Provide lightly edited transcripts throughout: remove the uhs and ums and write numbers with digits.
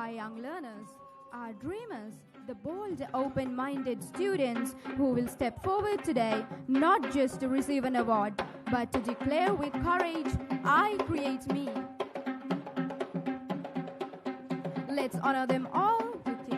our young learners, our dreamers, the bold, open minded students who will step forward today not just to receive an award, but to declare with courage, I create me. Let's honor them all with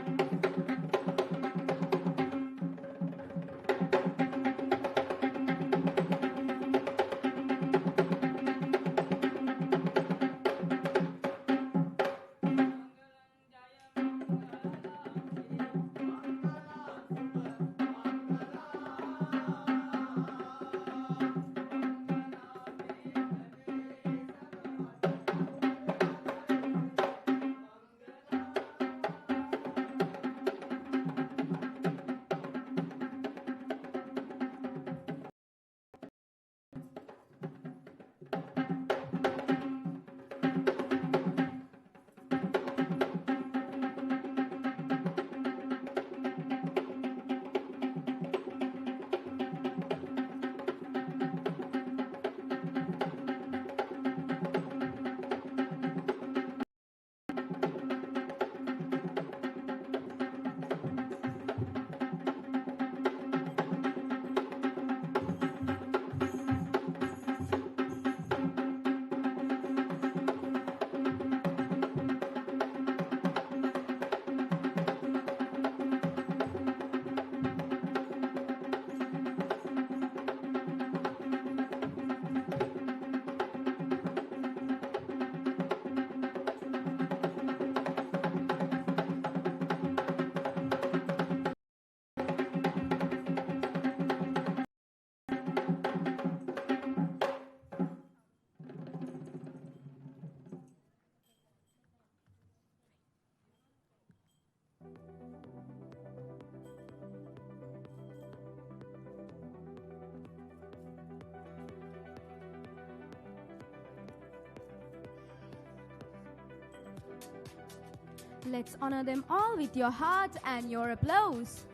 Let's honor them all with your heart and your applause.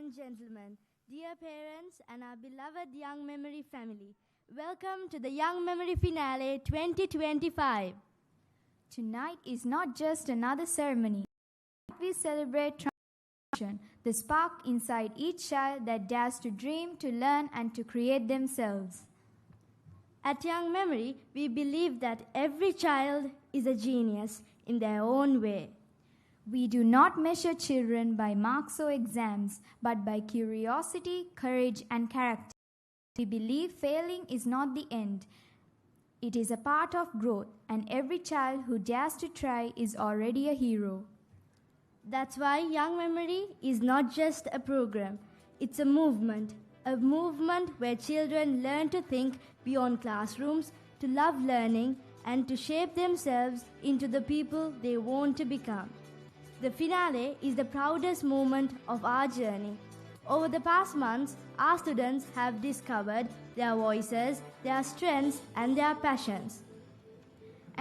and gentlemen, dear parents, and our beloved Young Memory family, welcome to the Young Memory Finale 2025. Tonight is not just another ceremony. We celebrate transformation, the spark inside each child that dares to dream, to learn, and to create themselves. At Young Memory, we believe that every child is a genius in their own way. We do not measure children by marks or exams, but by curiosity, courage, and character. We believe failing is not the end. It is a part of growth, and every child who dares to try is already a hero. That's why Young Memory is not just a program, it's a movement where children learn to think beyond classrooms, to love learning, and to shape themselves into the people they want to become. The finale is the proudest moment of our journey. Over the past months, our students have discovered their voices, their strengths, and their passions.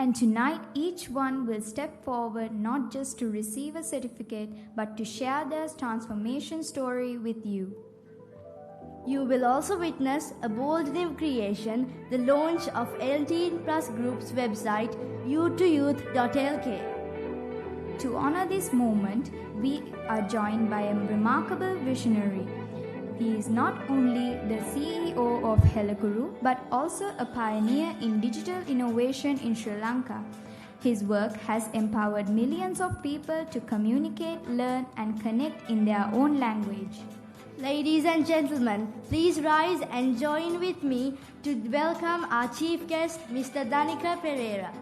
And tonight, each one will step forward not just to receive a certificate, but to share their transformation story with you. You will also witness a bold new creation, the launch of 18 Plus Group's website, youth2youth.lk. To honor this moment, we are joined by a remarkable visionary. He is not only the CEO of Helakuru, but also a pioneer in digital innovation in Sri Lanka. His work has empowered millions of people to communicate, learn, and connect in their own language. Ladies and gentlemen, please rise and join with me to welcome our chief guest, Mr. Danica Pereira.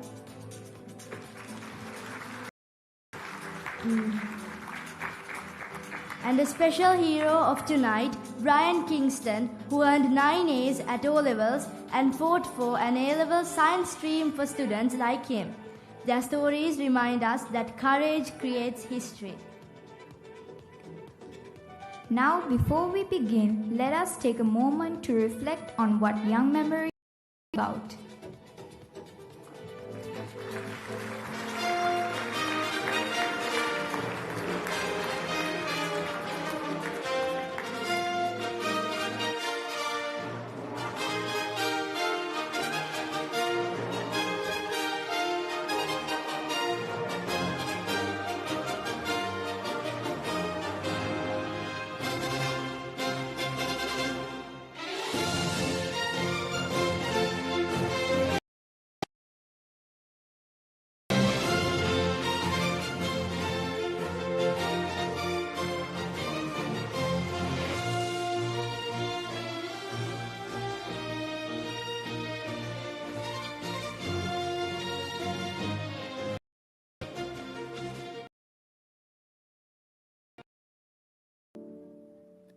And a special hero of tonight, Brian Kingston, who earned 9 A's at O-levels and fought for an A-level science stream for students like him. Their stories remind us that courage creates history. Now, before we begin, let us take a moment to reflect on what Young Memory is about.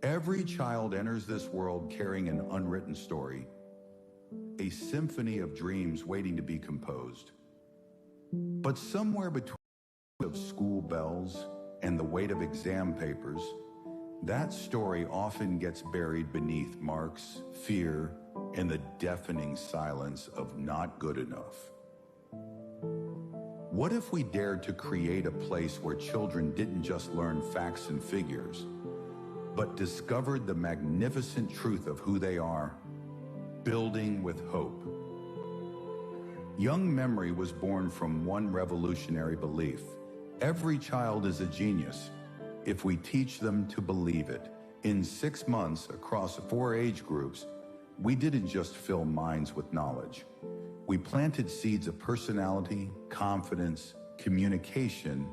Every child enters this world carrying an unwritten story, a symphony of dreams waiting to be composed. But somewhere between the sound of school bells and the weight of exam papers, that story often gets buried beneath marks, fear, and the deafening silence of not good enough. What if we dared to create a place where children didn't just learn facts and figures, but discovered the magnificent truth of who they are, building with hope? Young Memory was born from one revolutionary belief: every child is a genius if we teach them to believe it. In 6 months, across 4 age groups, we didn't just fill minds with knowledge. We planted seeds of personality, confidence, communication,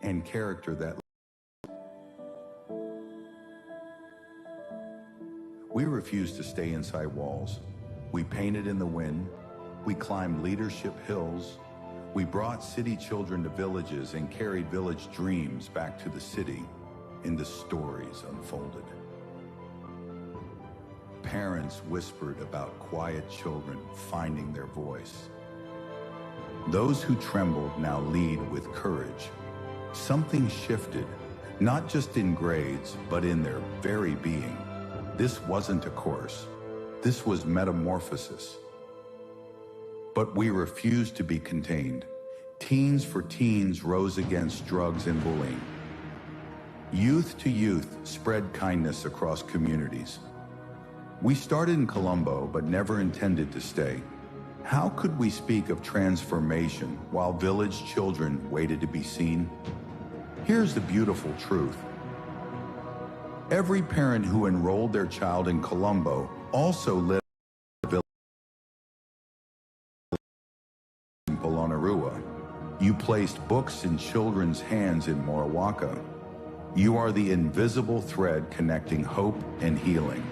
and character that we refused to stay inside walls. We painted in the wind. We climbed leadership hills. We brought city children to villages and carried village dreams back to the city, and the stories unfolded. Parents whispered about quiet children finding their voice. Those who trembled now lead with courage. Something shifted, not just in grades, but in their very being. This wasn't a course. This was metamorphosis. But we refused to be contained. Teens for Teens rose against drugs and bullying. Youth to Youth spread kindness across communities. We started in Colombo, but never intended to stay. How could we speak of transformation while village children waited to be seen? Here's the beautiful truth. Every parent who enrolled their child in Colombo also lived in the village in Polonnaruwa. You placed books in children's hands in Morawaka. You are the invisible thread connecting hope and healing.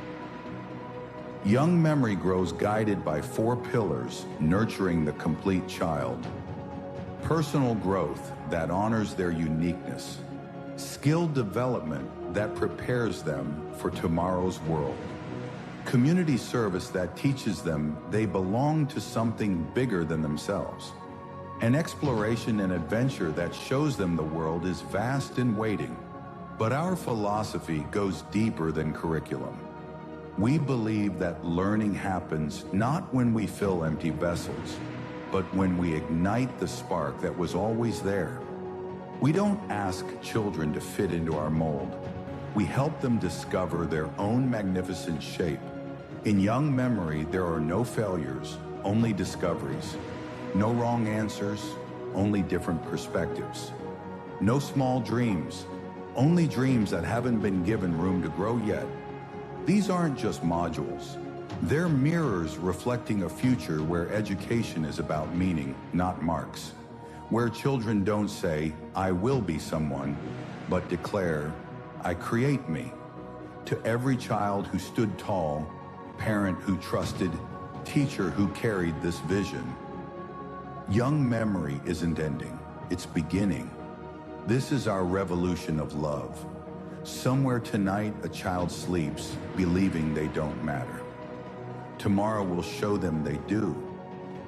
Young Memory grows guided by 4 pillars, nurturing the complete child. Personal growth that honors their uniqueness. Skill development that prepares them for tomorrow's world. Community service that teaches them they belong to something bigger than themselves. An exploration and adventure that shows them the world is vast and waiting. But our philosophy goes deeper than curriculum. We believe that learning happens not when we fill empty vessels, but when we ignite the spark that was always there. We don't ask children to fit into our mold. We help them discover their own magnificent shape. In young memory, there are no failures, only discoveries. No wrong answers, only different perspectives. No small dreams, only dreams that haven't been given room to grow yet. These aren't just modules. They're mirrors reflecting a future where education is about meaning, not marks. Where children don't say, I will be someone, but declare, I create me. To every child who stood tall, parent who trusted, teacher who carried this vision. Young memory isn't ending, it's beginning. This is our revolution of love. Somewhere tonight, a child sleeps, believing they don't matter. Tomorrow will show them they do.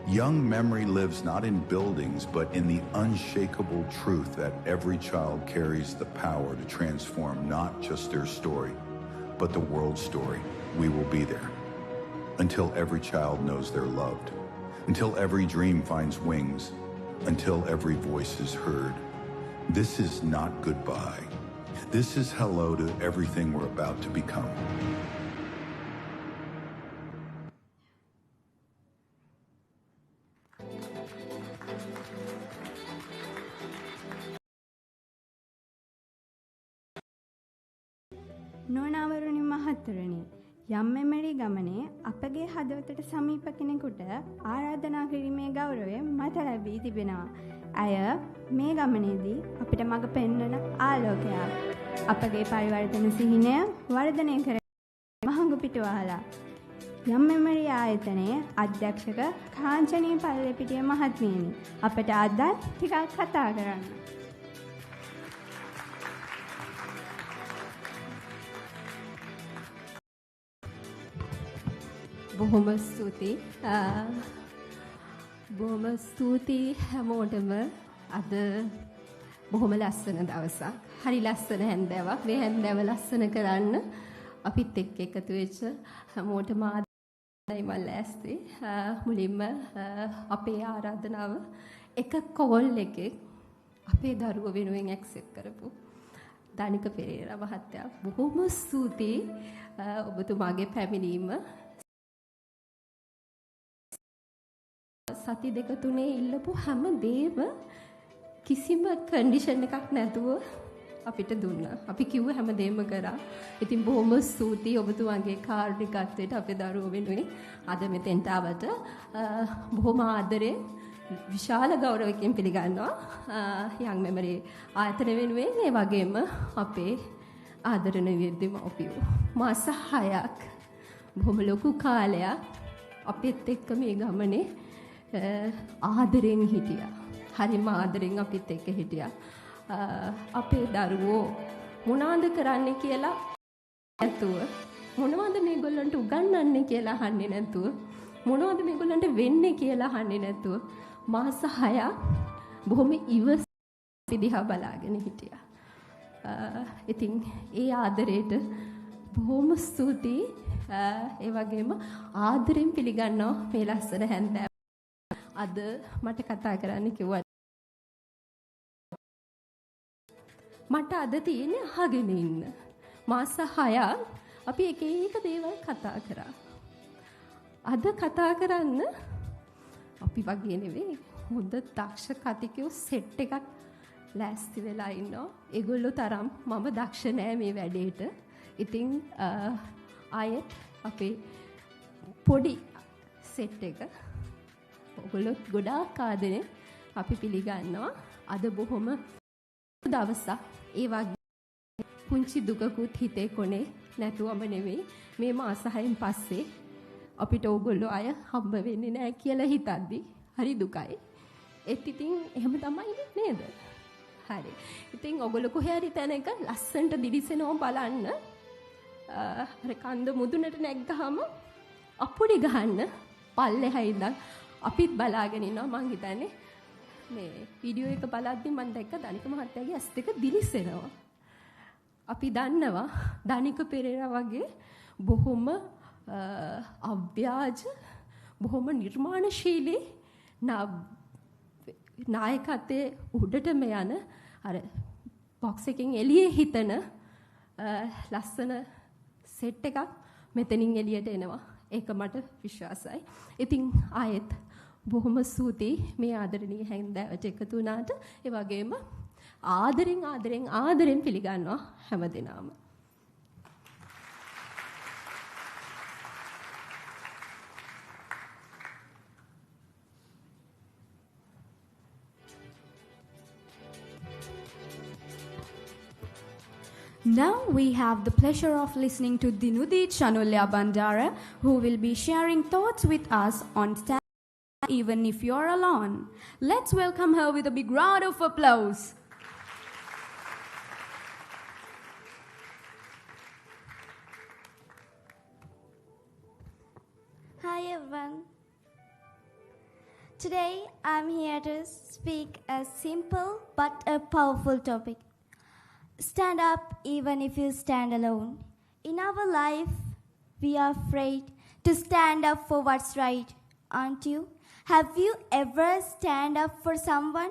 Young memory lives not in buildings, but in the unshakable truth that every child carries the power to transform not just their story, but the world's story. We will be there. Until every child knows they're loved. Until every dream finds wings. Until every voice is heard. This is not goodbye. This is hello to everything we're about to become. නොනවරුනි මහත්තුරුනි යම් memory ගමනේ අපගේ හදවතට සමීප කෙනෙකුට ආරාධනා කිරීමේ ගෞරවය මට ලැබී තිබෙනවා. අය මේ ගමනේදී අපිට මඟ පෙන්වන ආලෝකයක්. අපගේ පරිවර්තන සිහිනය වර්ධනය කර මහඟු පිටුවහලා. යම් මෙමරි ආයතනයේ අධ්‍යක්ෂක කාංචනී පල්ලෙපිටිය මහත්මියනි අපට අද ටිකක් කතා කරන්න. බොහොම ස්තුතියි හැමෝටම අද බොහොම ලස්සන දවසක්. හරි ලස්සන හැන්දෑවක්. මේ හැන්දෑව ලස්සන කරන්න අපිත් එක්ක එකතු වෙච්ච හැමෝටම ආදරයි මම ලෑස්ති. මුලින්ම අපේ ආරාධනාව එක කෝල් එකේ අපේ දරුවෝ වෙනුවෙන් ඇක්සෙප්ට් කරපු දනික පෙරේරා මහත්තයා බොහොම ස්තුතියි ඔබතුමාගේ පැමිණීම. සති දෙක තුනේ ඉල්ලපු හැම දේම කිසිම කන්ඩිෂන් එකක් නැතුව අපිට දුන්නා. අපි කිව්ව හැම දෙයක්ම කරා. ඉතින් බොහොම ස්තුතියි ඔබතුමාගේ කාර්මිකත්වයට අපේ දරුවෝ වෙනුවෙන් අද මෙතෙන්ට ආවට. බොහොම ආදරෙන් විශාල ගෞරවයෙන් පිළිගන්නවා. යං මෙමරි ආයතන වෙනුවෙන් ඒ වගේම අපේ ආදරණීය විද්‍යාමෝපියෝ. මාස 6ක් බොහොම ලොකු කාලයක් අපිත් එක්ක මේ ගමනේ ආදරෙන් හිටියා. හරිම ආදරෙන් අපිත් එක්ක හිටියා. අපේ දරුවෝ මොනවද කරන්නේ කියලා නැතුව මොනවද මේගොල්ලන්ට උගන්වන්නේ කියලා අහන්නේ නැතුව මොනවද මේගොල්ලන්ට වෙන්නේ කියලා අහන්නේ නැතුව මාස 6ක් බොහොම ඉවසිදිහා බලාගෙන හිටියා. ඉතින් ඒ ආදරේට බොහොම ස්තුතියි. ඒ වගේම ආදරෙන් පිළිගන්නවා මේ ලස්සන හැන්දෑව. අද මට කතා කරන්න කිව්වා. මට අද තියෙන්නේ අහගෙන ඉන්න. මාස 6ක් අපි එක එක දේවල් කතා කරා. අද කතා කරන්න අපි වගේ නෙවෙයි හොඳ දක්ෂ කතිකයෝ සෙට් එකක් ලෑස්ති වෙලා ඉන්නවා. ඒගොල්ලෝ තරම් මම දක්ෂ නෑ මේ වැඩේට. ඉතින් ආයෙත් අපේ පොඩි සෙට් එක ඔයගොල්ලෝ ගොඩාක් ආදරෙන් අපි පිළිගන්නවා. අද බොහොම දවසක්. ඒ වගේ පුංචි දුකකුත් හිතේ කොනේ නැතුවම නෙවෙයි මේ මාස 6න් පස්සේ අපිට ඕගොල්ලෝ අය හම්බ වෙන්නේ නැහැ කියලා හිතද්දි හරි දුකයි. ඒත් ඉතින් එහෙම තමයි නේද? හරි. ඉතින් ඔයගොල්ලෝ කොහේ හරි තැනක ලස්සනට දිලිසෙනවා බලන්න. අර කන්ද මුදුනට නැග්ගාම අපුඩි ගහන්න පල්ලෙහා ඉඳන් අපිත් බලාගෙන ඉන්නවා. මං හිතන්නේ මේ වීඩියෝ එක බලද්දි මම දැක්ක දනික මහත්තයාගේ ඇස් දෙක දිලිසෙනවා. අපි දන්නවා දනික පෙරේරා වගේ බොහොම අව්‍යාජ බොහොම නිර්මාණශීලී නායකත්වයේ උඩටම යන අර බොක්ස් එකෙන් එළියේ හිතන ලස්සන සෙට් එකක් මෙතනින් එළියට එනවා. ඒක මට විශ්වාසයි. ඉතින් ආයෙත් බොහොම ස්තුතියි මේ ආදරණීය හැන්දෑවට එකතු වුණාට. ඒ වගේම ආදරෙන් පිළිගන්නවා හැමදෙනාම. Now we have the pleasure of listening to Dinudi Chanulya Bandara, who will be sharing thoughts with us on stand even if you're alone. Let's welcome her with a big round of applause. Hi everyone. Today I'm here to speak a simple but a powerful topic. Stand up even if you stand alone. In our life, we are afraid to stand up for what's right, aren't you? Have you ever stand up for someone?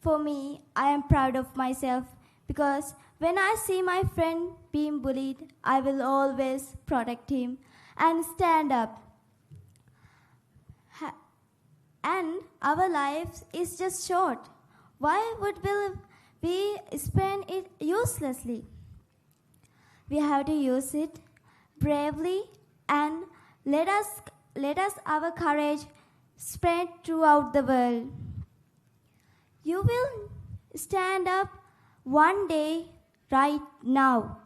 For me, I am proud of myself because when I see my friend being bullied, I will always protect him and stand up. And our lives is just short. Why would we spend it uselessly? We have to use it bravely and let us our courage spread throughout the world. You will stand up one day right now.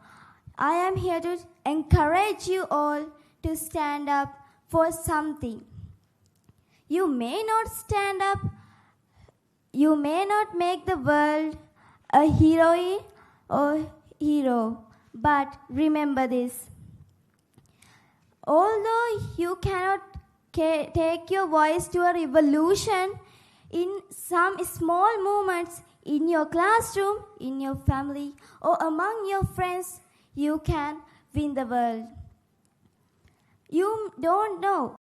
I am here to encourage you all to stand up for something. You may not stand up, you may not make the world a heroine or hero, but remember this. Although you cannot take your voice to a revolution, in some small moments in your classroom, in your family, or among your friends, you can win the world. You don't know.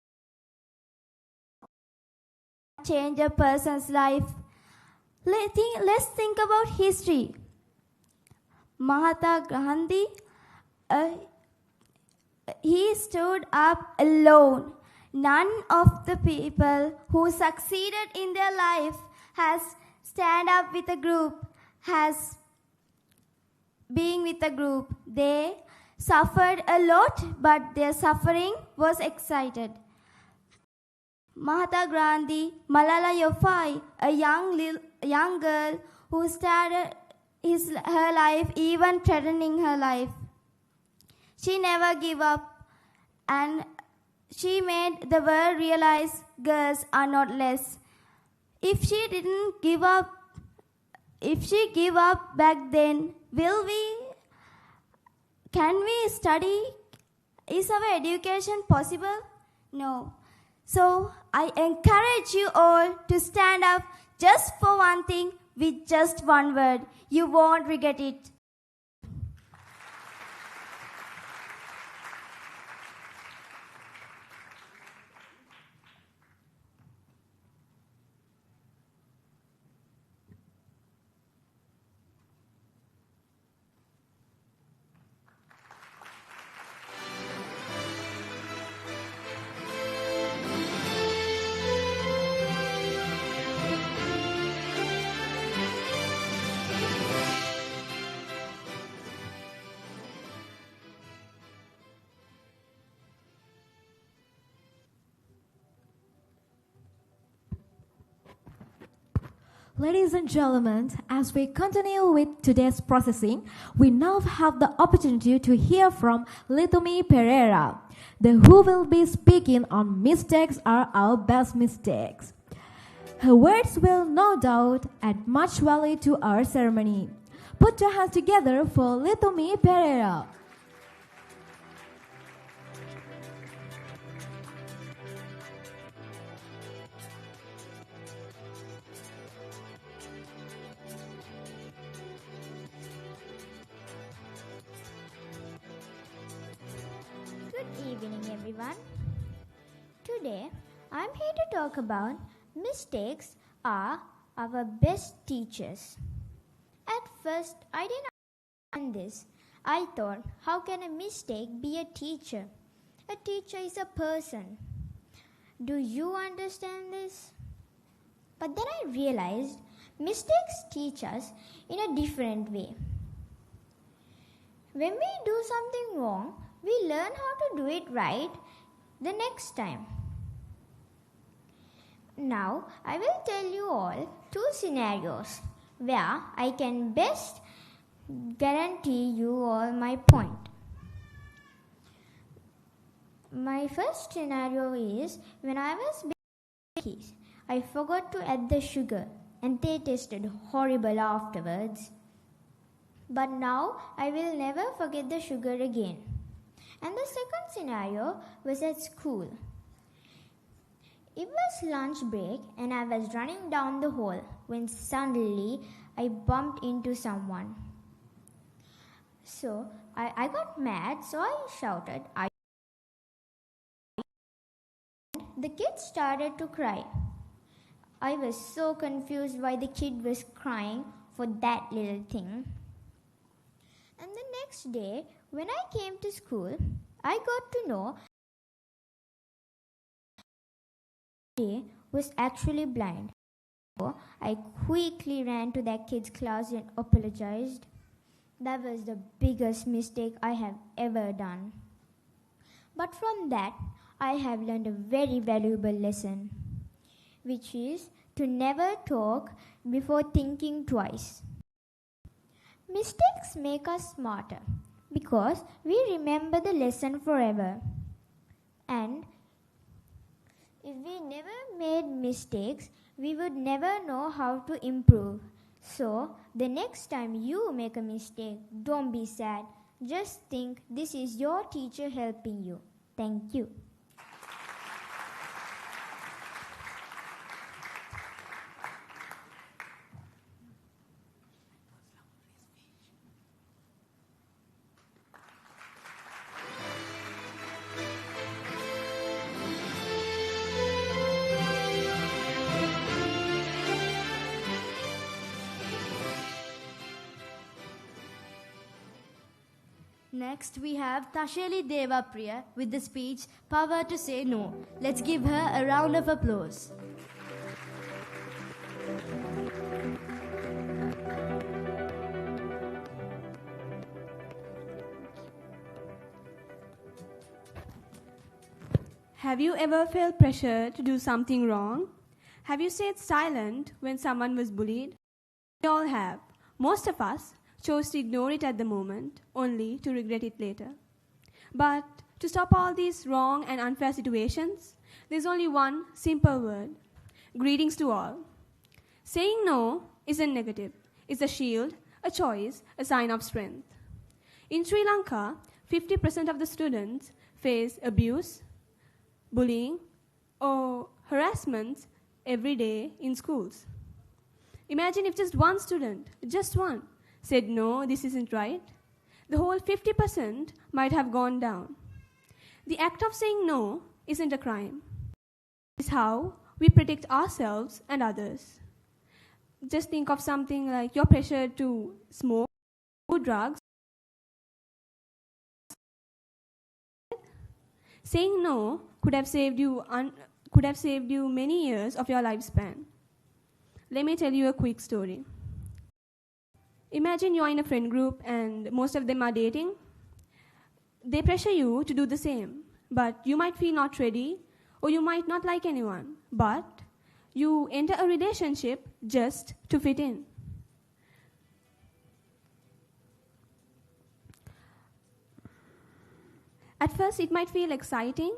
Change a person's life. Let's think about history. Mahatma Gandhi, he stood up alone. None of the people who succeeded in their life has stand up with a group, has being with a group. They suffered a lot, but their suffering was excited. Mahatma Gandhi, Malala Yousafzai, a young girl who started her life, even threatening her life. She never gave up, and she made the world realize girls are not less. If she gave up back then, can we study? Is our education possible? No. So I encourage you all to stand up just for one thing with just one word. You won't regret it. Ladies and gentlemen, as we continue with today's processing, we now have the opportunity to hear from Litomi Pereira, who will be speaking on mistakes are our best mistakes. Her words will no doubt add much value to our ceremony. Put your hands together for Litomi Pereira. Good evening, everyone. Today, I'm here to talk about Mistakes are our best teachers. At first, I didn't understand this. I thought, how can a mistake be a teacher? A teacher is a person. Do you understand this? But then I realized mistakes teach us in a different way. When we do something wrong, we learn how to do it right the next time. Now, I will tell you all 2 scenarios where I can best guarantee you all my point. My first scenario is when I was baking cookies, I forgot to add the sugar and they tasted horrible afterwards. But now I will never forget the sugar again. And the second scenario was at school. It was lunch break and I was running down the hall when suddenly I bumped into someone. So I got mad, so I shouted, the kid started to cry. I was so confused why the kid was crying for that little thing. And the next day, when I came to school, I got to know he was actually blind. So I quickly ran to that kid's class and apologized. That was the biggest mistake I have ever done. But from that, I have learned a very valuable lesson, which is to never talk before thinking twice. Mistakes make us smarter because we remember the lesson forever. And if we never made mistakes, we would never know how to improve. So, the next time you make a mistake, don't be sad. Just think this is your teacher helping you. Thank you. Next, we have Tasheli Devapriya with the speech, Power to Say No. Let's give her a round of applause. Have you ever felt pressure to do something wrong? Have you stayed silent when someone was bullied? We all have. Most of us chose to ignore it at the moment, only to regret it later. But to stop all these wrong and unfair situations, there's only one simple word. Greetings to all. Saying no isn't negative. It's a shield, a choice, a sign of strength. In Sri Lanka, 50% of the students face abuse, bullying, or harassment every day in schools. Imagine if just one student, just one, said, no, this isn't right. The whole 50% might have gone down. The act of saying no isn't a crime. It's how we protect ourselves and others. Just think of something like you're pressured to smoke, do drugs. Saying no could have saved you many years of your lifespan. Let me tell you a quick story. Imagine you're in a friend group and most of them are dating. They pressure you to do the same, but you might feel not ready or you might not like anyone, but you enter a relationship just to fit in. At first it might feel exciting,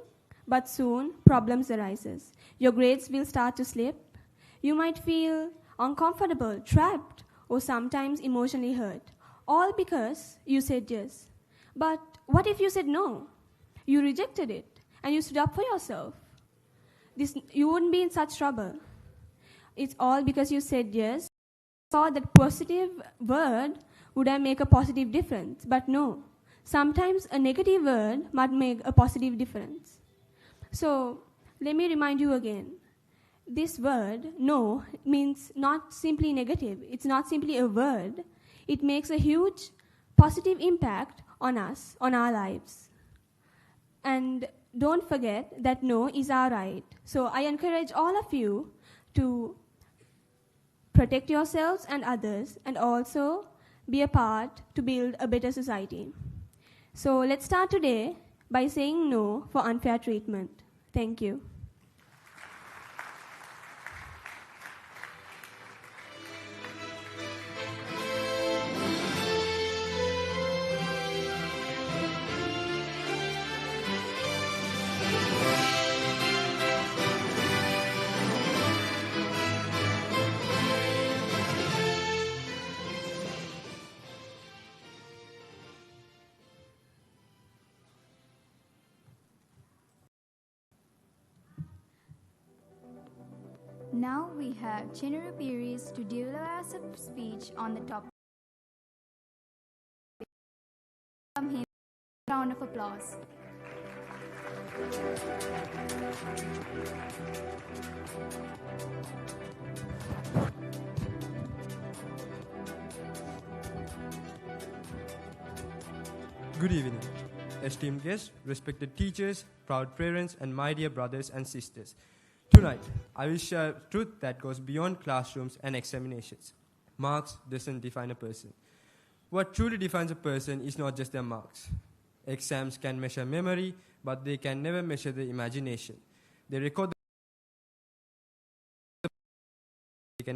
but soon problems arises. Your grades will start to slip. You might feel uncomfortable, trapped, or sometimes emotionally hurt, all because you said yes. But what if you said no? You rejected it, and you stood up for yourself. You wouldn't be in such trouble. It's all because you said yes. Thought that positive word would have made a positive difference, but no. Sometimes a negative word might make a positive difference. So, let me remind you again. this word, no, means not simply negative. It's not simply a word. It makes a huge positive impact on us, on our lives. And don't forget that no is our right. So I encourage all of you to protect yourselves and others, and also be a part to build a better society. So let's start today by saying no for unfair treatment. Thank you. Now we have Chinuru Piris to deliver us a speech on the topic. Welcome him. Round of applause. Good evening, esteemed guests, respected teachers, proud parents, and my dear brothers and sisters. Tonight, I will share truth that goes beyond classrooms and examinations. Marks doesn't define a person. What truly defines a person is not just their marks. Exams can measure memory, but they can never measure the imagination. They can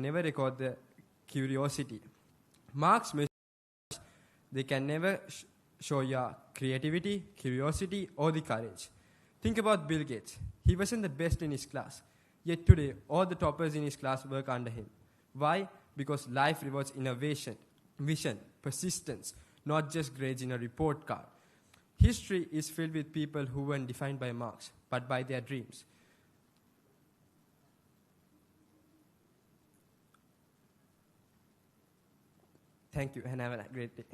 never record the curiosity. Marks measure, they can never show your creativity, curiosity, or the courage. Think about Bill Gates. He wasn't the best in his class. Yet today, all the toppers in his class work under him. Why? Because life rewards innovation, vision, persistence, not just grades in a report card. History is filled with people who weren't defined by marks, but by their dreams. Thank you, and have a great day.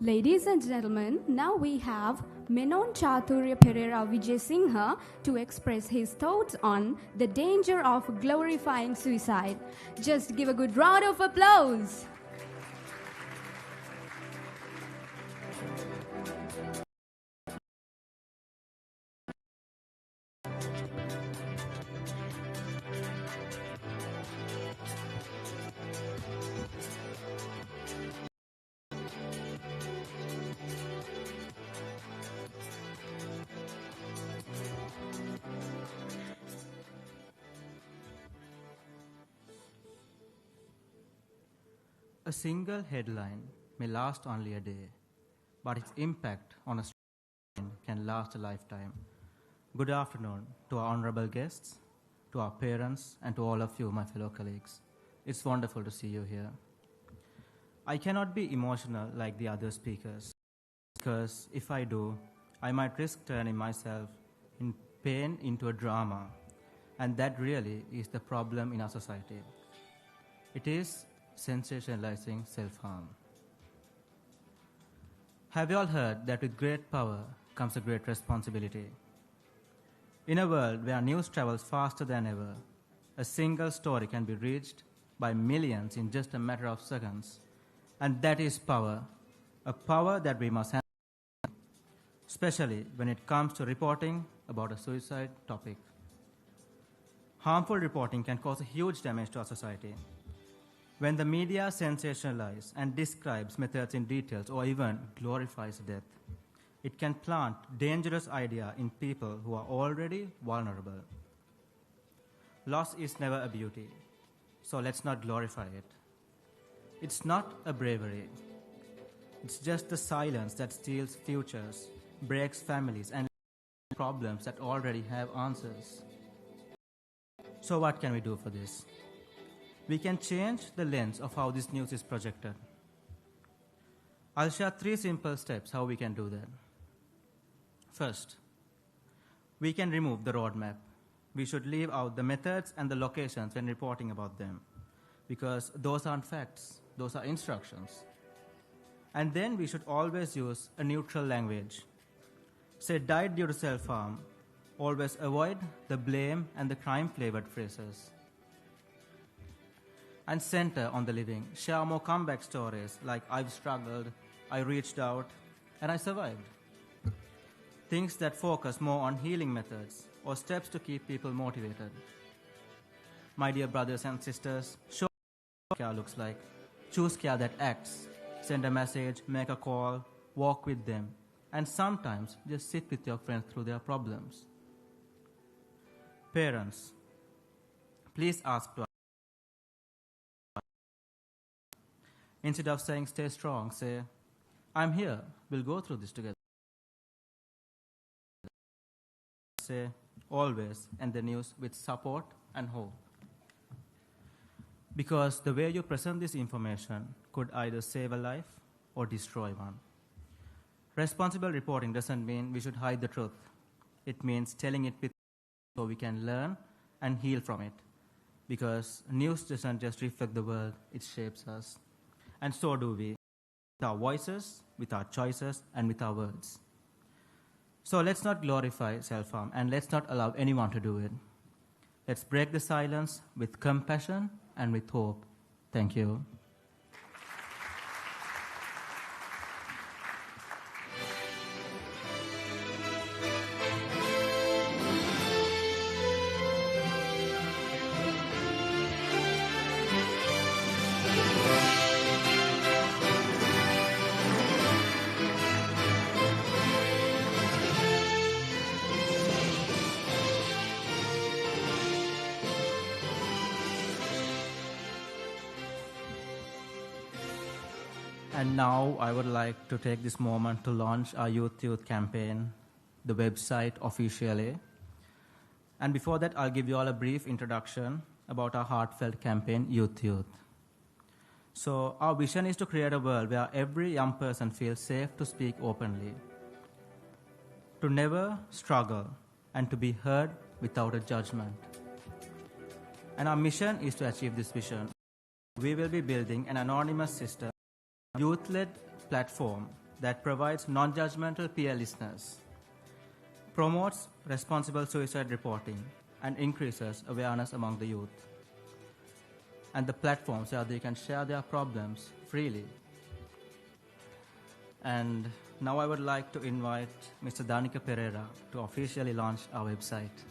Ladies and gentlemen, now we have Menon Chaturya Pereira Vijay Singha to express his thoughts on the danger of glorifying suicide. Just give a good round of applause. A single headline may last only a day, but its impact on a student can last a lifetime. Good afternoon to our honorable guests, to our parents, and to all of you, my fellow colleagues. It's wonderful to see you here. I cannot be emotional like the other speakers, because if I do, I might risk turning myself in pain into a drama, and that really is the problem in our society. It is sensationalizing self-harm. Have you all heard that with great power comes a great responsibility? In a world where news travels faster than ever, a single story can be reached by millions in just a matter of seconds. And that is power, a power that we must handle, especially when it comes to reporting about a suicide topic. Harmful reporting can cause a huge damage to our society. When the media sensationalizes and describes methods in details or even glorifies death, it can plant dangerous ideas in people who are already vulnerable. Loss is never a beauty, so let's not glorify it. It's not a bravery. It's just the silence that steals futures, breaks families, and problems that already have answers. So what can we do for this? we can change the lens of how this news is projected. I'll share 3 simple steps how we can do that. First, we can remove the roadmap. We should leave out the methods and the locations when reporting about them, because those aren't facts, those are instructions. And then we should always use a neutral language. Say died due to self-harm. Always avoid the blame and the crime-flavored phrases. And center on the living. Share more comeback stories like I've struggled, I reached out, and I survived. Things that focus more on healing methods or steps to keep people motivated. My dear brothers and sisters, show what care looks like. Choose care that acts. Send a message, make a call, walk with them, and sometimes just sit with your friends through their problems. Parents, please ask to instead of saying stay strong, say, I'm here, we'll go through this together. Say, always end the news with support and hope. Because the way you present this information could either save a life or destroy one. Responsible reporting doesn't mean we should hide the truth. It means telling it with so we can learn and heal from it. Because news doesn't just reflect the world, it shapes us. And so do we, with our voices, with our choices, and with our words. So let's not glorify self-harm, and let's not allow anyone to do it. Let's break the silence with compassion and with hope. Thank you. And now I would like to take this moment to launch our Youth campaign, the website officially. And before that, I'll give you all a brief introduction about our heartfelt campaign, Youth. So our vision is to create a world where every young person feels safe to speak openly, to never struggle, and to be heard without a judgment. And our mission is to achieve this vision. We will be building an anonymous system, youth-led platform that provides non-judgmental peer listeners, promotes responsible suicide reporting, and increases awareness among the youth. And the platforms where they can share their problems freely. And now I would like to invite Mr. Danica Pereira to officially launch our website.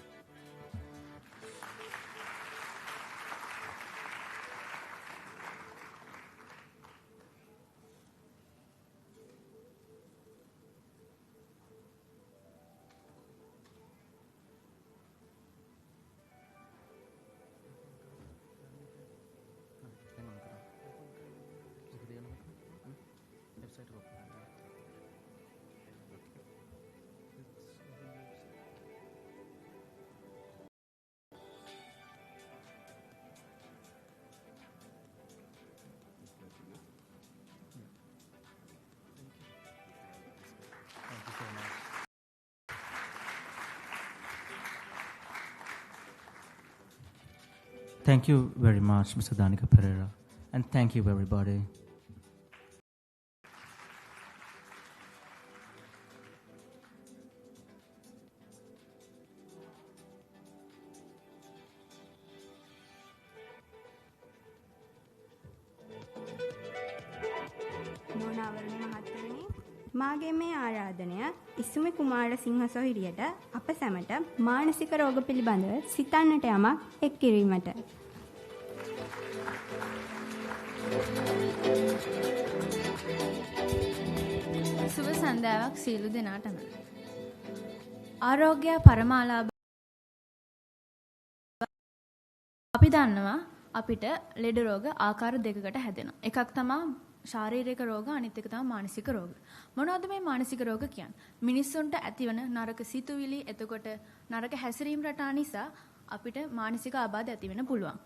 Thank you very much, Mr. Danica Pereira, and thank you, everybody. නෝනාවරණ මහත්මයානි, මාගේ මේ ආරාධනය ඉසුමි කුමාර සිංහ සොහිරියට අප සැමට මානසික රෝග පිළිබඳව සිතන්නට යමක් එක් කිරීමට. සුබ සන්ධ්‍යාවක් සියලු දෙනාටම. ආරෝග්‍ය පරමාලාභ අපි දන්නවා අපිට ලෙඩ රෝග ආකාර දෙකකට හැදෙනවා. එකක් තමයි ශාරීරික රෝග, අනිත් එක තමයි මානසික රෝග. මොනවද මේ මානසික රෝග කියන්නේ? මිනිස්සුන්ට ඇතිවන නරක සිතුවිලි, එතකොට නරක හැසිරීම් රටා නිසා අපිට මානසික ආබාධ ඇති වෙන්න පුළුවන්.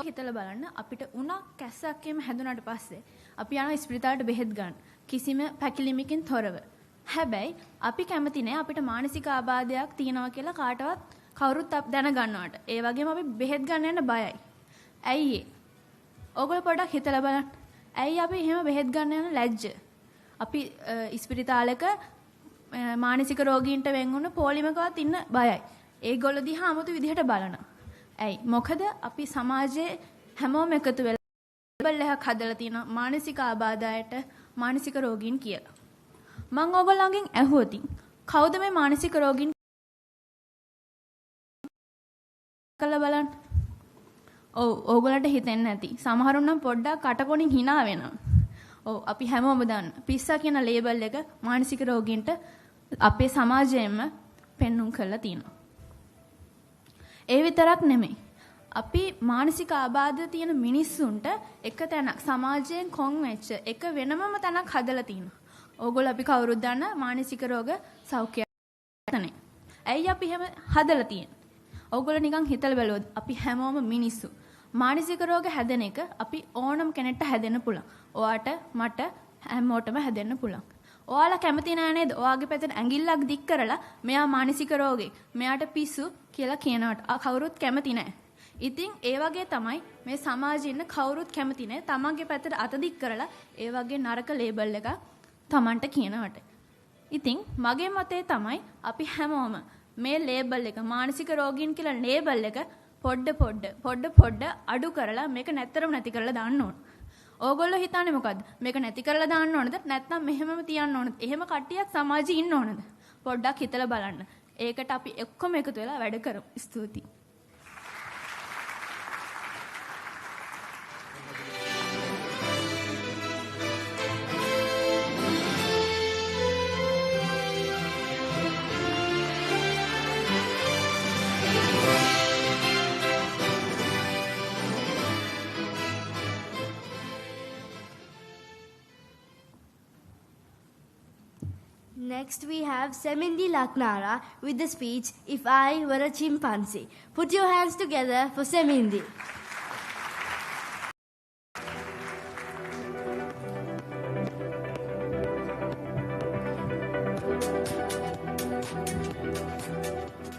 හිතලා බලන්න අපිට උණක් කැස්සක්කේම හැදුනට පස්සේ අපි යනවා ස්පිරිතාලට බෙහෙත් ගන්න. කිසිම පැකිලිමකින් තොරව. හැබැයි අපි කැමති නෑ අපිට මානසික ආබාධයක් තියනවා කියලා කාටවත් කවුරුත් දැනගන්නවට. ඒ වගේම අපි බෙහෙත් ගන්න යන්න බයයි. ඇයි ඒ? ඕගොල්ලෝ පොඩ්ඩක් හිතලා බලන්න. ඇයි අපි එහෙම බෙහෙත් ගන්න යන ලැජ්ජ? අපි ස්පිරිතාලයක මානසික රෝගීන්ට වෙන් වුණ පොලිමකවත් ඉන්න බයයි. ඒගොල්ලෝ දිහා 아무තු විදිහට බලනවා. ඇයි? මොකද අපි සමාජයේ හැමෝම එකතු වෙලා ලේබල් එකක් හදලා තියෙනවා මානසික ආබාධයට මානසික රෝගීන් කියලා. මම ඕගොල්ලන්ගෙන් ඇහුවොත් කවුද මේ මානසික රෝගීන් කළා බලන්න. ඔව් ඕගොල්ලන්ට හිතෙන්නේ නැති. සමහරුන් නම් පොඩ්ඩක් කටකොණින් hina වෙනවා. ඔව් අපි හැමෝම දන්න. පිස්සා කියන ලේබල් එක මානසික රෝගීන්ට අපේ සමාජයෙන්ම පෙන්눔 කරලා තියෙනවා. ඒ විතරක් නෙමෙයි. අපි මානසික ආබාධ තියෙන මිනිස්සුන්ට එක තැනක් සමාජයෙන් කොන් වෙච්ච එක වෙනමම තැනක් හදලා තියෙනවා. ඕගොල්ලෝ අපි කවුරුත් දන්න මානසික රෝග සෞඛ්‍ය තැන. ඇයි අපි එහෙම හදලා තියෙන්නේ? ඕගොල්ලෝ නිකන් හිතලා බලුවොත් අපි හැමෝම මිනිස්සු. මානසික රෝග හැදෙන එක අපි ඕනම කෙනෙක්ට හැදෙන්න පුළුවන්. ඔයාට මට හැමෝටම හැදෙන්න පුළුවන්. ඔයාලා කැමති නෑ නේද? ඔයාගේ පැත්තට ඇඟිල්ලක් දික් කරලා මෙයා මානසික රෝගේ, මෙයාට පිස්සු කියලා කියනවට කවුරුත් කැමති නෑ. ඉතින් ඒ වගේ තමයි මේ සමාජයේ ඉන්න කවුරුත් කැමති නෑ තමන්ගේ පැත්තට අත දික් කරලා ඒ වගේ නරක ලේබල් එකක් තමන්ට කියනවට. ඉතින් මගේ මතය තමයි අපි හැමෝම මේ ලේබල් එක මානසික රෝගීන් කියලා ලේබල් එක පොඩ්ඩ අඩු කරලා මේක නැත්තරම නැති කරලා දාන්න ඕන. ඕගොල්ලෝ හිතන්නේ මොකද්ද? මේක නැති කරලා දාන්න ඕනද? නැත්නම් මෙහෙමම තියන්න ඕනද? එහෙම කට්ටියක් සමාජයේ ඉන්න ඕනද? පොඩ්ඩක් හිතලා බලන්න. ඒකට අපි ඔක්කොම එකතු වෙලා වැඩ කරමු. ස්තුතියි. Next we have Semindi Laknara with the speech, If I Were a Chimpanzee. Put your hands together for Semindi.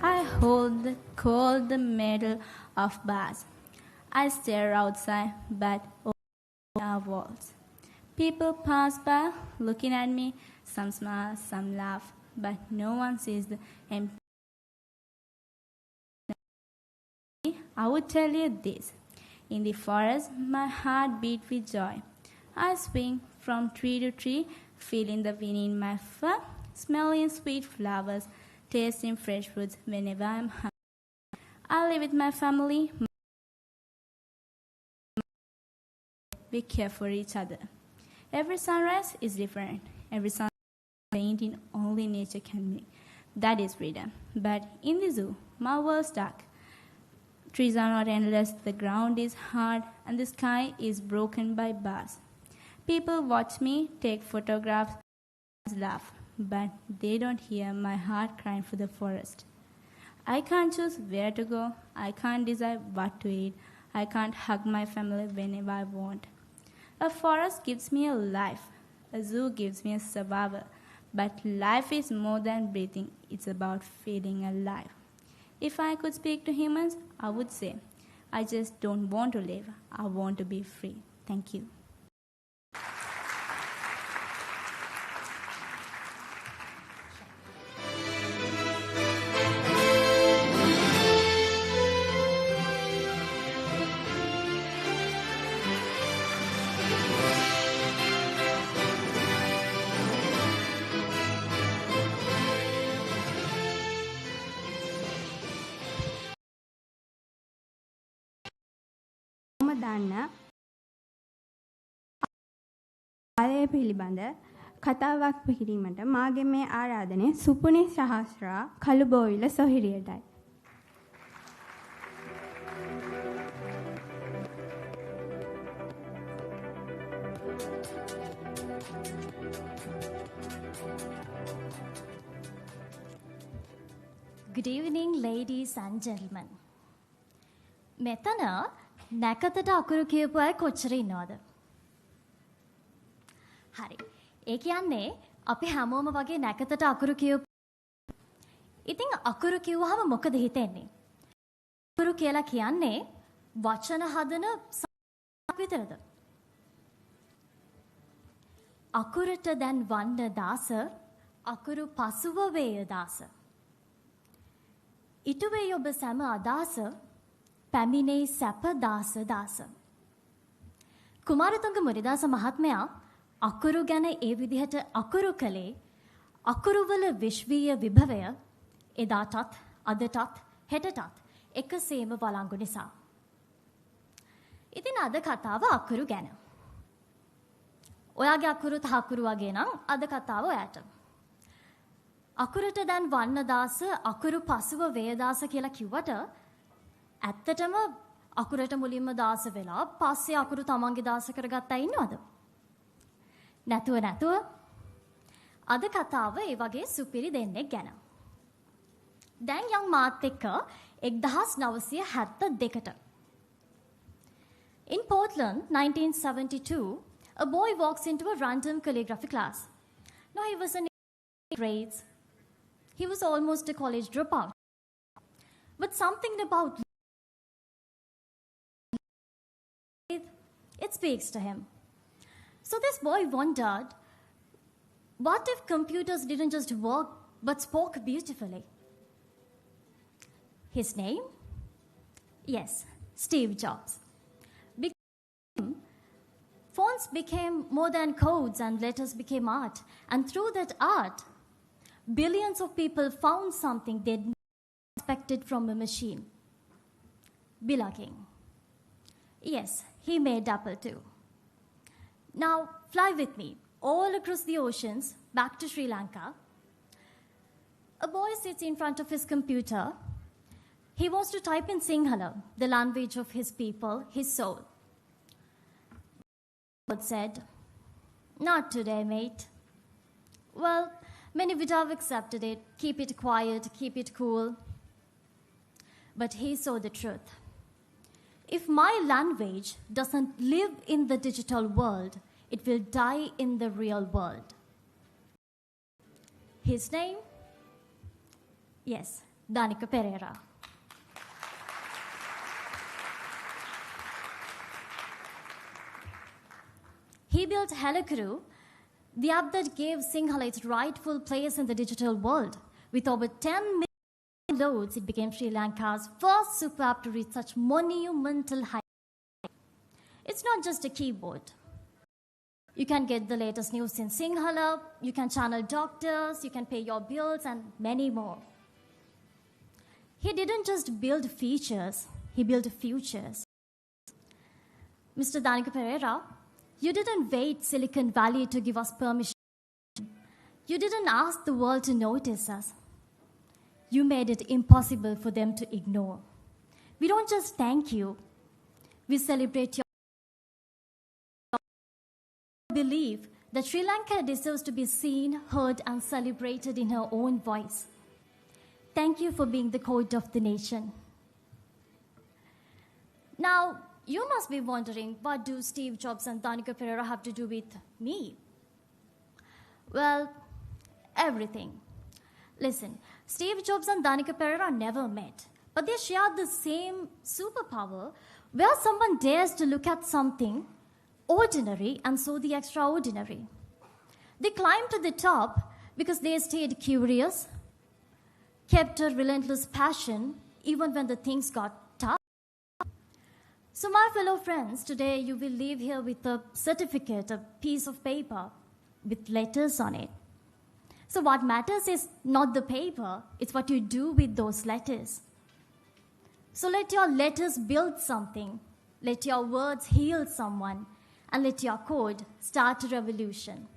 I hold the cold medal of bars. I stare outside, but our walls. People pass by, looking at me. Some smile, some laugh, but no one sees the empty. I would tell you this. In the forest, my heart beats with joy. I swing from tree to tree, feeling the wind in my fur, smelling sweet flowers, tasting fresh fruits whenever I'm hungry. I live with my family. We care for each other. Every sunrise is different. Every sunrise painting only nature can make. That is freedom. But in the zoo, my world's dark. Trees are not endless, the ground is hard, and the sky is broken by bars. People watch me, take photographs, laugh, but they don't hear my heart crying for the forest. I can't choose where to go. I can't decide what to eat. I can't hug my family whenever I want. A forest gives me a life. A zoo gives me a survivor. But life is more than breathing. It's about feeling alive. If I could speak to humans, I would say, I just don't want to live. I want to be free. Thank you. දන්න ආලය පිළිබඳ කතාවක් පිළිගීමට මාගේ මේ ආරාධනය සුපුනි සහස්රා Kalubowila සොහිරියටයි. Good evening, ladies and gentlemen. මෙතන නැකතට අකුරු කියපු අය කොච්චර ඉන්නවද? හරි. ඒ කියන්නේ අපි හැමෝම වගේ නැකතට අකුරු කියපු. ඉතින් අකුරු කිව්වහම මොකද හිතෙන්නේ? අකුරු කියලා කියන්නේ වචන හදන විතරද? අකුරට දැන් වන්න දාස අකුරු පසුව වේය දාස. ඉටුවේ ඔබ සැම අදාස පැමිණෙයි සැප දාස දාස. කුමාරතුංග මුනිදාස මහත්මයා අකුරු ගැන ඒ විදිහට අකුරු කළේ අකුරුවල විශ්වීය විභවය එදාටත් අදටත් හෙටටත් එකසේම වළංගු නිසා. ඉතින් අද කතාව අකුරු ගැන. ඔයාගේ අකුරු තහකුරු වගේ නම් අද කතාව ඔයාට. අකුරට දැන් වන්න දාස අකුරු පසුව වේදාස කියලා කිව්වට ඇත්තටම අකුරට මුලින්ම දාස වෙලා පස්සේ අකුරු තමන්ගේ දාස කරගත්තා ඉන්නවද? නැතුව අද කතාව ඒ වගේ සුපිරි දෙන්නෙක් ගැන. දැන් යම් මාත් එක්ක 1972ට. In Portland, 1972, a boy walks into a random calligraphy class. Now he was in grades. He was almost a college dropout. But something about it speaks to him. So this boy wondered, what if computers didn't just work but spoke beautifully? His name? Yes, Steve Jobs. Phones became more than codes and letters became art. And through that art, billions of people found something they'd not expected from a machine. Belonging. Yes, he made Apple too. Now, fly with me all across the oceans back to Sri Lanka. A boy sits in front of his computer. He wants to type in Sinhala, the language of his people, his soul. But said, "Not today, mate." Well, many would have accepted it, keep it quiet, keep it cool. But he saw the truth. If my language doesn't live in the digital world, it will die in the real world. His name? Yes, Danica Pereira. He built Helakuru, the app that gave Sinhala its rightful place in the digital world. With over 10 million downloads, it became Sri Lanka's first super app to reach such monumental heights. It's not just a keyboard. You can get the latest news in Sinhala, you can channel doctors, you can pay your bills, and many more. He didn't just build features, he built futures. Mr. Danica Pereira, you didn't wait Silicon Valley to give us permission. You didn't ask the world to notice us. You made it impossible for them to ignore. We don't just thank you, we celebrate your belief that Sri Lanka deserves to be seen, heard, and celebrated in her own voice. Thank you for being the code of the nation. Now, you must be wondering, what do Steve Jobs and Danica Pereira have to do with me? Well, everything. Listen, Steve Jobs and Danica Pereira never met, but they shared the same superpower where someone dares to look at something ordinary and saw the extraordinary. They climbed to the top because they stayed curious, kept a relentless passion even when the things got tough. So my fellow friends, today you will leave here with a certificate, a piece of paper with letters on it. So what matters is not the paper, it's what you do with those letters. So let your letters build something, let your words heal someone, and let your code start a revolution.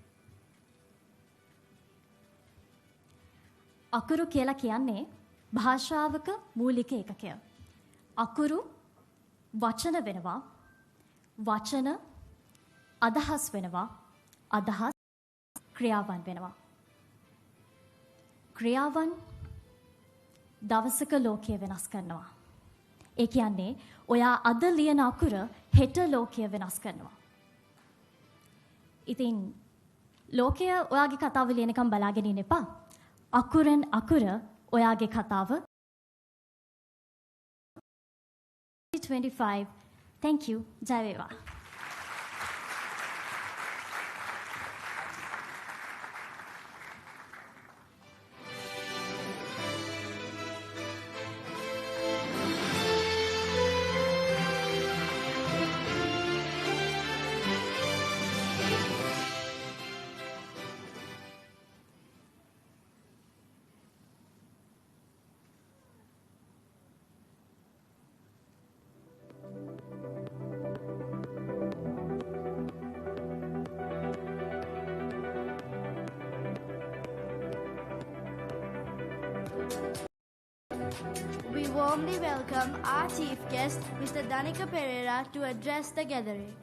අකුරු කියලා කියන්නේ භාෂාවක මූලික ඒකකය. අකුරු වචන වෙනවා, වචන අදහස් වෙනවා, අදහස් ක්‍රියාවන් වෙනවා. ක්‍රියාවන් දවසක ලෝකය වෙනස් කරනවා. ඒ කියන්නේ ඔයා අද ලියන අකුර හෙට ලෝකය වෙනස් කරනවා. ඉතින් ලෝකය ඔයාගේ කතාව ලියනකම් බලාගෙන ඉන්න එපා. අකුරෙන් අකුර ඔයාගේ කතාව 25. Thank you. ජය වේවා. We warmly welcome our chief guest, Mr. Danica Pereira, to address the gathering.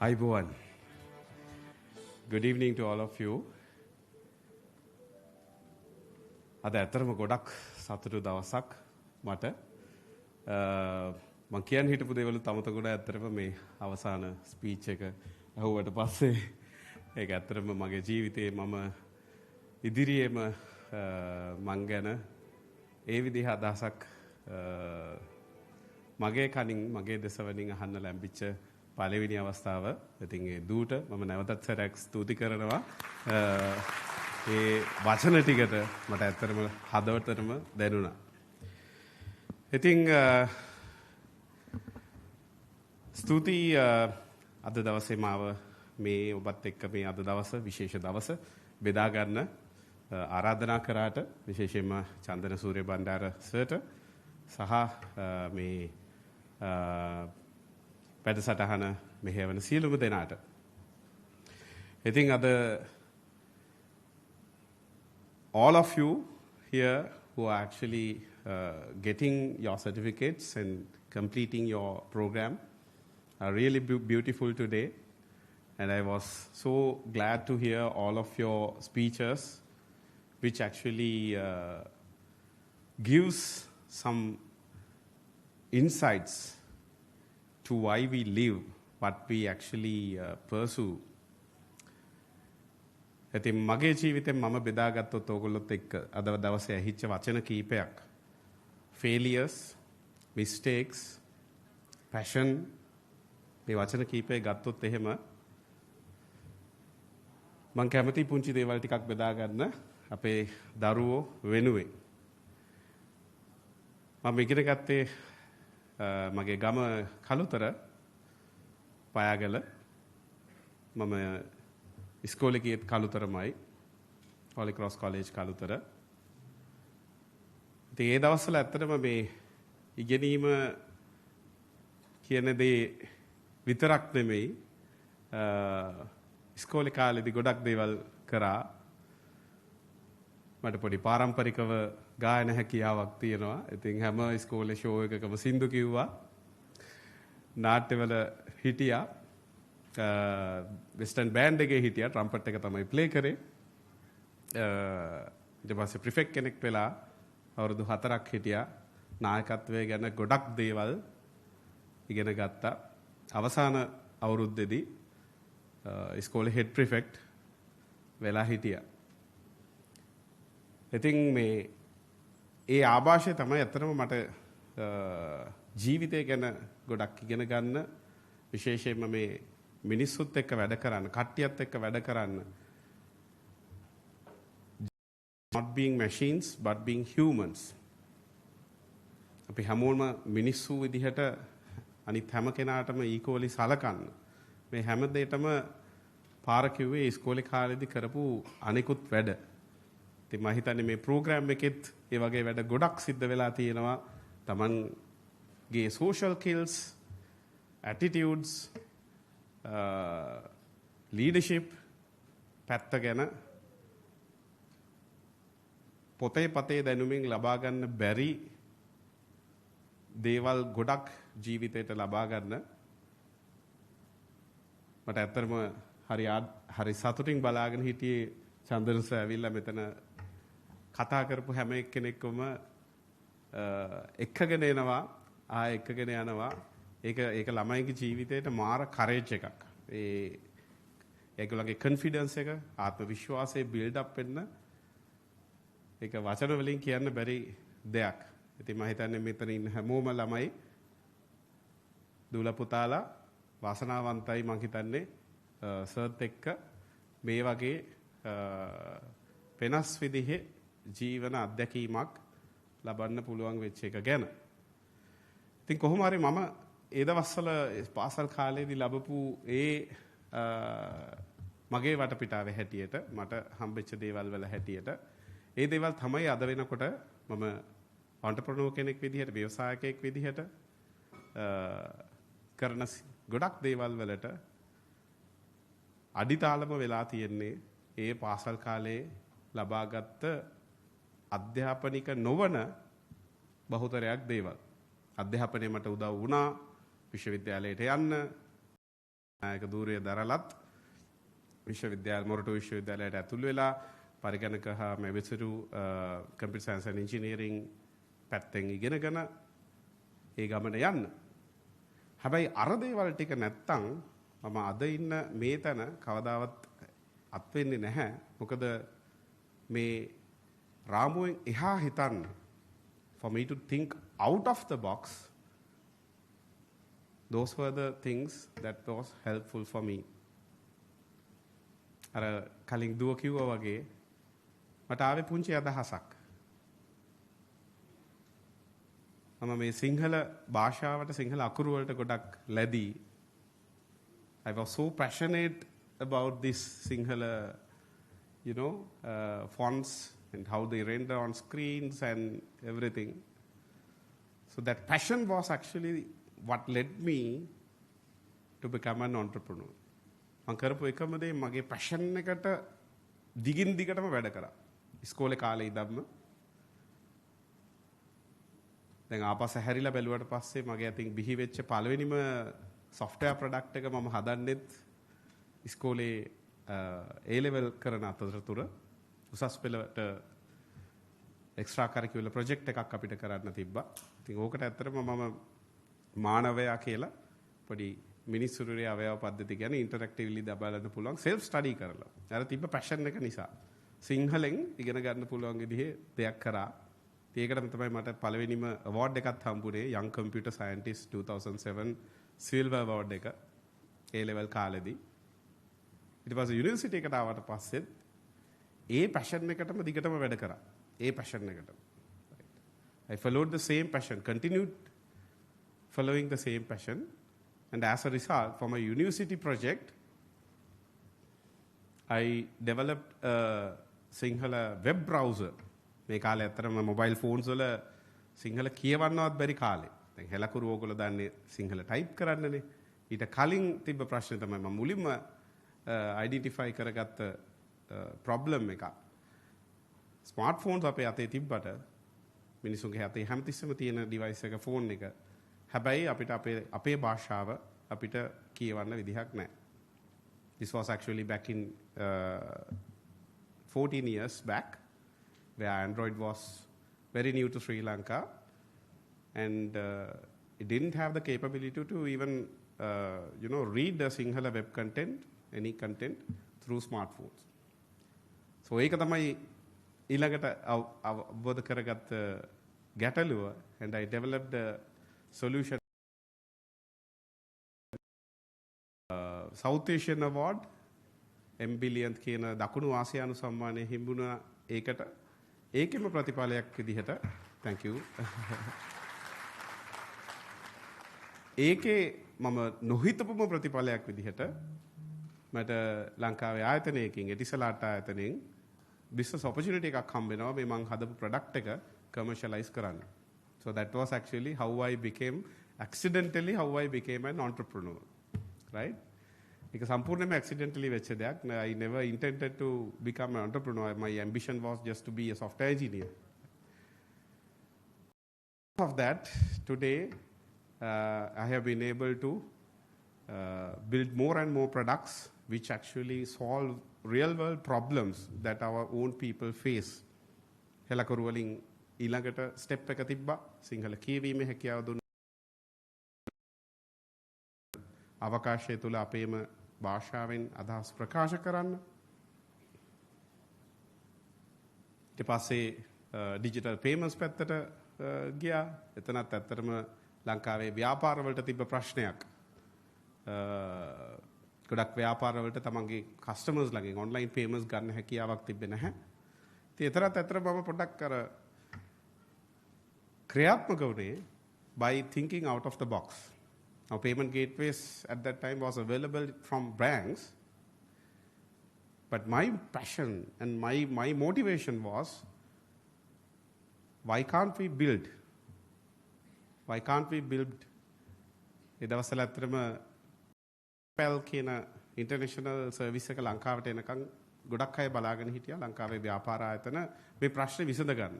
Ayubowan. Good evening to all of you. අද ඇත්තටම ගොඩක් සතුටු දවසක් මට. මම කියන්න හිටපු දේවල් තමතකොට ඇත්තටම මේ අවසාන ස්පීච් එක අහුවට පස්සේ ඒක ඇත්තටම මගේ ජීවිතේ මම ඉදිරියේම මං ගැන ඒ විදිහ අදහසක් මගේ කනින් මගේ දෙසවලින් අහන්න ලැබිච්ච පළවෙනි අවස්ථාව. ඉතින් ඒ දූට මම නැවතත් සැරයක් ස්තුති කරනවා. ඒ වචන ටිකට මට ඇත්තටම හදවතටම දැනුණා. ඉතින් ස්තුති අද දවසේ මාව මේ ඔබත් එක්ක මේ අද දවස විශේෂ දවස බෙදා ගන්න ආරාධනා කරාට විශේෂයෙන්ම චන්දන සූර්ය බණ්ඩාර සර්ට සහ මේ වැඩසටහන මෙහෙවන සියලුම දෙනාට. ඉතින් අද all of you here who are actually getting your certificates and completing your program are really beautiful today. And I was so glad to hear all of your speeches, which actually gives some insights to why we live, what we actually pursue. ඉතින් මගේ ජීවිතෙන් මම බෙදාගත්තොත් ඕගොල්ලොත් එක්ක අද දවසේ ඇහිච්ච වචන කීපයක් failures, mistakes, passion මේ වචන කීපේ ගත්තොත් එහෙම මම කැමති පුංචි දේවල් ටිකක් බෙදා ගන්න අපේ දරුවෝ වෙනුවෙන්. මම ඉගෙන ගත්තේ මගේ ගම කළුතර පයාගල. මම ඉස්කෝලේ ගියත් කළුතරමයි. Holy Cross College Kalutara. ඉතින් ඒ දවස්වල ඇත්තටම මේ ඉගෙනීම කියන දේ විතරක් නෙමෙයි ඉස්කෝලේ කාලේදී ගොඩක් දේවල් කරා. මට පොඩි පාරම්පරිකව ගායන හැකියාවක් තියෙනවා. ඉතින් හැම ඉස්කෝලේ ෂෝ එකකම සින්දු කිව්වා. නාට්‍යවල හිටියා. වෙස්ටර්න් බෑන්ඩ් එකේ හිටියා. ට්‍රම්පට් එක තමයි ප්ලේ කරේ. ඊට පස්සේ ප්‍රිෆෙක්ට් කෙනෙක් වෙලා අවුරුදු 4ක් හිටියා. නායකත්වය ගැන ගොඩක් දේවල් ඉගෙන ගත්තා. අවසාන අවුරුද්දේදී ඉස්කෝලේ හෙඩ් ප්‍රිෆෙක්ට් වෙලා හිටියා. ඉතින් මේ ඒ ආభాෂය තමයි ඇත්තටම මට ජීවිතය ගැන ගොඩක් ඉගෙන ගන්න, විශේෂයෙන්ම මේ මිනිස්සුත් එක්ක වැඩ කරන්න, කට්ටියත් එක්ක වැඩ කරන්න. Not being machines but being humans. අපි හැමෝම මිනිස්සු විදිහට අනිත් හැම කෙනාටම ඊකෝලි සලකන්න. මේ හැම දෙයකම පාර කිව්වේ ඉස්කෝලේ කාලේදී කරපු අනිකුත් වැඩ. ඉතින් මම හිතන්නේ මේ ප්‍රෝග්‍රෑම් එකෙත් ඒ වගේ වැඩ ගොඩක් සිද්ධ වෙලා තියෙනවා. Tamanගේ social skills, attitudes, leadership පැත්ත ගැන පොතේ පතේ දැනුමින් ලබා ගන්න බැරි දේවල් ගොඩක් ජීවිතේට ලබා ගන්න මට ඇත්තටම හරි සතුටින් බලාගෙන හිටියේ චන්දනස ඇවිල්ලා මෙතන කතා කරපු හැම එක්කෙනෙක්වම එක්කගෙන එනවා එක්කගෙන යනවා ඒක ළමයිගේ ජීවිතේට මාර කරේජ් එකක් ඒගොල්ලන්ගේ කොන්ෆිඩන්ස් එක ආත්ම විශ්වාසය බිල්ඩ් අප් වෙන්න ඒක වචන වලින් කියන්න බැරි දෙයක්. ඉතින් මම හිතන්නේ මෙතන ඉන්න හැමෝම ළමයි දූල පුතාලා වාසනාවන්තයි මම හිතන්නේ සර්ත් එක්ක මේ වගේ වෙනස් විදිහේ ජීවන අත්දැකීමක් ලබන්න පුළුවන් වෙච්ච එක ගැන. ඉතින් කොහොම හරි මම ඒ දවස්වල පාසල් කාලේදී ලැබපු මගේ වටපිටාවේ හැටියට මට හම්බෙච්ච දේවල් වල හැටියට ඒ දේවල් තමයි අද වෙනකොට මම entrepreneur කෙනෙක් විදිහට ව්‍යවසායකයෙක් විදිහට කරන ගොඩක් දේවල් වලට අඩිතාලම වෙලා තියෙන්නේ ඒ පාසල් කාලේ ලබාගත් අධ්‍යාපනික නොවන බහුතරයක් දේවල්. අධ්‍යාපනය මට උදව් වුණා විශ්වවිද්‍යාලයට යන්න. නායක ධූරය දරලත් මොරටු විශ්වවිද්‍යාලයට ඇතුල් වෙලා පරිගණක හා මැවිසිරු කම්පියුටර් සයන්ස් ඇන්ඩ් ඉන්ජිනියරින් පැත්තෙන් ඉගෙනගෙන ඒ ගමන යන්න. හැබැයි අර දේවල් ටික නැත්තම් මම අද ඉන්න මේ තැන කවදාවත් අත් වෙන්නේ නැහැ. මොකද මේ රාමුවෙන් එහා හිතන්න for me to think out of the box, those were the things that was helpful for me. අර කලින් දුව කිව්වා වගේ මට ආවේ පුංචි අදහසක්. මම මේ සිංහල භාෂාවට සිංහල අකුරු වලට ගොඩක් ලැබී. I was so passionate about this Sinhala, fonts and how they render on screens and everything. So that passion was actually what led me to become an entrepreneur. මම කරපු එකම දේ මගේ passion එකට දිගින් දිගටම වැඩ කරා. ඉස්කෝලේ කාලේ ඉඳන්ම දැන් ආපස්සේ හැරිලා බැලුවට පස්සේ මගේ අතින් බිහි වෙච්ච පළවෙනිම software product එක මම හදන්නෙත් ඉස්කෝලේ A level කරන අතරතුර උසස් පෙළට extra curricular project එකක් අපිට කරන්න තිබ්බා. ඉතින් ඕකට ඇත්තටම මම මානවයා කියලා පොඩි මිනිස්සුරුගේ අවයව පද්ධති ගැන ඉන්ටරැක්ටිව්ලි දබලන්න පුළුවන් self study කරලා. අර තිබ්බ passion එක නිසා සිංහලෙන් ඉගෙන ගන්න පුළුවන් විදිහේ දෙයක් කරා. ඒකටම තමයි මට පළවෙනිම award එකක් හම්බුනේ young computer scientist 2007 silver award එක A level කාලෙදී. ඊට පස්සේ යුනිවර්සිටි එකට ආවට පස්සේ ඒ passion එකටම දිගටම වැඩ කරා. ඒ passion එකටම. I followed the same passion, continued following the same passion, and as a result for my university project I developed a Sinhala web browser. මේ කාලේ ඇත්තටම මොබයිල් ෆෝන්ස් වල සිංහල කියවන්නවත් බැරි කාලේ. දැන් හෙලකුරු ඕගොල්ලෝ දන්නේ සිංහල ටයිප් කරන්නනේ. ඊට කලින් තිබ්බ ප්‍රශ්නේ තමයි මම මුලින්ම අයිඩෙන්ටිෆයි කරගත්ත ප්‍රොබ්ලම් එක. ස්මාර්ට් ෆෝන්ස් අපේ අතේ තිබ්බට මිනිසුන්ගේ අතේ හැමතිස්සෙම තියෙන ඩිවයිස් එක ෆෝන් එක. හැබැයි අපිට අපේ භාෂාව අපිට කියවන්න විදිහක් නැහැ. This was actually back in 14 years back, where Android was very new to Sri Lanka, and it didn't have the capability to even, read the Sinhala web content, any content, through smartphones. So, ඒක තමයි ඊළඟට අවබෝධ කරගත්ත ගැටලුව, and I developed a solution. South Asian Award, M-Billionth කියන දකුණු ආසියානු සම්මානය හිඹුණා ඒකට. ඒකෙම ප්‍රතිඵලයක් විදිහට thank you. ඒකේ මම නොහිතපුම ප්‍රතිඵලයක් විදිහට මට ලංකාවේ ආයතනයකින් එටිසලාට් ආයතනයෙන් business opportunity එකක් හම්බ වෙනවා මේ මං හදපු product එක commercialize කරන්න. So that was actually accidentally how I became an entrepreneur. Right? ඒක සම්පූර්ණයෙන්ම accidentally වෙච්ච දෙයක්. I never intended to become an entrepreneur. My ambition was just to be a software engineer. Of that, today I have been able to build more and more products which actually solve real world problems that our own people face. හෙලකරු වලින් ඊළඟට step එක තිබ්බා. සිංහල කියවීමේ හැකියාව දුන්නා. අවකාශය තුල අපේම භාෂාවෙන් අදහස් ප්‍රකාශ කරන්න. ඊට පස්සේ ඩිජිටල් පේමන්ට්ස් පැත්තට ගියා. එතනත් ඇත්තටම ලංකාවේ ව්‍යාපාරවලට තිබ්බ ප්‍රශ්නයක්. ගොඩක් ව්‍යාපාරවලට තමන්ගේ කස්ටමර්ස් ළඟින් ඔන්ලයින් පේමන්ට්ස් ගන්න හැකියාවක් තිබ්බේ නැහැ. ඉතින් එතරම් ඇත්තට මම පොඩ්ඩක් අර ක්‍රියාත්මක වුණේ by thinking out of the box. Now payment gateways at that time was available from banks, but my passion and my motivation was, why can't we build ඒ දවස්වල ඇත්තටම PAL කියන ඉන්ටර්නැෂනල් සර්විස් එක ලංකාවට එනකන් ගොඩක් අය බලාගෙන හිටියා. ලංකාවේ ව්‍යාපාර ආයතන මේ ප්‍රශ්නේ විසඳ ගන්න.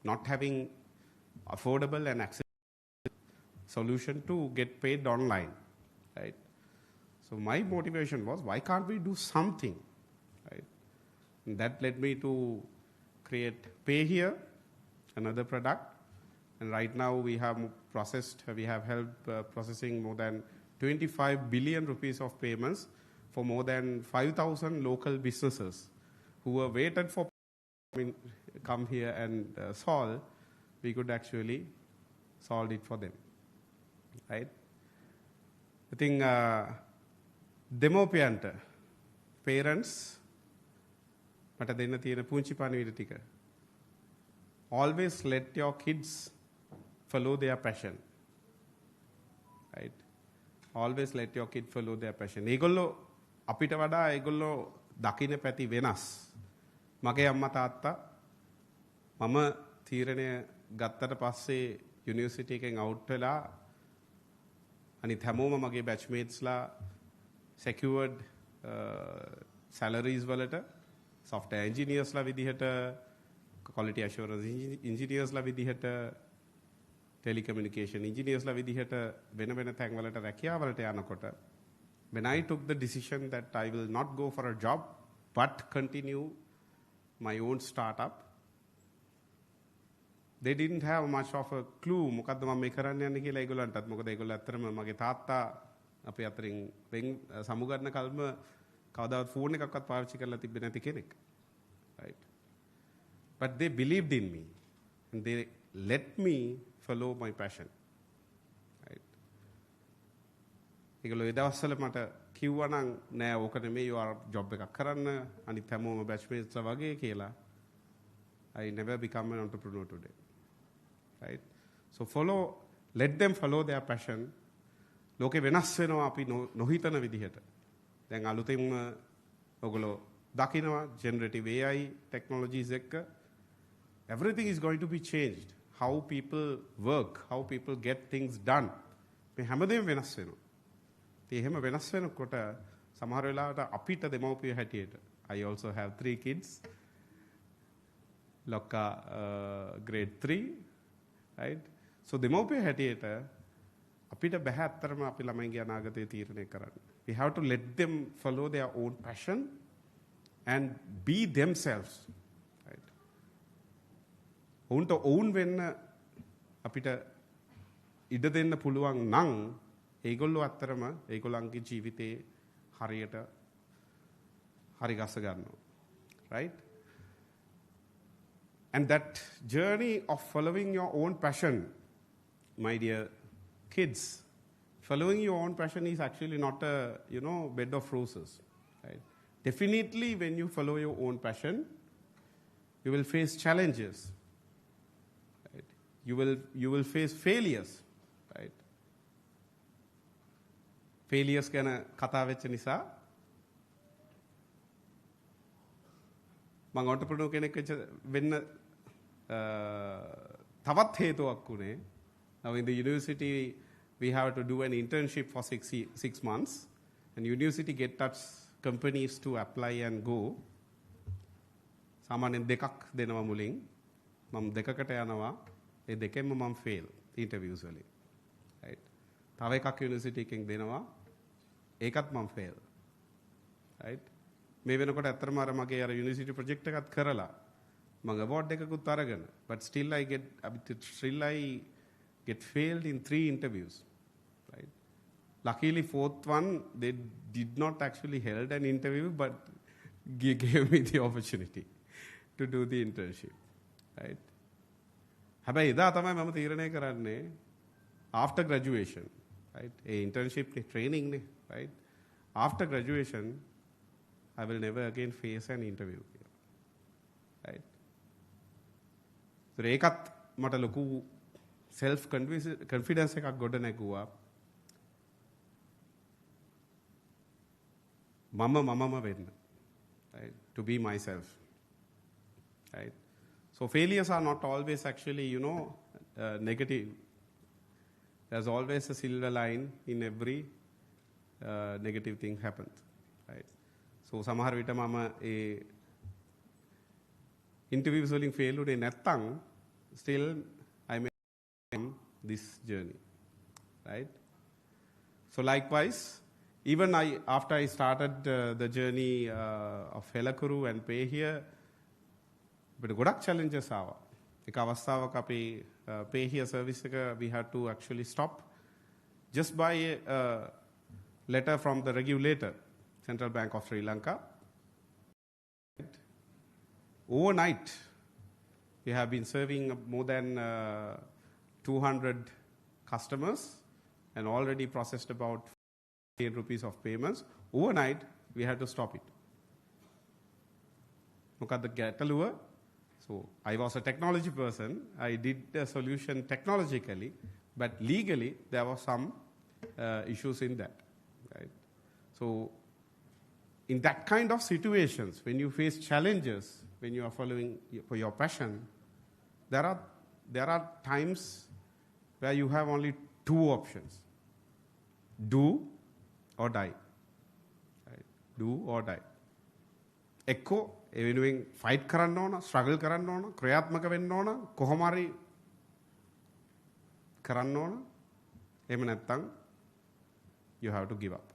Not having affordable and accessible solution to get paid online, right? So my motivation was, why can't we do something, right? And that led me to create Pay Here, another product. And right now we have helped processing more than 25 billion rupees of payments for more than 5,000 local businesses who were waited for come here and solve. We could actually solve it for them, right? I think දෙමෝපියන්ට parents මට දෙන්න තියෙන පුංචි පණිවිඩ ටික. Always let your kids follow their passion, right? Always let your kid follow their passion. ඒගොල්ලෝ අපිට වඩා ඒගොල්ලෝ දකින්න පැති වෙනස්. මගේ අම්මා තාත්තා මම තීරණය ගත්තට පස්සේ යුනිවර්සිටි එකෙන් අවුට් වෙලා අනිත් හැමෝම මගේ බැච්මේට්ස්ලා secured salaries වලට software engineersලා විදිහට quality assurance engineersලා විදිහට telecommunication engineersලා විදිහට වෙන තැන්වලට රැකියාවලට යනකොට when I took the decision that I will not go for a job but continue my own startup, they didn't have much of a clue මොකද්ද මම මේ කරන්න යන්නේ කියලා ඒගොල්ලන්ටත්. මොකද ඒගොල්ලෝ ඇත්තටම මගේ තාත්තා අපේ අතරින් සමුගන්න කල්ම කවදාවත් ෆෝන් එකක්වත් පාවිච්චි කරලා තිබ්බේ නැති කෙනෙක්, right? But they believed in me and they let me follow my passion, right? ඒගොල්ලෝ ඒ දවස්වල මට කිව්වා නම් නෑ ඕක නෙමෙයි ජොබ් එකක් කරන්න අනිත් හැමෝම බැච්මේට්ස්ලා වගේ කියලා. I never become an entrepreneur today, right? So let them follow their passion. ලෝකේ වෙනස් වෙනවා අපි නොහිතන විදිහට. දැන් අලුතෙන්ම ඔයගොල්ලෝ දකිනවා generative AI technologies එක්ක everything is going to be changed. How people work, how people get things done. මේ හැමදේම වෙනස් වෙනවා. ඉතින් එහෙම වෙනස් වෙනකොට සමහර වෙලාවට අපිට දෙමව්පිය හැටියට I also have 3 kids. Lokka grade 3, right? So දෙමව්පිය හැටියට අපිට බෑ අත්‍තරම අපි ළමයින්ගේ අනාගතය තීරණය කරන්න. We have to let them follow their own passion and be themselves, right? ඔවුන්ට ඔවුන් වෙන්න අපිට ඉඩ දෙන්න පුළුවන් නම් ඒගොල්ලෝ අත්‍තරම ඒගොල්ලන්ගේ ජීවිතේ හරියට හරි ගස ගන්නවා, right? And that journey of following your own passion, my dear kids, following your own passion is actually not a bed of roses, right? Definitely when you follow your own passion, you will face challenges, right? You will face failures, right? Failures ගැන කතා වෙච්ච නිසා මම entrepreneur කෙනෙක් වෙන්න තවත් හේතුවක් උනේ. Now in the university we have to do an internship for 6 months And university get us companies to apply and go. සාමාන්‍යයෙන් දෙකක් දෙනවා මුලින්. මම දෙකකට යනවා. ඒ දෙකෙන්ම මම fail interviews වලින්. Right. තව එකක් university එකෙන් දෙනවා. ඒකත් මම fail. Right. මේ වෙනකොට ඇත්තටම අර මගේ අර university project එකත් කරලා මම award එකකුත් අරගෙන but still I get failed in 3 interviews. Right. Luckily fourth one they did not actually held an interview but gave me the opportunity to do the internship. Right. හැබැයි එදා තමයි මම තීරණය කරන්නේ after graduation, right? A internship training ne, right? After graduation I will never again face an interview. Right? So ඒකත් මට ලොකු self confidence එකක් ගොඩ නැගුවා. මමම වෙන්න. Right? To be myself. Right? So failures are not always actually, negative. There's always a silver line in every negative thing happens. Right? So සමහර විට මම ඒ interviews වලින් fail උනේ නැත්තම් still I made this journey. Right? So likewise, even after I started the journey of Helakuru and pay here, but ගොඩක් challenges ආවා. එක අවස්ථාවක අපේ pay here service එක we had to actually stop just by a letter from the regulator, Central Bank of Sri Lanka. Overnight, we have been serving more than 200 customers and already processed about 8 rupees of payments. Overnight, we had to stop it. Look at the ගැටලුව. So I was a technology person. I did the solution technologically, but legally there were some issues in that. Right? So in that kind of situations, when you face challenges, when you are following for your passion, there are times where you have only 2 options: do or die. Right? Do or die. එක්කෝ ඒ වෙනුවෙන් fight කරන්න ඕන, struggle කරන්න ඕන, ක්‍රියාත්මක වෙන්න ඕන, කොහොම හරි කරන්න ඕන. එහෙම නැත්නම් you have to give up.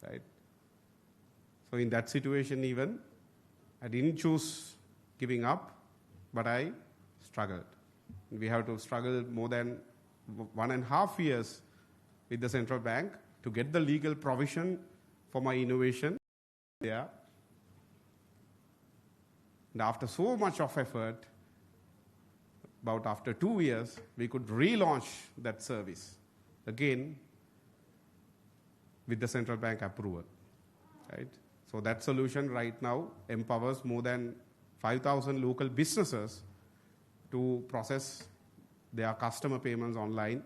Right? So in that situation even, I didn't choose giving up, but I struggled. We have to struggle more than 1.5 years with the central bank to get the legal provision for my innovation there. And after so much of effort, about after 2 years, we could relaunch that service again with the central bank approval. Right? So that solution right now empowers more than 5,000 local businesses to process their customer payments online,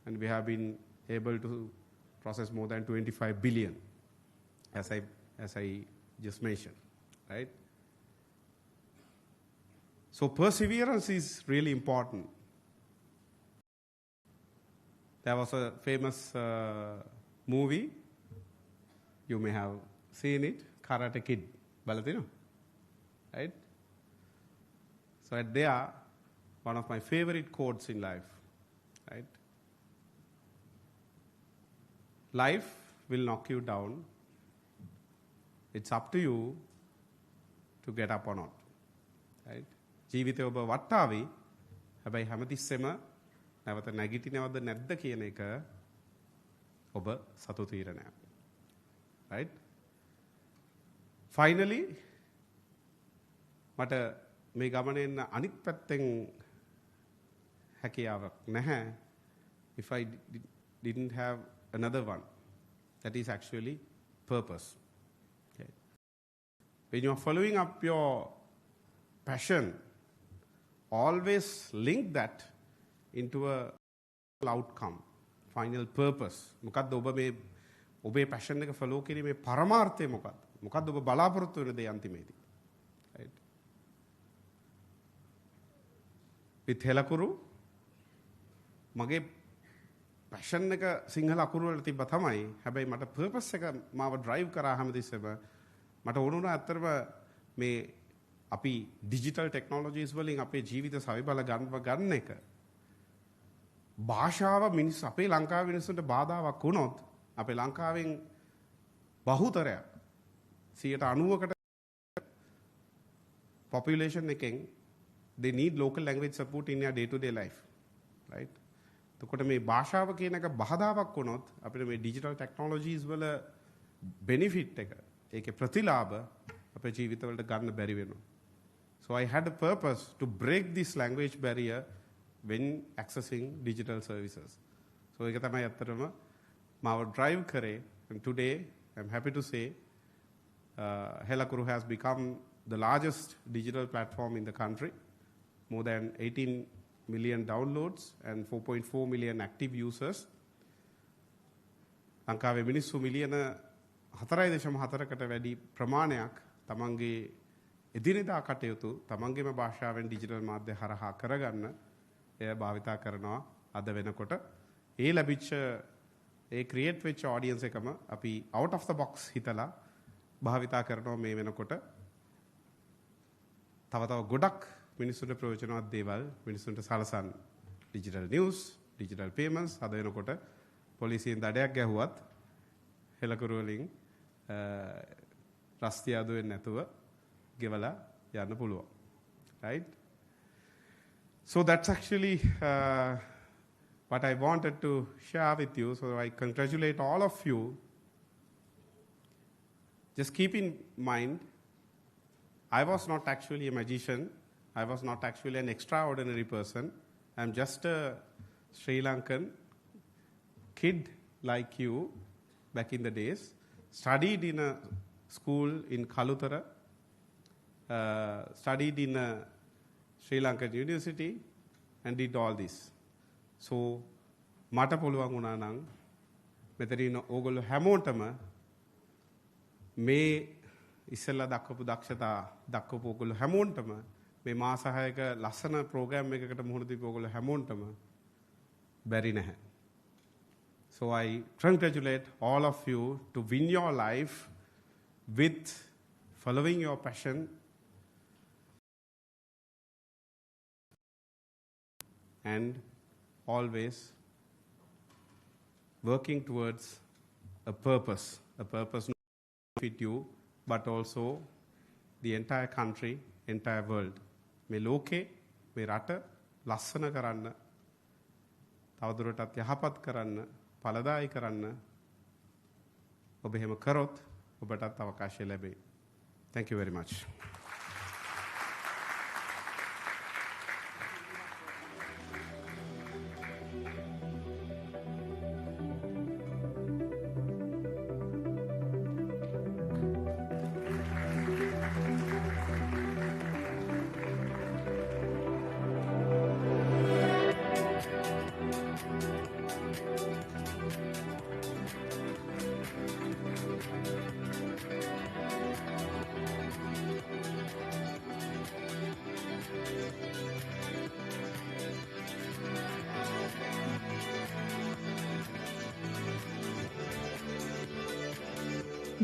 and we have been able to process more than 25 billion, as I just mentioned. Right? So perseverance is really important. There was a famous movie, you may have seen it, Karate Kid. Balatino, right? So at there, one of my favorite quotes in life, right? Life will knock you down. It's up to you to get up or not, right? ජීවිතය ඔබ වටාවි. හැබැයි හැමතිස්සෙම නැවත නැගිටිනවද නැද්ද කියන එක ඔබ සතු තීරණයක්. Right? Finally, මට මේ ගමනේ යන අනිත් පැත්තෙන් හැකියාවක් නැහැ. If I didn't have another one, that is actually purpose. Okay. When you are following up your passion, always link that into a outcome, final purpose. මොකද්ද ඔබ මේ ඔබේ passion එක follow කිරීමේ පරමාර්ථය මොකක්ද? මොකද්ද ඔබ බලාපොරොත්තු වෙන දේ අන්තිමේදී? Right? With Helakuru, මගේ පැෂන් එක සිංහල අකුරු වල තිබ්බ තමයි. හැබැයි මට පර්පස් එක මාව ඩ්‍රයිව් කරා හැමතිස්සෙම මට ඕන වුණා ඇත්තටම මේ අපි ඩිජිටල් ටෙක්නොලොජිස් වලින් අපේ ජීවිත සවිබල ගන්න එක. භාෂාව මිනිස් අපේ ලංකාවේ මිනිස්සුන්ට බාධාවක් වුණොත් අපේ ලංකාවෙන් බහුතරයක් 90%කට population එකෙන් they need local language support in your day to day life, right? එතකොට මේ භාෂාව කියන එක බාධාවක් වුණොත් අපිට මේ ඩිජිටල් ටෙක්නොලොජිස් වල benefit එක ඒකේ ප්‍රතිලාභ අපේ ජීවිතවලට ගන්න බැරි වෙනවා. So I had a purpose to break this language barrier when accessing digital services. So ඒක තමයි අත්‍තරම මාව drive කරේ. And today I'm happy to say Helakuru has become the largest digital platform in the country. More than 18 million downloads and 4.4 million active users. ලංකාවේ මිනිස්සු මිලියන 4.4කට වැඩි ප්‍රමාණයක් තමන්ගේ එදිනෙදා කටයුතු තමන්ගේම භාෂාවෙන් ඩිජිටල් මාධ්‍ය හරහා කරගන්න එය භාවිතා කරනවා අද වෙනකොට. ඒ ලැබිච්ච ඒ ක්‍රියේට් වෙච්ච ඔඩියන්ස් එකම අපි out of the box හිතලා භාවිතා කරනවා මේ වෙනකොට. තව ගොඩක් මිනිස්සුන්ට ප්‍රයෝජනවත් දේවල් මිනිස්සුන්ට සලසන්න. ඩිජිටල් නිවුස්, ඩිජිටල් පේමන්ට්ස් අද වෙනකොට පොලිසියෙන් දඩයක් ගැහුවත් හෙලකුරු වලින් රස්තියාදු වෙන්නේ නැතුව ගෙවලා යන්න පුළුවන්. Right? So that's actually what I wanted to share with you. So I congratulate all of you. Just keep in mind, I was not actually a magician. I was not actually an extraordinary person. I'm just a Sri Lankan kid like you back in the days. Studied in a school in Kalutara. Studied in a Sri Lankan University and did all this. So, මට පුළුවන් වුණා නම් මෙතන ඕගොල්ලෝ හැමෝටම මේ ඉස්සෙල්ලා දක්වපු දක්ෂතා දක්වපු ඕගොල්ලෝ හැමෝටම මේ මාස 6ක ලස්සන ප්‍රෝග්‍රෑම් එකකට මුහුණ දීපු ඕගොල්ලෝ හැමෝටම බැරි නැහැ. So I congratulate all of you to win your life with following your passion and always working towards a purpose not fit you but also the entire country, entire world. මේ ලෝකේ මේ රට ලස්සන කරන්න තවදුරටත් යහපත් කරන්න ඵලදායී කරන්න ඔබ එහෙම කරොත් ඔබටත් අවකාශය ලැබේ. Thank you very much.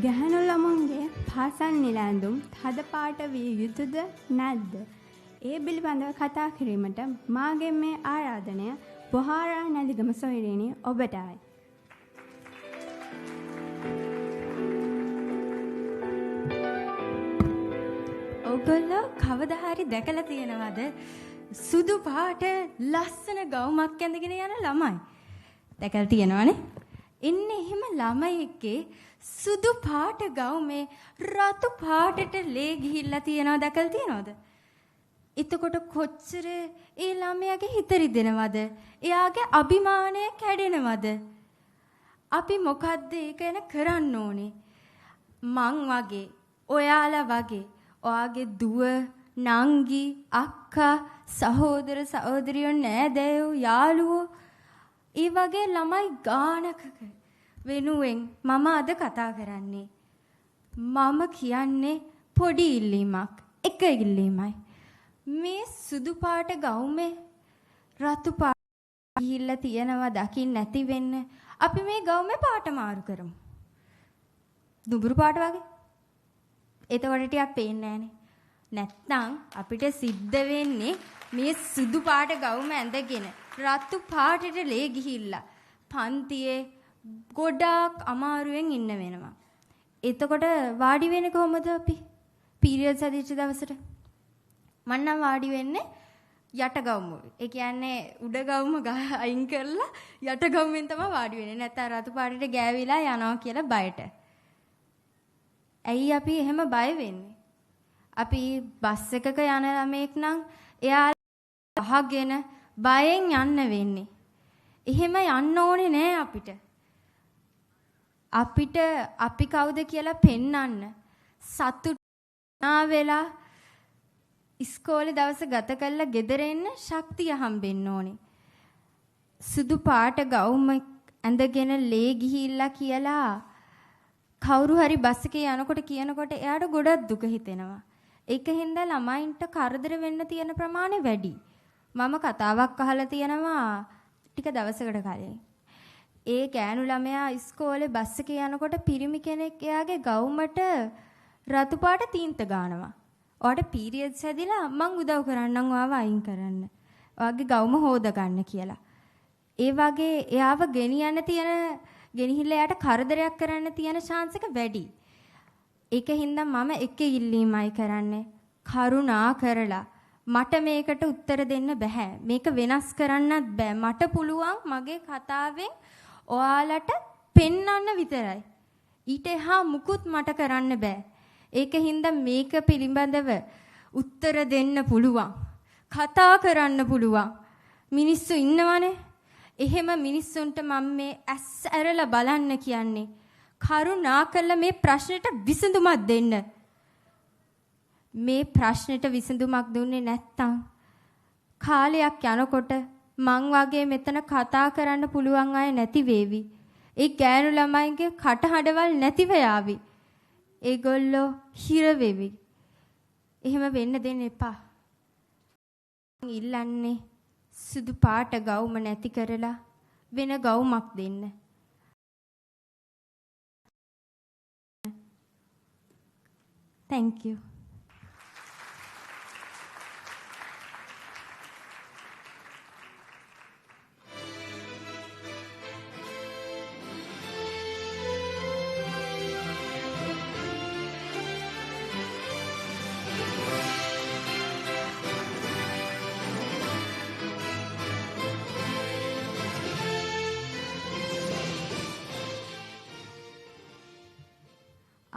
ගැහැණු ළමුන්ගේ පාසල් නිලැඳුම් හද පාට විය යුතුද නැද්ද? ඒ පිළිබඳව කතා කිරීමට මාගේ මේ ආරාධනය බොහාරා නැදිගම සොයුරියනි ඔබටයි. ඔයගොල්ලෝ කවදා හරි දැකලා තියෙනවද සුදු පාට ලස්සන ගවුමක් ඇඳගෙන යන ළමයි? දැකලා තියෙනවනේ. ඉන්නේ එහෙම ළමයෙක්ගේ සුදු පාට ගවුමේ රතු පාටට ලේ ගිහිල්ලා තියනවා දැකලා තියනවද? එතකොට කොච්චර ඒ ළමයාගේ හිත රිදෙනවද? එයාගේ අභිමානය කැඩෙනවද? අපි මොකද්ද ඒක ගැන කරන්න ඕනේ? මං වගේ, ඔයාලා වගේ, ඔයාගේ දුව, නංගි, අක්කා, සහෝදර සහෝදරියෝ, නෑදෑයෝ, යාළුවෝ ඒ වගේ ළමයි ගානක වෙනුවෙන් මම අද කතා කරන්නේ. මම කියන්නේ පොඩි ඉල්ලීමක්. එක ඉල්ලීමයි. මේ සුදු පාට ගවුමේ රතු පාට ගිහිල්ලා තියනවා දකින්න නැති වෙන්න අපි මේ ගවුමේ පාට මාරු කරමු. දුඹුරු පාට වගේ. එතකොට ටිකක් පේන්නේ නැහනේ. නැත්තම් අපිට සිද්ධ වෙන්නේ මේ සුදු පාට ගවුම ඇඳගෙන රතු පාටට ලේ ගිහිල්ලා පන්තියේ ගොඩාක් අමාරුවෙන් ඉන්න වෙනවා. එතකොට වාඩි වෙන්නේ කොහොමද අපි? පීරියඩ්ස් හැදිච්ච දවසට. මම නම් වාඩි වෙන්නේ යට ගවුම. ඒ කියන්නේ උඩ ගවුම අයින් කරලා යට ගවුමෙන් තමයි වාඩි වෙන්නේ. නැත්නම් රතු පාටට ගෑවිලා යනවා කියලා බයට. ඇයි අපි එහෙම බය වෙන්නේ? අපි බස් එකක යන ළමෙක් නම් එයා අහගෙන බයෙන් යන්න වෙන්නේ. එහෙම යන්න ඕනේ නෑ අපිට. අපිට අපි කවුද කියලා පෙන්වන්න සතුටුනා වෙලා ඉස්කෝලේ දවස ගත කරලා ගෙදර එන්න ශක්තිය හම්බෙන්න ඕනේ. සුදු පාට ගවුම ඇඳගෙන ලේ ගිහිල්ලා කියලා කවුරු හරි බස් එකේ යනකොට කියනකොට එයාට ගොඩක් දුක හිතෙනවා. ඒකින්ද ළමයින්ට කරදර වෙන්න තියෙන ප්‍රමාණය වැඩි. මම කතාවක් අහලා තියෙනවා ටික දවසකට කලින්. ඒ ගෑනු ළමයා ඉස්කෝලේ බස් එකේ යනකොට පිරිමි කෙනෙක් එයාගේ ගවුමට රතු පාට තීන්ත ගානවා. ඔයාට පීරියඩ්ස් හැදිලා මං උදව් කරන්නම් ඔයාව අයින් කරන්න. ඔයාගේ ගවුම හොද ගන්න කියලා. ඒ වගේ එයාව ගෙනිහිල්ලා එයාට කරදරයක් කරන්න තියෙන chance එක වැඩි. ඒකින්ද මම එක ඉල්ලීමයි කරන්නේ. කරුණා කරලා මට මේකට උත්තර දෙන්න බෑ. මේක වෙනස් කරන්නත් බෑ. මට පුළුවන් මගේ කතාවෙන් ඔයාලට පෙන්වන්න විතරයි. ඊට එහා මුකුත් මට කරන්න බෑ. ඒකින්ද මේක පිළිබඳව උත්තර දෙන්න පුළුවන්. කතා කරන්න පුළුවන්. මිනිස්සු ඉන්නවනේ. එහෙම මිනිස්සුන්ට මම මේ ඇස් ඇරලා බලන්න කියන්නේ. කරුණාකරලා මේ ප්‍රශ්නෙට විසඳුමක් දෙන්න. මේ ප්‍රශ්නෙට විසඳුමක් දුන්නේ නැත්තම් කාලයක් යනකොට මං වගේ මෙතන කතා කරන්න පුළුවන් අය නැති වේවි. ඒ ගෑනු ළමයින්ගේ කටහඬවල් නැතිව යාවි. ඒගොල්ලෝ හිර වෙවි. එහෙම වෙන්න දෙන්න එපා. ඉල්ලන්නේ සුදු පාට ගවුම නැති කරලා වෙන ගවුමක් දෙන්න. Thank you.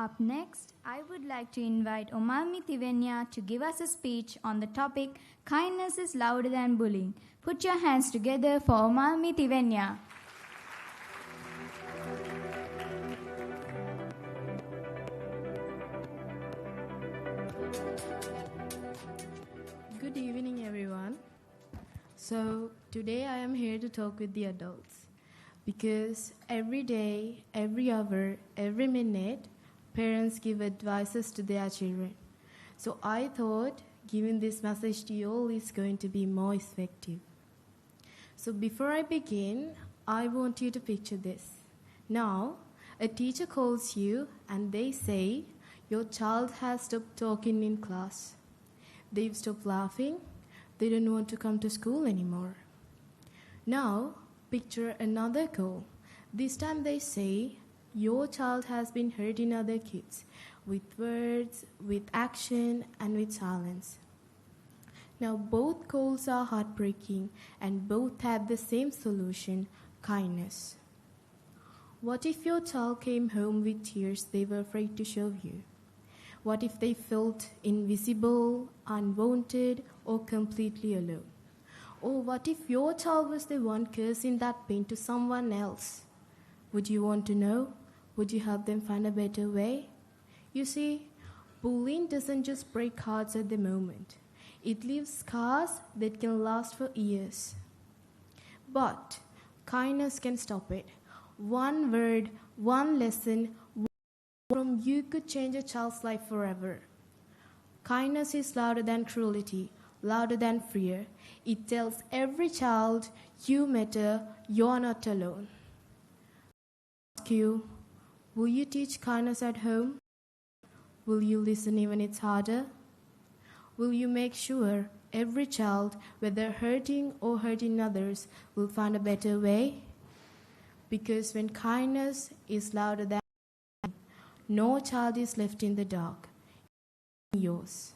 Up next, I would like to invite Omalmi Tivenya to give us a speech on the topic Kindness is louder than bullying. Put your hands together for Omalmi Tivenya. Good evening, everyone. So, today I am here to talk with the adults because every day, every hour, every minute, parents give advices to their children. So I thought giving this message to you all is going to be more effective. So before I begin, I want you to picture this. Now, a teacher calls you and they say, your child has stopped talking in class. They've stopped laughing. They don't want to come to school anymore. Now, picture another call. This time they say, your child has been hurting other kids with words, with action, and with silence. Now, both calls are heartbreaking and both have the same solution, kindness. What if your child came home with tears they were afraid to show you? What if they felt invisible, unwanted, or completely alone? Or what if your child was the one cursing that pain to someone else? Would you want to know? Would you help them find a better way? You see, bullying doesn't just break hearts at the moment. It leaves scars that can last for years. But kindness can stop it. One word, one lesson, from you could change a child's life forever. Kindness is louder than cruelty, louder than fear. It tells every child, you matter, you're not alone. I ask you, will you teach kindness at home? Will you listen even it's harder? Will you make sure every child, whether hurting or hurting others, will find a better way? Because when kindness is louder than no child is left in the dark. Yours.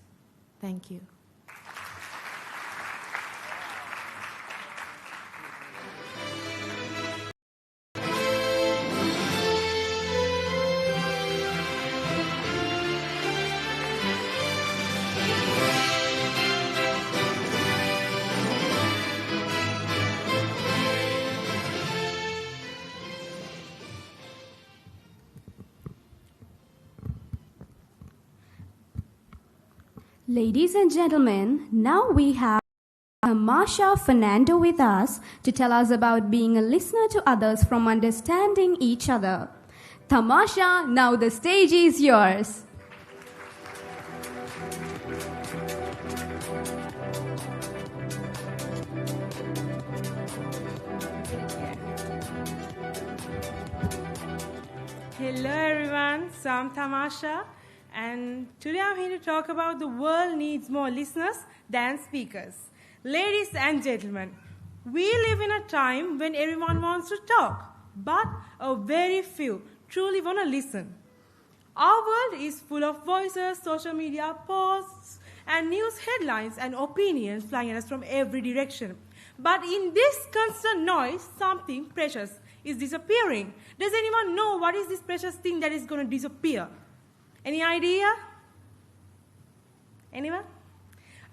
Thank you. Ladies and gentlemen, now we have Marsha Fernando with us to tell us about being a listener to others from understanding each other. Tamasha, now the stage is yours. Hello everyone, so I'm Tamasha. And today I'm here to talk about the world needs more listeners than speakers. Ladies and gentlemen, we live in a time when everyone wants to talk, but a very few truly want to listen. Our world is full of voices, social media posts, and news headlines and opinions flying at us from every direction. But in this constant noise, something precious is disappearing. Does anyone know what is this precious thing that is going to disappear? Any idea? Anyone?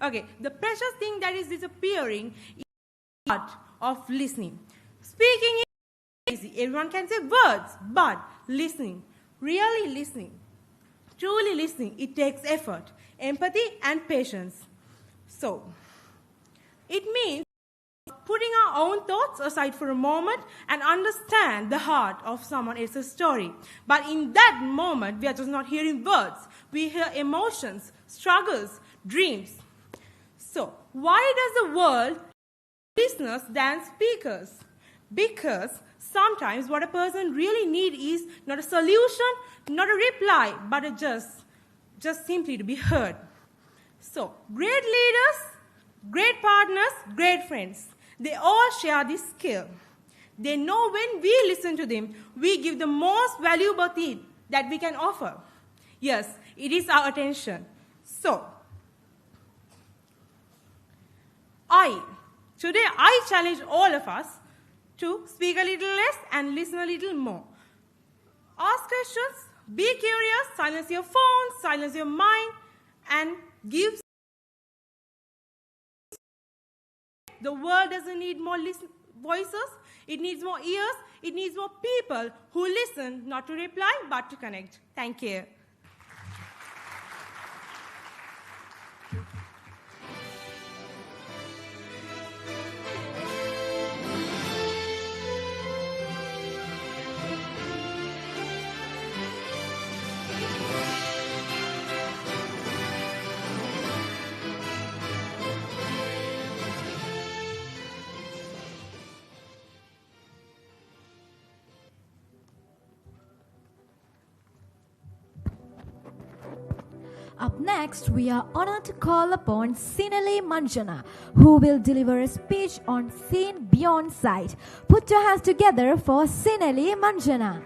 Okay, the precious thing that is disappearing is the art of listening. Speaking is easy. Everyone can say words, but listening, really listening, truly listening, it takes effort, empathy, and patience. So, it means putting our own thoughts aside for a moment and understand the heart of someone else's story. But in that moment, we are just not hearing words. We hear emotions, struggles, dreams. So, why does the world listeners than speakers? Because sometimes what a person really needs is not a solution, not a reply, but just simply to be heard. So, great leaders, great partners, great friends. They all share this skill. They know when we listen to them, we give the most valuable thing that we can offer. Yes, it is our attention. So, today I challenge all of us to speak a little less and listen a little more. Ask questions, be curious, silence your phone, silence your mind, and give. The world doesn't need more voices, it needs more ears, it needs more people who listen, not to reply, but to connect. Thank you. Up next, we are honored to call upon Sinali Manjana, who will deliver a speech on Seen Beyond Sight. Put your hands together for Sinali Manjana.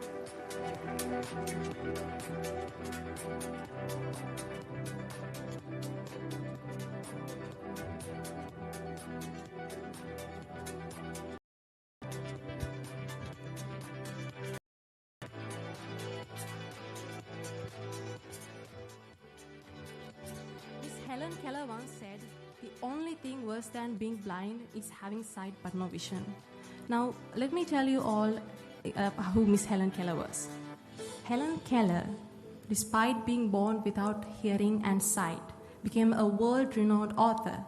Helen Keller once said, the only thing worse than being blind is having sight but no vision. Now, let me tell you all who Miss Helen Keller was. Helen Keller, despite being born without hearing and sight, became a world-renowned author,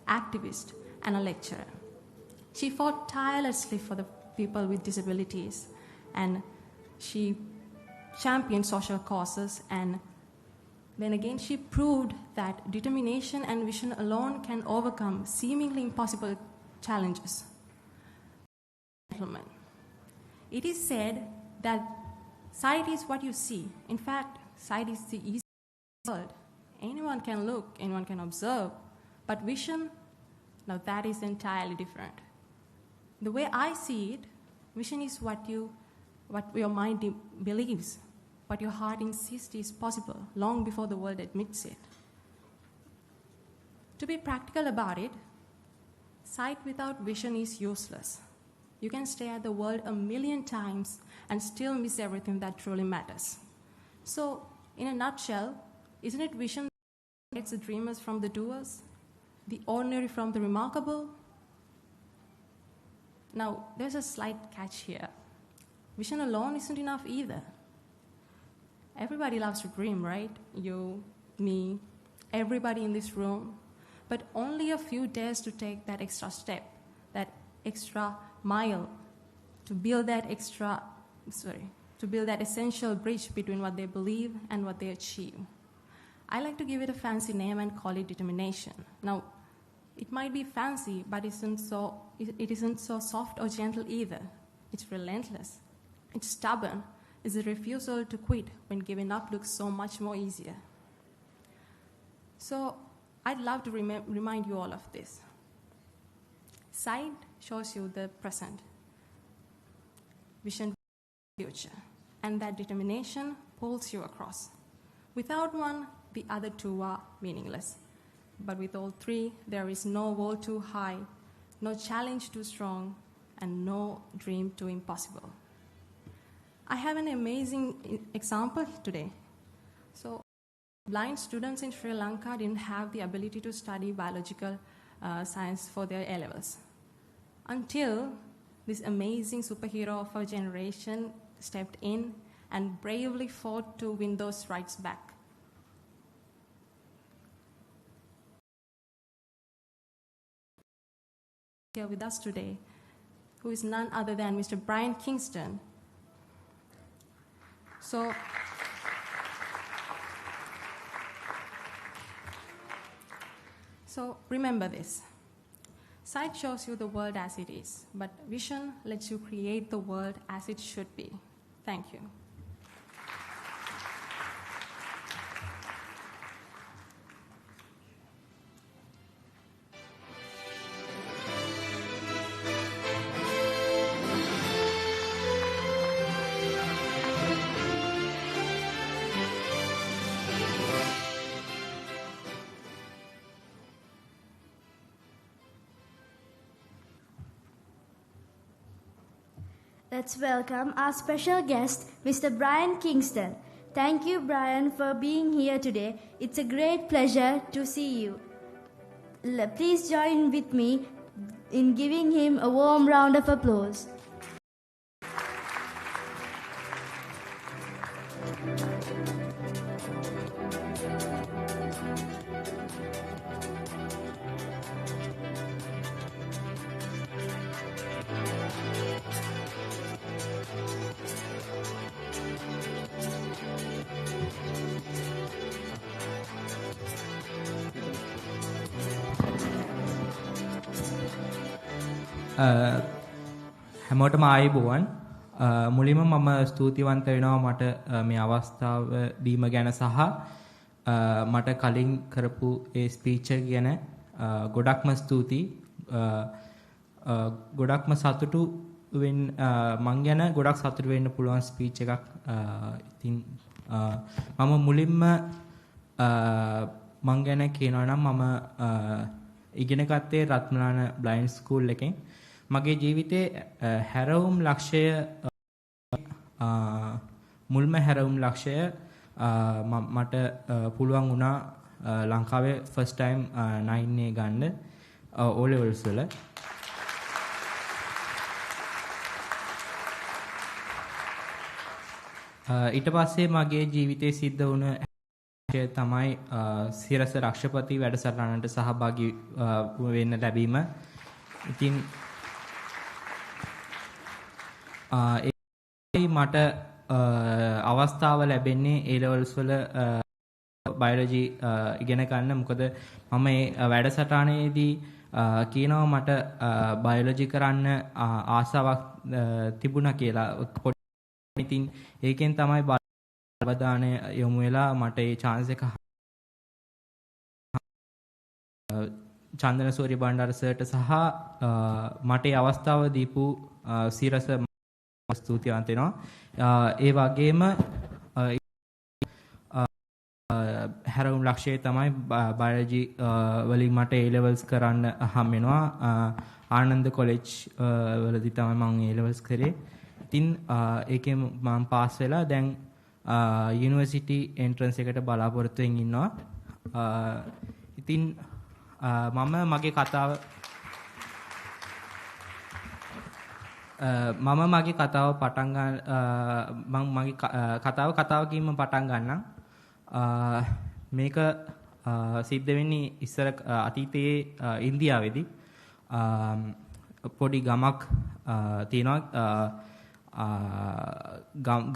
activist, and a lecturer. She fought tirelessly for the people with disabilities, and she championed social causes and Then again, she proved that determination and vision alone can overcome seemingly impossible challenges. Gentlemen, it is said that sight is what you see. In fact, sight is the easiest world. Anyone can look, anyone can observe, but vision, now that is entirely different. The way I see it, vision is what your mind believes, what your heart insists is possible long before the world admits it. To be practical about it, sight without vision is useless. You can stare at the world 1,000,000 times and still miss everything that truly matters. So, in a nutshell, isn't it vision that gets the dreamers from the doers, the ordinary from the remarkable? Now, there's a slight catch here. Vision alone isn't enough either. Everybody loves to dream, right? You, me, everybody in this room. But only a few dares to take that extra step, that extra mile, to build that essential bridge between what they believe and what they achieve. I like to give it a fancy name and call it determination. Now, it might be fancy, but it isn't so soft or gentle either. It's relentless. It's stubborn. It's a refusal to quit when giving up looks so much more easier. So, I'd love to remind you all of this. Sight shows you the present, vision the future, and that determination pulls you across. Without one, the other two are meaningless. But with all three, there is no wall too high, no challenge too strong, and no dream too impossible. I have an amazing example today. So, blind students in Sri Lanka didn't have the ability to study biological science for their A-levels until this amazing superhero of our generation stepped in and bravely fought to win those rights back. Here with us today, who is none other than Mr. Brian Kingston. So remember this. Sight shows you the world as it is, but vision lets you create the world as it should be. Thank you. Let's welcome our special guest, Mr. Brian Kingston. Thank you, Brian, for being here today. It's a great pleasure to see you. Please join with me in giving him a warm round of applause. හැමෝටම ආයුබෝවන්. මුලින්ම මම ස්තුතිවන්ත වෙනවා මට මේ අවස්ථාව දීම ගැන සහ මට කලින් කරපු ඒ ස්පීච් එක ගැන ගොඩක්ම ස්තුතියි. ගොඩක්ම සතුටු මං ගැන ගොඩක් සතුටු වෙන්න පුළුවන් ස්පීච් එකක්. ඉතින් මම මුලින්ම මං ගැන කියනවා නම් මම ඉගෙන ගත්තේ රත්මලාන බ්ලයින්ඩ් ස්කූල් එකෙන්. මගේ ජීවිතේ හැරවුම් ලක්ෂය මුල්ම හැරවුම් ලක්ෂය මට පුළුවන් වුණා ලංකාවේ ෆස්ට් ටයිම් 9A ගන්න O levels වල. ඊට පස්සේ මගේ ජීවිතේ සිද්ධ වුණ තමයි සිරස රක්ෂපති වැඩසටහනට සහභාගී වෙන්න ලැබීම. ඉතින් මට අවස්ථාව ලැබෙන්නේ A levels වල බයොලොජි ඉගෙන ගන්න. මොකද මම මේ වැඩසටහනේදී කියනවා මට බයොලොජි කරන්න ආසාවක් තිබුණා කියලා. ඉතින් ඒකෙන් තමයි අවධානය යොමු වෙලා මට ඒ chance එක චන්දනසූරිය බණ්ඩාර සර්ට සහ මට ඒ අවස්ථාව දීපු සිරස ස්තුතිවන්ත වෙනවා. ඒ වගේම හැරවුම් ලක්ෂයේ තමයි බයොලොජි වලින් මට A levels කරන්න හම් වෙනවා. ආනන්ද කොලෙජ් වලදී තමයි මම A levels කරේ. ඉතින් ඒකෙන් මම පාස් වෙලා දැන් යුනිවර්සිටි එන්ට්‍රන්ස් එකට බලාපොරොත්තු වෙමින් ඉන්නවා. ඉතින් මම මගේ කතාව පටන් ගන්න මම මගේ කතාවකින්ම පටන් ගන්නම්. මේක සිද්ධ වෙන්නේ ඉස්සර අතීතයේ ඉන්දියාවේදී පොඩි ගමක් තියෙනවා.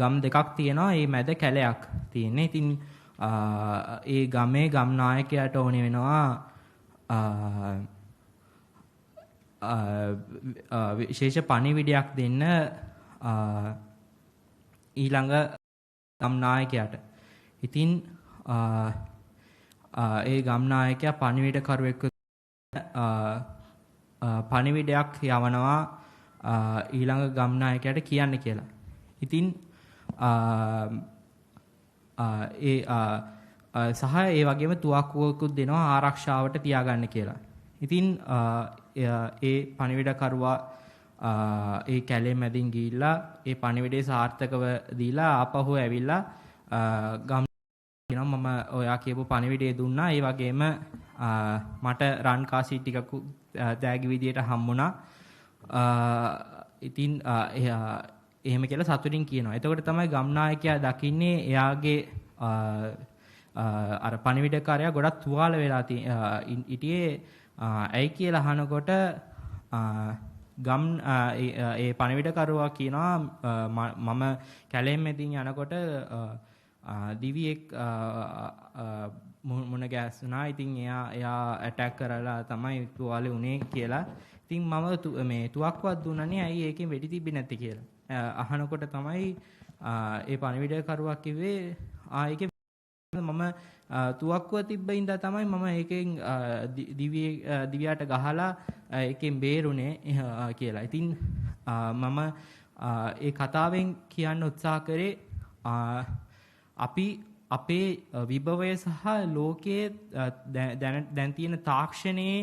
ගම් දෙකක් තියෙනවා. ඒ මැද කැලයක් තියෙන්නේ. ඉතින් ඒ ගමේ ගම් නායකයාට ඕනේ වෙනවා විශේෂ පණිවිඩයක් දෙන්න ඊළඟ ගම් නායකයාට. ඉතින් ඒ ගම් නායකයා පණිවිඩකරුවෙක් පණිවිඩයක් යවනවා ඊළඟ ගම් නායකයාට කියන්න කියලා. ඉතින් සහ ඒ වගේම තුවක්කුවකුත් දෙනවා ආරක්ෂාවට තියාගන්න කියලා. ඉතින් ඒ පණිවිඩකරුවා ඒ කැලේ මැදින් ගිහිල්ලා ඒ පණිවිඩේ සාර්ථකව දීලා ආපහු ඇවිල්ලා ගම් කියනවා මම ඔයා කියපු පණිවිඩය දුන්නා. ඒ වගේම මට රන් කාසි ටිකක් තෑගි විදියට හම්බුණා. ඉතින් එහෙම කියලා සතුටින් කියනවා. එතකොට තමයි ගම් නායකයා දකින්නේ එයාගේ අර පණිවිඩකාරයා ගොඩක් තුවාල වෙලා ඉතියේ ඇයි කියලා අහනකොට ගම් ඒ පණිවිඩකරුවා කියනවා මම කැලේ මැදින් යනකොට දිවියෙක් මුණ ගැස්සුණා. ඉතින් එයා ඇටැක් කරලා තමයි තුවාලේ උනේ කියලා. ඉතින් මම මේ තුවක්කුවක් දුන්නනේ ඇයි ඒකෙන් වෙඩි තිබ්බේ නැත්තේ කියලා. අහනකොට තමයි ඒ පණිවිඩකරුවා කිව්වේ ඒකේ මම තුවක්කුව තිබ්බ ඉඳලා තමයි මම ඒකෙන් දිවියට ගහලා ඒකෙන් බේරුනේ කියලා. ඉතින් මම ඒ කතාවෙන් කියන්න උත්සාහ කරේ අපි අපේ විභවය සහ ලෝකයේ දැන් තියෙන තාක්ෂණයේ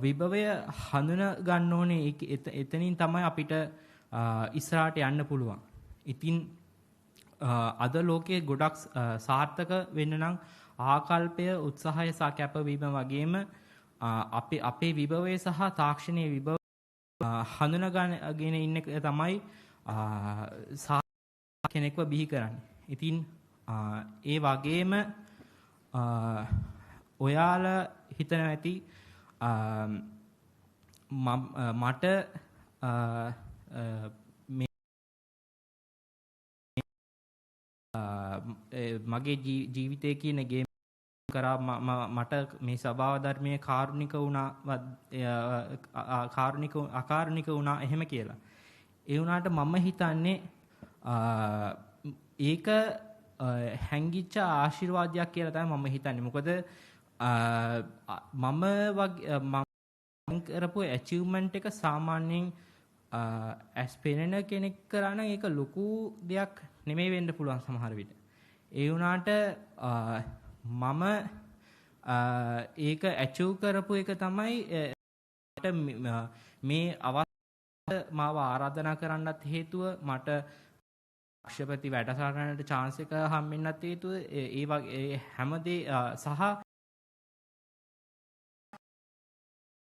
විභවය හඳුනා ගන්න ඕනේ. එතනින් තමයි අපිට ඉස්සරහට යන්න පුළුවන්. ඉතින් අද ලෝකයේ ගොඩක් සාර්ථක වෙන්න නම් ආකල්පය, උත්සාහය සහ කැපවීම වගේම අපේ විභවය සහ තාක්ෂණයේ විභව හඳුනාගෙන ඉන්න එක තමයි කෙනෙක්ව බිහි කරන්නේ. ඉතින් ඒ වගේම ඔයාලා හිතනවා ඇති මට මගේ ජීවිතයේ කියන ගේම් කරා මට මේ ස්වභාව ධර්මයේ කාරුණික වුණා අකාරුණික වුණා එහෙම කියලා. ඒ වුණාට මම හිතන්නේ ඒක හැංගිච්ච ආශිර්වාදයක් කියලා තමයි මම හිතන්නේ. මොකද මම කරපු ඇචීව්මන්ට් එක සාමාන්‍යයෙන් ඇස් පෙනෙන කෙනෙක් කරා නම් ඒක ලොකු දෙයක් නෙමෙයි වෙන්න පුළුවන් සමහර විට. ඒ වුණාට මම ඒක ඇචීව් කරපු එක තමයි මේ අවස්ථාව මාව ආරාධනා කරන්නත් හේතුව, මට අක්ෂපති වැඩසටහනට chance එක හම්බෙන්නත් හේතුව ඒ වගේ හැමදේ සහ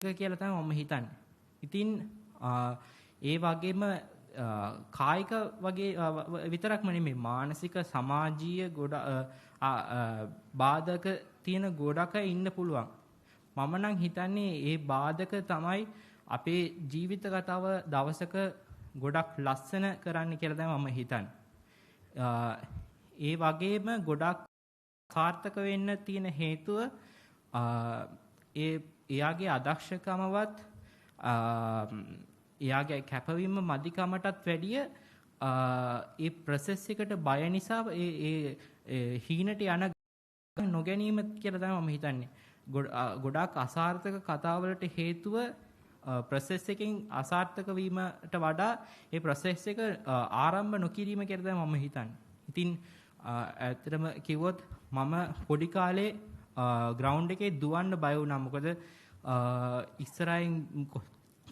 කියලා තමයි මම හිතන්නේ. ඉතින් ඒ වගේම කායික වගේ විතරක්ම නෙමෙයි මානසික සමාජීය බාධක තියෙන ගොඩක ඉන්න පුළුවන්. මම නම් හිතන්නේ ඒ බාධක තමයි අපේ ජීවිත කතාව දවසක ගොඩක් ලස්සන කරන්න කියලා තමයි මම හිතන්නේ. ඒ වගේම ගොඩක් සාර්ථක වෙන්න තියෙන හේතුව එයාගේ අදක්ෂකමවත් එයාගේ කැපවීම මදිකමටත් වැඩිය ඒ ප්‍රොසෙස් එකට බය නිසා ඒ හීනට යන නොගැනීම කියලා තමයි මම හිතන්නේ. ගොඩාක් අසාර්ථක කතාවලට හේතුව ප්‍රොසෙස් එකෙන් අසාර්ථක වීමට වඩා ඒ ප්‍රොසෙස් එක ආරම්භ නොකිරීම කියලා තමයි මම හිතන්නේ. ඉතින් ඇත්තටම කිව්වොත් මම පොඩි කාලේ ග්‍රවුන්ඩ් එකේ දුවන්න බය වුණා. මොකද ඉස්සරහින්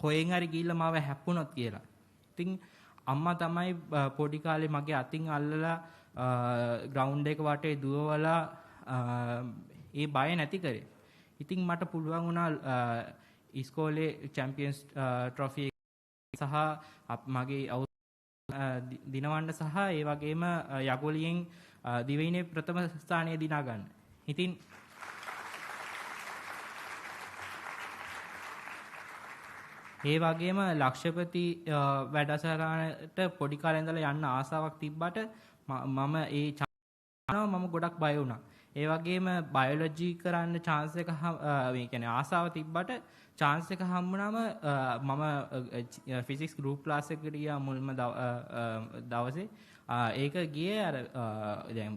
කොහෙන් හරි ගිහිල්ලා මාව හැප්පුණොත් කියලා. ඉතින් අම්මා තමයි පොඩි කාලේ මගේ අතින් අල්ලලා ග්‍රවුන්ඩ් එක වටේ දුවවලා ඒ බය නැති කරේ. ඉතින් මට පුළුවන් වුණා ඉස්කෝලේ චැම්පියන්ස් ට්‍රොෆි සහ මගේ දිනවන්න සහ ඒ වගේම යගොලියෙන් දිවයිනේ ප්‍රථම ස්ථානය දිනා ගන්න. ඉතින් ඒ වගේම ලක්ෂපති වැඩසටහනට පොඩි කාලේ ඉඳලා යන්න ආසාවක් තිබ්බට මම ඒ මම ගොඩක් බය වුණා. ඒ වගේම බයොලොජි කරන්න chance එක මේ කියන්නේ ආසාව තිබ්බට chance එක හම්බුනාම මම ෆිසික්ස් ගෲප් ක්ලාස් එකට ගියා මුල්ම දවසේ. ඒක ගියේ අර දැන්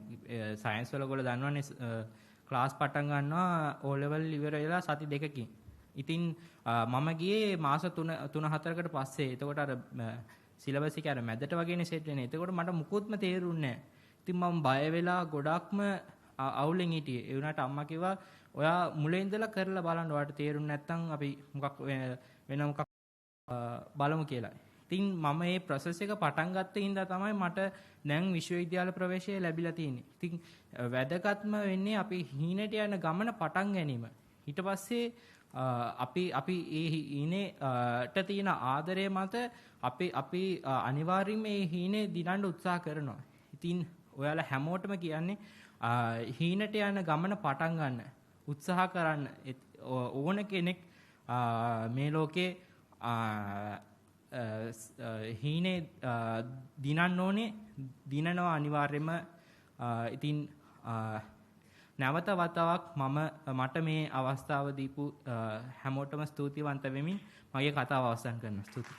සයන්ස් වල ඔයගොල්ලෝ දන්නවනේ ක්ලාස් පටන් ගන්නවා O level ඉවර වෙලා සති දෙකකින්. ඉතින් මම ගියේ මාස 3-4කට පස්සේ. එතකොට අර සිලබස් එක අර මැදට වගේනේ සෙට් වෙන්නේ. එතකොට මට මුකුත්ම තේරුන්නේ නැහැ. ඉතින් මම බය වෙලා ගොඩක්ම අවුලෙන් හිටියේ. ඒ වුණාට අම්මා කිව්වා ඔයා මුලින් ඉඳලා කරලා බලන්න. ඔයාට තේරුන්නේ නැත්නම් අපි මොකක් වෙන මොකක් බලමු කියලා. ඉතින් මම මේ process එක පටන් ගත්ත ඉඳලා තමයි මට දැන් විශ්වවිද්‍යාල ප්‍රවේශය ලැබිලා තියෙන්නේ. ඉතින් වැදගත්ම වෙන්නේ අපි හීනට යන ගමන පටන් ගැනීම. ඊට පස්සේ අපි ඒ හීනේට තියෙන ආදරය මත අපි අනිවාර්යයෙන්ම මේ හීනේ දිනන්න උත්සාහ කරනවා. ඉතින් ඔයාලා හැමෝටම කියන්නේ හීනට යන ගමන පටන් ගන්න උත්සාහ කරන්න. ඕන කෙනෙක් මේ ලෝකේ හීනේ දිනන්න ඕනේ, දිනනවා අනිවාර්යයෙන්ම. ඉතින් නැවත වතාවක් මට මේ අවස්ථාව දීපු හැමෝටම ස්තුතිවන්ත වෙමින් මගේ කතාව අවසන් කරනවා. ස්තුතියි.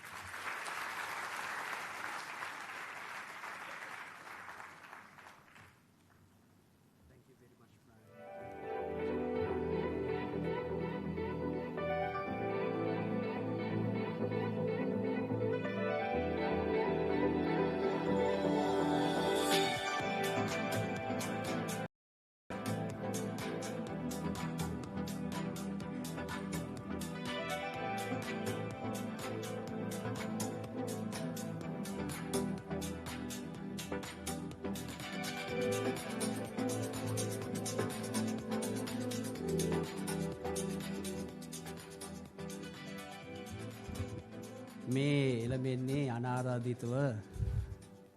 මේ එළඹෙන්නේ අනාරාධිතව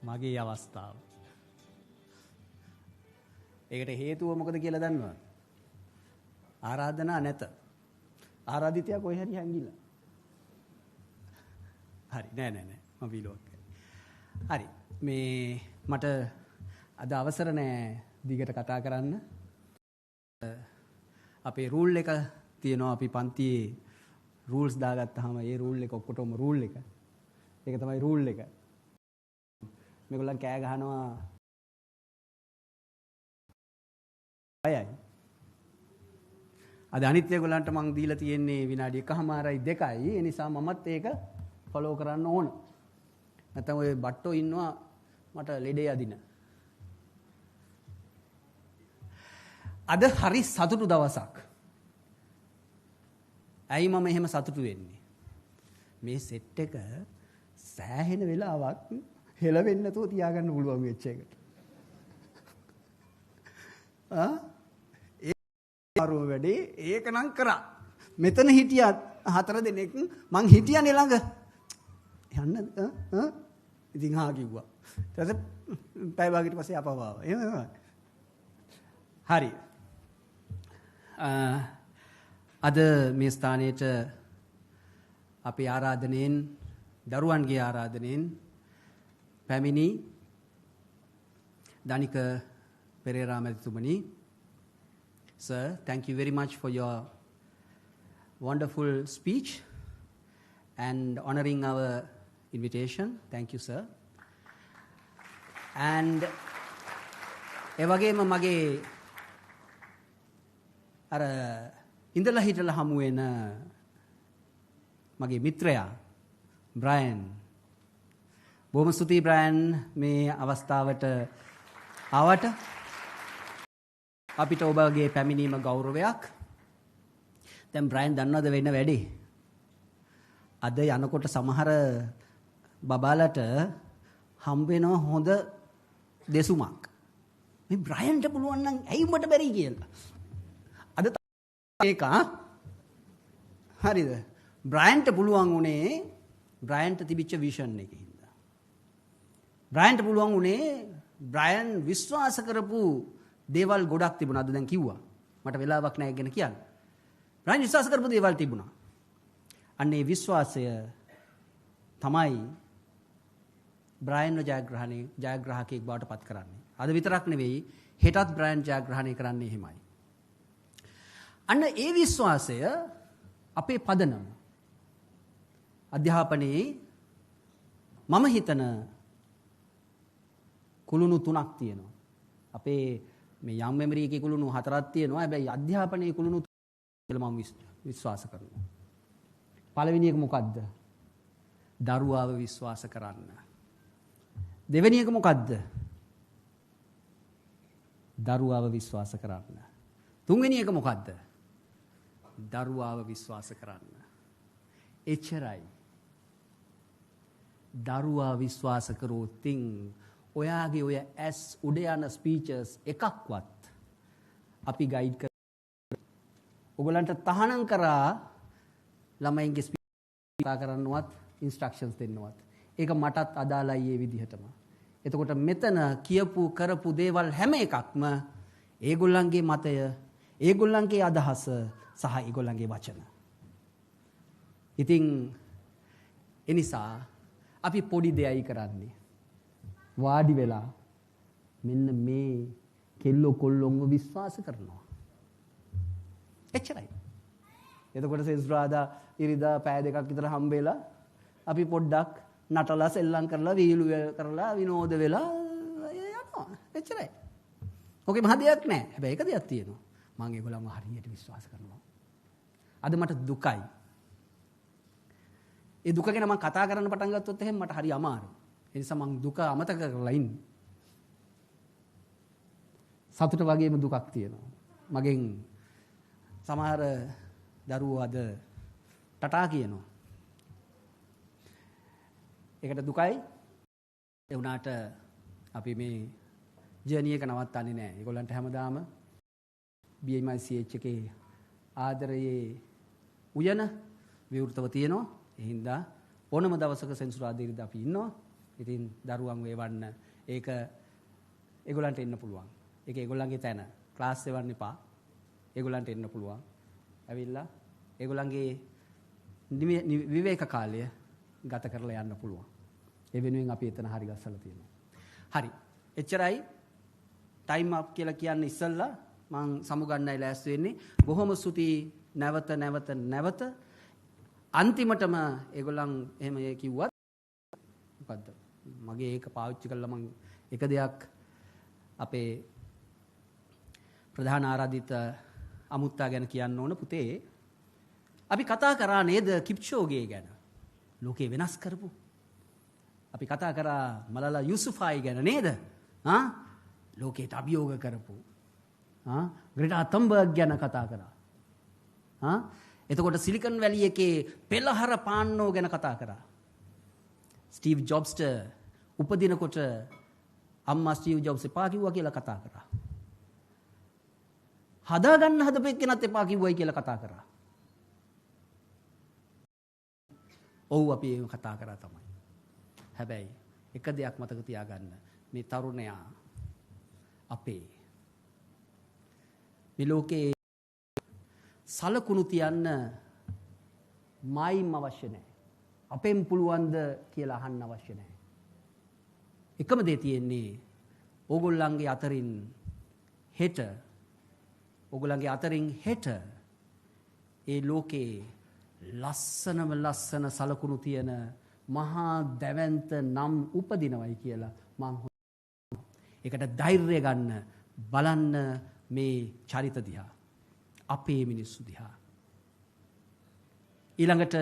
මගේ අවස්ථාව. ඒකට හේතුව මොකද කියලා දන්නවද? ආරාධනා නැත. ආරාධිතයා කොහේ හරි හැංගිලා. හරි නෑ මම විලෝක. හරි මේ මට අද අවසර නෑ දිගට කතා කරන්න. අපේ රූල් එක තියෙනවා. අපි පන්තියේ රූල්ස් දාගත්තාම ඒ රූල් එක ඔක්කොටම රූල් එක. ඒක තමයි රූල් එක. මේගොල්ලන් කෑ ගහනවා අයයි. අද අනිත් ඒගොල්ලන්ට මං දීලා තියෙන්නේ විනාඩි 1මාරයි 2යි. ඒ නිසා මමත් ඒක ෆලෝ කරන්න ඕන. නැත්නම් ඔය බට්ටෝ ඉන්නවා මට ලෙඩේ අදින. අද හරි සතුටු දවසක්. ඇයි මම එහෙම සතුටු වෙන්නේ? මේ සෙට් එක සෑහෙන වෙලාවක් හෙලවෙන්න නැතුව තියාගන්න පුළුවන් වෙච්ච එකට. ආරෝ වැඩේ ඒක නම් කරා. මෙතන හිටියා 4 දෙනෙක් මං හිටියානේ ළඟ. යන්නද? ඉතින් කිව්වා. ඊට පස්සේ පැය භාගයට පස්සේ අපව ආවා. එහෙම හරි. අද මේ ස්ථානයේට අපේ ආරාධනෙන් දරුවන්ගේ ආරාධනෙන් පැමිණි දනික Perera මැතිතුමනි Sir, thank you very much for your wonderful speech and honoring our invitation. Thank you, sir. And එවගේම මගේ අර ඉඳලා හිටලා හමු වෙන මගේ මිත්‍රයා බ්‍රයන් බොහොම ස්තුතියි බ්‍රයන් මේ අවස්ථාවට ආවට අපිට ඔබගේ පැමිණීම ගෞරවයක්. දැන් බ්‍රයන් දන්නවද වෙන්න වැඩි? අද යනකොට සමහර බබාලට හම්බ වෙනවා හොඳ දෙසුමක්. මේ බ්‍රයන්ට පුළුවන් නම් ඇයි උඹට බැරි කියලා. අද ඒක හරිද? බ්‍රයන්ට පුළුවන් උනේ බ්‍රයන්ට තිබිච්ච විෂන් එකේ හින්දා. බ්‍රයන්ට පුළුවන් උනේ බ්‍රයන් විශ්වාස කරපු දේවල් ගොඩක් තිබුණා. අද දැන් කිව්වා. මට වෙලාවක් නැහැ ගැන කියන්න. බ්‍රයන් විශ්වාස කරපු දේවල් තිබුණා. අන්න ඒ විශ්වාසය තමයි බ්‍රයන්ව ජයග්‍රාහකයෙක් බවට පත් කරන්නේ. අද විතරක් නෙවෙයි හෙටත් බ්‍රයන් ජයග්‍රහණය කරන්නේ එහෙමයි. අන්න ඒ විශ්වාසය අපේ පදනම. අධ්‍යාපනයේ මම හිතන කුළුණු 3ක් තියෙනවා. අපේ මේ යම් මෙමරි එකේ කුළුණු 4ක් තියෙනවා. හැබැයි අධ්‍යාපනයේ කුළුණු 3 කියලා මම විශ්වාස කරනවා. පළවෙනි එක මොකද්ද? දරුවාව විශ්වාස කරන්න. දෙවෙනි එක මොකද්ද? දරුවාව විශ්වාස කරන්න. තුන්වෙනි එක මොකද්ද? දරුවාව විශ්වාස කරන්න. එච්චරයි. දරුවා විශ්වාස කරොත් ඔයාගේ ඔය ඇස් උඩ යන ස්පීචස් එකක්වත් අපි ගයිඩ් කර ඔයගලන්ට තහනම් කරා ළමයින්ගේ ස්පීච් කතා කරන්නවත් ඉන්ස්ට්‍රක්ෂන්ස් දෙන්නවත්. ඒක මටත් අදාළයි ඒ විදිහටම. එතකොට මෙතන කියපු කරපු දේවල් හැම එකක්ම ඒගොල්ලන්ගේ මතය, ඒගොල්ලන්ගේ අදහස සහ ඒගොල්ලන්ගේ වචන. ඉතින් එනිසා අපි පොඩි දෙයයි කරන්නේ. වාඩි වෙලා මෙන්න මේ කෙල්ලෝ කොල්ලොන්ව විශ්වාස කරනවා. එච්චරයි. එතකොට සෙන්ස්රාදා ඉරිදා පැය දෙකක් විතර හම්බෙලා අපි පොඩ්ඩක් නටලා සෙල්ලම් කරලා වීලු කරලා විනෝද වෙලා යනවා. එච්චරයි. ඔකේ මහ දෙයක් නැහැ. හැබැයි එක දෙයක් තියෙනවා. මම ඒගොල්ලන්ව හරියට විශ්වාස කරනවා. අද මට දුකයි. ඒ දුක ගැන මම කතා කරන්න පටන් ගත්තොත් එහෙනම් මට හරි අමාරුයි. ඒ නිසා මම දුක අමතක කරලා ඉන්නේ. සතුට වගේම දුකක් තියෙනවා. මගෙන් සමහර දරුවෝ අද ටටා කියනවා. ඒකට දුකයි. ඒ වුණාට අපි මේ ජර්නි එක නවත්තන්නේ නැහැ. ඒගොල්ලන්ට හැමදාම BMICH එකේ ආදරයේ උයන විවෘතව තියෙනවා. ඒ හින්දා ඕනම දවසක සෙන්සුරාදා අපි ඉන්නවා. ඉතින් දරුවන් වේවන්න ඒක ඒගොල්ලන්ට එන්න පුළුවන්. ඒක ඒගොල්ලන්ගේ තැන. ක්ලාස් එවන්න එපා. ඒගොල්ලන්ට එන්න පුළුවන්. ඇවිල්ලා ඒගොල්ලන්ගේ විවේක කාලය ගත කරලා යන්න පුළුවන්. ඒ වෙනුවෙන් අපි එතන හරි ගස්සලා තියෙනවා. හරි. එච්චරයි. ටයිම් අප් කියලා කියන්නේ ඉස්සල්ලා මම සමුගන්නයි ලෑස්ති වෙන්නේ. බොහොම ස්තුතියි නැවත අන්තිමටම ඒගොල්ලන් එහෙම කිව්වත් මොකද්ද? මගේ ඒක පාවිච්චි කළා මම එක දෙයක් අපේ ප්‍රධාන ආරාධිත අමුත්තා ගැන කියන්න ඕන පුතේ. අපි කතා කරා නේද කිප්චෝගේ ගැන? ලෝකේ වෙනස් කරපු. අපි කතා කරා මලාලා යුසුෆායි ගැන නේද? ලෝකයට අභියෝග කරපු. ග්‍රෙටා තම්බර්ග් ගැන කතා කරා. එතකොට සිලිකන් වැලි එකේ පෙළහර පාන්නෝ ගැන කතා කරා. ස්ටීව් ජොබ්ස්ට උපදිනකොට අම්මා ස්ටීව් ජොබ්ස් එපා කිව්වා කියලා කතා කරා. හදාගන්න හදපු එක්කෙනත් එපා කිව්වයි කියලා කතා කරා. ඔව් අපි ඒක කතා කරා තමයි. හැබැයි එක දෙයක් මතක තියාගන්න. මේ තරුණයා අපේ මේ ලෝකේ සලකුණු තියන්න මයිම් අවශ්‍ය නැහැ. අපෙන් පුළුවන්ද කියලා අහන්න අවශ්‍ය නැහැ. එකම දේ තියෙන්නේ ඕගොල්ලන්ගේ අතරින් හෙට ඔගොල්ලන්ගේ අතරින් හෙට ඒ ලෝකේ ලස්සනම ලස්සන සලකුණු තියෙන මහා දැවැන්ත නම් උපදිනවයි කියලා මං ඒකට ධෛර්යය ගන්න බලන්න මේ චරිත දිහා අපේ මිනිස්සු දිහා ඊළඟට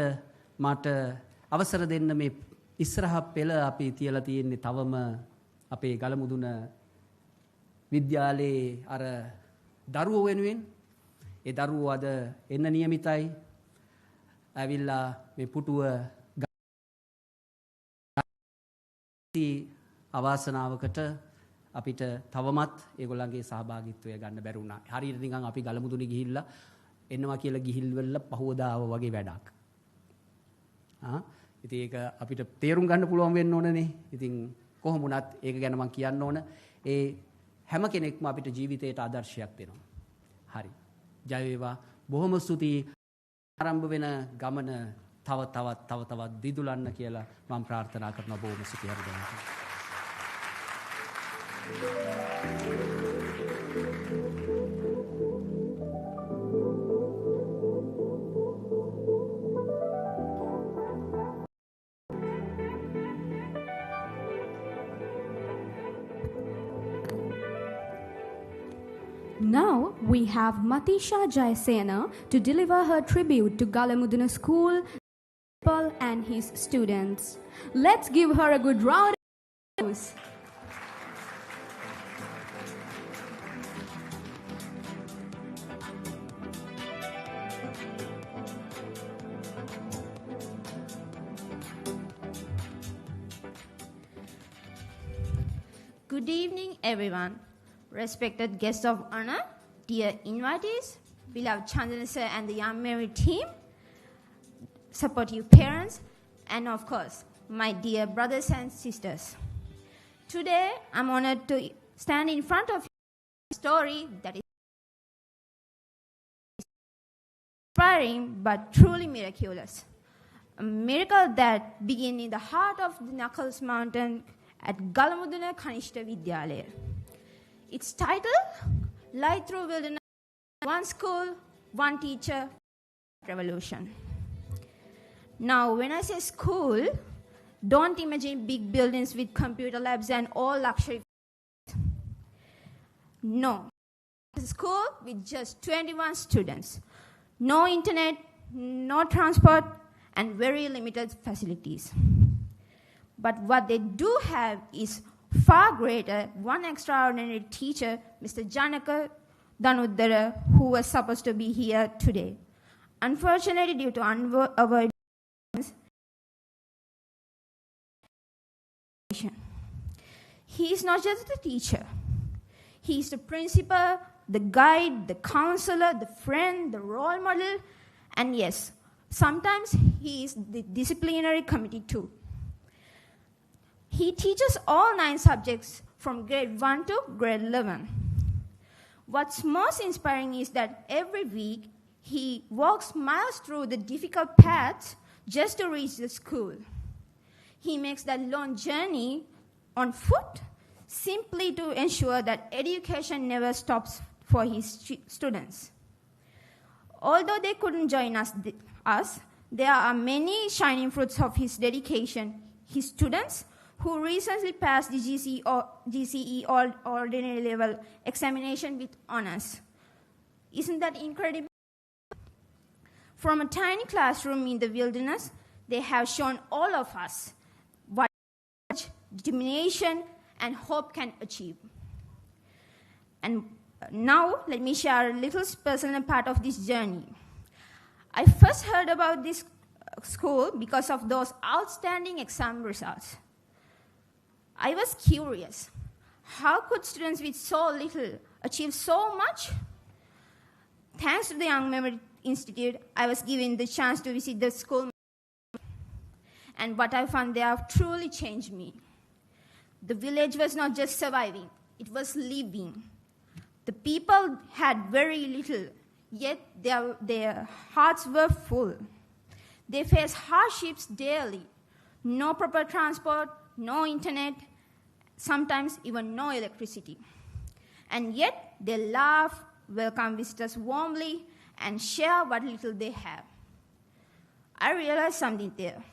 මට අවසර දෙන්න මේ ඉස්සරහ පෙළ අපි තියලා තියෙන්නේ තවම අපේ ගලමුදුන විද්‍යාලයේ අර දරුවෝ වෙනුවෙන් ඒ දරුවෝ අද එන්න નિયમિતයි ඇවිල්ලා මේ පුටුව අවාසනාවකට අපිට තවමත් ඒගොල්ලන්ගේ සහභාගීත්වය ගන්න බැරි වුණා. හරියට නිකන් අපි ගලමුදුනේ ගිහිල්ලා එන්නවා කියලා ගිහිල්වල පහවදාව වගේ වැඩක්. ඉතින් ඒක අපිට තේරුම් ගන්න පුළුවන් වෙන්න ඕනනේ. ඉතින් කොහොම වුණත් ඒක ගැන මම කියන්න ඕන. ඒ හැම කෙනෙක්ම අපිට ජීවිතයට ආදර්ශයක් දෙනවා. හරි. ජය වේවා. බොහොම ස්තුතියි. ආරම්භ වෙන ගමන තව දිදුලන්න කියලා මම ප්‍රාර්ථනා කරනවා බොහොම ස්තුතියි හරියට. Now we have Matisha Jayasena to deliver her tribute to Galamudana School and his students. Let's give her a good round of applause. Good evening, everyone. Respected guests of honor, dear invitees, beloved Chandana sir and the Young Mary team, supportive parents, and of course, my dear brothers and sisters. Today, I'm honored to stand in front of you with a story that is inspiring but truly miraculous. A miracle that began in the heart of the Knuckles Mountain at Galamudana Kanishta Vidyalaya. Its title, Light Through Wilderness, One School, One Teacher, Revolution. Now, when I say school, don't imagine big buildings with computer labs and all luxury. No. It's a school with just 21 students. No internet, no transport, and very limited facilities. But what they do have is far greater, one extraordinary teacher, Mr. Janaka Danuddara, who was supposed to be here today. Unfortunately, due to avoidance, he is not just the teacher. He is the principal, the guide, the counselor, the friend, the role model, and yes, sometimes he is the disciplinary committee too. He teaches all 9 subjects from grade 1 to grade 11. What's most inspiring is that every week he walks miles through the difficult paths just to reach the school. He makes that long journey on foot simply to ensure that education never stops for his students. Although they couldn't join us, there are many shining fruits of his dedication. His students who recently passed the GCE ordinary level examination with honors. Isn't that incredible? From a tiny classroom in the wilderness, they have shown all of us what determination and hope can achieve. And now, let me share a little personal part of this journey. I first heard about this school because of those outstanding exam results. I was curious. How could students with so little achieve so much? Thanks to the Young Memory Institute, I was given the chance to visit the school. And what I found there truly changed me. The village was not just surviving, it was living. The people had very little, yet their hearts were full. They faced hardships daily. No proper transport, no internet, sometimes even no electricity. And yet they laughed, welcome visitors warmly, and share what little they have. I realized something there.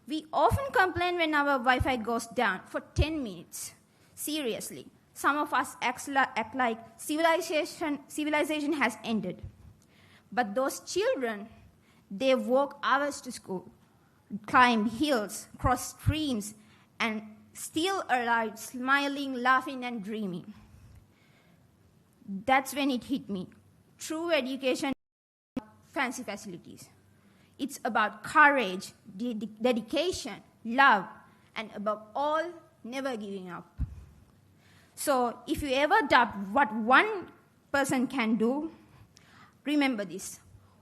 We often complain when our Wi-Fi goes down for 10 minutes. Seriously, some of us act like civilization has ended. But those children, they walk hours to school, climb hills, cross streams, and still arrive smiling, laughing, and dreaming. That's when it hit me. True education is not fancy facilities. It's about courage, dedication, love, and above all, never giving up. So if you ever doubt what one person can do, remember this.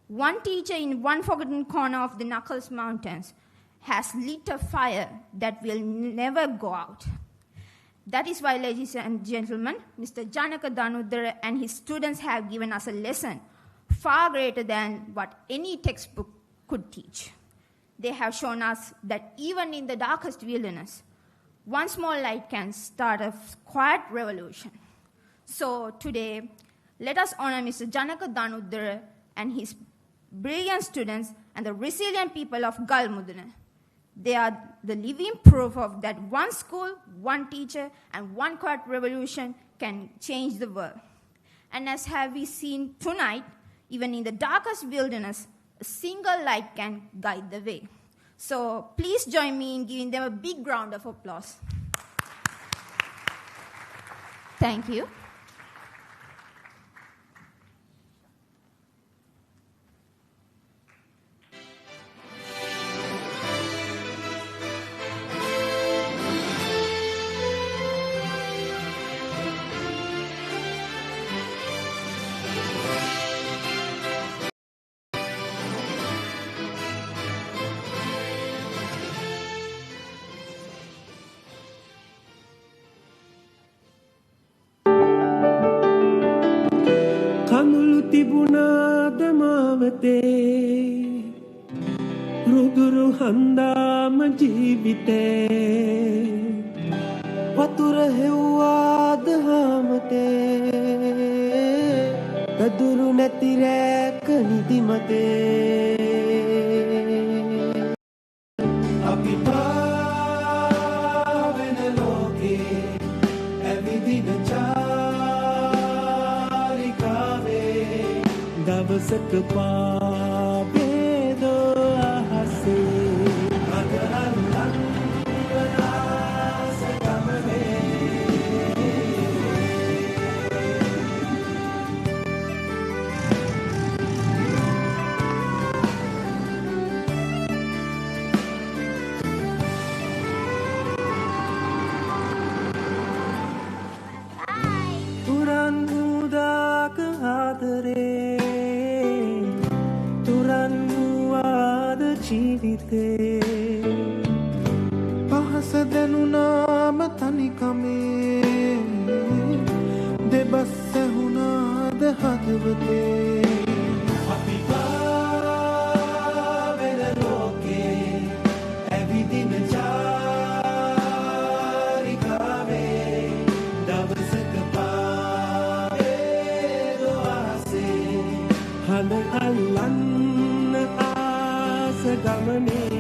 One teacher in one forgotten corner of the Knuckles Mountains has lit a fire that will never go out. That is why, ladies and gentlemen, Mr. Janaka Danudara and his students have given us a lesson far greater than what any textbook could teach. They have shown us that even in the darkest wilderness, one small light can start a quiet revolution. So today, let us honor Mr. Janaka Danudara and his brilliant students and the resilient people of Galmudana. They are the living proof of that one school, one teacher, and one quiet revolution can change the world. And as have we seen tonight, even in the darkest wilderness, a single light can guide the way. So please join me in giving them a big round of applause. Thank you. තිබුණාද මාවතේ රුදුරු හන්දාම ජීවිතේ වතුර හෙව්වාද හාමතේ පැදුරු නැති රැක නිදිමතේ අපි පාවෙන ලෝකේ ඇවිදින දවසක පාබේදෝ අහසේ අදරල්ලන් වනාස ගමනේ පුරන් උදාක ආදරේ ජීවිතේ පහස දැනුනාම තනිකමේ දෙබස් ඇහුණාද හදවතේ අපි පාවෙන ලෝකේ ඇවිදින චාරිකාවේ දවසක පාවේ දොහසේ හඳ අල්ලන්න ගමනේ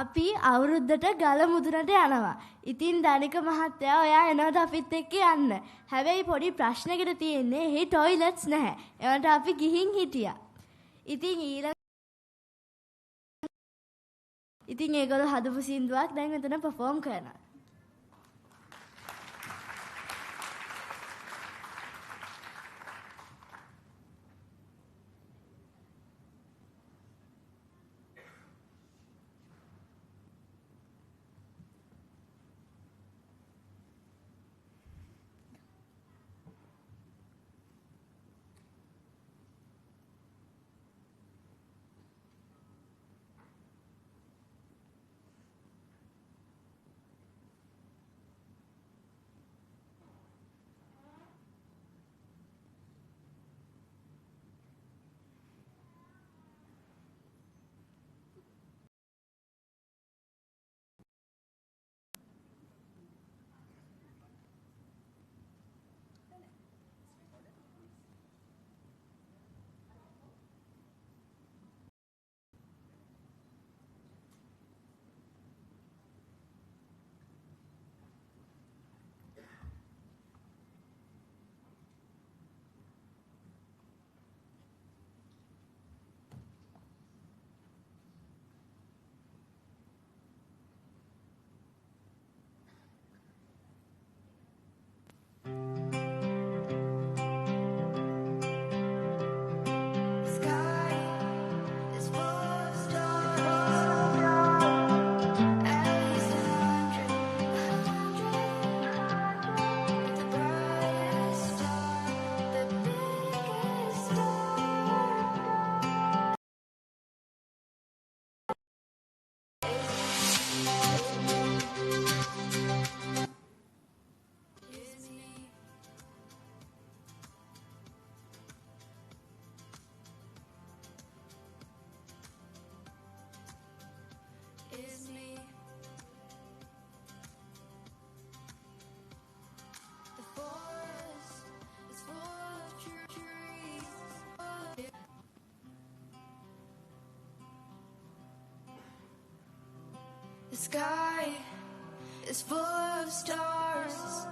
අපි අවුරුද්දට ගල මුදුනට යනවා. ඉතින් දනික මහත්තයා ඔයා එනවට අපිත් එක්ක යන්න. හැබැයි පොඩි ප්‍රශ්නයකට තියෙන්නේ එහි টয়ලට්ස් නැහැ. ඒවට අපි ගිහින් හිටියා. ඉතින් ඊළඟ ඉතින් ඒගොල්ලෝ හදපු සින්දුවක් දැන් මෙතන perform කරනවා. The sky is full of stars,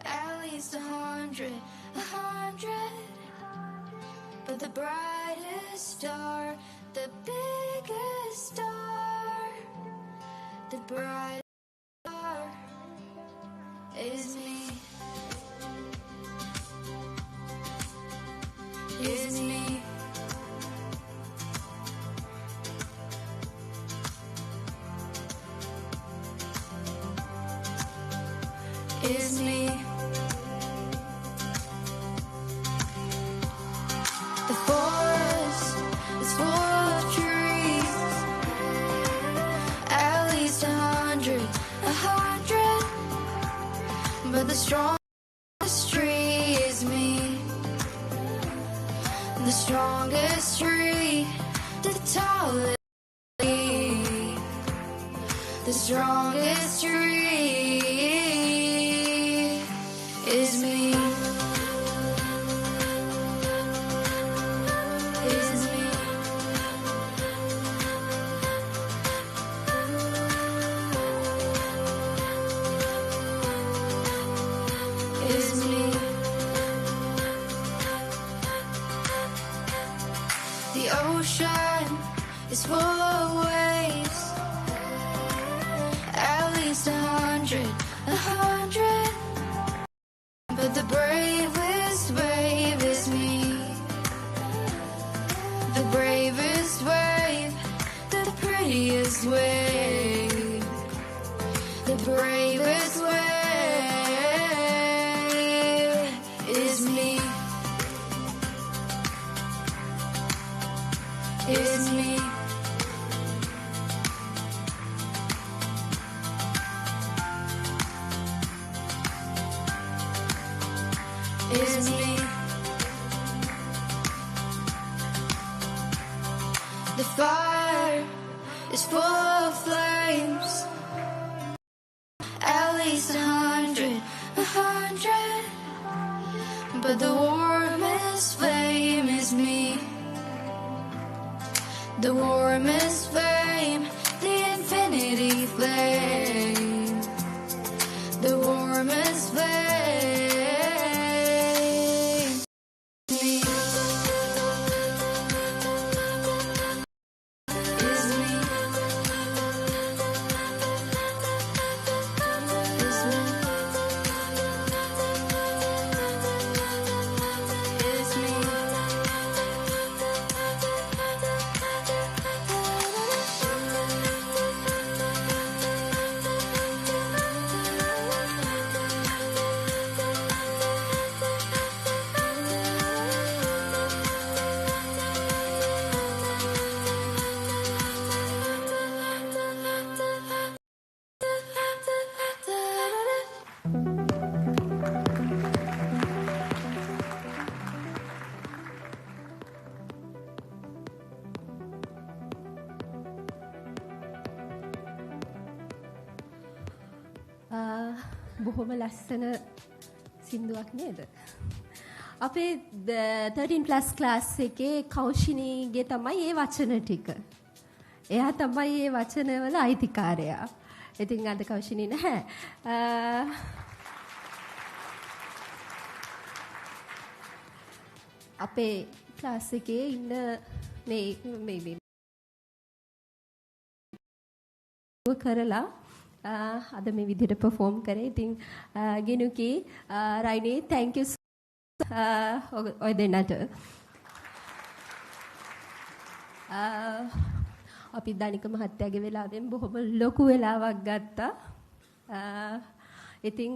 at least 100, 100. But the brightest star, the biggest star, the brightest star is me. Is me. Is me. The forest is full of trees, at least 100, 100. But the strongest tree is me. The strongest tree, the tallest tree, the strongest tree is me. Is me. Is me. The ocean is full of waves, at least 100, 100. But the bravest wave is me. The bravest wave, the prettiest wave. The bravest wave is me. Is me. Is me. The fire is full of flames, at least 100, 100. But the warmest flame is me. The warmest flame, the infinity flame. The warmest flame. Is me. බොහොම ලස්සන සින්දුවක් නේද? අපේ 13+ class එකේ කෞෂිනීගේ තමයි ඒ වචන ටික. එයා තමයි ඒ වචනවල අයිතිකාරයා. ඉතින් අද කෞෂිනී නැහැ. අපේ ක්ලාස් එකේ ඉන්න මේ කරලා අද මේ විදිහට perform කරේ. ඉතින් ගිනුකී රයිනේ thank you ඔය දෙන්නට. අපි දනික මහත්තයාගේ වෙලාවෙන් බොහොම ලොකු වෙලාවක් ගත්තා. ඉතින්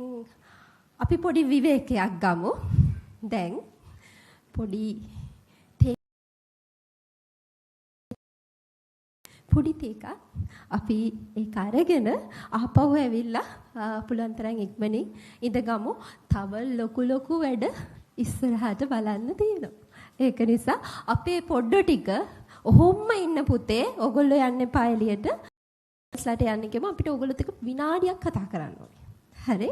අපි පොඩි විවේකයක් ගමු. දැන් පොඩි ටේකක් අපි ඒක අරගෙන ආපහු ඇවිල්ලා පුළුවන් තරම් ඉක්මනින් ඉඳගමු. තව ලොකු වැඩ ඉස්සරහට බලන්න තියෙනවා. ඒක නිසා අපේ පොඩ්ඩෝ ටික ඔහොම ඉන්න පුතේ ඔයගොල්ලෝ යන්න එපා එළියට. ක්ලාස්ලට යන්න ගියම අපිට ඔයගොල්ලොත් එක්ක විනාඩියක් කතා කරන්න ඕනේ. හරි?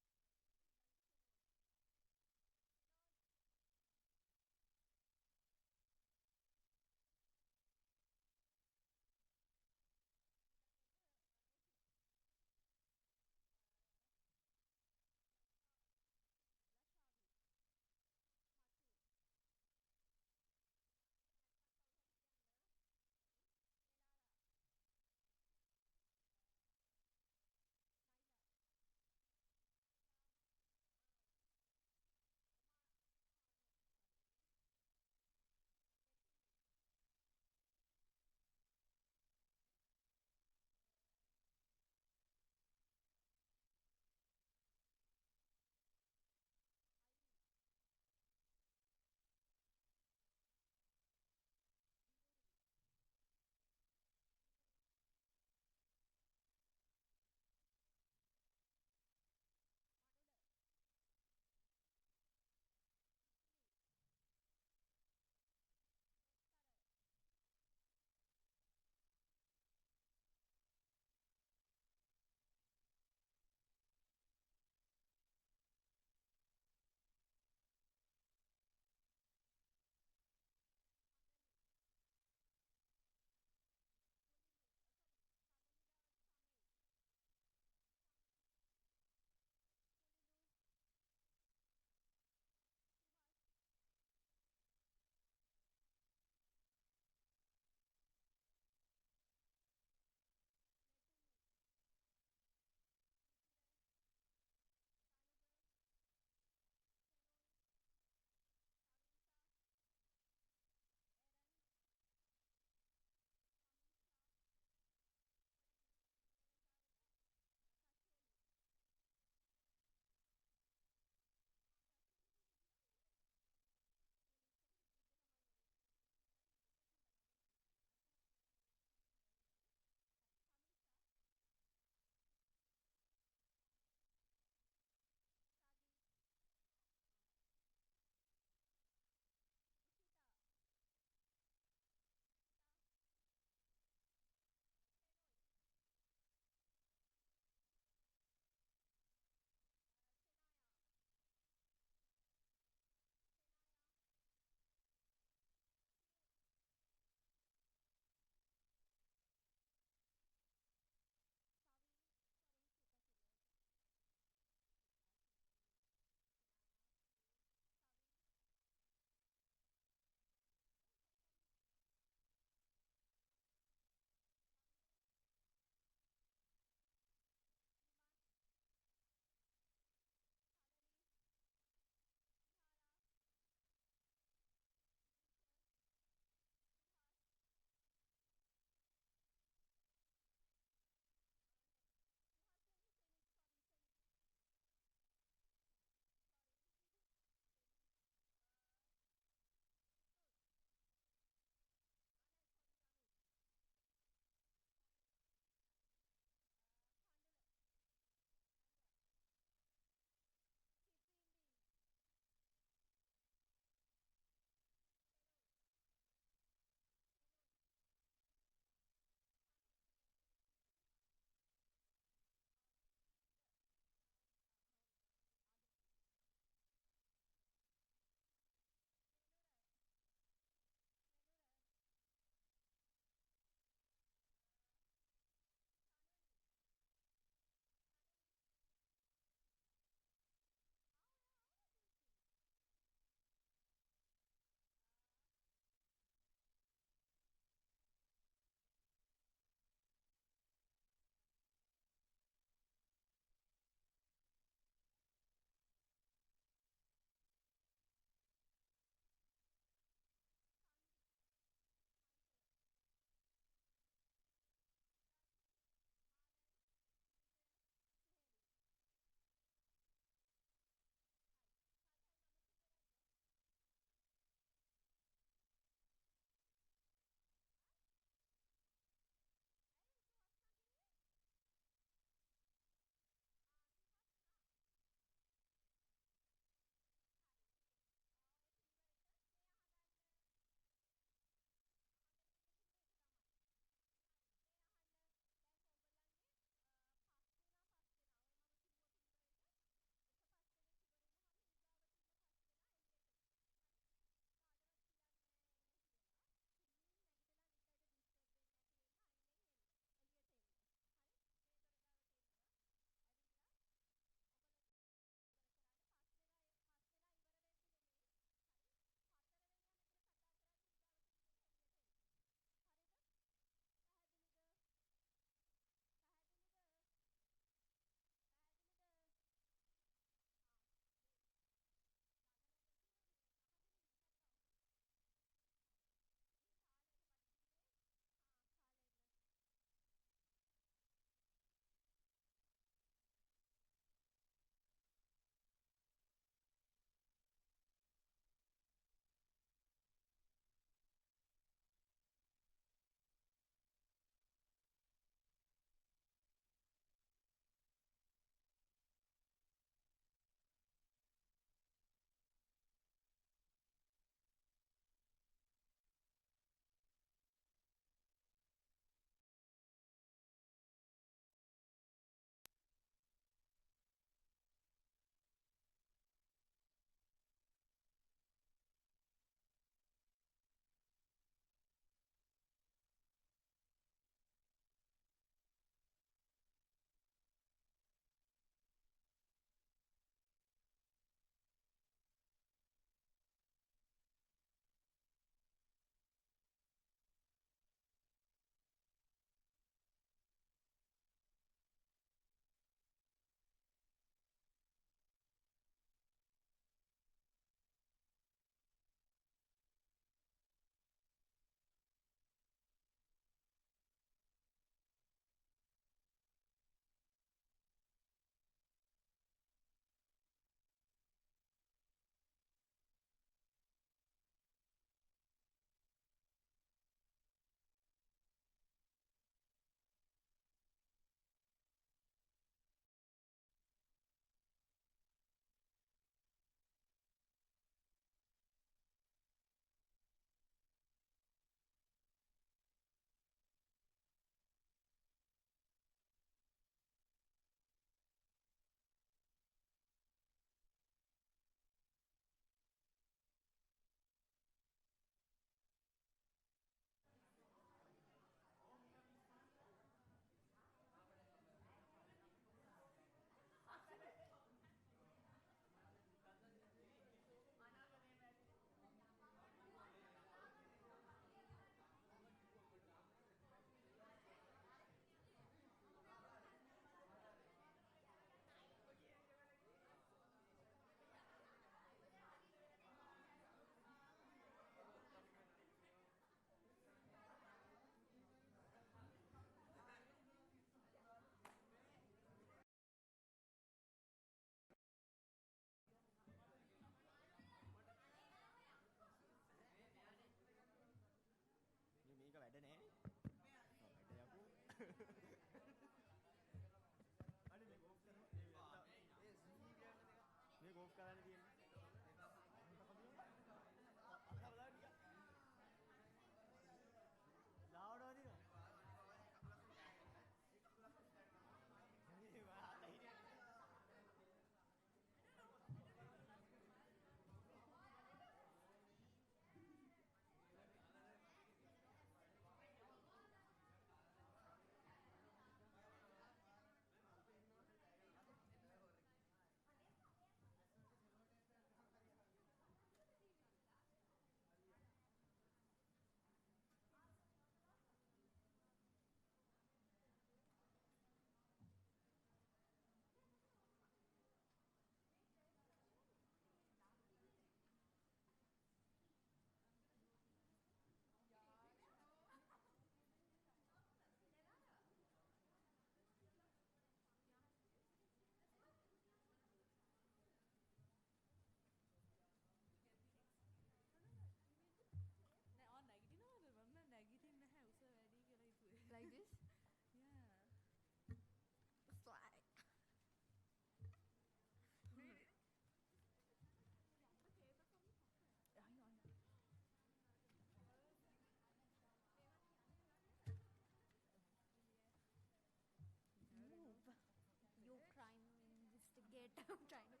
better. I'm trying to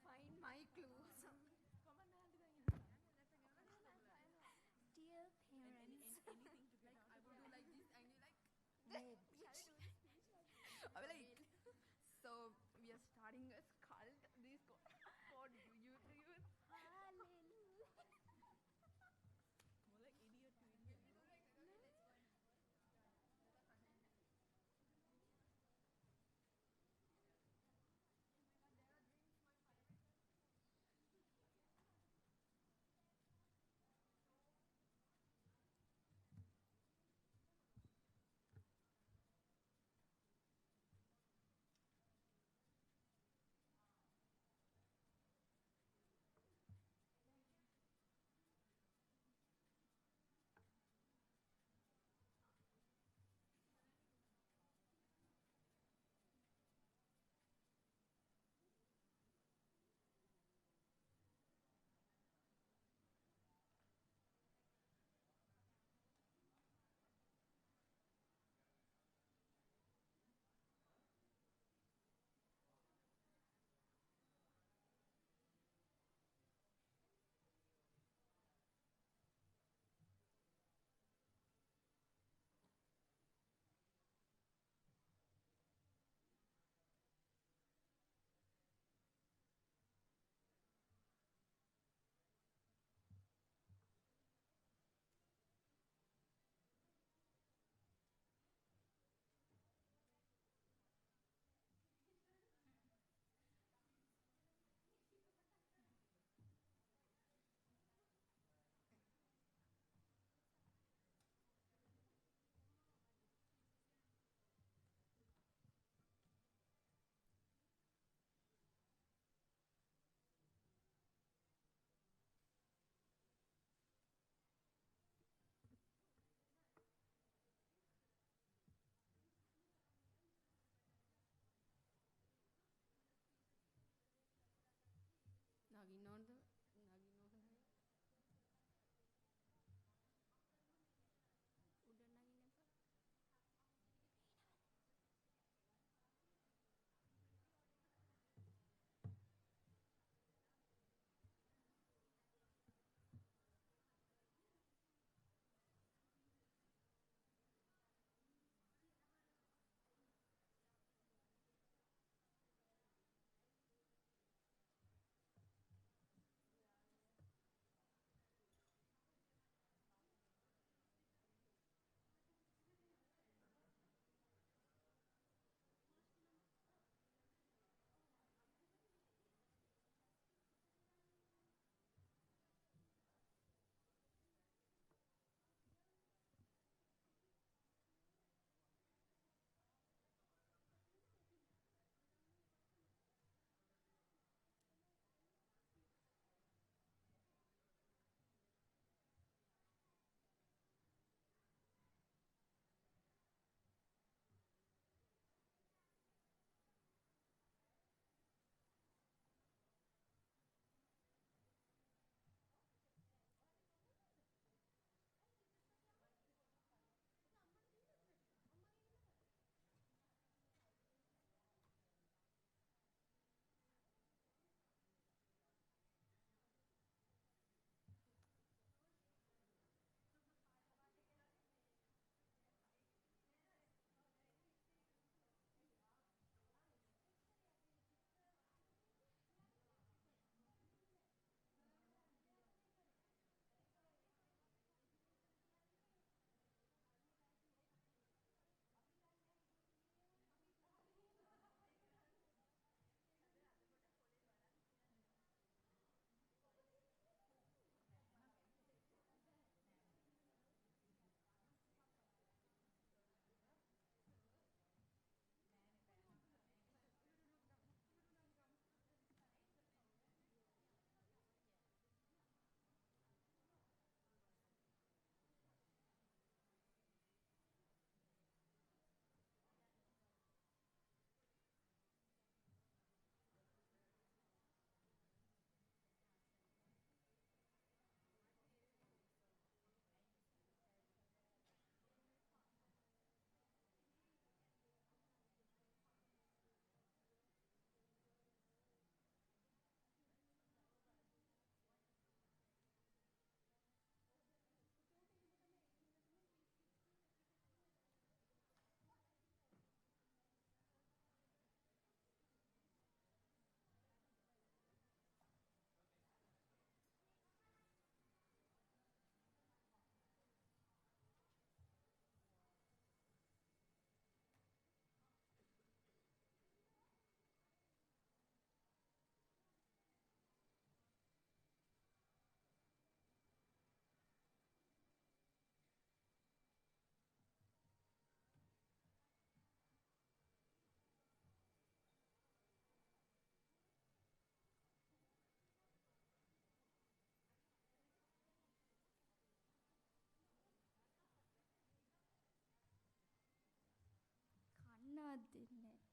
find my clues. Dear parents. Anything to get out. I would do like this and you like, No, I will like, so we are starting a cult. This called youth. More like idiot to idiot. මොනවත් දෙන්නේ නැහැ.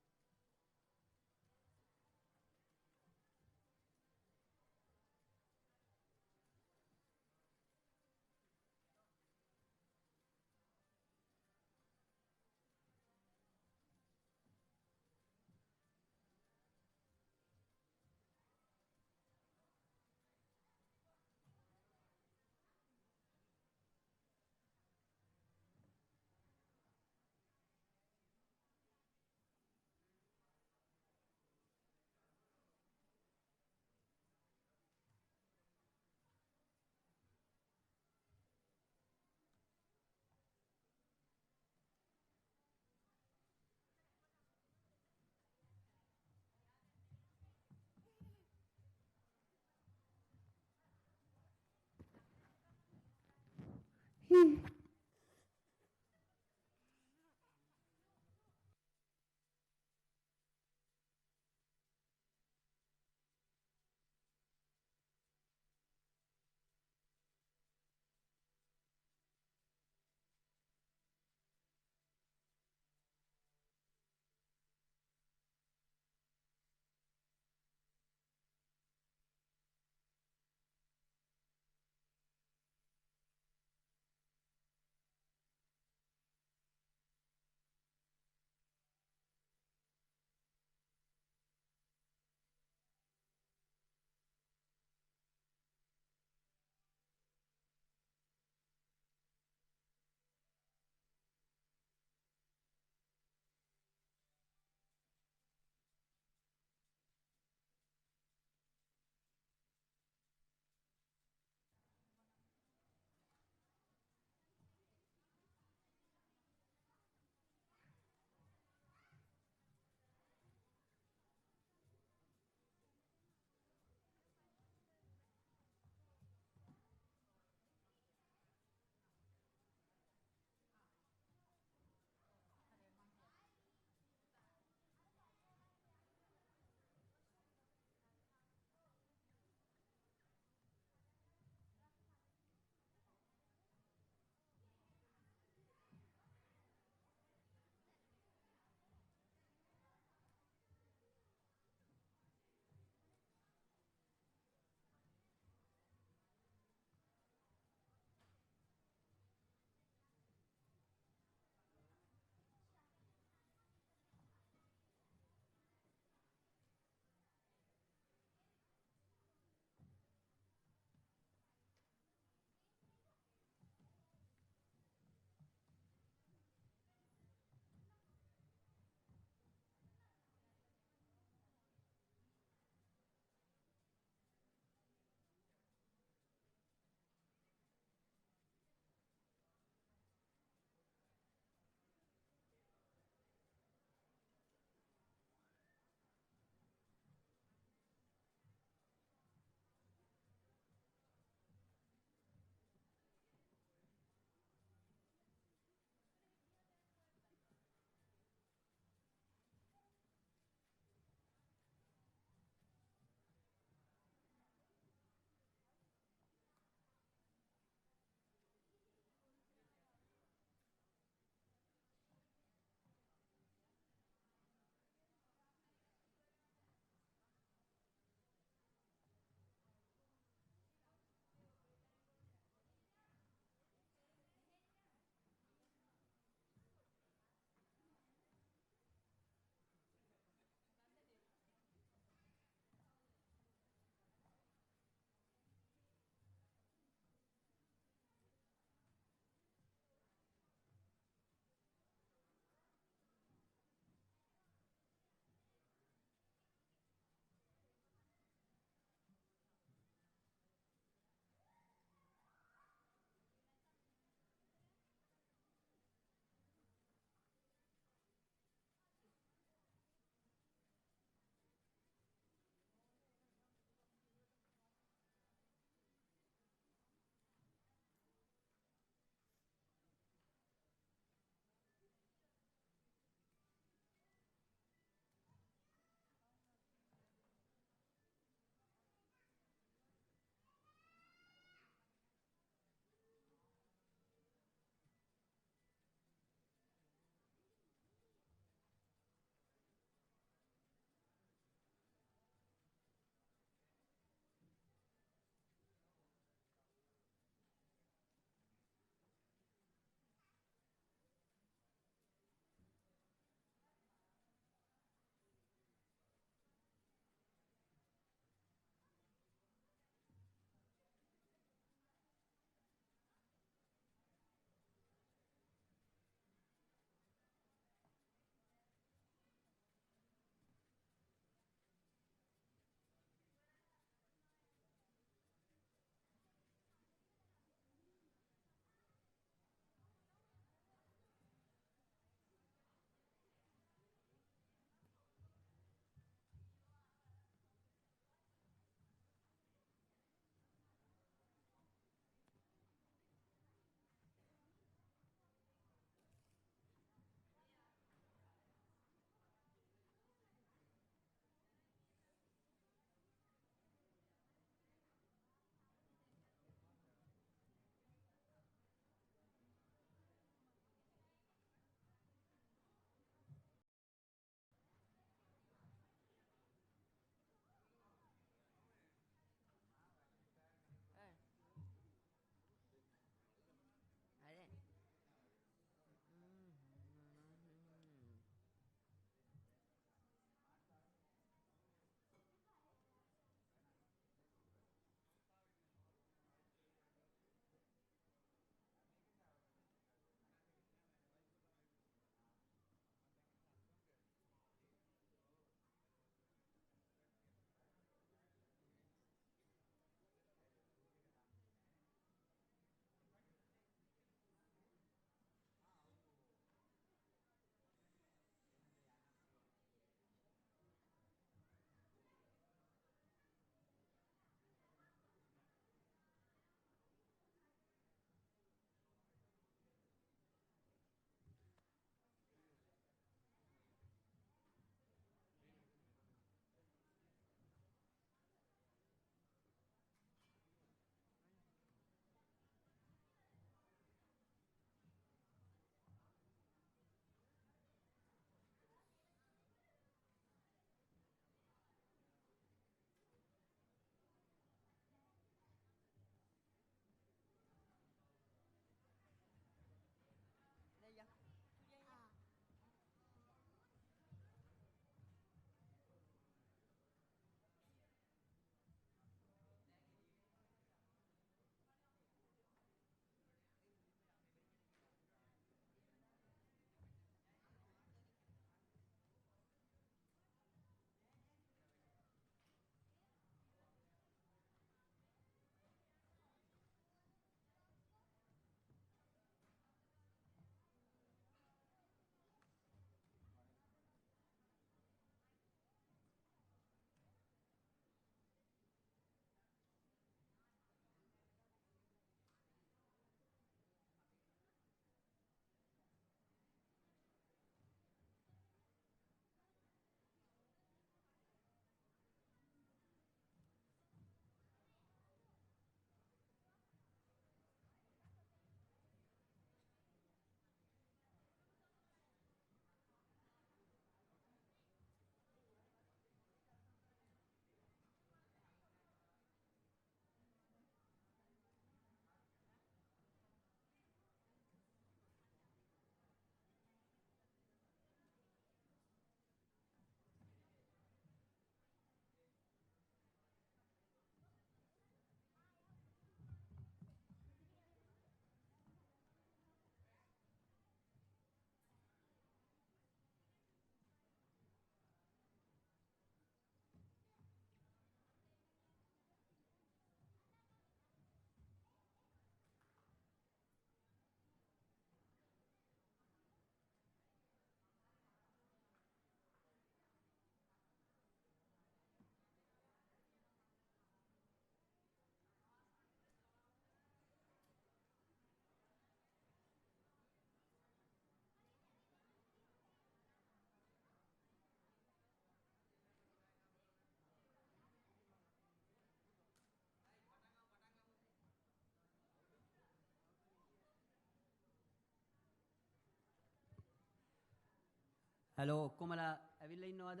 Hello, ඔක්කොමලා ඇවිල්ලා ඉන්නවද?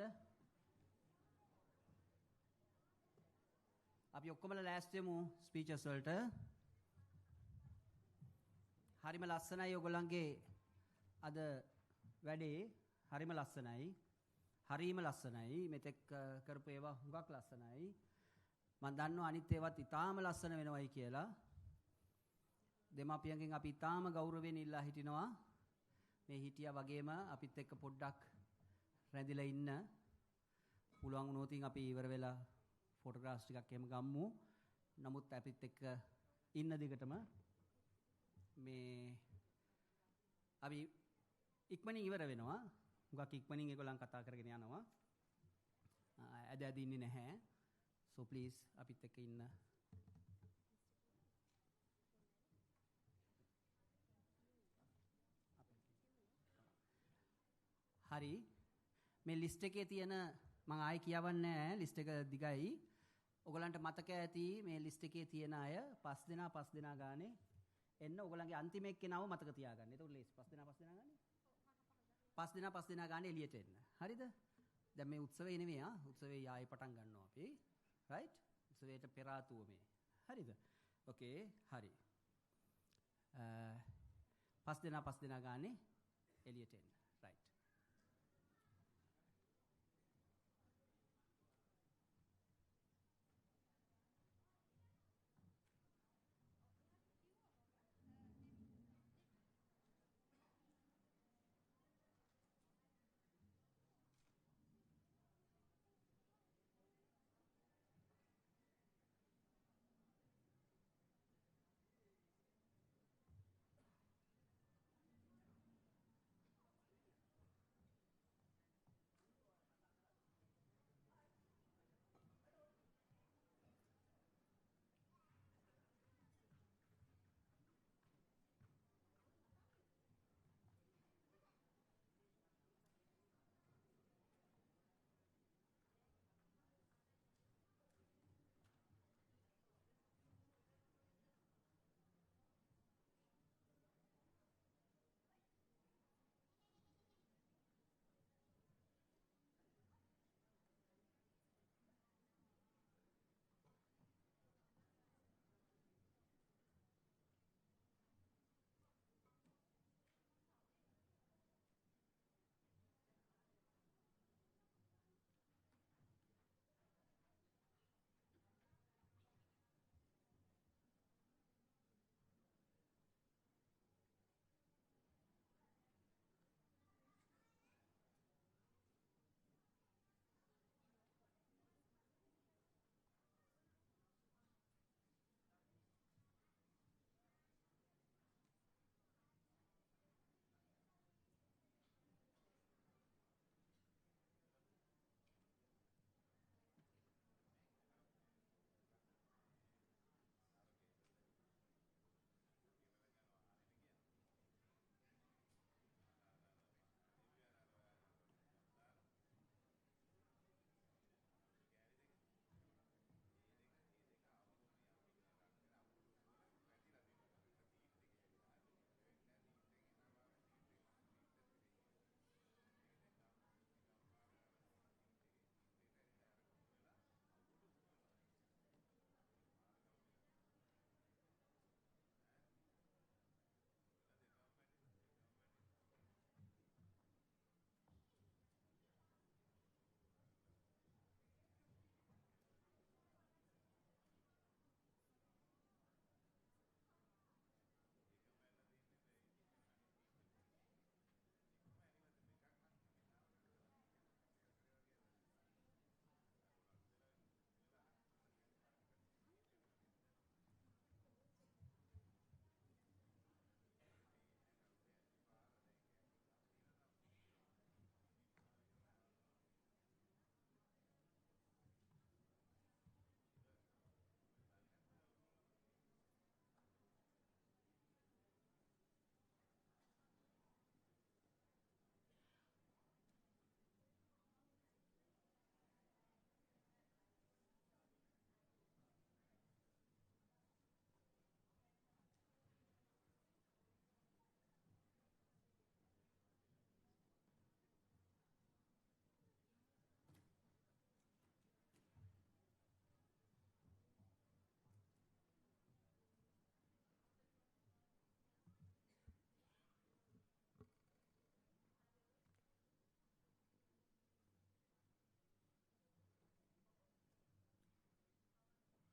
අපි ඔක්කොමලා ලෑස්ති වෙමු ස්පීචස් වලට. හරිම ලස්සනයි ඔයගොල්ලන්ගේ අද වැඩේ. හරිම ලස්සනයි. හරිම ලස්සනයි. මෙතෙක් කරපු ඒවා හුඟක් ලස්සනයි. මම දන්නවා අනිත් ඒවාත් ඉතාම ලස්සන වෙනවයි කියලා. දෙමාපියන්ගෙන් අපි ඉතාම ගෞරවයෙන් ඉල්ලා හිටිනවා. මේ හිටියා වගේම අපිත් එක්ක පොඩ්ඩක් රැඳිලා ඉන්න. පුළුවන් වුණොත් අපි ඉවර වෙලා ෆොටෝග්‍රාෆ්ස් ටිකක් එහෙම ගම්මු. නමුත් අපිත් එක්ක ඉන්න දිගටම මේ අපි ඉක්මනින් ඉවර වෙනවා. හුඟක් ඉක්මනින් ඒගොල්ලන් කතා කරගෙන යනවා. ඇද ඉන්නේ නැහැ. So please අපිත් එක්ක ඉන්න. හරි. මේ ලිස්ට් එකේ තියෙන මම ආයෙ කියවන්නේ නැහැ. ලිස්ට් එක දිගයි. ඔයගලන්ට මතක ඇති මේ ලිස්ට් එකේ තියෙන අය 5 දෙනා ගානේ එන්න. ඔයගලන්ගේ අන්තිම එක්කෙනාව මතක තියාගන්න. ඒක ලේසි. 5 දෙනා ගානේ. 5 දෙනා ගානේ එළියට එන්න. හරිද? දැන් මේ උත්සවේ නෙමෙයි උත්සවේ ආයෙ පටන් ගන්නවා අපි. right? උත්සවයට පෙර ආතුව මේ. හරිද? okay හරි. 5 දෙනා ගානේ එළියට එන්න. right.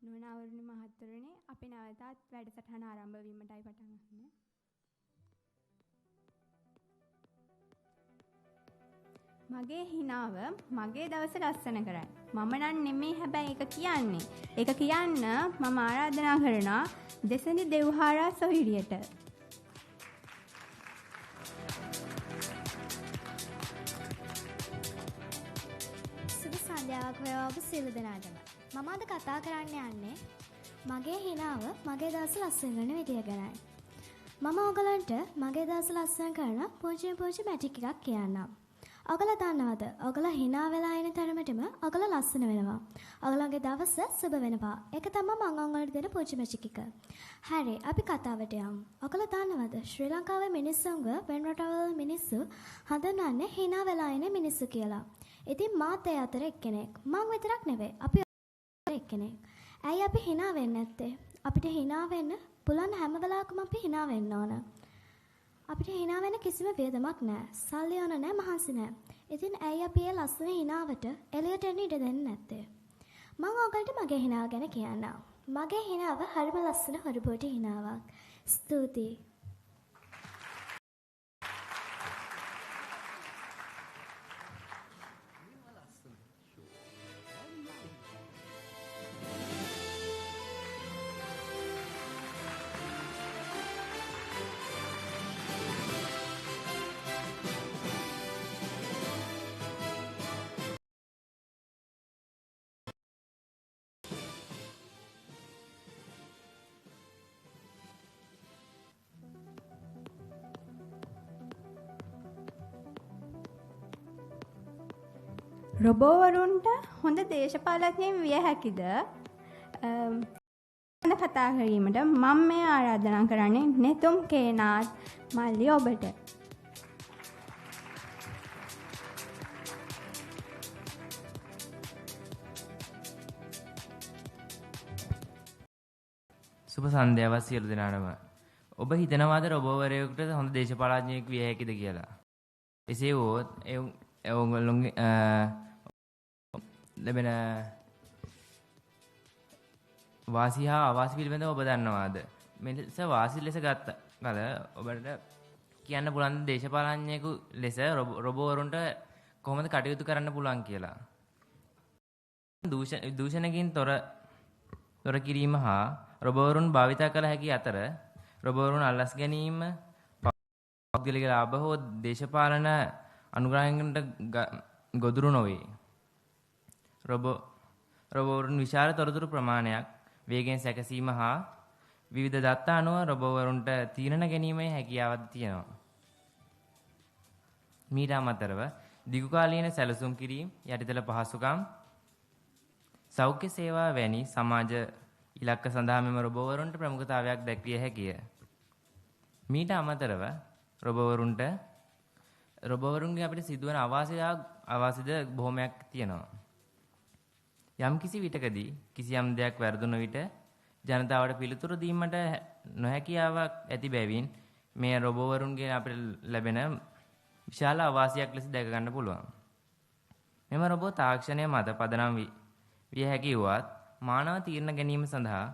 නුවණවරුනි මහත්වරුනි අපි නැවතත් වැඩසටහන ආරම්භ වීමටයි පටන් ගන්නේ. මගේ හිනාව මගේ දවස ලස්සන කරයි. මම නම් නෙමෙයි හැබැයි ඒක කියන්නේ. ඒක කියන්න මම ආරාධනා කරනවා දෙසනි දෙව්හාරා සොහිරියට. සුබ සන්ධ්‍යාවක් වේවා ඔබ සියලු දෙනාටම. මම අද කතා කරන්න යන්නේ මගේ හිනාව මගේ දවස ලස්සන කරන විදිය ගැනයි. මම ඔයගලන්ට මගේ දවස ලස්සන කරන පුංචි මැජික් එකක් කියන්නම්. ඔයගලා දන්නවද? ඔයගලා hina වෙලා ඉන තරමටම ඔයගලා ලස්සන වෙනවා. ඔයගලගේ දවස සුබ වෙනවා. ඒක තමයි මම ඔයගලන්ට දෙන පුංචි මැජික් එක. හරි, අපි කතාවට යමු. ඔයගලා දන්නවද? ශ්‍රී ලංකාවේ මිනිස්සුන්ව වෙන රටවල මිනිස්සු හඳුන්වන්නේ hina වෙලා ඉන මිනිස්සු කියලා. ඉතින් මාත් ඒ අතර එක්කෙනෙක්. මං විතරක් නෙවෙයි. අපි එක්කෙනෙක්. ඇයි අපි hina වෙන්නේ නැත්තේ? අපිට hina වෙන්න පුළුවන් හැම වෙලාවකම අපි hina වෙන්න ඕන. අපිට hina වෙන කිසිම වේදමක් නැහැ. සල්ලි ඕන නැහැ, මහන්සි නැහැ. ඉතින් ඇයි අපි ඒ ලස්සන hinaවට එළියට එන්න ඉඩ දෙන්නේ නැත්තේ? මම ඔයගලට මගේ hinaව ගැන කියන්නම්. මගේ hinaව හරිම ලස්සන හොරබෝටි hinaවක්. ස්තුතියි. රොබෝවරුන්ට හොඳ දේශපාලඥයෙක් විය හැකිද? කතා කිරීමට මම මේ ආරාධනා කරන්නේ නෙතුම් කේනාත් මල්ලි ඔබට. සුබ සන්ධ්‍යාවක් සියලු දෙනාටම. ඔබ හිතනවාද රොබෝවරයෙකුට හොඳ දේශපාලඥයෙක් විය හැකිද කියලා? එසේ වුවොත් ඔයගොල්ලෝගේ ලැබෙන වාසි හා අවාසි පිළිබඳව ඔබ දන්නවාද? මෙලෙස වාසි ලෙස ගත්ත කල ඔබට කියන්න පුළුවන් දේශපාලඥයෙකු ලෙස රොබෝවරුන්ට කොහොමද කටයුතු කරන්න පුළුවන් කියලා. දූෂණකින් තොර කිරීම හා රොබෝවරුන් භාවිත කළ හැකි අතර රොබෝවරුන් අල්ලස් ගැනීම, පෞද්ගලික ලාභ හෝ දේශපාලන අනුග්‍රහයන්ට ගොදුරු නොවේ. රොබෝවරුන් විශාල තොරතුරු ප්‍රමාණයක් වේගෙන් සැකසීම හා විවිධ දත්ත අනුව රොබෝවරුන්ට තීරණ ගැනීමේ හැකියාවක් තියෙනවා. මීට අමතරව දිගුකාලීන සැලසුම් කිරීම, යටිතල පහසුකම්, සෞඛ්‍ය සේවා වැනි සමාජ ඉලක්ක සඳහා මෙම රොබෝවරුන්ට ප්‍රමුඛතාවයක් දැක්විය හැකිය. මීට අමතරව රොබෝවරුන්ගේ අපිට සිදුවන අවාසිද බොහොමයක් තියෙනවා. යම්කිසි විටකදී කිසියම් දෙයක් වැරදුන විට ජනතාවට පිළිතුරු දීමට නොහැකියාවක් ඇති බැවින් මේ රොබෝවරුන්ගෙන් අපිට ලැබෙන විශාල අවාසියක් ලෙස දැක ගන්න පුළුවන්. මෙම රොබෝ තාක්ෂණය මත පදනම් විය හැකි වුවත් මානව තීරණ ගැනීම සඳහා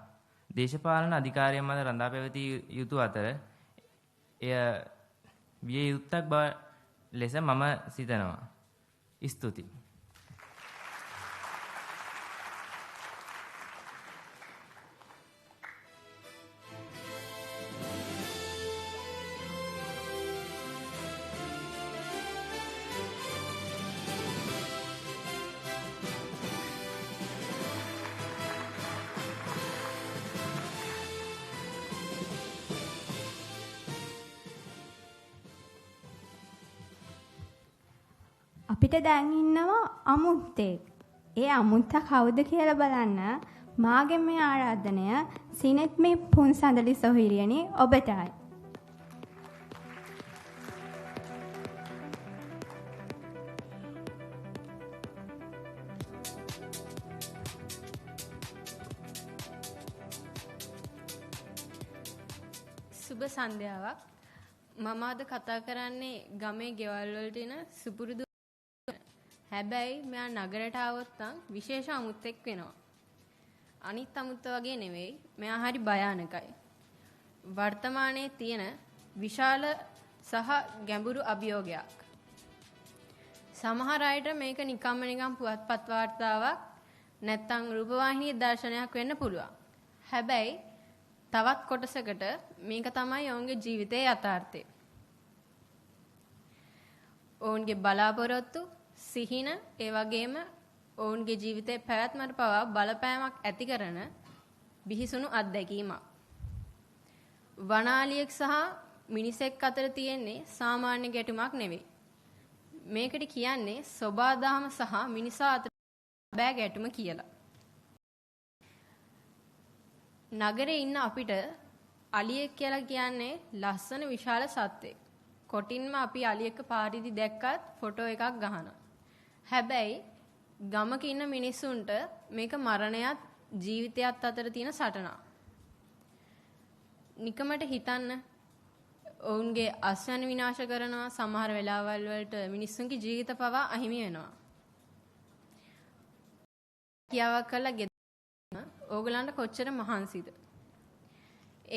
දේශපාලන අධිකාරියන් මත රඳා පැවතිය යුතු අතර එය විය යුත්තක් බව ලෙස මම සිතනවා. ස්තුතියි. අපිට දැන් ඉන්නවා අමුත්තෙක්. ඒ අමුත්තා කවුද කියලා බලන්න මාගේ මේ ආරාධනය සිනෙත් මේ පුන්සඳලි සොහිරියනි ඔබටයි. සුබ සන්ධ්‍යාවක්. මම අද කතා කරන්නේ ගමේ ගෙවල් වලට එන සුපුරුදු. හැබැයි මෙයා නගරයට ආවොත් නම් විශේෂ අමුත්තෙක් වෙනවා. අනිත් අමුත්ත වගේ නෙවෙයි. මෙයා හරි භයානකයි. වර්තමානයේ තියෙන විශාල සහ ගැඹුරු අභියෝගයක්. සමහර අයට මේක නිකම් පුවත්පත් වාර්තාවක් නැත්නම් රූපවාහිනී දර්ශනයක් වෙන්න පුළුවන්. හැබැයි තවත් කොටසකට මේක තමයි ඔවුන්ගේ ජීවිතයේ යථාර්ථය. ඔවුන්ගේ බලාපොරොත්තු, සිහින, ඒ වගේම ඔවුන්ගේ ජීවිතයේ පැවැත්මට පවා බලපෑමක් ඇති කරන බිහිසුණු අත්දැකීමක්. වනාලියෙක් සහ මිනිසෙක් අතර තියෙන්නේ සාමාන්‍ය ගැටුමක් නෙවෙයි. මේකට කියන්නේ සබාදහම සහ මිනිසා අතර බෑ ගැටුම කියලා. නගරේ ඉන්න අපිට අලියෙක් කියලා කියන්නේ ලස්සන විශාල සත්වෙක්. කොටින්ම අපි අලියෙක් පාරේදී දැක්කත් ෆොටෝ එකක් ගහනවා. හැබැයි ගමක ඉන්න මිනිස්සුන්ට මේක මරණයත් ජීවිතයත් අතර තියෙන සටනක්. නිකමට හිතන්න ඔවුන්ගේ අස්වැන්න විනාශ කරනවා, සමහර වෙලාවල් වලට මිනිස්සුන්ගේ ජීවිත පවා අහිමි වෙනවා. කියාවක් කළා ගෙදර ඕගලන්ට කොච්චර මහන්සිද?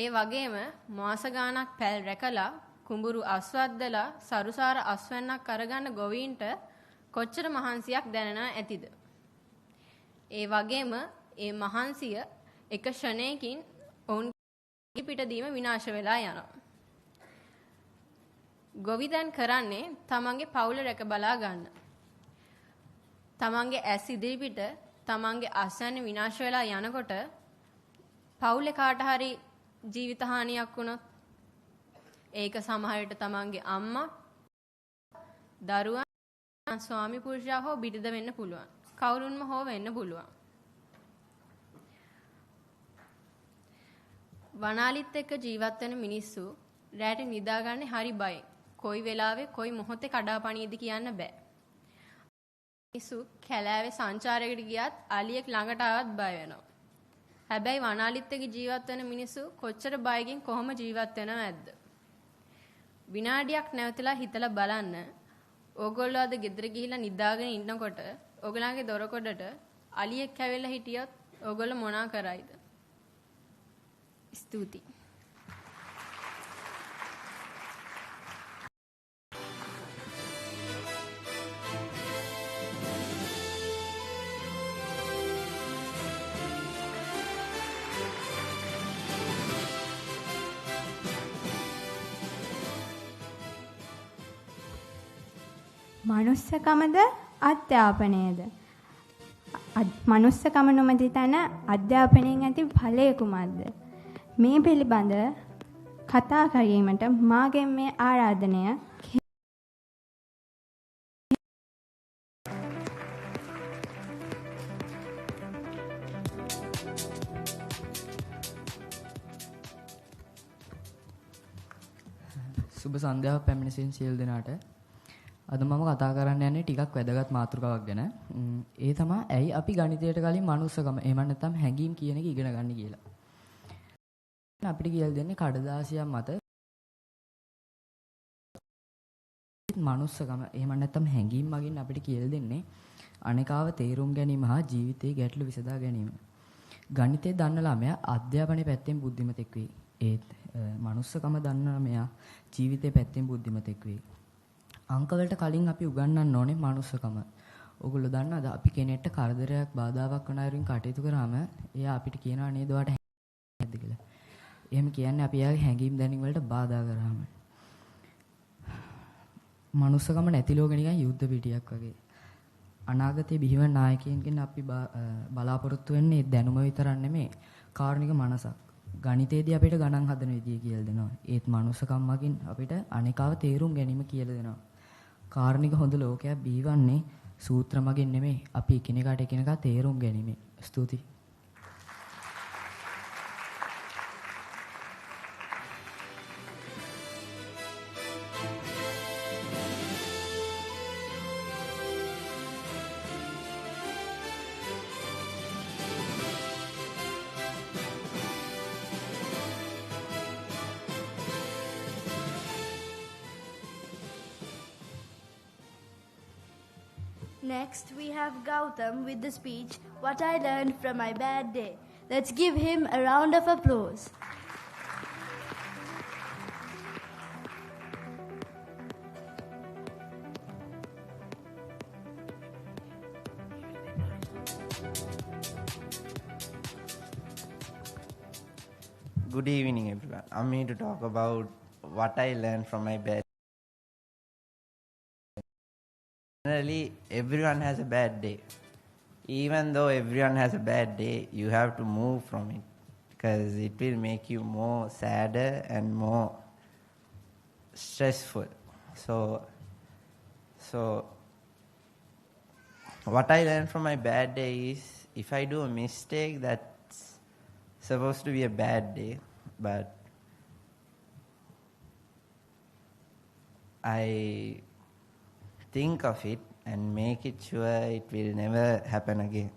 ඒ වගේම මාස ගාණක් පැල් රැකලා කුඹුරු අස්වැද්දලා සරුසාර අස්වැන්නක් අරගන්න ගොවීන්ට කොච්චර මහන්සියක් දැනෙනා ඇතිද? ඒ වගේම ඒ මහන්සිය එක ෂණයකින් ඔවුන්ගේ පිටදීම විනාශ වෙලා යනවා. ගොවි දැන් කරන්නේ තමන්ගේ පවුල රැක බලා ගන්න. තමන්ගේ ඇස් ඉදිරිපිට තමන්ගේ අස්වැන්න විනාශ වෙලා යනකොට පවුලේ කාට හරි ජීවිත හානියක් වුණොත් ඒක සමහර විට තමන්ගේ අම්මා, දරුවන්, ස්වාමි පුරුෂයා හෝ බිරිඳ වෙන්න පුළුවන්. කවුරුන්ම හෝ වෙන්න පුළුවන්. වනාලිත් එක්ක ජීවත් වෙන මිනිස්සු රැට නිදාගන්නේ හරි බයෙන්. කොයි වෙලාවෙ කොයි මොහොතේ කඩාපණීද කියන්න බෑ. මිනිස්සු කැලෑවේ සංචාරයකට ගියත් අලියෙක් ළඟට ආවත් බය වෙනවා. හැබැයි වනාලිත් එක්ක ජීවත් වෙන මිනිස්සු කොච්චර බයකින් කොහොම ජීවත් වෙනවද? විනාඩියක් නැවතලා හිතලා බලන්න. ඕගොල්ලෝ අද ගෙදර ගිහිල්ලා නිදාගෙන ඉන්නකොට ඕගලන්ගේ දොරකොඩට අලියෙක් ඇවිල්ලා හිටියොත් ඕගොල්ලෝ මොනා කරයිද? ස්තුතියි. මනුස්සකමද අධ්‍යාපනයද? මනුස්සකම නොමැති තැන අධ්‍යාපනයෙන් ඇති ඵලය කුමක්ද? මේ පිළිබඳ කතා කිරීමට මාගෙන් මේ ආරාධනය. සුබ සන්ධ්‍යාවක් පැමිණ සිටින සියලු දෙනාට අද මම කතා කරන්න යන්නේ ටිකක් වැදගත් මාතෘකාවක් ගැන. ඒ තමයි ඇයි අපි ගණිතයට කලින් මනුස්සකම එහෙම නැත්නම් හැඟීම් කියන එක ඉගෙන ගන්න කියලා. අපිට කියලා දෙන්නේ කඩදාසියක් මත මනුස්සකම එහෙම නැත්නම් හැඟීම් මගින් අපිට කියලා දෙන්නේ අනිකාව තේරුම් ගැනීම හා ජීවිතයේ ගැටලු විසඳා ගැනීම. ගණිතය දන්න ළමයා අධ්‍යාපනයේ පැත්තෙන් බුද්ධිමතෙක් වෙයි. ඒත් මනුස්සකම දන්න ළමයා ජීවිතයේ පැත්තෙන් බුද්ධිමතෙක් වෙයි. අංක වලට කලින් අපි උගන්වන්න ඕනේ මනුස්සකම. ඔයගොල්ලෝ දන්නවද අපි කෙනෙක්ට කරදරයක් බාධාවක් වන අයුරින් කටයුතු කරාම එයා අපිට කියනවා නේද ඔයාට හැදෙද කියලා. එහෙම කියන්නේ අපි එයාගේ හැඟීම් දැනීම් වලට බාධා කරාම. මනුස්සකම නැති ලෝකෙ නිකන් යුද්ධ පිටියක් වගේ. අනාගතයේ බිහිවන නායකයන්ගෙන් අපි බලාපොරොත්තු වෙන්නේ දැනුම විතරක් නෙමෙයි කාරුණික මනසක්. ගණිතයේදී අපිට ගණන් හදන විදිය කියලා දෙනවා. ඒත් මනුස්සකම් මගින් අපිට අනිකාව තේරුම් ගැනීම කියලා දෙනවා. කාරුණික හොඳ ලෝකයක් බිහිවන්නේ සූත්‍ර මගින් නෙමෙයි අපි එකිනෙකාට එකිනෙකා තේරුම් ගැනීම. ස්තුතියි. Next, we have Gautam with the speech, What I Learned from My Bad Day. Let's give him a round of applause. Good evening, everyone. I'm here to talk about what I learned from my bad. Generally, everyone has a bad day. Even though everyone has a bad day, you have to move from it because it will make you more sadder and more stressful. So what I learned from my bad day is if I do a mistake that's supposed to be a bad day, but I think of it and make it sure it will never happen again.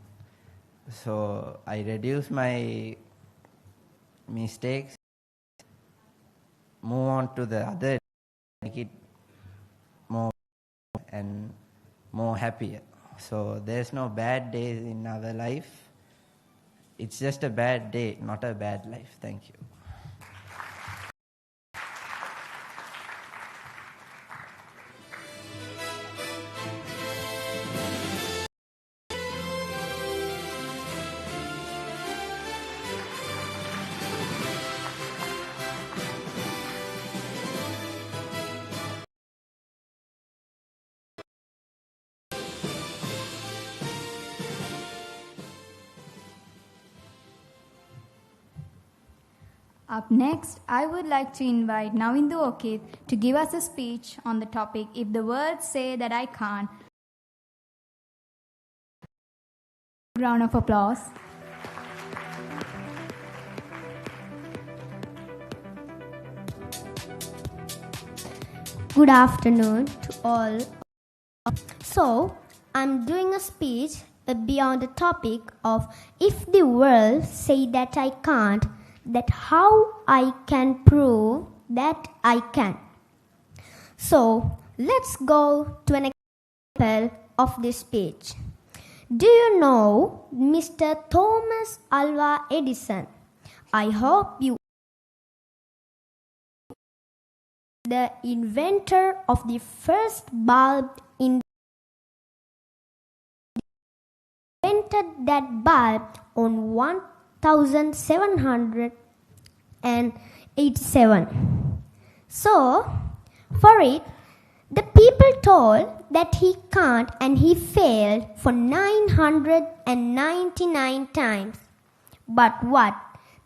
So I reduce my mistakes, move on to the other, make it more and more happier. So there's no bad days in our life. It's just a bad day, not a bad life. Thank you. Up next, I would like to invite Navindu Okit to give us a speech on the topic If the Words Say That I Can't. Round of applause. Good afternoon to all. So, I'm doing a speech beyond the topic of if the world say that I can't, that how I can prove that I can. So, let's go to an example of this speech. Do you know Mr. Thomas Alva Edison? I hope you the inventor of the first bulb invented that bulb on 1787. So, for it, the people told that he can't and he failed for 999 times. But what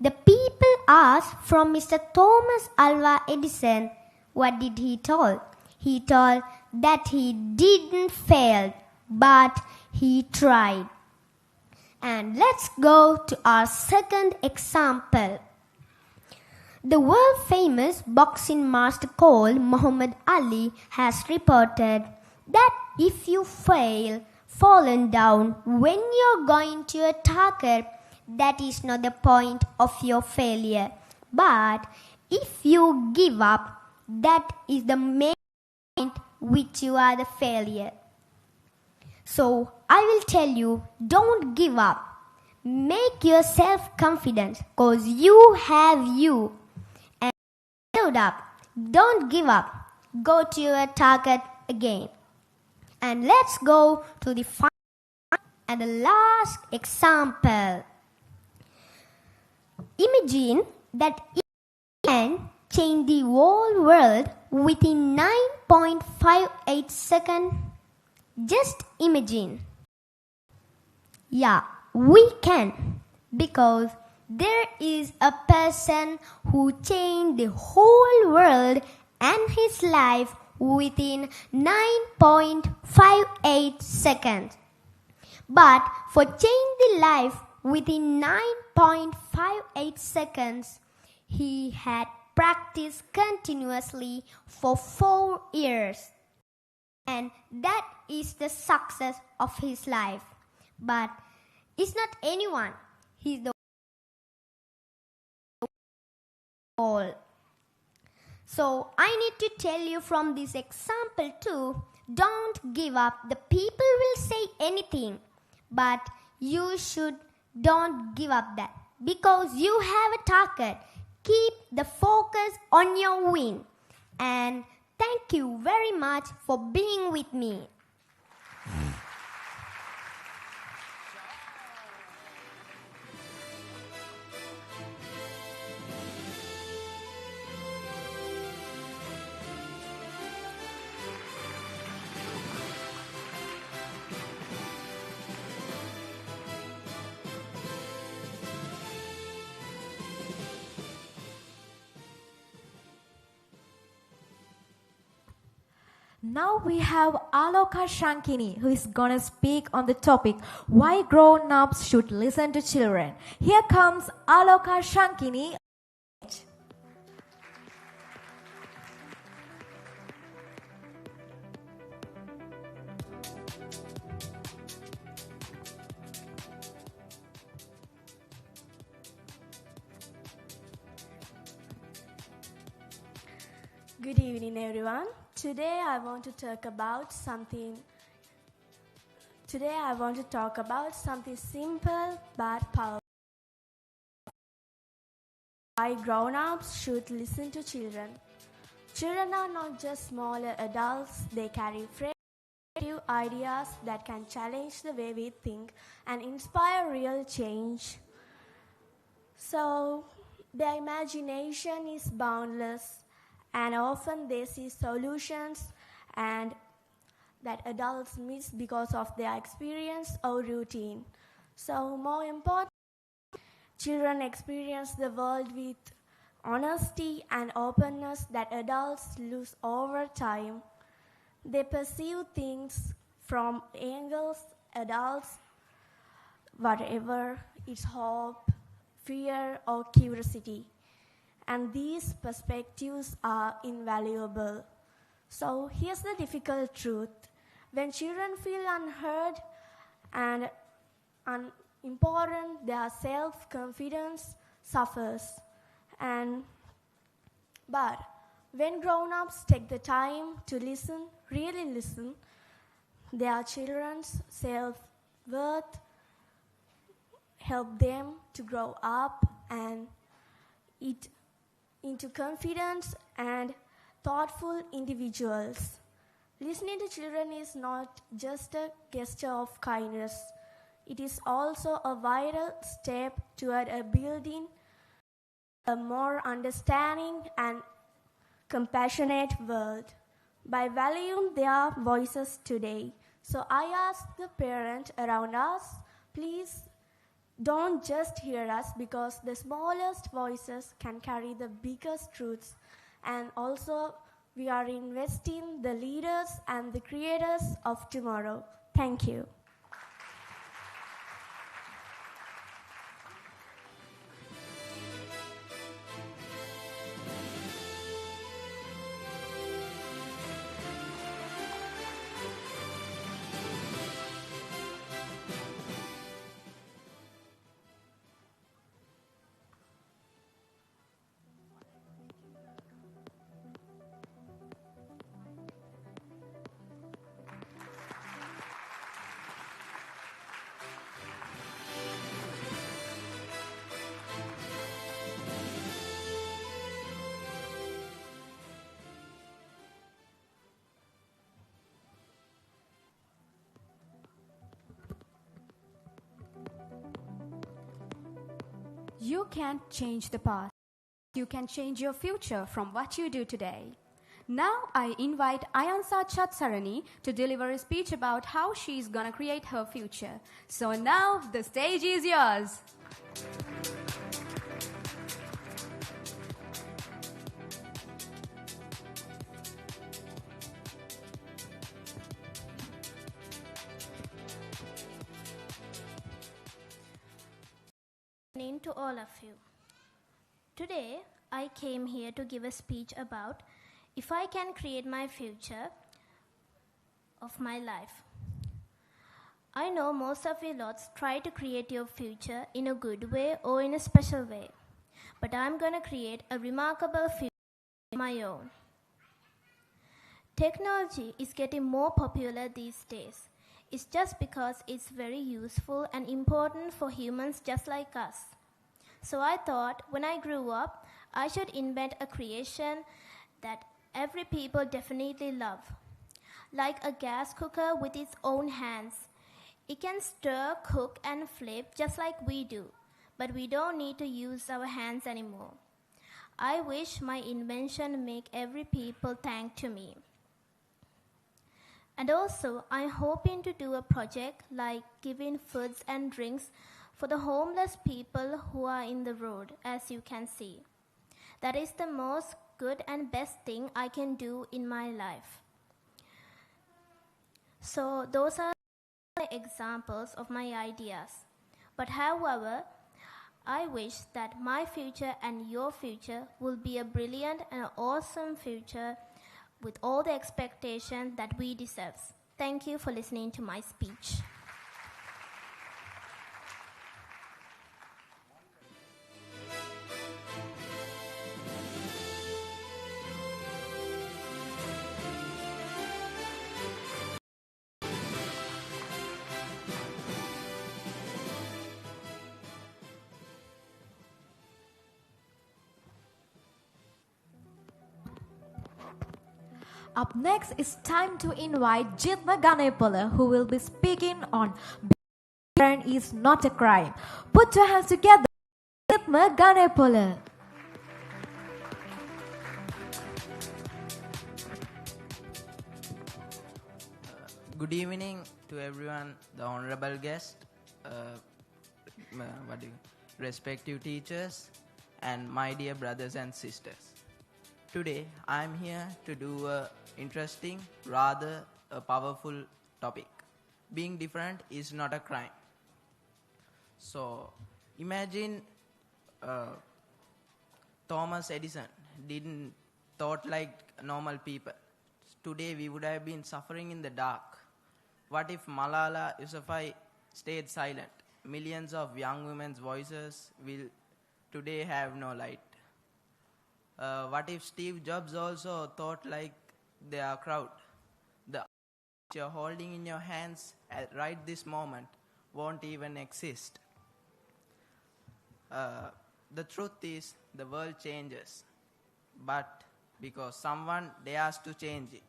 the people asked from Mr. Thomas Alva Edison, what did he told? He told that he didn't fail, but he tried. And let's go to our second example. The world famous boxing master called Muhammad Ali has reported that if you fallen down when you're going to a target, that is not the point of your failure. But if you give up, that is the main point which you are the failure. So I will tell you, don't give up. Make yourself confident because you have you. And build up. Don't give up. Go to your target again. And let's go to the final and the last example. Imagine that you can change the whole world within 9.58 seconds. Just imagine. Yeah, we can. Because there is a person who changed the whole world and his life within 9.58 seconds. But for change the life within 9.58 seconds, he had practiced continuously for 4 years. And that is the success of his life. But it's not anyone. He's the all. So I need to tell you from this example too, don't give up. The people will say anything, but you should don't give up that. because you have a target. Keep the focus on your win. And thank you very much for being with me. Now we have Aloka Shankini, who is going to speak on the topic, why grown-ups should listen to children. Here comes Aloka Shankini. Good evening, everyone. Today I want to talk about something simple but powerful. Why grown-ups should listen to children. Children are not just smaller adults, they carry fresh creative ideas that can challenge the way we think and inspire real change. So, their imagination is boundless, and often they see solutions and that adults miss because of their experience or routine. So more important, children experience the world with honesty and openness that adults lose over time. They perceive things from angles adults, whatever it's hope, fear, or curiosity. And these perspectives are invaluable. So here's the difficult truth. When children feel unheard and unimportant, their self-confidence suffers. But when grown-ups take the time to listen, really listen, their children's self-worth help them to grow up and into confident and thoughtful individuals. Listening to children is not just a gesture of kindness. It is also a vital step toward building a more understanding and compassionate world by valuing their voices today. So I ask the parents around us, please don't just hear us, because the smallest voices can carry the biggest truths. And also, we are investing the leaders and the creators of tomorrow. Thank you. You can't change the past. You can change your future from what you do today. Now I invite Ayansa Chatsarani to deliver a speech about how she's gonna create her future. So now the stage is yours. Evening to all of you. Today, I came here to give a speech about if I can create my future of my life. I know most of you lots try to create your future in a good way or in a special way, but I'm going to create a remarkable future of my own. Technology is getting more popular these days. It's just because it's very useful and important for humans just like us. So I thought when I grew up, I should invent a creation that every people definitely love. Like a gas cooker with its own hands. It can stir, cook, and flip just like we do, but we don't need to use our hands anymore. I wish my invention make every people thank to me. And also, I'm hoping to do a project like giving foods and drinks for the homeless people who are in the road, as you can see. That is the most good and best thing I can do in my life. So those are examples of my ideas. But however, I wish that my future and your future will be a brilliant and awesome future with all the expectations that we deserve. Thank you for listening to my speech. Up next, it's time to invite Jitma Ganepola, who will be speaking on Being is not a crime. Put your hands together, Jitma Ganepola. Good evening to everyone, the honorable guest, respective teachers, and my dear brothers and sisters. Today, I'm here to do a interesting, rather a powerful topic. Being different is not a crime. So, imagine Thomas Edison didn't thought like normal people. Today, we would have been suffering in the dark. What if Malala Yousafzai stayed silent? Millions of young women's voices will today have no light. What if Steve Jobs also thought like their crowd? The you're holding in your hands at right this moment won't even exist. The truth is, the world changes, but because someone dares to change it.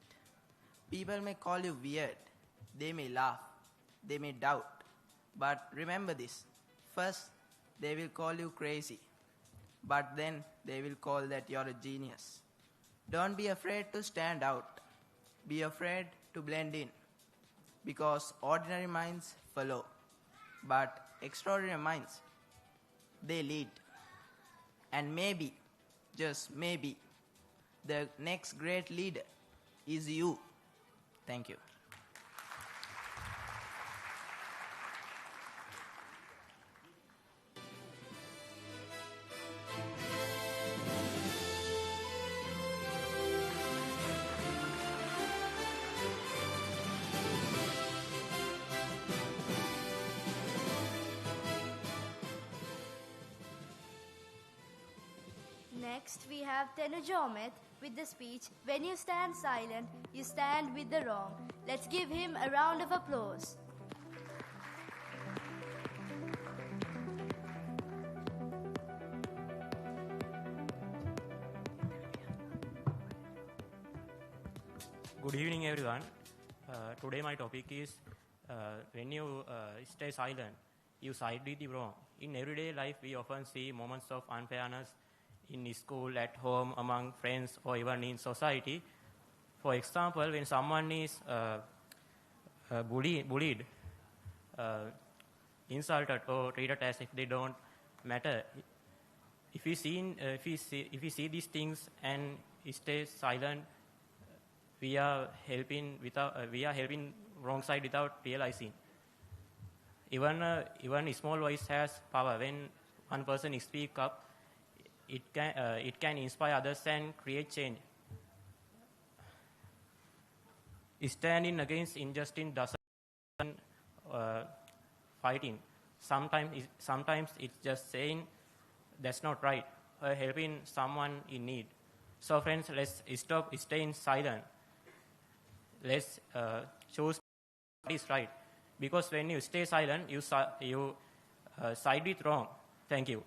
People may call you weird, they may laugh, they may doubt, but remember this. First, they will call you crazy, but then they will call that you're a genius. Don't be afraid to stand out. Be afraid to blend in. Because ordinary minds follow, but extraordinary minds, they lead. And maybe, just maybe, the next great leader is you. Thank you. Next, we have Tenujomet with the speech, "When you stand silent, you stand with the wrong." Let's give him a round of applause. Good evening, everyone. Today my topic is when you stay silent, you side with the wrong. In everyday life, we often see moments of unfairness in school, at home, among friends, or even in society. For example, when someone is bullied, insulted, or treated as if they don't matter, if we see these things and stay silent, we are helping wrong side without realizing. Even a small voice has power. When one person speaks up, it can inspire others and create change. Standing against injustice doesn't fighting. Sometimes it's just saying that's not right, or helping someone in need. So friends, let's stop staying silent. Let's choose what is right. Because when you stay silent, you side with wrong. Thank you.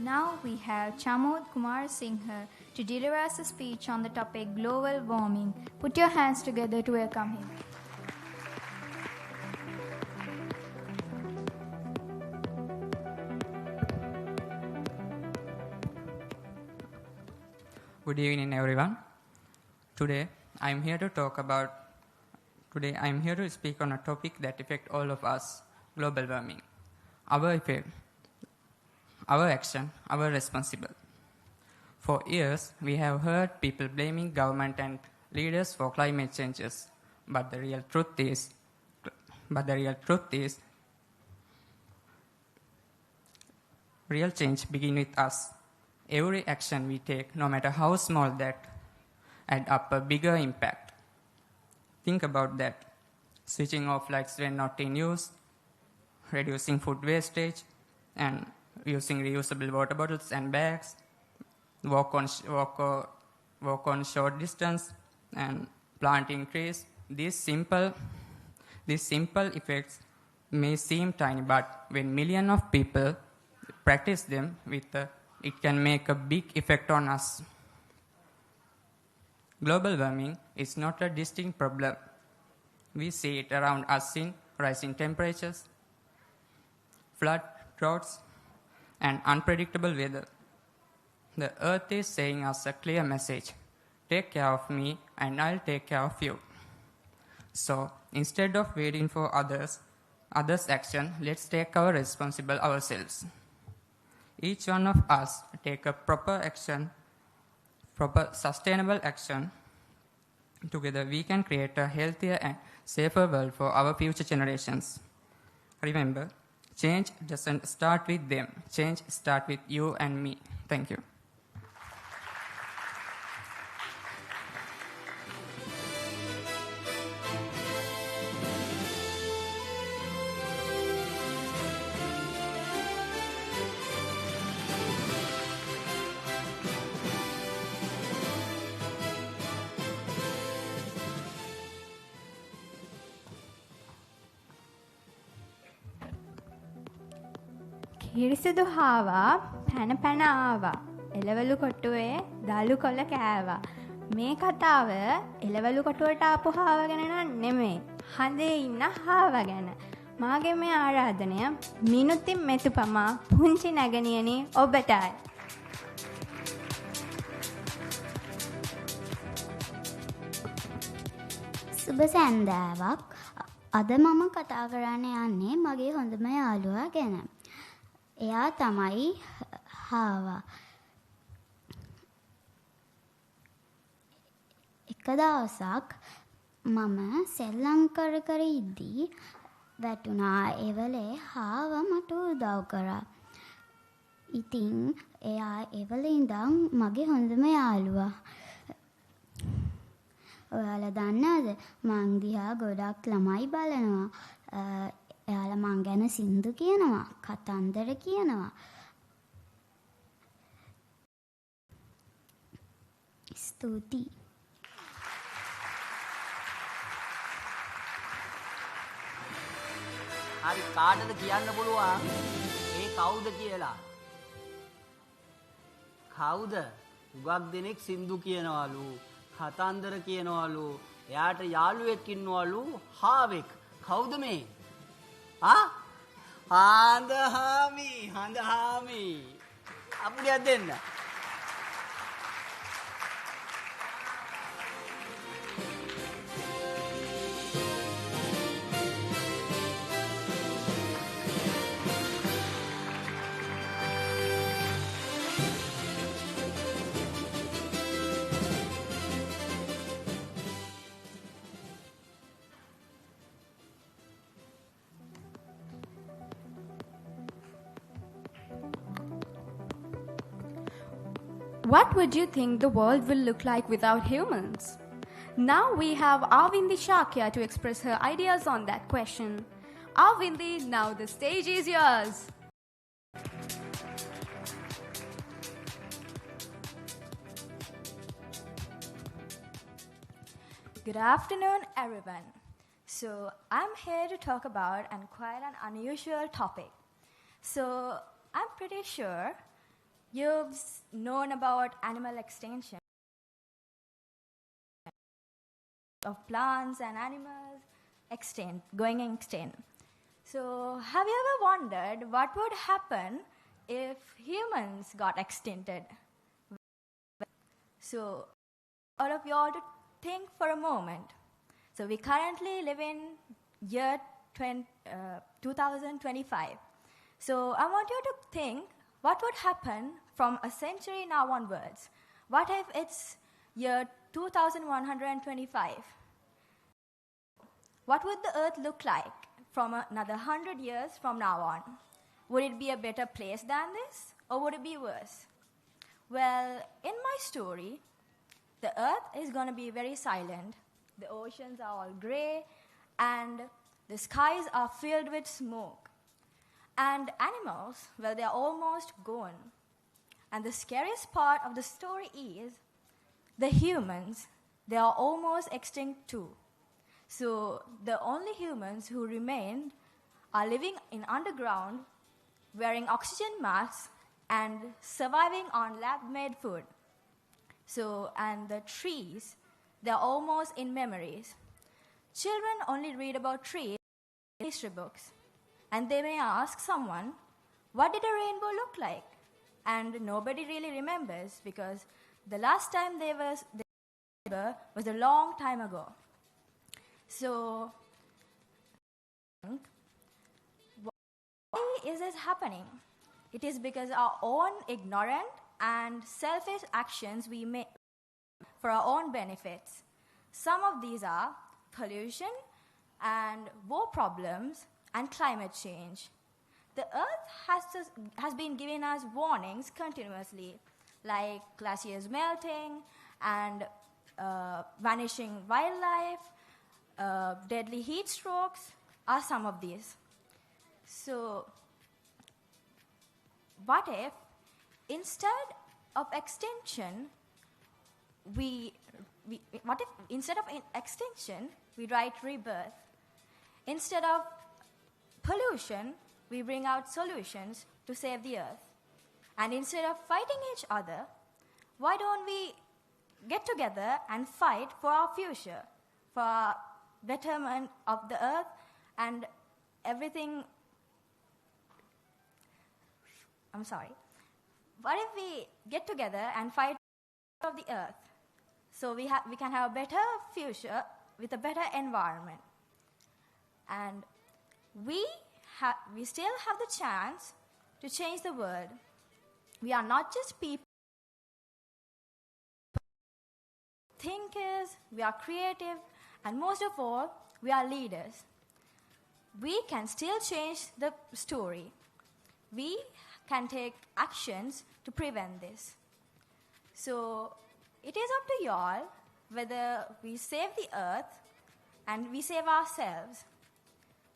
Now we have Chamod Kumar Singh to deliver us a speech on the topic global warming. Put your hands together to welcome him. Good evening, everyone. Today I am here to speak on a topic that affects all of us: global warming. Our effect, our action, our responsible. For years, we have heard people blaming government and leaders for climate changes, but the real truth is, real change begins with us. Every action we take, no matter how small, that add up a bigger impact. Think about that. Switching off lights when not in use, reducing food wastage, and using reusable water bottles and bags, walk on short distance, and planting trees. These simple effects may seem tiny, but when millions of people practice them, it can make a big effect on us. Global warming is not a distinct problem. We see it around us in rising temperatures, flood, droughts, and unpredictable weather. The earth is saying us a clear message: take care of me and I'll take care of you. So instead of waiting for others' action, let's take our responsibility ourselves. Each one of us take a proper sustainable action. Together we can create a healthier and safer world for our future generations. Remember, change doesn't start with them. Change starts with you and me. Thank you. කිරිසිදු හාවා පැන පැන ආවා. එළවලු කොටුවේ දලු කොළ කෑවා. මේ කතාව එළවලු කොටුවට ආපු හාව ගැන නෙමෙයි. හඳේ ඉන්න හාව ගැන. මාගේ මේ ආරාධනය මිනුතින් මෙතුපමා පුංචි නැගණියනි ඔබටයි. සුබ සැන්දෑවක්. අද මම කතා කරන්න යන්නේ මගේ හොඳම යාළුවා ගැන. එයා තමයි හාවා. එක දවසක් මම සෙල්ලම් කර ඉද්දී වැටුණා. එවලේ හාව මට උදව් කරා. ඉතින් එයා එවල ඉඳන් මගේ හොඳම යාළුවා. ඔයාලා දන්නවද මං දිහා ගොඩක් ළමයි බලනවා. එයාලා මං ගැන සින්දු කියනවා, කතන්දර කියනවා. ස්තුතියි. හරි කාටද කියන්න පුළුවන් ඒ කවුද කියලා? කවුද? උගක් දෙනෙක් සින්දු කියනවලු, කතන්දර කියනවලු. එයාට යාළුවෙක් ඉන්නවලු හාවෙක්. කවුද මේ? හඳහාමි. අපුඩියක් දෙන්න. What would you think the world will look like without humans? Now we have Avindi Shakya to express her ideas on that question. Avindi, now the stage is yours. Good afternoon, everyone. So I'm here to talk about quite an unusual topic. So I'm pretty sure You've known about animal extinction of plants and animals going extinct. So, have you ever wondered what would happen if humans got extincted? So, all of you all to think for a moment. So, we currently live in year 2025. So, I want you to think what would happen from a century now onwards. What if it's year 2125? What would the earth look like from another 100 years from now on? Would it be a better place than this, or would it be worse? Well, in my story, the earth is going to be very silent. The oceans are all gray, and the skies are filled with smoke. And animals, well, they're almost gone. And the scariest part of the story is the humans, they are almost extinct too. So the only humans who remain are living in underground, wearing oxygen masks, and surviving on lab-made food. So, and the trees, they're almost in memories. Children only read about trees in history books. And they may ask someone, what did a rainbow look like? And nobody really remembers, because the last time they was a long time ago. So, why is this happening? It is because our own ignorant and selfish actions we make for our own benefits. Some of these are pollution and war problems and climate change. The earth has been giving us warnings continuously, like glaciers melting and vanishing wildlife, deadly heat strokes are some of these. So, what if instead of extinction, we write rebirth? Instead of pollution, we bring out solutions to save the earth. And instead of fighting each other, why don't we get together and fight for our future, for our betterment of the earth and everything? I'm sorry. What if we get together and fight for the earth, so we can have a better future with a better environment? And we still have the chance to change the world. We are not just people, thinkers, we are creative, and most of all, we are leaders. We can still change the story. We can take actions to prevent this. So it is up to y'all whether we save the earth and we save ourselves.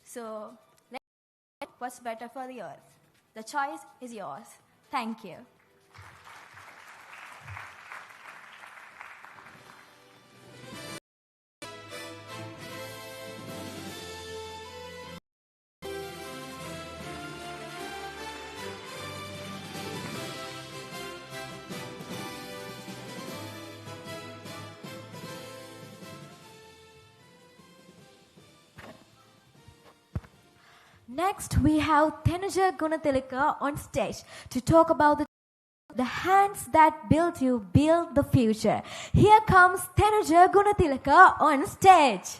So let's see what's better for the earth. The choice is yours. Thank you. Next, we have Tenuja Gunathilaka on stage to talk about the hands that build you build the future. Here comes Tenuja Gunathilaka on stage.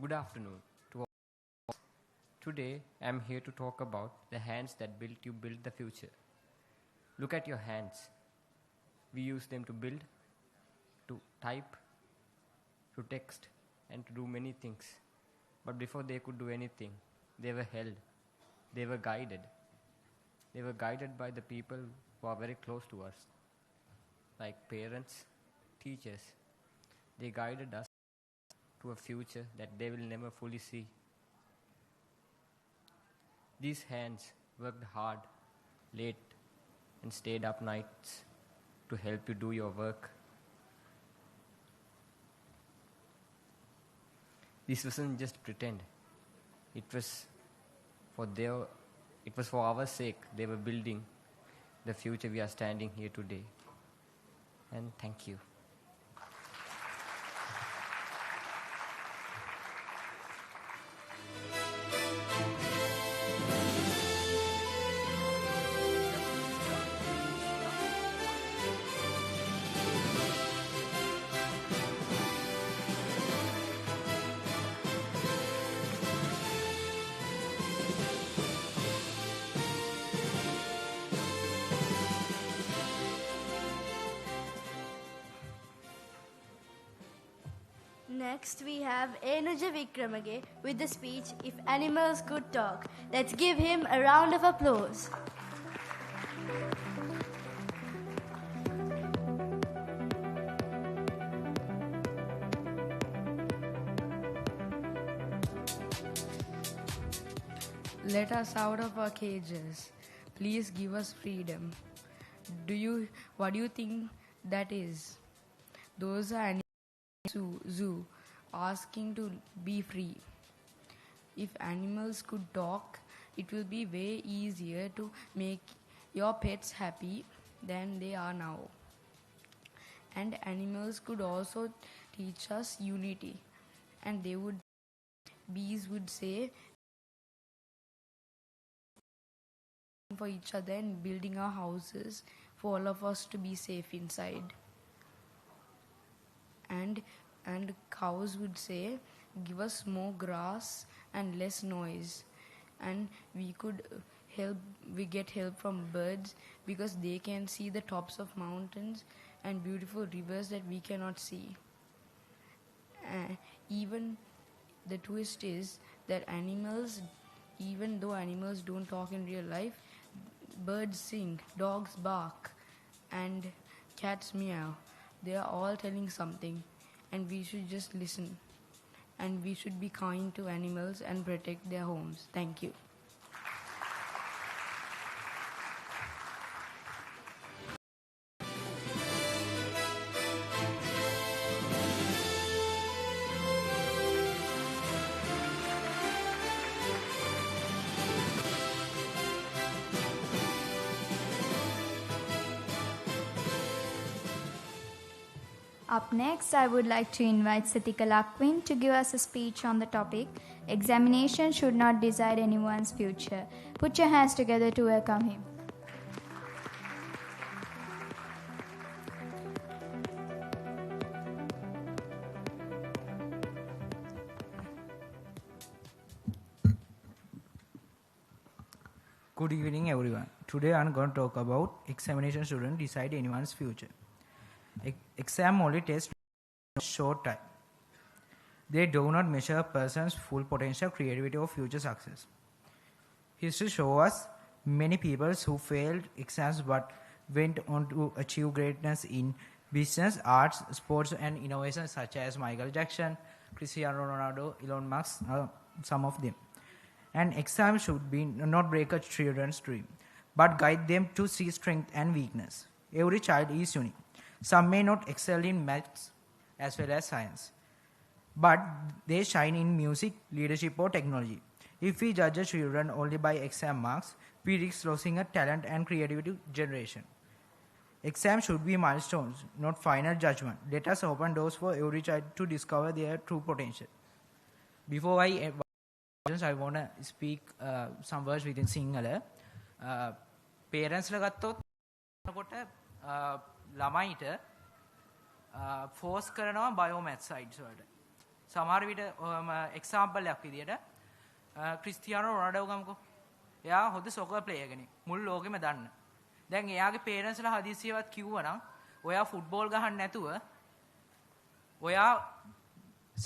Good afternoon to all. Today, I am here to talk about the hands that build the future. Look at your hands. We use them to build, to type, to text, and to do many things. But before they could do anything, they were held. They were guided. They were guided by the people who are very close to us, like parents, teachers. They guided us to a future that they will never fully see. These hands worked hard, late, and stayed up nights to help you do your work. This wasn't just pretend. It was for our sake. They were building the future we are standing here today. And thank you. Next, we have Enuja Wickremage with the speech, If Animals Could Talk. Let's give him a round of applause. Let us out of our cages. Please give us freedom. What do you think that is? Those are animals zoo asking to be free. If animals could talk, it will be way easier to make your pets happy than they are now. And animals could also teach us unity. And bees would say for each other and building our houses for all of us to be safe inside. And cows would say, give us more grass and less noise. And we get help from birds because they can see the tops of mountains and beautiful rivers that we cannot see. Even the twist is that even though animals don't talk in real life, birds sing, dogs bark, and cats meow. They are all telling something, and we should just listen. And we should be kind to animals and protect their homes. Thank you. Up next, I would like to invite Satika Lakwin to give us a speech on the topic, Examination Should Not Decide Anyone's Future. Put your hands together to welcome him. Good evening, everyone. Today I'm going to talk about examination shouldn't decide anyone's future. Exam only tests short time. They do not measure a person's full potential, creativity, or future success. History shows us many people who failed exams but went on to achieve greatness in business, arts, sports, and innovation, such as Michael Jackson, Cristiano Ronaldo, Elon Musk, some of them. An exam should be not break a children's dream, but guide them to see strength and weakness. Every child is unique. Some may not excel in maths as well as science, but they shine in music, leadership, or technology. If we judge a children only by exam marks, we risk losing a talent and creativity generation. Exams should be milestones, not final judgment. Let us open doors for every child to discover their true potential. Before I want to speak some words within Sinhala. Parents ළමයිට force කරනවා bio maths සයිඩ්ස් වලට. සමහර විට example එකක් විදියට Cristiano රොනාල්ඩෝ ගමුකෝ. එයා හොඳ සොකර් player කෙනෙක්. මුළු ලෝකෙම දන්න. දැන් එයාගේ පේරන්ට්ස්ලා හදිස්සියවත් කිව්වනම් ඔයා ෆුට්බෝල් ගහන්න නැතුව ඔයා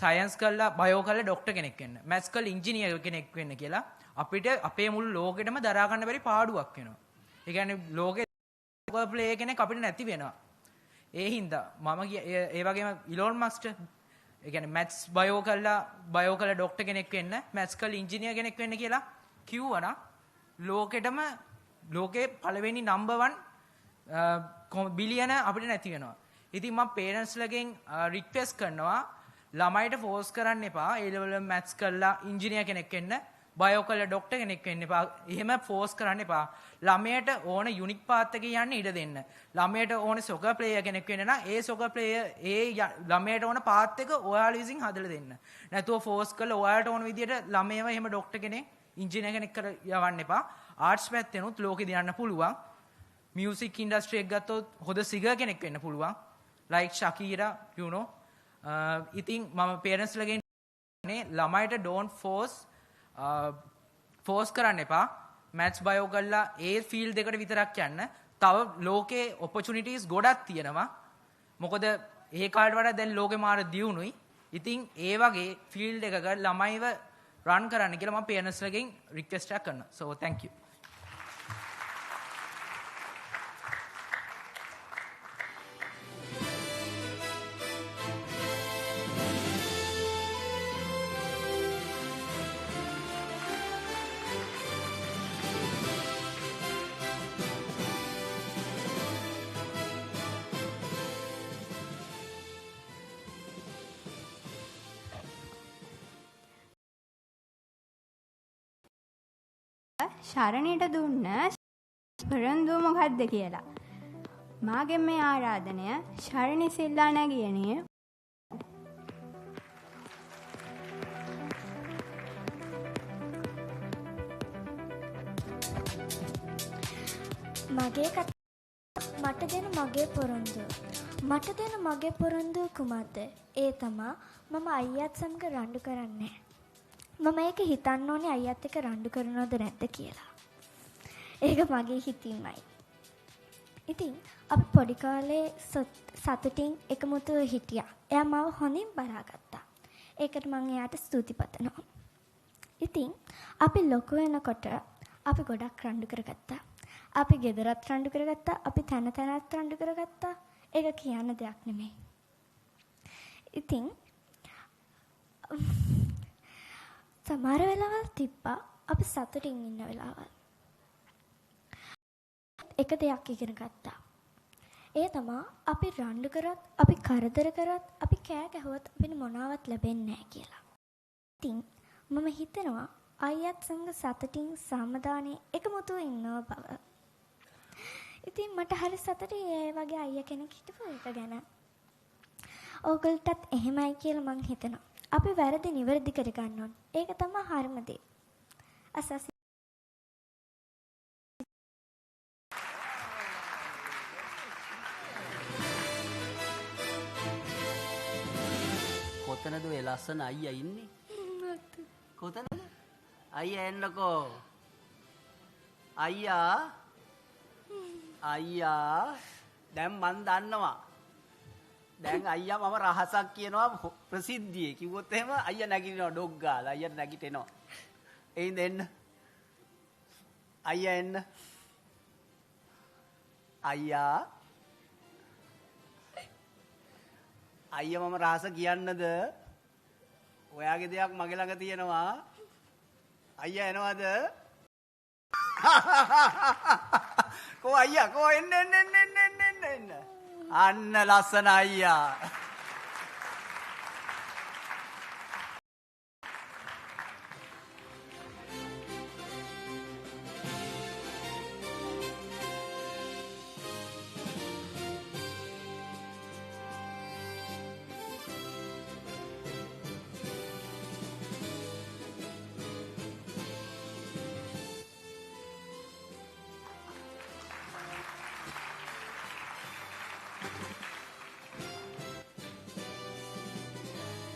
සයන්ස් කරලා බයෝ කරලා ડોක්ටර් කෙනෙක් වෙන්න. මැත්ස් කරලා ඉන්ජිනියර් කෙනෙක් වෙන්න කියලා අපිට අපේ මුළු ලෝකෙටම දරා ගන්න බැරි පාඩුවක් වෙනවා. ඒ කියන්නේ ලෝකේ ප්ලේ කෙනෙක් අපිට නැති වෙනවා. ඒ හින්දා මම ඒ වගේම ඉලෝන් මස්ක්ට ඒ කියන්නේ මැත්ස් බයෝ කරලා ડોක්ටර් කෙනෙක් වෙන්න, මැත්ස් කරලා ඉන්ජිනියර් කෙනෙක් වෙන්න කියලා කිව්වනම් ලෝකෙටම ලෝකේ පළවෙනි නම්බර් 1 බිලියන අපිට නැති වෙනවා. ඉතින් මම පේරන්ට්ස්ලගෙන් රික්වෙස්ට් කරනවා ළමයිට ෆෝස් කරන්න එපා. ඒ ලෙවල් මැත්ස් කරලා ඉංජිනේර් කෙනෙක් වෙන්න, බයෝ කරලා ડોක්ටර් කෙනෙක් වෙන්න එපා. එහෙම ෆෝස් කරන්න එපා. ළමයට ඕන යුනික් පාත් එකේ යන්න ඉඩ දෙන්න. ළමයට ඕන සොකර් ප්ලේයර් කෙනෙක් වෙන්න නම් ඒ සොකර් ප්ලේයර් ළමයට ඕන පාත් එක ඔයාලා විසින් හදලා දෙන්න. නැතුව ෆෝස් කරලා ඔයාලට ඕන විදියට ළමයව එහෙම ડોක්ටර් කෙනෙක්, ඉංජිනේර් කෙනෙක් කර යවන්න එපා. ආර්ට්ස් පැත්තෙනුත් ලෝකෙ දිනන්න පුළුවන්. මියුසික් ඉන්ඩස්ට්‍රි එක ගත්තොත් හොඳ සිගර් කෙනෙක් වෙන්න පුළුවන්. like Shakira, you know. ඉතින් මම parents ලගෙන් ළමයිට don't force කරන්න එපා. maths bio කරලා ඒ field එකට විතරක් යන්න. තව ලෝකේ opportunities ගොඩක් තියෙනවා. මොකද ඒ කාලේට වඩා දැන් ලෝකෙ මාර දියුණුයි. ඉතින් ඒ වගේ field එකක ළමයිව run කරන්න කියලා මම parents ලගෙන් request එකක් කරනවා. So thank you. ශරණයට දුන්න පරන්දුව මොකක්ද කියලා. මාගෙන් මේ ආරාධනය ශරණ සිල්ලා නැගියනේ. මට දෙන මගේ පොරොන්දුව. මට දෙන මගේ පොරොන්දුව කුමක්ද? ඒ තමා මම අයියාත් සමග රණ්ඩු කරන්නේ. මම ඒක හිතන්න ඕනේ අයියත් එක්ක රණ්ඩු කරනවද නැද්ද කියලා. ඒක මගේ හිතීමයි. ඉතින් අපි පොඩි කාලේ සතුටින් එකමුතුව හිටියා. එයා මාව හොඳින් බලාගත්තා. ඒකට මම එයාට ස්තුති පතනවා. ඉතින් අපි ලොකු වෙනකොට අපි ගොඩක් රණ්ඩු කරගත්තා. අපි ගෙදරත් රණ්ඩු කරගත්තා. අපි තැන තැනත් රණ්ඩු කරගත්තා. ඒක කියන්න දෙයක් නෙමෙයි. ඉතින් සමහර වෙලාවල් තිබ්බා අපි සතුටින් ඉන්න වෙලාවල්. එක දෙයක් ඉගෙන ගත්තා. ඒ තමා අපි රණ්ඩු කරත්, අපි කරදර කරත්, අපි කෑ ගැහුවත් අපිට මොනවත් ලැබෙන්නේ නැහැ කියලා. ඉතින් මම හිතනවා අයියත් සමග සතුටින් සමාදානේ එකමුතුව ඉන්නව බව. ඉතින් මට හරි සතුටුයි ඒ වගේ අයියා කෙනෙක් හිටපු එක ගැන. ඕගොල්ලන්ටත් එහෙමයි කියලා මං හිතනවා. අපි වැරදි නිවැරදි කර ගන්න ඕන. ඒක තමයි හරිම දේ. අසස් කොතනද ඔය ලස්සන අයියා ඉන්නේ? කොතනද? අයියා එන්නකෝ. අයියා දැන් මන් දන්නවා. දැන් අයියා මම රහසක් කියනවා ප්‍රසිද්ධියේ. කිව්වොත් එහෙම අයියා නැගිටිනවා ඩොග් ගාලා. අයියා නැගිටිනවා. එයින් දෙන්න. අයියා එන්න. අයියා මම රහස කියන්නද? ඔයාගේ දෙයක් මගේ ළඟ තියෙනවා. අයියා එනවද? කෝ අයියා කෝ එන්න. අන්න ලස්සන අයියා.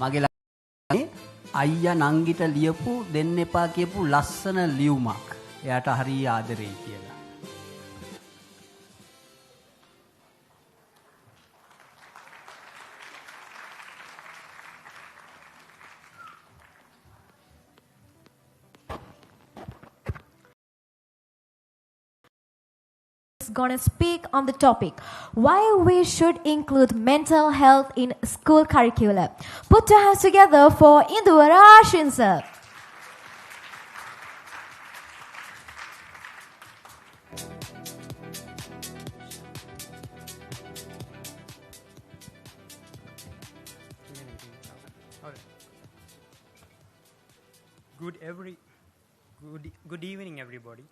මගේ ළඟ අයියා නංගිට ලියපු දෙන්න එපා කියපු ලස්සන ලියුමක්. එයාට හරිය ආදරෙයි කියලා. Gonna speak on the topic why we should include mental health in school curriculum. Put your hands together for Indura Shinsa. Good evening, everybody.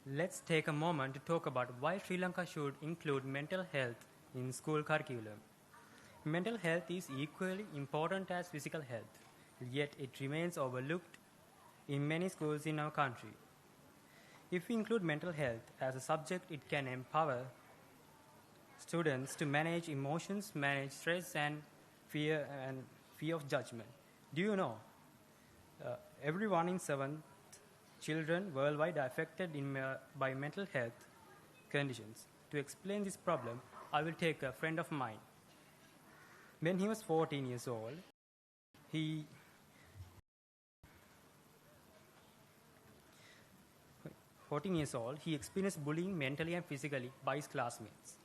Let's take a moment to talk about why Sri Lanka should include mental health in school curriculum. Mental health is equally important as physical health, yet it remains overlooked in many schools in our country. If we include mental health as a subject, it can empower students to manage emotions, manage stress and fear of judgment. Do you know every 1 in 7 children worldwide are affected by mental health conditions? To explain this problem, I will take a friend of mine. When he was 14 years old, he experienced bullying mentally and physically by his classmates.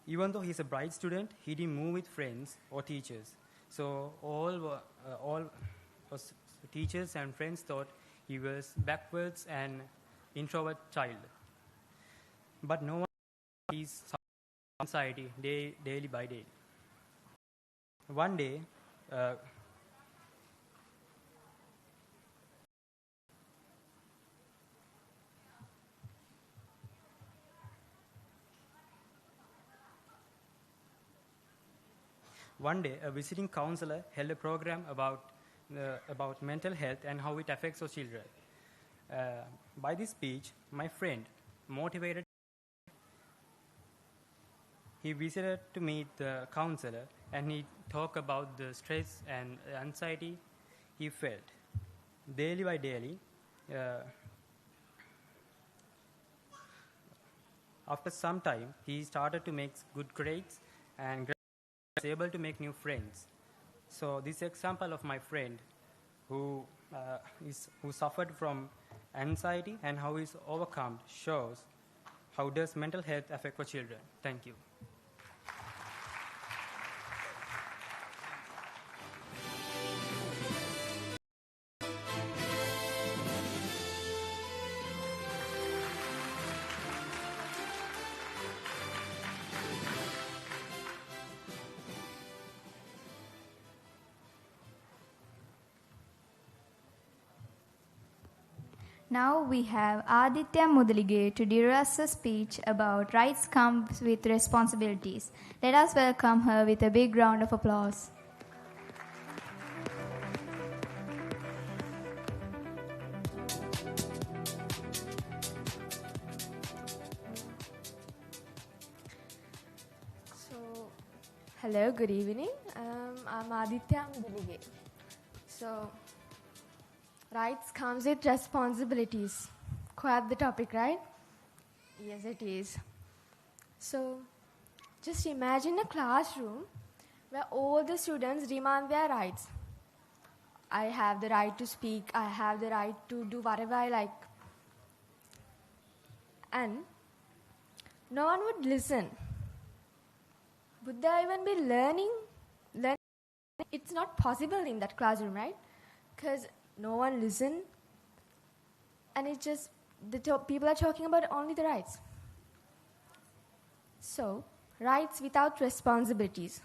Even though he's a bright student, he didn't move with friends or teachers. So all teachers and friends thought he was backwards and introvert child. But no one is anxiety daily by day. One day, a visiting counselor held a program about mental health and how it affects our children. By this speech, my friend, motivated, he visited to meet the counselor and he talked about the stress and anxiety he felt. Daily by daily, after some time, he started to make good grades and was able to make new friends. So this example of my friend who suffered from anxiety and how he's overcome shows how does mental health affect our children. Thank you. Now we have Aditya Mudalige to deliver us a speech about rights comes with responsibilities. Let us welcome her with a big round of applause. Hello, good evening. I'm Aditya Mudalige. So, rights comes with responsibilities. Quite the topic, right? Yes, it is. So, just imagine a classroom where all the students demand their rights. I have the right to speak. I have the right to do whatever I like. And no one would listen. Would they even be learning? It's not possible in that classroom, right? Because no one listen, and it's just people are talking about only the rights. So, rights without responsibilities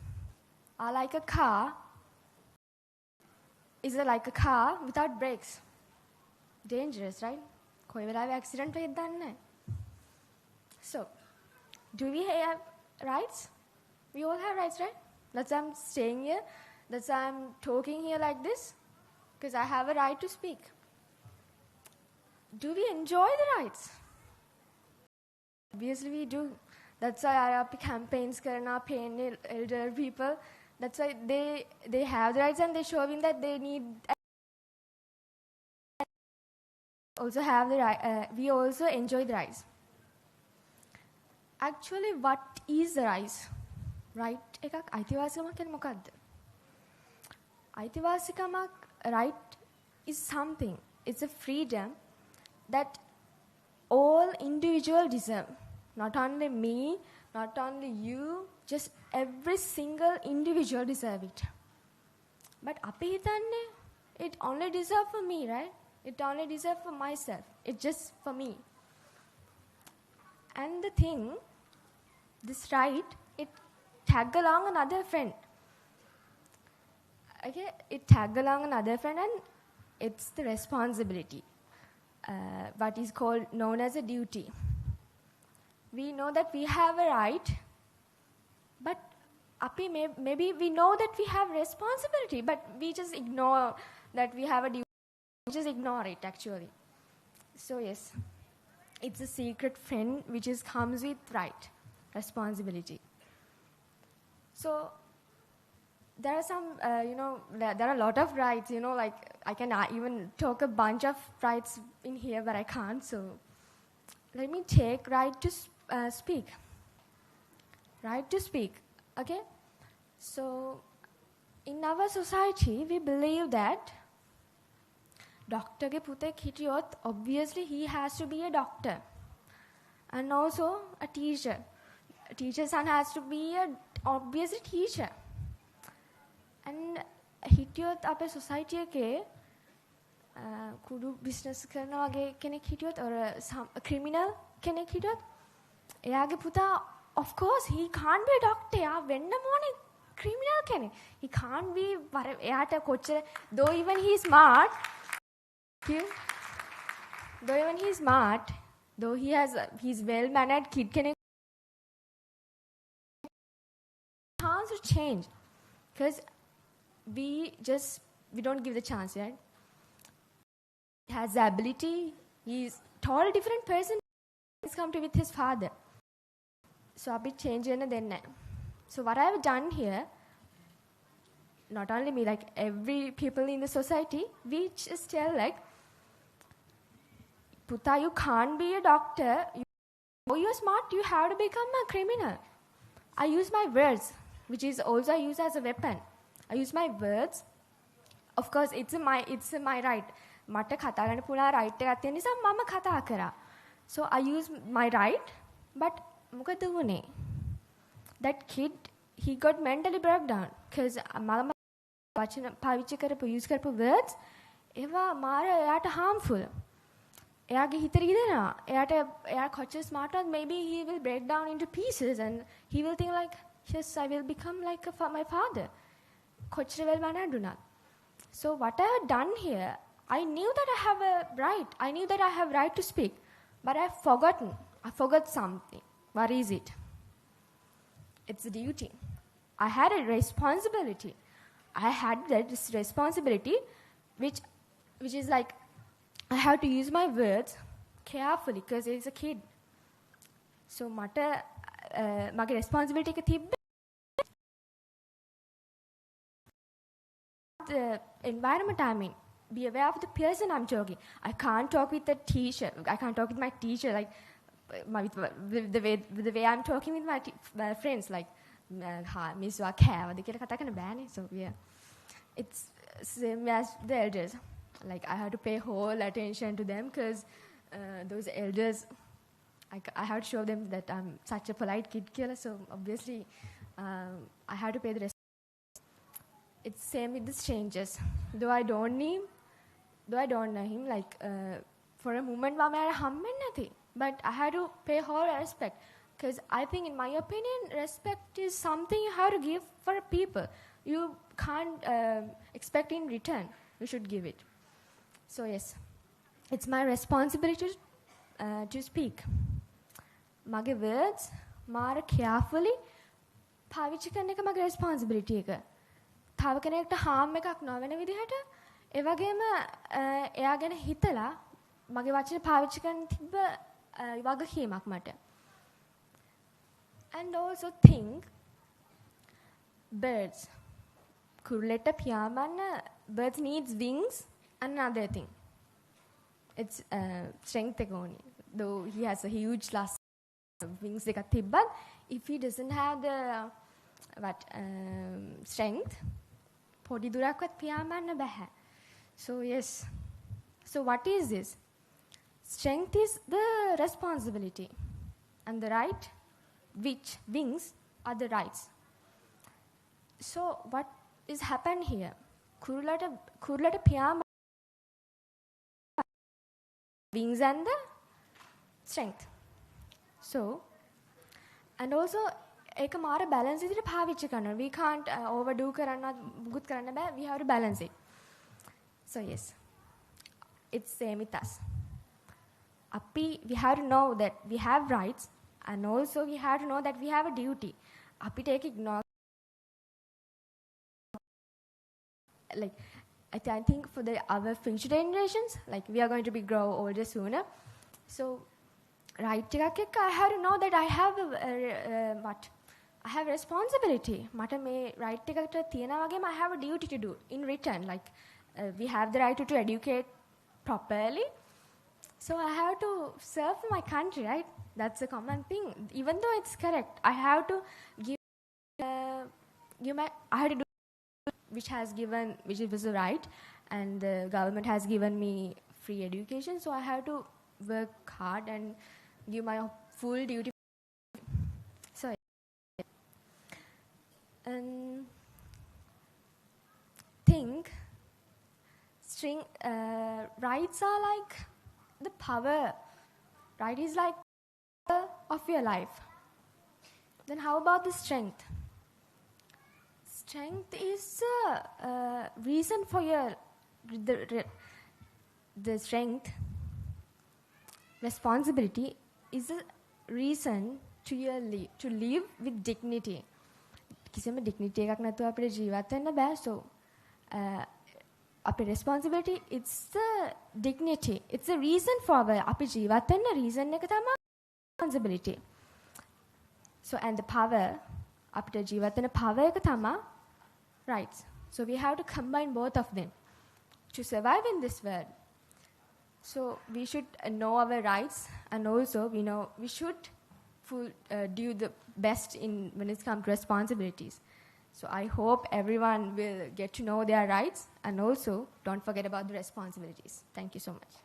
are like a car. Is it like a car without brakes? Dangerous, right? Koi veලාවෙ accident වෙයිද දන්නේ නැහැ. So, do we have rights? We all have rights, right? That's why I'm staying here. That's why I'm talking here like this. Because I have a right to speak. Do we enjoy the rights? Obviously we do. That's why I have campaigns karna, paying elder people. That's why they have the rights and they're showing that they need also have the right. We also enjoy the rights. Actually, what is the rights? Right එකක් අයිතිවාසිකමක් කියන්නේ මොකක්ද? අයිතිවාසිකමක් right is something. It's a freedom that all individuals deserve. Not only me, not only you, just every single individual deserve it. But අපි හිතන්නේ it only deserves for me, right? It only deserves for myself. It's just for me. And the thing, this right, it tag along another friend. Okay, it tag along another friend, and it's the responsibility, what is called known as a duty. We know that we have a right, but maybe we know that we have responsibility, but we just ignore that we have a duty. We just ignore it actually. So yes, it's a secret friend which comes with right, responsibility. So there are some, there are a lot of rights, like I can even talk a bunch of rights in here, but I can't. So let me take right to speak. Right to speak, okay? So in our society, we believe that doctor ke putek hitiyot, obviously he has to be a doctor. And also a teacher. A teacher's son has to be obviously teacher. And hitiyot ape society ke kudu business karna wage kenek hitiyot, or a criminal kenek hitiyot, eyage puta, of course he can't be a doctor. Ya wenna mone criminal kenek. He can't be eyata kochchara, though even he's smart. Though even he's smart, though he's well-mannered kid kenek, chance to change, because we don't give the chance, right? He has the ability. He's totally different person. He's come to with his father. So a bit change then. So what I have done here, not only me, like every people in the society, we just tell like, Puta, you can't be a doctor. You're smart. You have to become a criminal. I use my words, which is also used as a weapon. I use my words. Of course, it's my right. Mata kata gana pula right ekak තියෙන නිසා මම කතා කරා. So I use my right, but මොකද වුනේ? That kid, he got mentally broke down because මම වචන පාවිච්චි කරපු use කරපු words ඒවා මාර එයාට harmful. එයාගේ හිතට ගිදෙනවා. එයා කොච්චර smart was, maybe he will break down into pieces and he will think like, yes, I will become like my father. කොච්චර well-mannered වුණත්. So what I have done here, I knew that I have a right. I knew that I have right to speak, but I forgot something. What is it? It's a duty. I had a responsibility. I had this responsibility, which is like, I have to use my words carefully because it's a kid. So mata mage responsibility එක තිබ්බ the environment I'm in. Be aware of the person I'm talking. I can't talk with the teacher. I can't talk with my teacher like with the way I'm talking with my friends, like මිස්වා කෑවද කියලා කතා කරන්න බෑනේ. So yeah, it's same as the elders. Like I have to pay whole attention to them because those elders, I have to show them that I'm such a polite kid killer. So obviously, I have to pay the respect. It's same with the strangers. Though I don't know him, like for a moment, but I had to pay whole respect because I think, in my opinion, respect is something you have to give for people. You can't expect in return. You should give it. So yes, it's my responsibility to speak. Mage words, mara carefully. පාවිච්චි කරන එක මගේ responsibility එක. තව කෙනෙක්ට harm එකක් නොවන විදිහට ඒ වගේම එයා ගැන හිතලා මගේ වචන පාවිච්චි කරන්න තිබ්බ වගකීමක් මට. And also think birds. කුරුල්ලෙට පියාඹන්න, birds needs wings and another thing. It's strength එක ඕනේ. Though he has a huge wings එකක් තිබ්බත්, if he doesn't have the strength, පොඩි දුරක්වත් පියාඹන්න බෑ. So yes. So what is this? Strength is the responsibility, and the right, which wings are the rights. So what is happened here? කුරුලට පියාඹ wings and the strength. So, and also ඒක මාර balance විදිහට පාවිච්චි කරනවා. We can't overdo කරන්නත් මුකුත් කරන්න බෑ. We have to balance it. So yes, it's same with us. We have to know that we have rights, and also we have to know that we have a duty. අපිට ඒක ignore, like I think for our future generations, like we are going to be grow older sooner. So right එකක් එක්ක I have to know that I have I have a responsibility. මට මේ right එකට තියනා වගේම I have a duty to do in return. Like we have the right to educate properly. So I have to serve my country, right? That's a common thing. Even though it's correct, I have to give I have to do which was the right, and the government has given me free education. So I have to work hard and give my full duty. So, and think rights are like the power. Right is like the of your life. Then how about the strength? Strength is a reason for your the strength. Responsibility is a reason to live with dignity. කිසිම dignity එකක් නැතුව අපිට ජීවත් වෙන්න බෑ. So අපේ responsibility, it's the dignity. It's a reason for අපි ජීවත් වෙන්න reason එක තමයි responsibility. So and the power, අපිට ජීවත් වෙන power එක තමයි rights. So we have to combine both of them to survive in this world. So we should know our rights, and also we should do the best when it comes to responsibilities. So I hope everyone will get to know their rights, and also don't forget about the responsibilities. Thank you so much.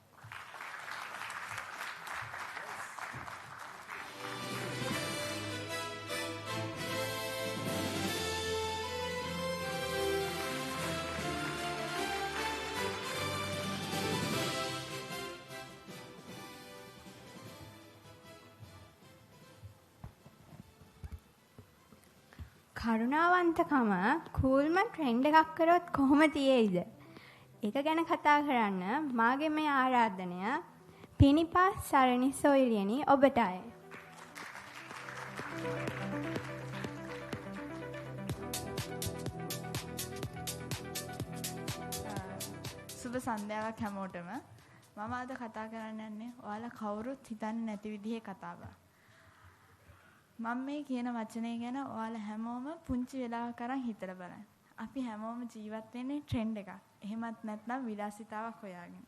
කරුණාවන්තකම කූල්ම trend එකක් කරොත් කොහොම තියෙයිද? ඒක ගැන කතා කරන්න මාගේ මේ ආරාධනය පිනිපා සරණි සොයිරියනි ඔබටයි. සුබ සන්ධ්‍යාවක් හැමෝටම. මම අද කතා කරන්න යන්නේ ඔයාලා කවුරුත් හිතන්නේ නැති විදිහේ කතාවක්. මම මේ කියන වචනේ ගැන ඔයාලා හැමෝම පුංචි වෙලාවක අරන් හිතලා බලන්න. අපි හැමෝම ජීවත් වෙන්නේ ට්‍රෙන්ඩ් එකක්. එහෙමත් නැත්නම් විලාසිතාවක් හොයාගෙන.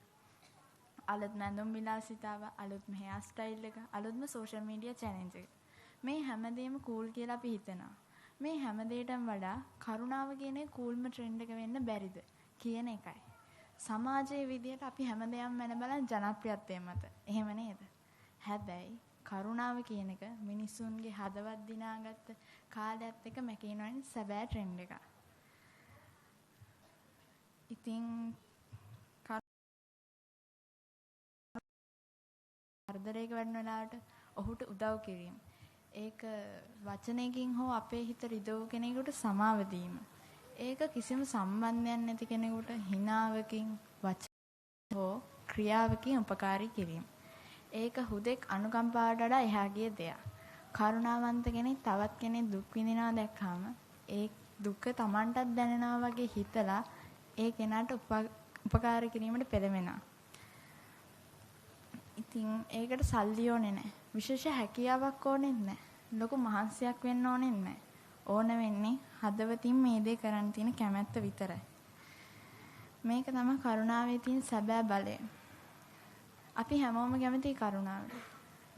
අලුත්ම ඇඳුම් විලාසිතාව, අලුත්ම හෙයාර් ස්ටයිල් එක, අලුත්ම සෝෂල් මීඩියා චැලෙන්ජ් එක. මේ හැමදේම කූල් කියලා අපි හිතනවා. මේ හැමදේටම වඩා කරුණාව කියන එක කූල්ම ට්‍රෙන්ඩ් එක වෙන්න බැරිද කියන එකයි. සමාජයේ විදියට අපි හැමදේම මැන බලන ජනප්‍රියත්වය මත. එහෙම නේද? හැබැයි කරුණාව කියන එක මිනිසුන්ගේ හදවත් දිනාගත්ත කාලයත් එක්ක මැකේනවනේ සැබෑ ට්‍රෙන්ඩ් එක. ඉතින් කරදරයක වැඩන වෙලාවට ඔහුට උදව් කිරීම. ඒක වචනයකින් හෝ අපේ හිත රිදවූ කෙනෙකුට සමාව දීම. ඒක කිසිම සම්බන්ධයක් නැති කෙනෙකුට හිනාවකින් වචන හෝ ක්‍රියාවකින් උපකාරී කිරීම. ඒක හුදෙක් අනුකම්පාවට වඩා එහා ගිය දෙයක්. කරුණාවන්ත කෙනෙක් තවත් කෙනෙක් දුක් විඳිනවා දැක්කම ඒ දුක Tamanටත් දැනෙනවා වගේ හිතලා ඒ කෙනාට උපකාර කිරීමට පෙළඹෙනවා. ඉතින් ඒකට සල්ලි ඕනේ නැහැ. විශේෂ හැකියාවක් ඕනේ නැහැ. ලොකු මහන්සියක් වෙන්න ඕනේ නැහැ. ඕන වෙන්නේ හදවතින් මේ දේ කරන්න තියෙන කැමැත්ත විතරයි. මේක තමයි කරුණාවේ තියෙන සැබෑ බලය. අපි හැමෝම කැමති කරුණාවට.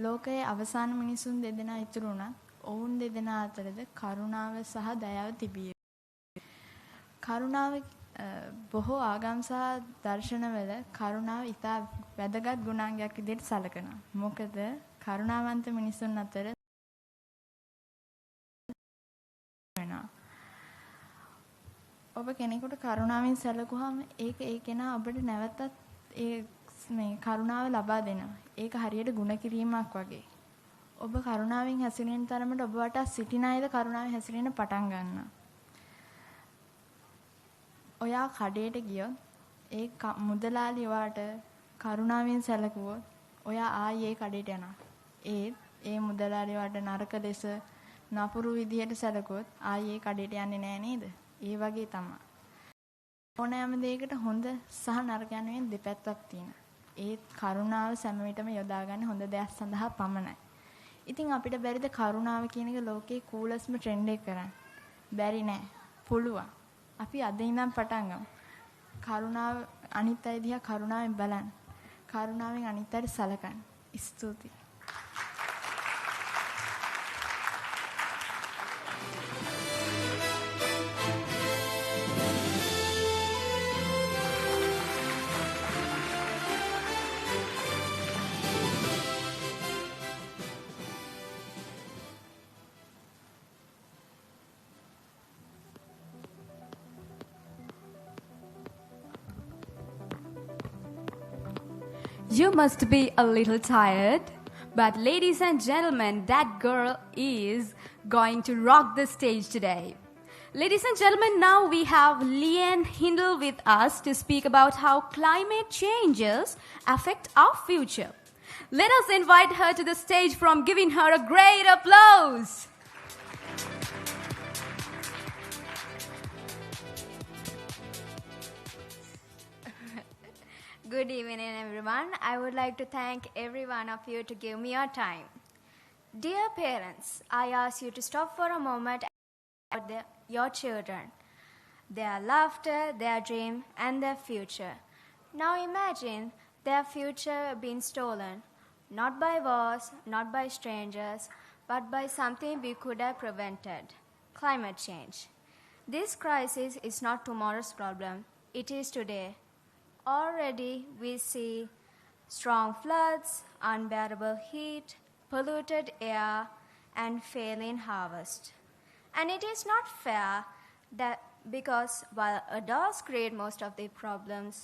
ලෝකයේ අවසාන මිනිසුන් දෙදෙනා ඉතුරු වුණත් ඔවුන් දෙදෙනා අතරද කරුණාව සහ දයාව තිබිය. කරුණාව බොහෝ ආගම් සහ දර්ශනවල කරුණාව ඉතා වැදගත් ගුණාංගයක් විදිහට සැලකනවා. මොකද කරුණාවන්ත මිනිසුන් අතර ඔබ කෙනෙකුට කරුණාවෙන් සැලකුවාම ඒක ඒ කෙනා ඔබට නැවතත් ඒ මේ කරුණාව ලබා දෙනවා. ඒක හරියට ಗುಣ කිරීමක් වගේ. ඔබ කරුණාවෙන් හැසිරෙන තරමට ඔබ වටා සිටින අයද කරුණාවෙන් හැසිරෙන්න පටන් ගන්නවා. ඔයා කඩේට ගියොත් ඒ මුදලාලි ඔයාට කරුණාවෙන් සැලකුවොත් ඔයා ආයේ කඩේට යනවා. ඒ මුදලාලි ඔයාට නරක ලෙස නපුරු විදියට සැලකුවොත් ආයේ කඩේට යන්නේ නැහැ නේද? ඒ වගේ තමයි. ඕනෑම දෙයකට හොඳ සහ නරක යන දෙපැත්තක් තියෙනවා. ඒ කරුණාව සෑම විටම යොදා ගන්න හොඳ දෙයක් සඳහා පමණයි. ඉතින් අපිට බැරිද කරුණාව කියන එක ලෝකේ කූලස්ම ට්‍රෙන්ඩ් එක කරන්න? බැරි නෑ. පුළුවන්. අපි අද ඉඳන් පටන් ගමු. කරුණාව අනිත් අය දිහා කරුණාවෙන් බලන්න. කරුණාවෙන් අනිත් අයට සලකන්න. ස්තුතියි. You must be a little tired, but ladies and gentlemen, that girl is going to rock the stage today. Ladies and gentlemen, now we have Leanne Hindle with us to speak about how climate changes affect our future. Let us invite her to the stage from giving her a great applause. Good evening, everyone. I would like to thank every one of you to give me your time. Dear parents, I ask you to stop for a moment and think about your children, their laughter, their dream, and their future. Now imagine their future being stolen, not by wars, not by strangers, but by something we could have prevented: climate change. This crisis is not tomorrow's problem, it is today. Already we see strong floods, unbearable heat, polluted air, and failing harvest. And it is not fair that because while adults create most of the problems,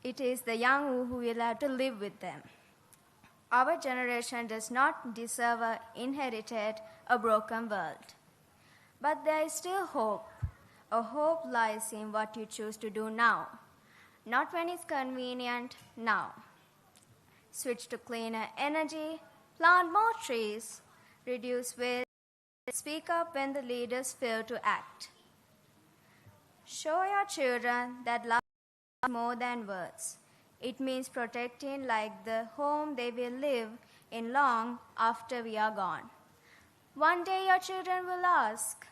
it is the young who will have to live with them. Our generation does not deserve or inherited a broken world. But there is still hope. A hope lies in what you choose to do now, not when it's convenient, now. Switch to cleaner energy, plant more trees, reduce waste, speak up when the leaders fail to act. Show your children that love is more than words. It means protecting like the home they will live in long after we are gone. One day your children will ask,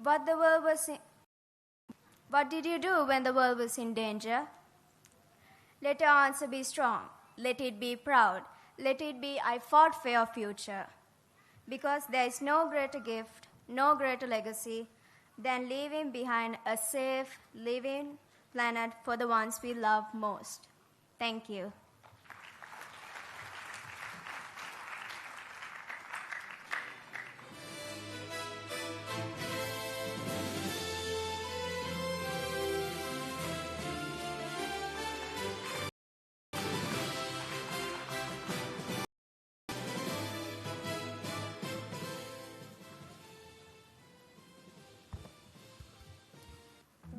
what did you do when the world was in danger? Let your answer be strong. Let it be proud. Let it be, I fought for your future. Because there is no greater gift, no greater legacy than leaving behind a safe, living planet for the ones we love most. Thank you.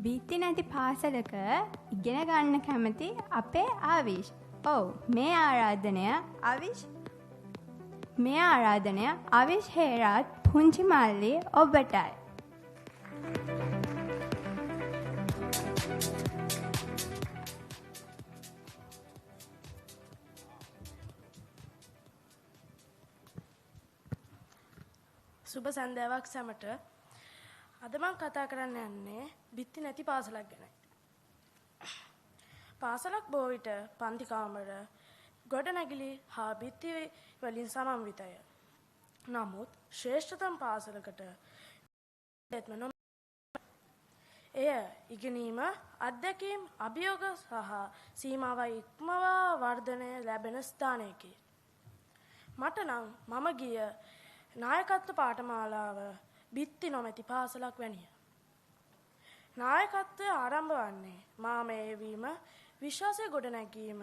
බීති නැති පාසලක ඉගෙන ගන්න කැමති අපේ ආවිෂ්. ඔව් මේ ආරාධනය ආවිෂ් හේරත් පුංචි මල්ලි ඔබටයි. සුබ සන්ධ්‍යාවක් සැමට. අද මම කතා කරන්න යන්නේ බිත්ති නැති පාසලක් ගැන. පාසලක් බොහෝ විට පන්ති කාමර, ගොඩනැගිලි හා බිත්ති වලින් සමන්විතය. නමුත් ශ්‍රේෂ්ඨතම පාසලකට එය ඉගෙනීම, අත්දැකීම්, අභියෝග සහ සීමාවයි ඉක්මවා වර්ධනය ලැබෙන ස්ථානයකි. මට නම් මම ගිය නායකත්ව පාඨමාලාව බිත්ති නොමැති පාසලක් වැනිය. නායකත්වය ආරම්භ වන්නේ මාමය වීම, විශ්වාසය ගොඩනැගීම,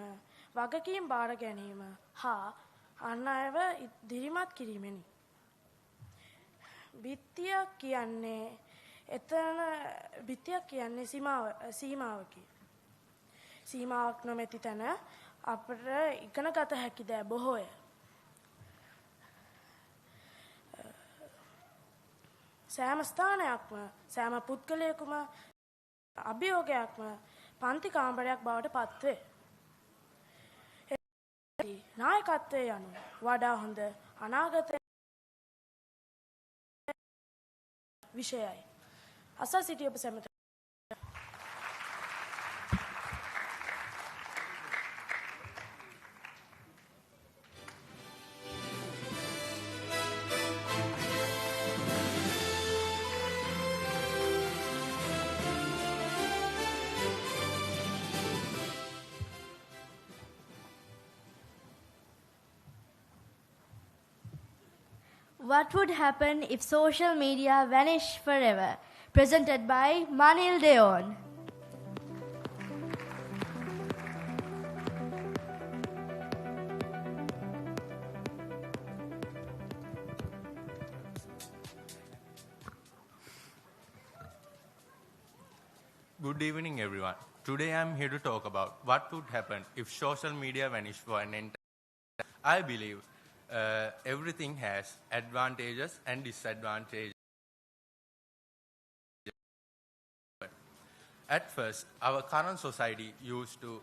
වගකීම් බාර ගැනීම හා අන් අයව දිරිමත් කිරීමෙනි. බිත්තියක් කියන්නේ සීමාවකි. සීමාවක් නොමැති තැන අපට ඉගෙන ගත හැකි දෑ බොහෝය. සෑම ස්ථානයක්ම, සෑම පුද්ගලයෙකුම, අභියෝගයක්ම පන්ති කාමරයක් බවට පත්වේ. නායකත්වය යනු වඩා හොඳ අනාගත විෂයයි. අසා සිටි ඔබ සැමට What would happen if social media vanished forever? Presented by Manil Deon. Good evening, everyone. Today I am here to talk about what would happen if social media vanished for an entire. I believe everything has advantages and disadvantages. At first, our current society used to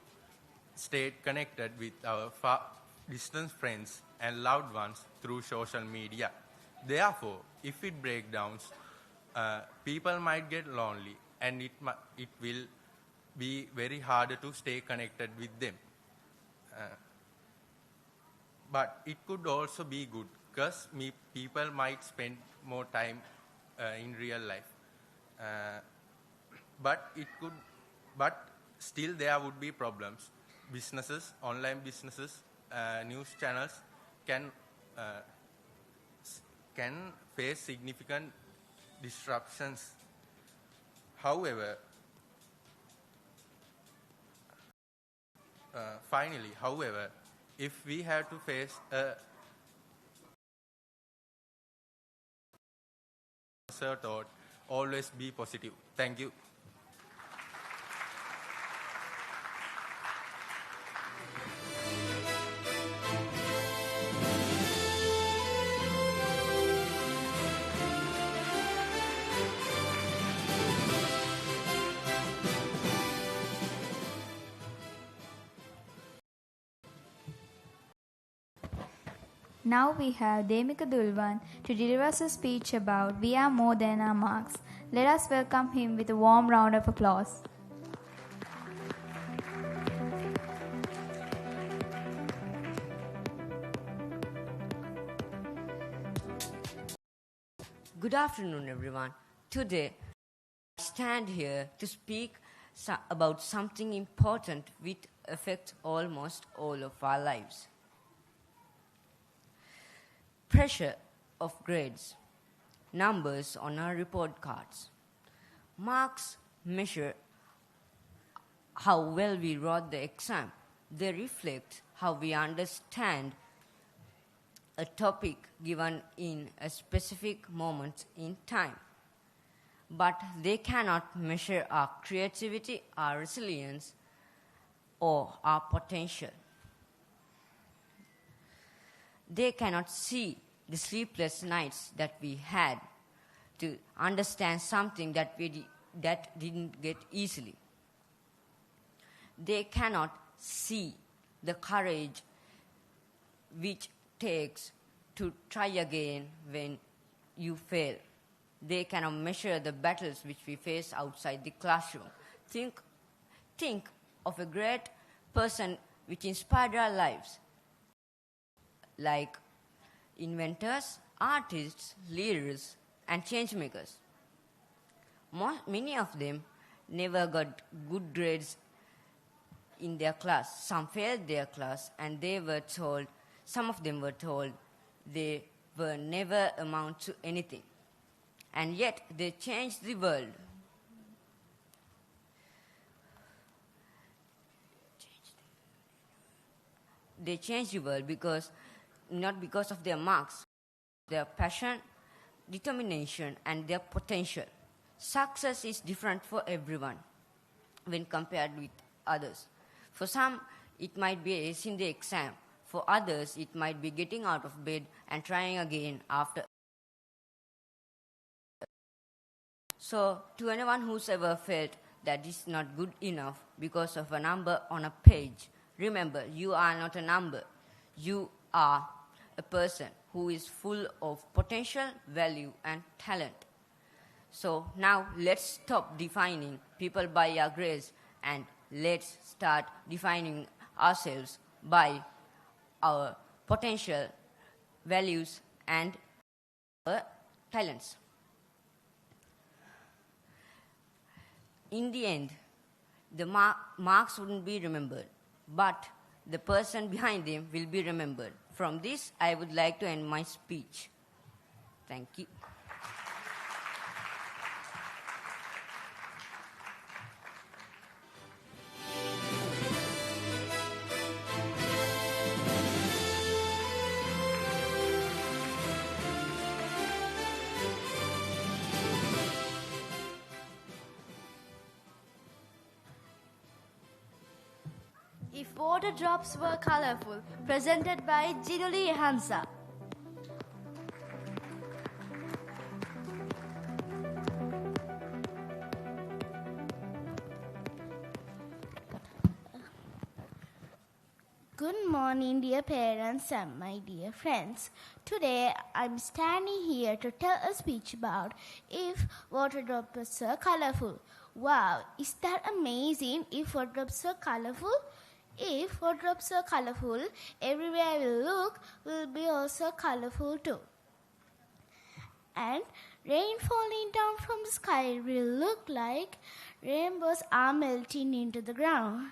stay connected with our distant friends and loved ones through social media. Therefore, if it breaks down, people might get lonely and it will be very harder to stay connected with them. But it could also be good because people might spend more time in real life. But still there would be problems. Businesses, online businesses, news channels can face significant disruptions. However, if we have to face a thought, always be positive. Thank you. Now we have Demika Dulwan to deliver us a speech about We Are More Than Our Marks. Let us welcome him with a warm round of applause. Good afternoon, everyone. Today, I stand here to speak about something important which affects almost all of our lives. Pressure of grades, numbers on our report cards. Marks measure how well we wrote the exam. They reflect how we understand a topic given in a specific moment in time. But they cannot measure our creativity, our resilience, or our potential. They cannot see the sleepless nights that we had to understand something that that didn't get easily. They cannot see the courage which takes to try again when you fail. They cannot measure the battles which we face outside the classroom. Think of a great person which inspired our lives, like inventors, artists, leaders, and change makers. Many of them never got good grades in their class. Some failed their class, and some of them were told they were never amount to anything. and yet they change the world. They change the world not because of their marks, their passion, determination, and their potential. Success is different for everyone when compared with others. For some, it might be acing the exam. For others, it might be getting out of bed and trying again after. So, to anyone who's ever felt that is not good enough because of a number on a page, remember, you are not a number. You are a person who is full of potential, value, and talent. So now let's stop defining people by our grades and let's start defining ourselves by our potential, values, and our talents. In the end, the marks wouldn't be remembered, but the person behind them will be remembered. From this, I would like to end my speech. Thank you. If Water Drops Were Colorful, presented by Jinuli Hansa. Good morning, dear parents and my dear friends. Today, I'm standing here to tell a speech about if water drops are colorful. Wow, is that amazing? If water drops are colorful? If water drops are colorful, everywhere we look will be also colorful too. And rain falling down from the sky will look like rainbows are melting into the ground.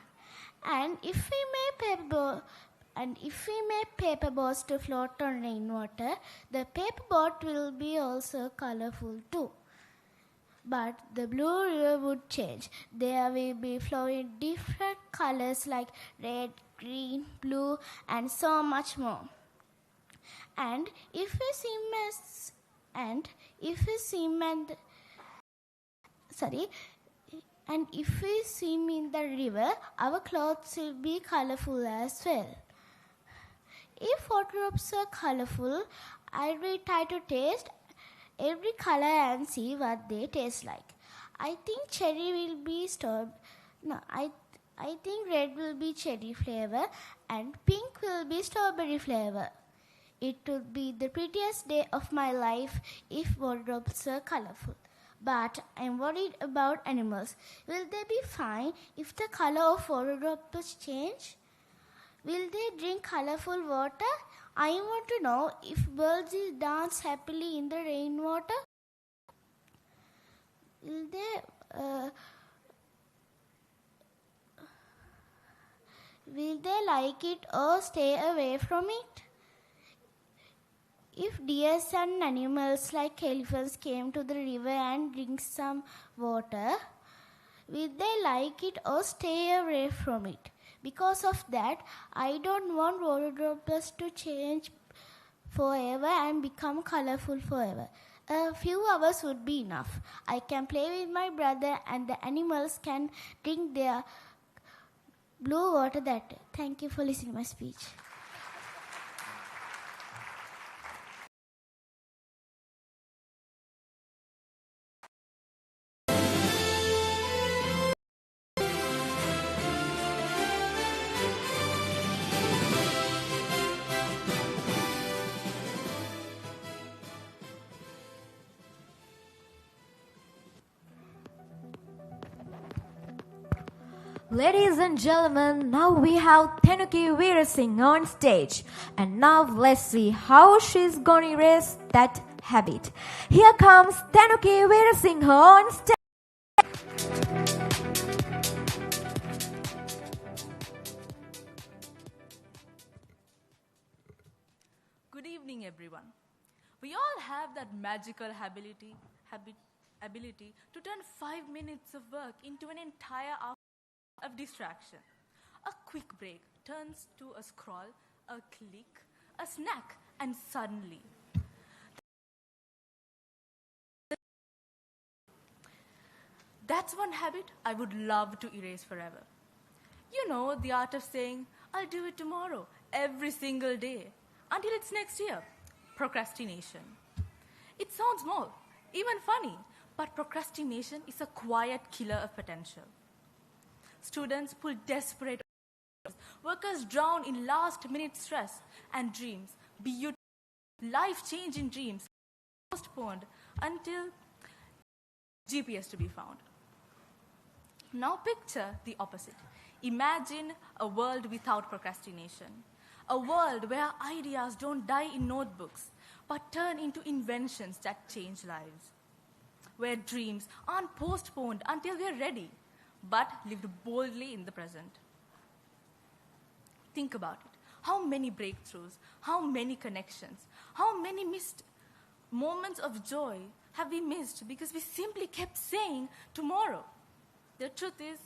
And if we make paper boats to float on rainwater, the paper boat will be also colorful too. But the blue river would change. There will be flowing different colors like red, green, blue, and so much more. And if we swim in the river, our clothes will be colorful as well. If water drops are colorful, I will try to taste every color and see what they taste like. I think I think red will be cherry flavor and pink will be strawberry flavor. It would be the prettiest day of my life if water drops are colorful. But I'm worried about animals. Will they be fine if the color of water drops change? Will they drink colorful water? I want to know if birds will dance happily in the rainwater. Will they like it or stay away from it? If deers and animals like elephants came to the river and drink some water, will they like it or stay away from it? Because of that, I don't want water droplets to change forever and become colorful forever. A few hours would be enough. I can play with my brother and the animals can drink their blue water that day. Thank you for listening to my speech. Ladies and gentlemen, now we have Tenuki Veerasinghe on stage. And now let's see how she's gonna erase that habit. Here comes Tenuki Veerasinghe on stage. Good evening, everyone. We all have that magical ability to turn 5 minutes of work into an entire hour of distraction. A quick break turns to a scroll, a click, a snack, and suddenly that's one habit I would love to erase forever. You know, the art of saying, I'll do it tomorrow, every single day, until it's next year. Procrastination. It sounds small, even funny, but procrastination is a quiet killer of potential. Students pull desperate, workers drown in last-minute stress, and dreams, beautiful, life-changing dreams, postponed until GPS to be found. Now picture the opposite. Imagine a world without procrastination. A world where ideas don't die in notebooks, but turn into inventions that change lives. Where dreams aren't postponed until we're ready, but lived boldly in the present. Think about it. How many breakthroughs, how many connections, how many missed moments of joy have we missed because we simply kept saying tomorrow? The truth is,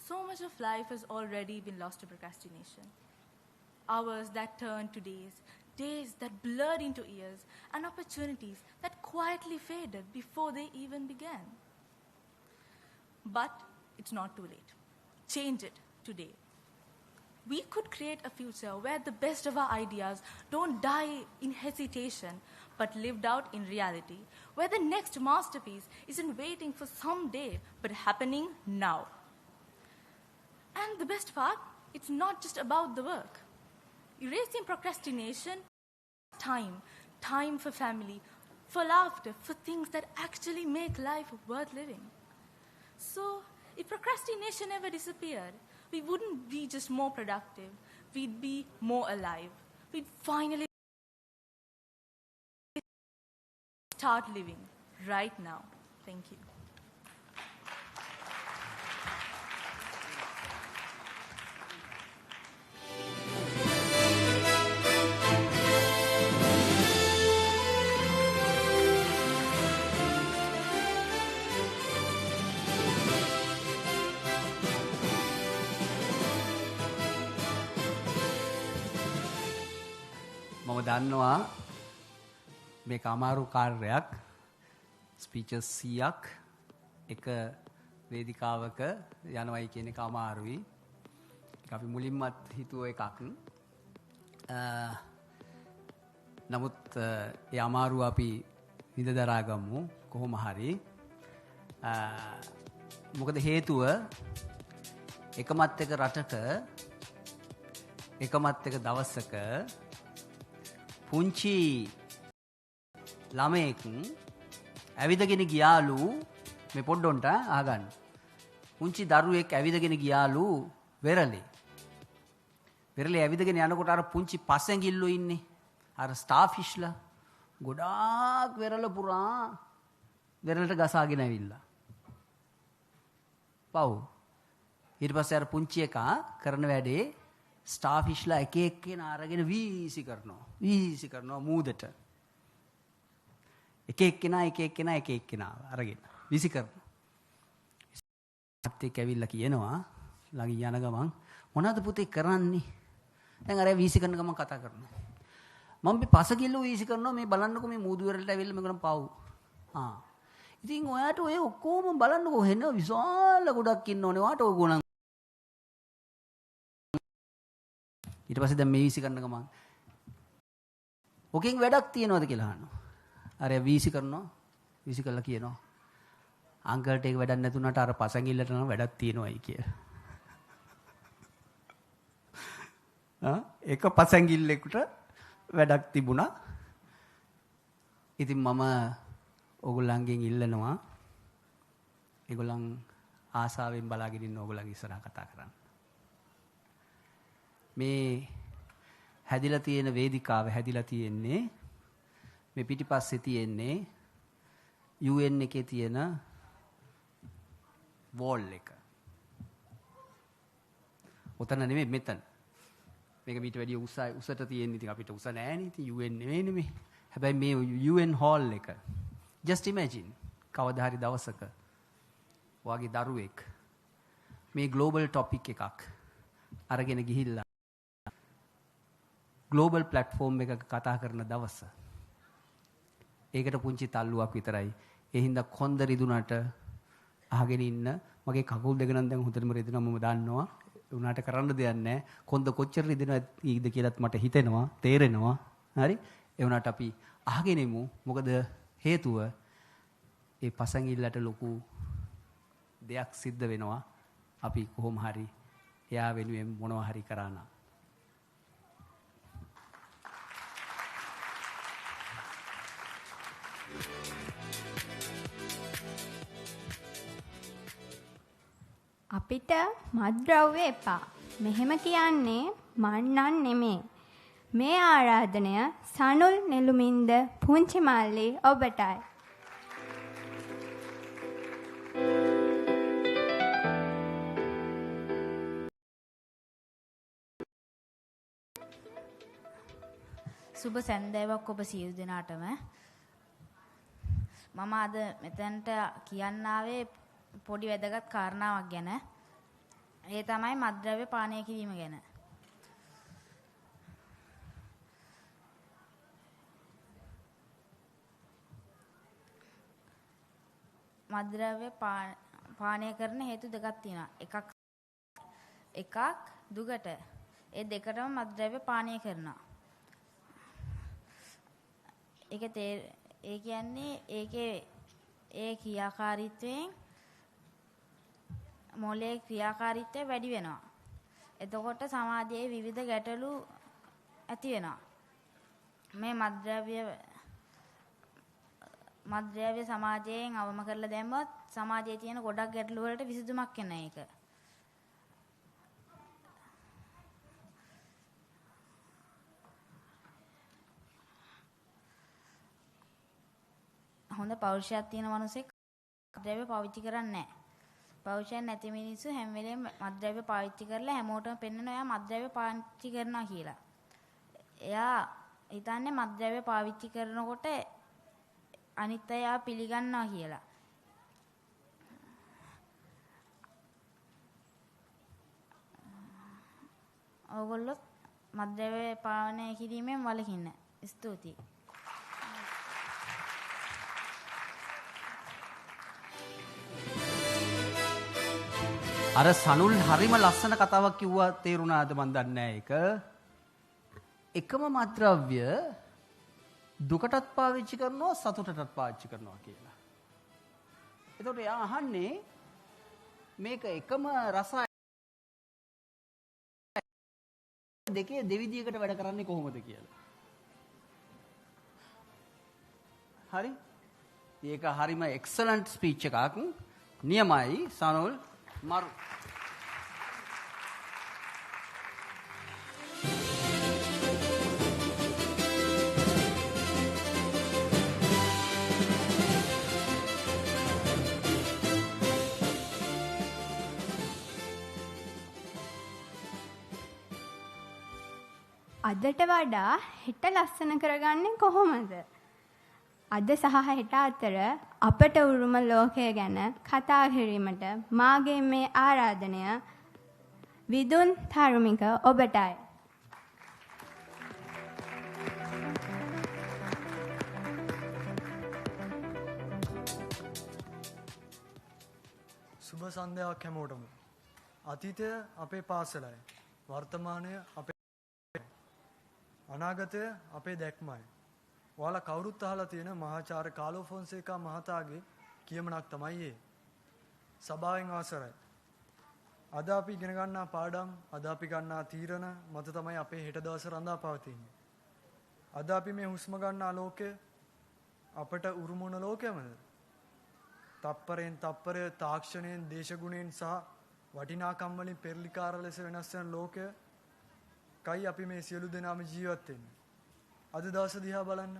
so much of life has already been lost to procrastination. Hours that turned to days, days that blurred into years, and opportunities that quietly faded before they even began. But it's not too late. Change it today. We could create a future where the best of our ideas don't die in hesitation, but lived out in reality, where the next masterpiece isn't waiting for someday, but happening now. And the best part, it's not just about the work. Erasing procrastination, time for family, for laughter, for things that actually make life worth living. So, if procrastination ever disappeared, we wouldn't be just more productive, we'd be more alive. We'd finally start living right now. Thank you. මම දන්නවා මේක අමාරු කාර්යයක් speeches 100ක් එක වේදිකාවක යනවයි කියන එක අමාරුයි. ඒක අපි මුලින්මත් හිතුව එකක්. නමුත් ඒ අමාරුව අපි විඳ දරා ගමු කොහොම හරි. මොකද හේතුව එකමත් එක රටක එකමත් එක දවසක පුංචි ළමයෙක් ඇවිදගෙන ගියාලු මේ පොඩ්ඩොන්ට අහගන්න. පුංචි දරුවෙක් ඇවිදගෙන ගියාලු වෙරළේ. වෙරළේ ඇවිදගෙන යනකොට අර පුංචි පස්සැඟිල්ලෝ ඉන්නේ. අර ස්ටාර්ෆිෂ්ලා ගොඩාක් වෙරළ පුරා වෙරළට ගසාගෙන ඇවිල්ලා. පව්. ඊට පස්සේ අර පුංචි එකා කරන වැඩේ ස්ටාර්ෆිෂ්ලා එක එක්කෙනා අරගෙන වීසි කරනවා මූදට. එක එක්කෙනා අරගෙන වීසි කරනවා. තාත්තෙක් ඇවිල්ලා කියනවා ළඟින් යන ගමන් මොනවද පුතේ කරන්නේ? දැන් අර වීසි කරන ගමන් කතා කරනවා. මම මේ පසකිල්ල වීසි කරනවා මේ බලන්නකෝ මේ මූදු වෙරළට ඇවිල්ලා මේකනම් පව්. ඉතින් ඔයාට ඔය ඔක්කොම බලන්නකෝ හෙන විශාල ගොඩක් ඉන්නෝනේ ඔයාට ඕගොල්ලන්. ඊට පස්සේ දැන් මේ වීසි කරන ගමන් ඔකෙන් වැඩක් තියනවද කියලා අහනවා. අර වීසි කරනවා වීසි කළා කියනවා අංකල්ට ඒක වැඩක් නැතුණාට අර පසඟිල්ලට නම් වැඩක් තියෙනවයි කියලා. එක පසඟිල්ලෙකුට වැඩක් තිබුණා. ඉතින් මම ඕගොල්ලන්ගෙන් ඉල්ලනවා ඒගොල්ලන් ආසාවෙන් බලාගෙන ඉන්න ඕගොල්ලන්ගේ ඉස්සරහා කතා කරන්න. මේ හැදිලා තියෙන වේදිකාව හැදිලා තියෙන්නේ මේ පිටිපස්සේ තියෙන්නේ UN එකේ තියෙන වෝල් එක. ඔතන නෙමෙයි මෙතන. මේක මීට වැඩිය උසට තියෙන ඉතින් අපිට උස නෑනේ. ඉතින් UN නෙමෙයිනේ මේ. හැබැයි මේ UN hall එක just imagine කවදා හරි දවසක ඔයාගේ දරුවෙක් මේ global topic එකක් අරගෙන ගිහිල්ලා global platform එකක කතා කරන දවස ඒකට පුංචි තල්ලුවක් විතරයි. ඒ හින්දා කොන්ද රිදුනට අහගෙන ඉන්න මගේ කකුල් දෙක නම් දැන් හොඳටම රිදෙනවා මම දන්නවා. උනාට කරන්න දෙයක් නැහැ. කොන්ද කොච්චර රිදෙනවද කියලාත් මට හිතෙනවා, තේරෙනවා. හරි? ඒ වුණාට අපි අහගෙන ඉමු. මොකද හේතුව ඒ පසඟිල්ලට ලොකු දෙයක් සිද්ධ වෙනවා. අපි කොහොම හරි එයා වෙනුවෙන් මොනවා හරි කරා නම් අපිට මත්ද්‍රව්‍ය එපා. මෙහෙම කියන්නේ මන්නන් නෙමේ. මේ ආරාධනය සනුල් නෙළුමින්ද පුංචි මල්ලි ඔබටයි. සුබ සැන්දෑවක් ඔබ සියලු දෙනාටම. මම අද මෙතනට කියන්න ආවේ පොඩි වැදගත් කාරණාවක් ගැන. ඒ තමයි මත්ද්‍රව්‍ය පානය කිරීම ගැන. මත්ද්‍රව්‍ය පානය කරන හේතු දෙකක් තියෙනවා. එකක් දුකට. ඒ දෙකටම මත්ද්‍රව්‍ය පානය කරනවා. ඒ කියන්නේ ඒකේ ඒ ක්‍රියාකාරීත්වයෙන් මොලේ ක්‍රියාකාරීත්වය වැඩි වෙනවා. එතකොට සමාජයේ විවිධ ගැටලු ඇති වෙනවා. මේ මත්ද්‍රව්‍ය සමාජයෙන් අවම කරලා දැම්මොත් සමාජයේ තියෙන ගොඩක් ගැටලු වලට විසඳුමක් එන එක. හොඳ පෞරුෂයක් තියෙන මිනිසෙක් මත්ද්‍රව්‍ය පාවිච්චි කරන්නේ නැහැ. පෞරුෂයක් නැති මිනිස්සු හැම වෙලේම මත්ද්‍රව්‍ය පාවිච්චි කරලා හැමෝටම පෙන්නනවා එයා මත්ද්‍රව්‍ය පාවිච්චි කරනවා කියලා. එයා හිතන්නේ මත්ද්‍රව්‍ය පාවිච්චි කරනකොට අනිත් අය පිළිගන්නවා කියලා. ඕගොල්ලෝ මත්ද්‍රව්‍ය පානය කිරීමෙන් වළකින්න. ස්තුතියි. අර සනුල් හරිම ලස්සන කතාවක් කිව්වා තේරුණාද මන් දන්නේ නැහැ ඒක. එකම මත්ද්‍රව්‍ය දුකටත් පාවිච්චි කරනවා සතුටටත් පාවිච්චි කරනවා කියලා. එතකොට එයා අහන්නේ මේක එකම රසය දෙකේ දෙවිදියකට වැඩ කරන්නේ කොහොමද කියලා. හරි? ඒක හරිම එක්සලන්ට් ස්පීච් එකක්. නියමයි සනුල් මරු. අදට වඩා හෙට ලස්සන කරගන්නේ කොහොමද? අද සහ හෙට අතර අපට උරුම ලෝකය ගැන කතා කිරීමට මාගේ මේ ආරාධනය විදුන් තරුමික ඔබටයි. සුබ සන්ධ්‍යාවක් හැමෝටම. අතීතය අපේ පාසලයි. වර්තමානය අපේ අනාගතය අපේ දැක්මයි. ඔයාලා කවුරුත් අහලා තියෙන මහාචාර්ය කාලෝ ෆොන්සේකා මහතාගේ කියමනක් තමයි ඒ. සභාවෙන් අවසරයි. අද අපි ඉගෙන ගන්නා පාඩම්, අද අපි ගන්නා තීරණ මත තමයි අපේ හෙට දවස රඳා පවතින්නේ. අද අපි මේ හුස්ම ගන්නා ලෝකය අපට උරුම වුණ ලෝකයමද? තප්පරෙන් තප්පරය තාක්ෂණයෙන්, දේශගුණයෙන් සහ වටිනාකම් වලින් පෙරලිකාර ලෙස වෙනස් වෙන ලෝකය කයි අපි මේ සියලු දෙනාම ජීවත් වෙන්නේ. අද දවස දිහා බලන්න.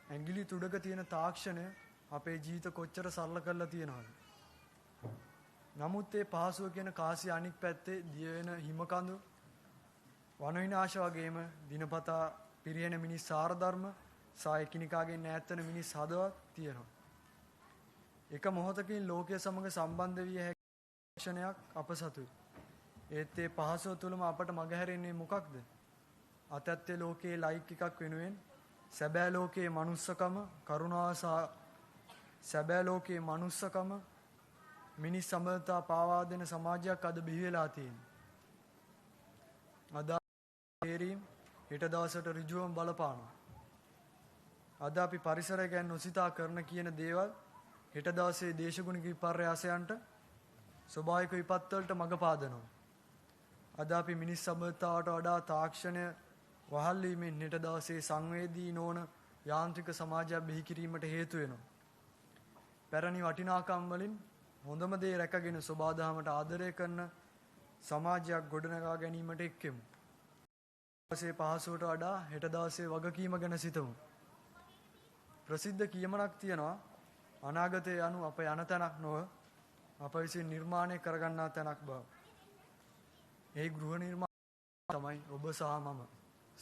ඇඟිලි තුඩක තියෙන තාක්ෂණය අපේ ජීවිත කොච්චර සරල කරලා තියෙනවද? නමුත් ඒ පහසුව කියන කාසිය අනික් පැත්තේ දිය වෙන හිමකඳු වන විනාශ වගේම දිනපතා පිරිහෙන මිනිස් සාර ධර්ම සහ එකිනෙකාගෙන් ඈත් වෙන මිනිස් හදවත් තියෙනවා. එක මොහොතකින් ලෝකයේ සමග සම්බන්ධ විය හැකි ක්ෂණයක් අප සතුයි. ඒත් ඒ පහසුව තුළම අපට මගහැරෙන්නේ මොකක්ද? අතැත්තේ ලෝකයේ ලයික් එකක් වෙනුවෙන් සැබෑ ලෝකයේ මනුස්සකම, කරුණාව සහ සැබෑ ලෝකයේ මනුස්සකම, මිනිස් සමගතා පාවා දෙන සමාජයක් අද බිහි වෙලා තියෙනවා. අද තේරීම් හෙට දවසට ඍජුවම බලපානවා. අද අපි පරිසරය ගැන නොසිතා කරන කියන දේවල් හෙට දවසේ දේශගුණික විපර්යාසයන්ට, ස්වභාවික විපත්වලට මඟ පාදනවා. අද අපි මිනිස් සබඳතාවට වඩා තාක්ෂණය වහල් වීමෙන් හෙට දවසේ සංවේදී නොවන යාන්ත්‍රික සමාජයක් බිහි කිරීමට හේතු වෙනවා. පැරණි වටිනාකම් වලින් හොඳම දේ රැකගෙන සබාදහමට ආදරය කරන සමාජයක් ගොඩනගා ගැනීමට එක්කෙමු. දවසේ පහසුවට වඩා හෙට දවසේ වගකීම ගැන සිතමු. ප්‍රසිද්ධ කියමනක් තියෙනවා, අනාගතය යනු අප යන තැනක් නොව අප විසින් නිර්මාණය කරගන්නා තැනක් බව. ඒ ගෘහ නිර්මාණය තමයි ඔබ සහ මම.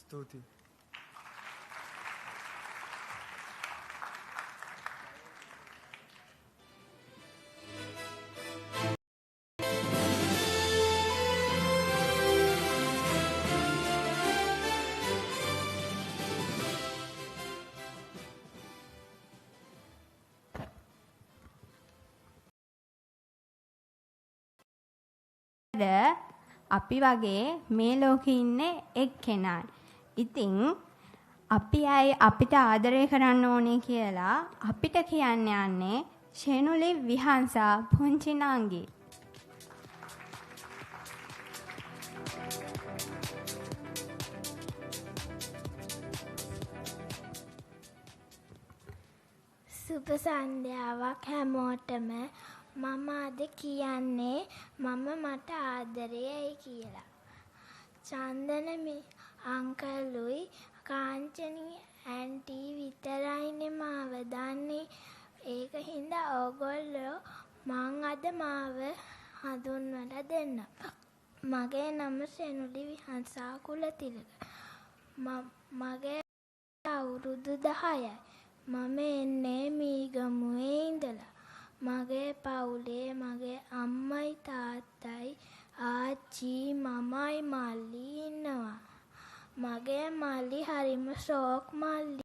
ස්තුතියි. අපි වගේ මේ ලෝකේ ඉන්නේ එක්කෙනා. ඉතින් අපි අය අපිට ආදරය කරන්න ඕනේ කියලා අපිට කියන්න යන්නේ ෂෙනුලි විහංසා පුංචි නංගි. සුබ සන්ධ්‍යාවක් හැමෝටම. මම අද කියන්නේ මම මට ආදරයයි කියලා. චන්දන අංකලුයි කාංචනී ඇන්ටි විතරයිනේ මාව දන්නේ. ඒක හින්දා ඕගොල්ලෝ මං අද මාව හඳුන්වලා දෙන්න. මගේ නම සෙනුලි විහංසා කුලතිලක. මගේ අවුරුදු 10යි. මම එන්නේ මීගමුවේ ඉඳලා. මගේ පවුලේ මගේ අම්මයි තාත්තයි ආච්චි මමයි මල්ලි ඉන්නවා. මගේ මල්ලි හරිම ෂෝක් මල්ලි.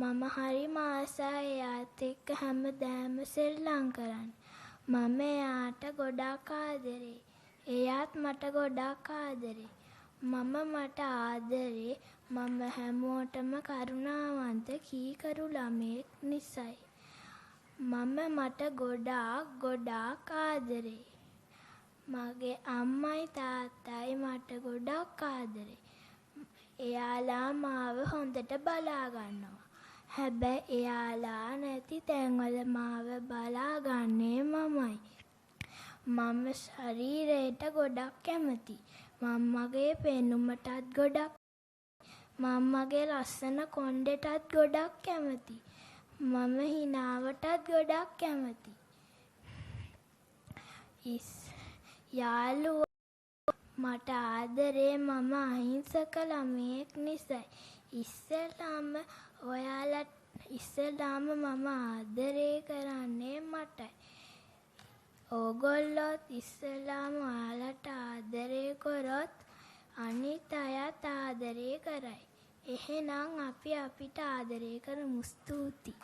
මම හරිම ආසයි එයාත් එක්ක හැමදාම සෙල්ලම් කරන්න. මම එයාට ගොඩක් ආදරේ. එයාත් මට ගොඩක් ආදරේ. මට ආදරේ මම හැමෝටම කරුණාවන්ත කීකරු ළමයෙක් නිසයි. මට ගොඩාක් ආදරේ. මගේ අම්මයි තාත්තයි මට ගොඩක් ආදරේ. එයාලා මාව හොඳට බලා ගන්නවා. හැබැයි එයාලා නැති තැන්වල මාව බලාගන්නේ මමයි. මම ශරීරයට ගොඩක් කැමති. මම්මගේ පෙනුමටත් ගොඩක්. මම්මගේ ලස්සන කොණ්ඩෙටත් ගොඩක් කැමති. මම හිනාවටත් ගොඩක් කැමති. යාළුවෝ මට ආදරේ මම අහිංසක ළමයෙක් නිසයි. ඉස්සෙල්ලාම මම ආදරේ කරන්නේ මටයි. ඕගොල්ලොත් ඉස්සෙල්ලාම ඔයාලට ආදරේ කරොත් අනිත් අයත් ආදරේ කරයි. එහෙනම් අපි අපිට ආදරේ කරමු. ස්තුතියි.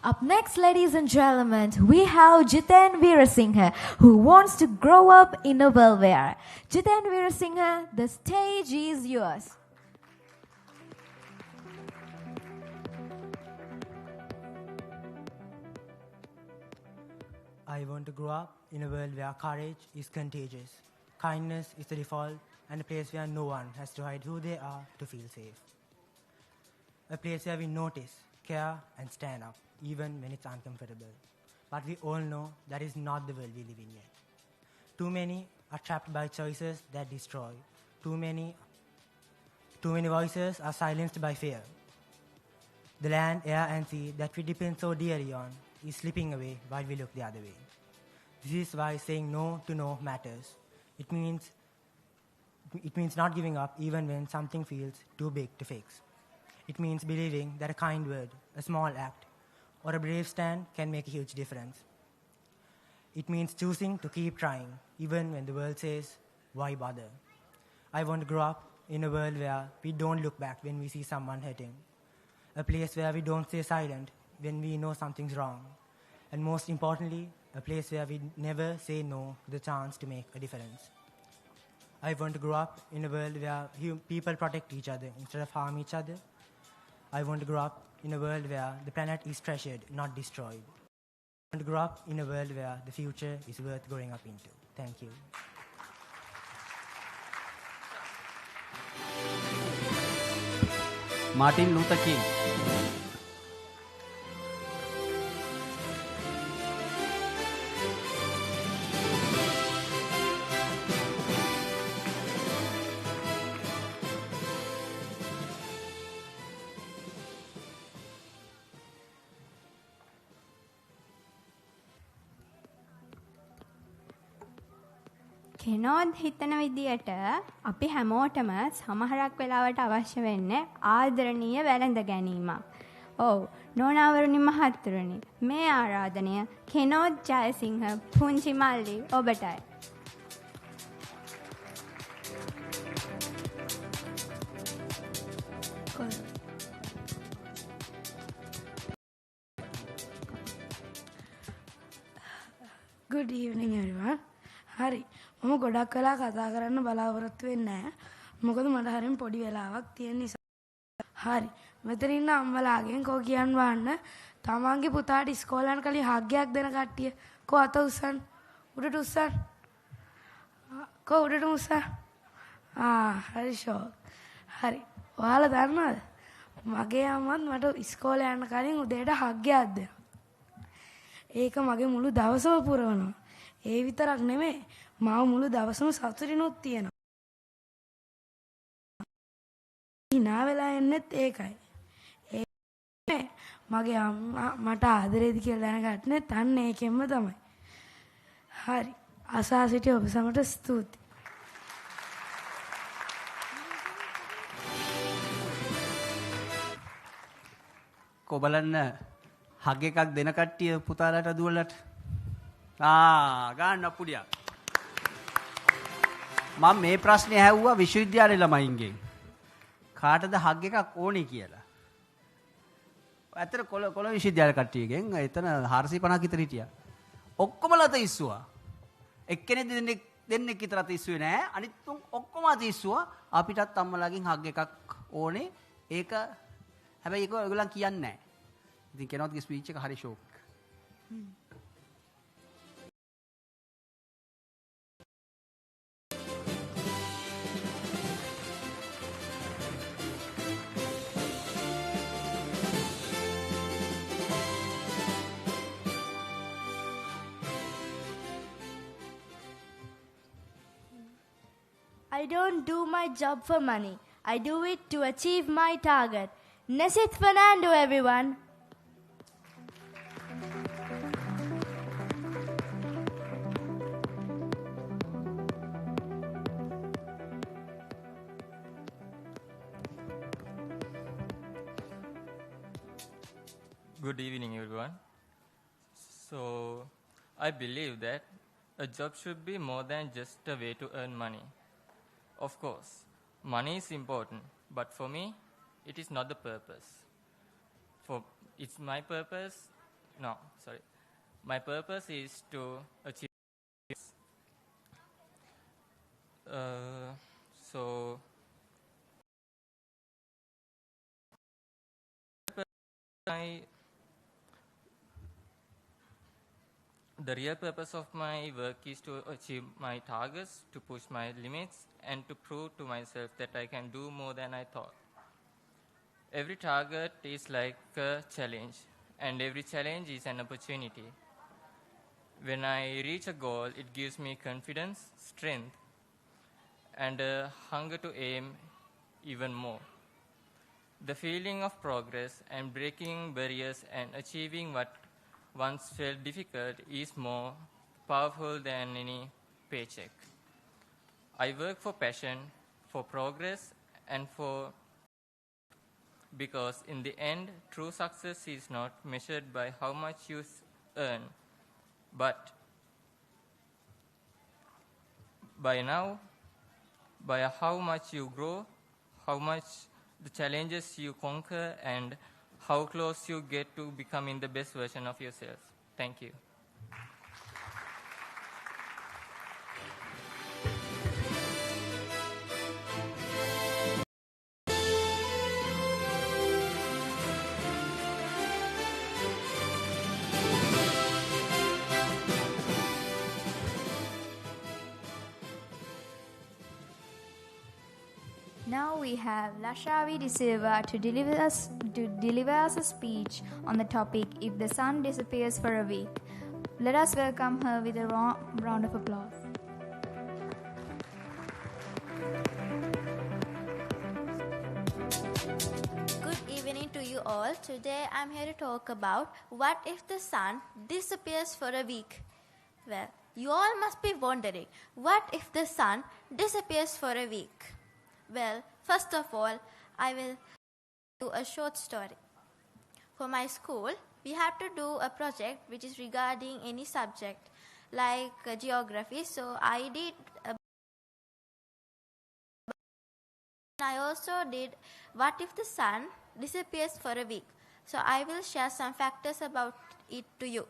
Up next, ladies and gentlemen, we have Jiten Veerasinghe, who wants to grow up in a welfare. Jiten Veerasinghe, the stage is yours. I want to grow up in a world where courage is contagious, kindness is the default, and a place where no one has to hide who they are to feel safe. A place where we notice care, and stand up, even when it's uncomfortable. But we all know that is not the world we live in yet. Too many are trapped by choices that destroy. Too many voices are silenced by fear. The land, air, and sea that we depend so dearly on is slipping away while we look the other way. This is why saying no to no matters. It means not giving up even when something feels too big to fix. It means believing that a kind word, a small act, or a brave stand can make a huge difference. It means choosing to keep trying, even when the world says, why bother? I want to grow up in a world where we don't look back when we see someone hurting. A place where we don't stay silent when we know something's wrong. And most importantly, a place where we never say no to the chance to make a difference. I want to grow up in a world where people protect each other instead of harm each other. I want to grow up in a world where the planet is treasured, not destroyed. I want to grow up in a world where the future is worth growing up into. Thank you. Martin Luther King. කෙනෝද් හිතන විදියට අපි හැමෝටම සමහරක් වෙලාවට අවශ්‍ය වෙන්නේ ආදරණීය වැළඳ ගැනීමක්. ඔව් නෝනාවරුනි මහත්තුරුනි මේ ආරාධනය කෙනෝද් ජයසිංහ පුංචි මල්ලි ඔබටයි. Good evening everyone. හරි මම ගොඩක් වෙලා කතා කරන්න බලාපොරොත්තු වෙන්නේ නැහැ. මොකද මට හරියම පොඩි වෙලාවක් තියෙන නිසා. හරි මෙතන ඉන්න අම්මලාගෙන් කෝ කියන්න වහන්න තමන්ගේ පුතාට ඉස්කෝලේ යන කලින් හග්ගයක් දෙන කට්ටිය කෝ අත උස්සන්න. උඩට උස්සන්න. කෝ උඩට උස්සන්න. හරි ෂෝක්. හරි ඔයාලා දන්නවද? මගේ අම්මත් මට ඉස්කෝලේ යන කලින් උදේට හග්ගයක් දෙනවා. ඒක මගේ මුළු දවසම පුරවනවා. ඒ විතරක් නෙමෙයි මාව මුළු දවසම සතුටිනුත් තියෙනවා. hina වෙලා එන්නෙත් ඒකයි. ඒ මගේ අම්මා මට ආදරේද කියලා දැනගත්තනෙත් අන්න ඒකෙන්ම තමයි. හරි අසා සිටි ඔබ සමට ස්තුතියි. කොබලන්න හග් එකක් දෙන කට්ටිය පුතාලට දුවලට ගන්න අපුඩියක්. මම මේ ප්‍රශ්නේ ඇහුවා විශ්වවිද්‍යාලේ ළමයින්ගෙන්. කාටද හග් එකක් ඕනේ කියලා. ඇත්තට කොළ විශ්වවිද්‍යාල කට්ටියගෙන් එතන 450ක් විතර හිටියා. ඔක්කොම ලත ඉස්සුවා. එක්කෙනෙක් දෙන්නෙක් විතර අත ඉස්සුවේ නෑ. අනිත් තුන් ඔක්කොම අත ඉස්සුවා. අපිටත් අම්මලාගෙන් හග් එකක් ඕනේ. ඒක හැබැයි ඒක ඔයගොල්ලන් කියන්නේ නෑ. ඉතින් කෙනොත්ගේ ස්පීච් එක හරි ෂෝක්. I don't do my job for money. I do it to achieve my target. Nesith Fernando, everyone. Good evening, everyone. So, I believe that a job should be more than just a way to earn money. Of course, money is important, but for me, it is not the purpose. It's my purpose. No, sorry. My purpose is to achieve. So, the real purpose of my work is to achieve my targets, to push my limits, and to prove to myself that I can do more than I thought. Every target is like a challenge, and every challenge is an opportunity. When I reach a goal, it gives me confidence, strength, and a hunger to aim even more. The feeling of progress and breaking barriers and achieving what once felt difficult is more powerful than any paycheck. I work for passion, for progress, and because in the end, true success is not measured by how much you earn, but by how much you grow, how much the challenges you conquer, and how close you get to becoming the best version of yourself. Thank you. Now we have Lashavi De Silva to deliver us a speech on the topic If the Sun Disappears for a Week. Let us welcome her with a round of applause. Good evening to you all. Today I'm here to talk about what if the sun disappears for a week. Well, you all must be wondering, what if the sun disappears for a week? Well, first of all, I will do a short story. For my school, we have to do a project which is regarding any subject like geography. So I did I also did what if the sun disappears for a week. So I will share some factors about it to you.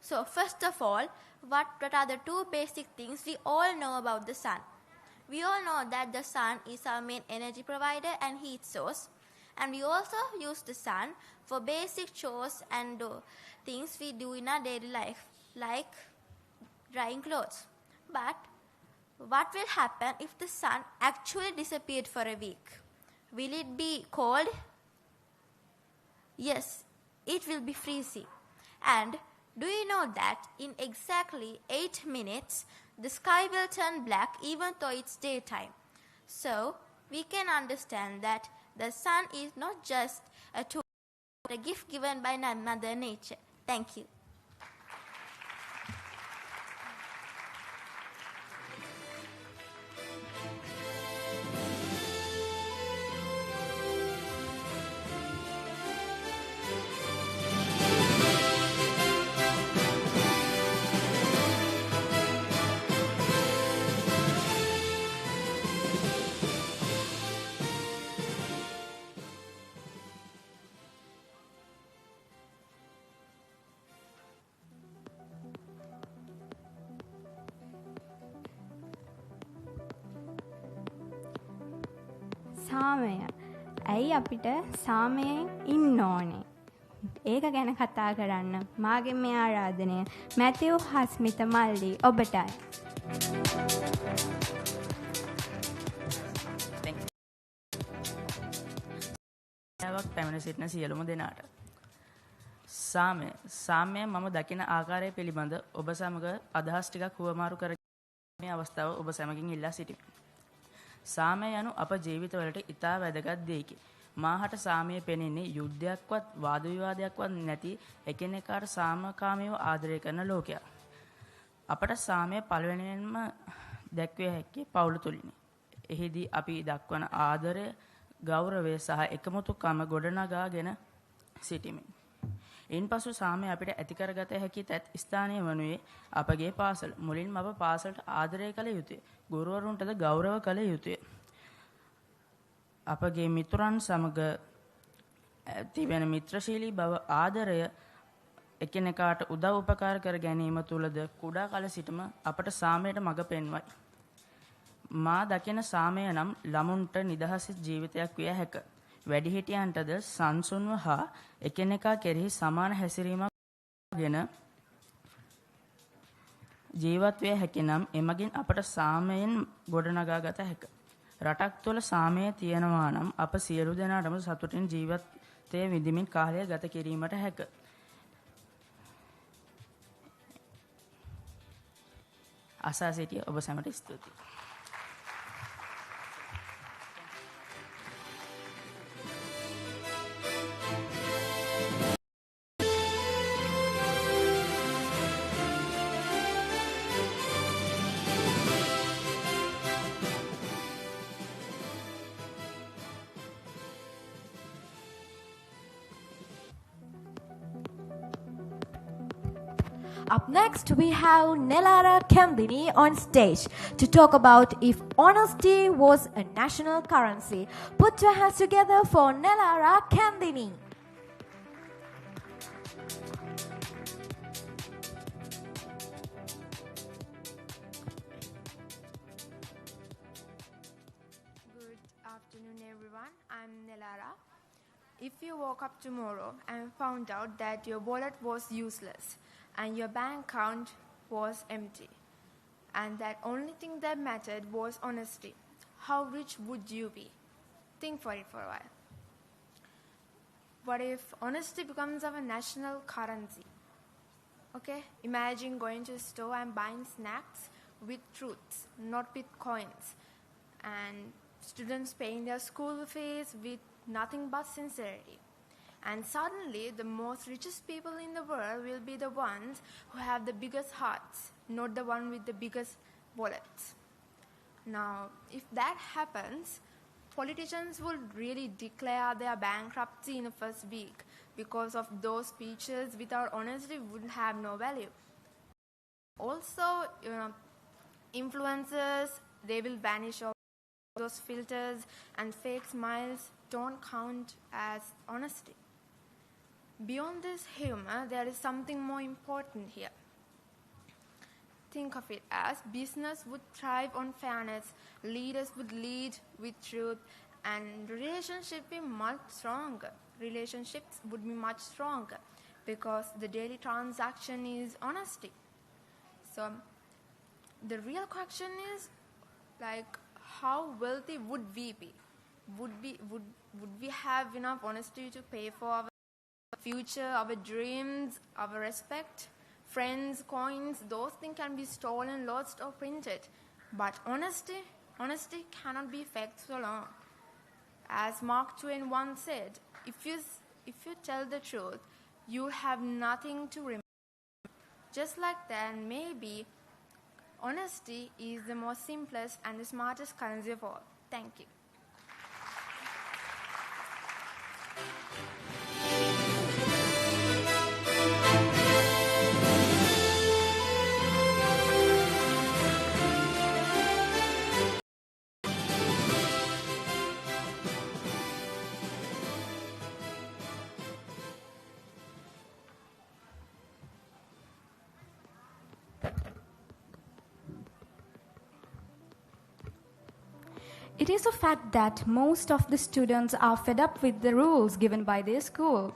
So first of all, what are the two basic things we all know about the sun? We all know that the sun is our main energy provider and heat source. And we also use the sun for basic chores and things we do in our daily life, like drying clothes. But what will happen if the sun actually disappeared for a week? Will it be cold? Yes, it will be freezing. And do you know that in exactly 8 minutes, the sky will turn black even though it's daytime? So, we can understand that the sun is not just a tool, but a gift given by Mother Nature. Thank you. සාමය. ඇයි අපිට සාමයෙන් ඉන්න ඕනේ? ඒක ගැන කතා කරන්න මාගේ මේ ආරාධනය මැතිව් හස්මිත මල්ලි ඔබටයි. පැමිණ සිටින සියලුම දෙනාට සාමය මම දකින ආකාරය පිළිබඳ ඔබ සමග අදහස් ටිකක් හුවමාරු කර මේ අවස්ථාව ඔබ සමගින් ඉල්ලා සිටිමි. සාමය යනු අප ජීවිතවලට ඉතා වැදගත් දෙයකි. මාහට සාමය පෙනෙන්නේ යුද්ධයක්වත් වාද විවාදයක්වත් නැති එකිනෙකාට සාමකාමීව ආදරය කරන ලෝකයක්. අපට සාමය පළවෙනියෙන්ම දැක්විය හැක්කේ පවුල තුලිනි. එහිදී අපි දක්වන ආදරය, ගෞරවය සහ එකමුතුකම ගොඩනගාගෙන සිටිමින්. ඉන්පසු සාමය අපිට ඇති කරගත හැකි තත් ස්ථානය වනුයේ අපගේ පාසල. මුලින්ම අප පාසලට ආදරය කළ යුතුය. ගුරුවරුන්ටද ගෞරව කළ යුතුය. අපගේ මිතුරන් සමග තිබෙන මිත්‍රශීලී බව ආදරය එකිනෙකාට උදව් උපකාර කර ගැනීම තුළද කුඩා කල සිටම අපට සාමයට මඟ පෙන්වයි. මා දකින සාමය නම් ළමුන්ට නිදහස් ජීවිතයක් විය හැක. වැඩිහිටියන්ටද සංසුන්ව හා එකිනෙකා කෙරෙහි සමාන හැසිරීමක් ගෙන ජීවත් විය හැකි නම් එමගින් අපට සාමයෙන් ගොඩනගා ගත හැක. රටක් තුළ සාමය තියෙනවා නම් අප සියලු දෙනාටම සතුටින් ජීවිතය විඳිමින් කාලය ගත කිරීමට හැක. අසා සිටිය ඔබ සැමට ස්තුතියි. Up next, we have Nelara Kemdini on stage to talk about if honesty was a national currency. Put your hands together for Nelara Kemdini. Good afternoon, everyone. I'm Nelara. If you woke up tomorrow and found out that your wallet was useless, and your bank account was empty, and that only thing that mattered was honesty, how rich would you be? Think for it for a while. What if honesty becomes our national currency? Okay, imagine going to a store and buying snacks with truths, not with coins, and students paying their school fees with nothing but sincerity. And suddenly, the most richest people in the world will be the ones who have the biggest hearts, not the one with the biggest wallets. Now, if that happens, politicians will really declare their bankruptcy in the first week because of those speeches without honesty would have no value. Also, influencers, they will vanish off. Those filters and fake smiles don't count as honesty. Beyond this humor, there is something more important here. Think of it as business would thrive on fairness, leaders would lead with truth, and relationships would be much stronger because the daily transaction is honesty. So the real question is, like, how wealthy would we be? Would we have enough honesty to pay for our future, our dreams, our respect? Friends, coins, those things can be stolen, lost, or printed. But honesty cannot be faked so long. As Mark Twain once said, if you tell the truth, you have nothing to remember. Just like that, maybe honesty is the most simplest and the smartest currency of all. Thank you. It is a fact that most of the students are fed up with the rules given by their school.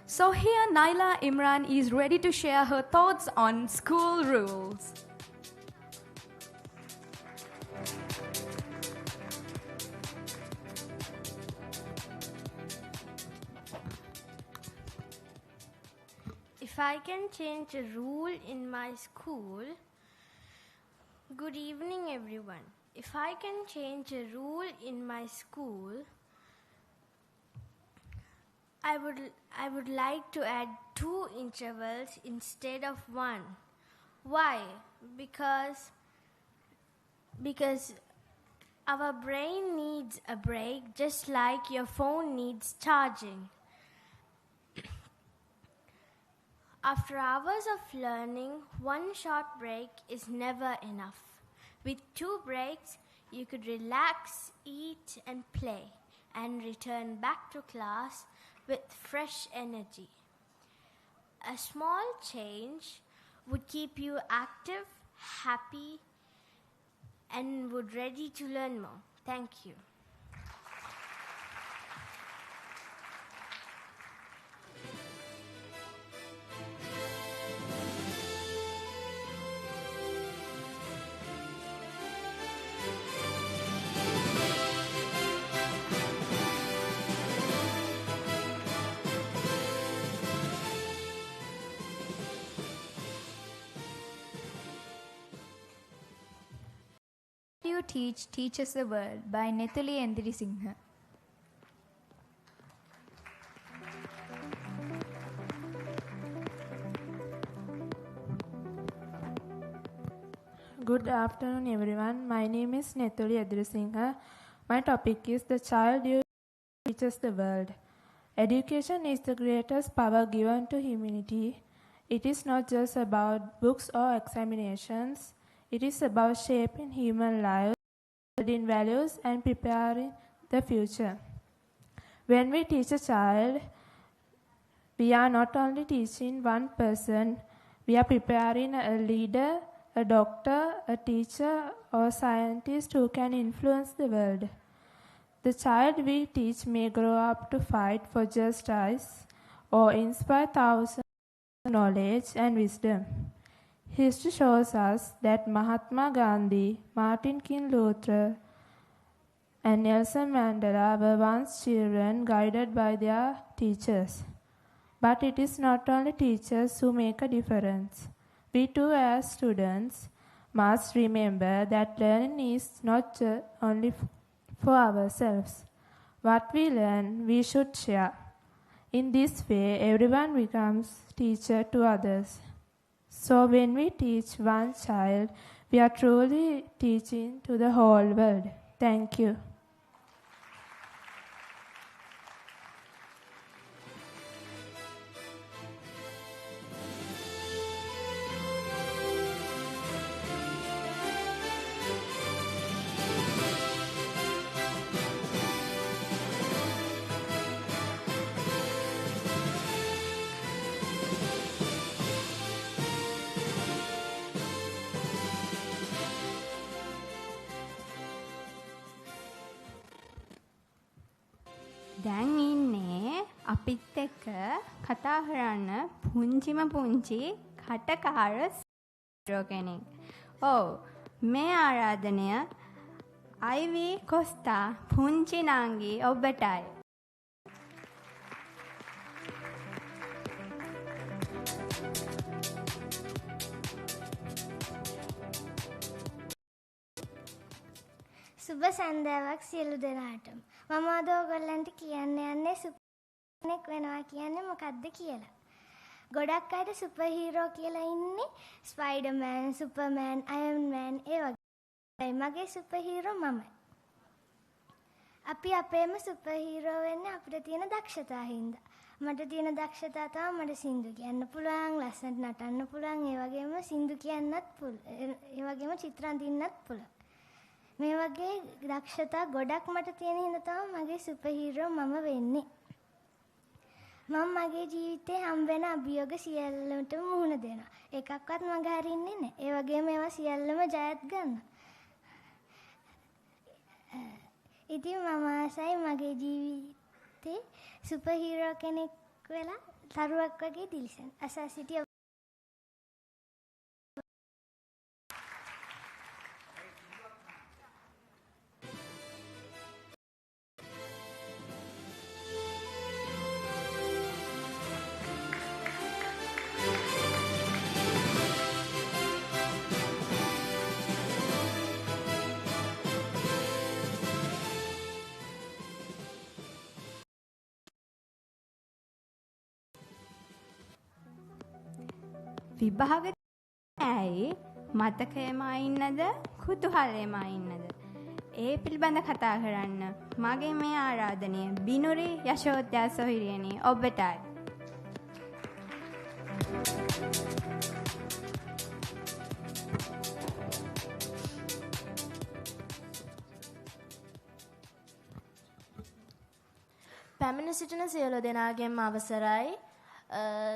So here Naila Imran is ready to share her thoughts on school rules. If I can change a rule in my school, good evening everyone. If I can change a rule in my school, I would like to add 2 intervals instead of 1. Why? Because our brain needs a break just like your phone needs charging. After hours of learning, 1 short break is never enough. With 2 breaks, you could relax, eat, and play, and return back to class with fresh energy. A small change would keep you active, happy, and would ready to learn more. Thank you. teach teaches the world by Nethuli Endirisinghe. Good afternoon, everyone. My name is Nethuli Endirisinghe. My topic is the child you teaches the world. Education is the greatest power given to humanity. It is not just about books or examinations. It is about shaping human lives, building values, and preparing the future. When we teach a child, we are not only teaching one person, we are preparing a leader, a doctor, a teacher, or scientist who can influence the world. The child we teach may grow up to fight for justice or inspire thousands of knowledge and wisdom. History shows us that Mahatma Gandhi, Martin King Luther, and Nelson Mandela were once children guided by their teachers. But it is not only teachers who make a difference. We too, as students, must remember that learning is not only for ourselves. What we learn, we should share. In this way, everyone becomes teacher to others. So when we teach one child, we are truly teaching to the whole world. Thank you. දැන් ඉන්නේ අපිත් එක්ක කතා කරන්න පුංචිම පුංචි කටකාර කෙනෙක්. ඔව් මේ ආරාධනය අයිවි කොස්තා පුංචි නංගි ඔබටයි. සුබ සන්ධ්‍යාවක් සියලු දෙනාටම. මම අද ඔයගොල්ලන්ට කියන්න යන්නේ සුපර්මැන් වෙනවා කියන්නේ මොකක්ද කියලා. ගොඩක් අයට සුපර් හීරෝ කියලා ඉන්නේ ස්පයිඩර්මෑන්, සුපර්මෑන්, අයර්න් මෑන් ඒ වගේ. මගේ සුපර් හීරෝ මමයි. අපි අපේම සුපර් හීරෝ වෙන්නේ අපිට තියෙන දක්ෂතා හින්දා. මට තියෙන දක්ෂතා තමයි මට සින්දු කියන්න පුළුවන්, ලස්සනට නටන්න පුළුවන්, ඒ වගේම සින්දු කියන්නත් පුළුවන්, ඒ වගේම චිත්‍ර අඳින්නත් පුළුවන්. මේ වගේ දක්ෂතා ගොඩක් මට තියෙන හින්දා තමයි මගේ සුපර් හීරෝ මම වෙන්නේ. මම මගේ ජීවිතේ හම් වෙන අභියෝග සියල්ලටම මුහුණ දෙනවා. එකක්වත් මග හරින්නේ නැහැ. ඒ වගේම ඒවා සියල්ලම ජයත් ගන්නවා. ඉතින් මම ආසයි මගේ ජීවිතේ සුපර් හීරෝ කෙනෙක් වෙලා තරුවක් වගේ දිලිසෙන්න. අසා සිටිය විභාග ඇයි මතකයම ඉන්නද කුතුහලයම ඉන්නද ඒ පිළිබඳ කතා කරන්න මගේ මේ ආරාධනය බිනුරි යශෝත්‍යා සොහිරියනි ඔබටයි. පැමිණ සිටින සියලු දෙනාගෙන්ම අවසරයි.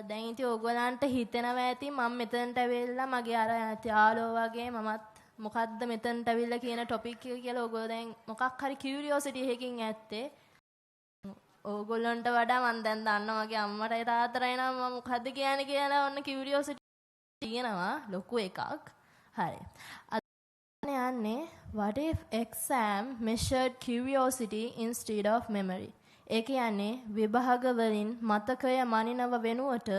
දැන් ඉතින් ඕගොල්ලන්ට හිතෙනවා ඇති මම මෙතනට ඇවිල්ලා මගේ අර යාළුවෝ වගේ මමත් මොකද්ද මෙතනට ඇවිල්ලා කියන ටොපික් එක කියලා ඕගොල්ලෝ දැන් මොකක් හරි කියුරියොසිටි එකකින් ඇත්තේ. ඕගොල්ලන්ට වඩා මම දැන් දන්නවා මගේ අම්මටයි තාත්තටයි නම් මම මොකද්ද කියන්නේ කියලා ඔන්න කියුරියොසිටි තියෙනවා ලොකු එකක්. හරි. අද යන්නේ what if exam measured curiosity instead of memory. ඒ කියන්නේ විභාග වලින් මතකය මනිනව වෙනුවට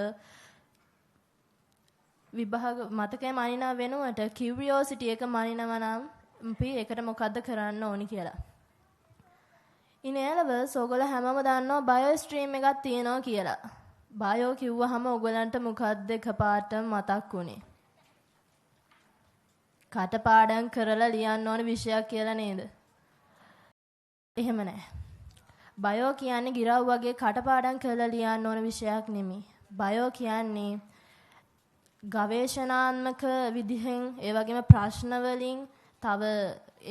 curiosity එක මනිනව නම් අපි ඒකට මොකද්ද කරන්න ඕනි කියලා. In A levels ඔයගොල්ලෝ හැමෝම දන්නවා බයෝ ස්ට්‍රීම් එකක් තියෙනවා කියලා. බයෝ කිව්වහම ඔයගොල්ලන්ට මොකද්ද එකපාරටම මතක් වුනේ? කටපාඩම් කරලා ලියන්න ඕන විෂයක් කියලා නේද? එහෙම නැහැ. බයෝ කියන්නේ ගිරව් වගේ කටපාඩම් කරලා ලියන්න ඕන විෂයක් නෙමෙයි. බයෝ කියන්නේ ගවේෂණාත්මක විදිහෙන් ඒ වගේම ප්‍රශ්න වලින් තව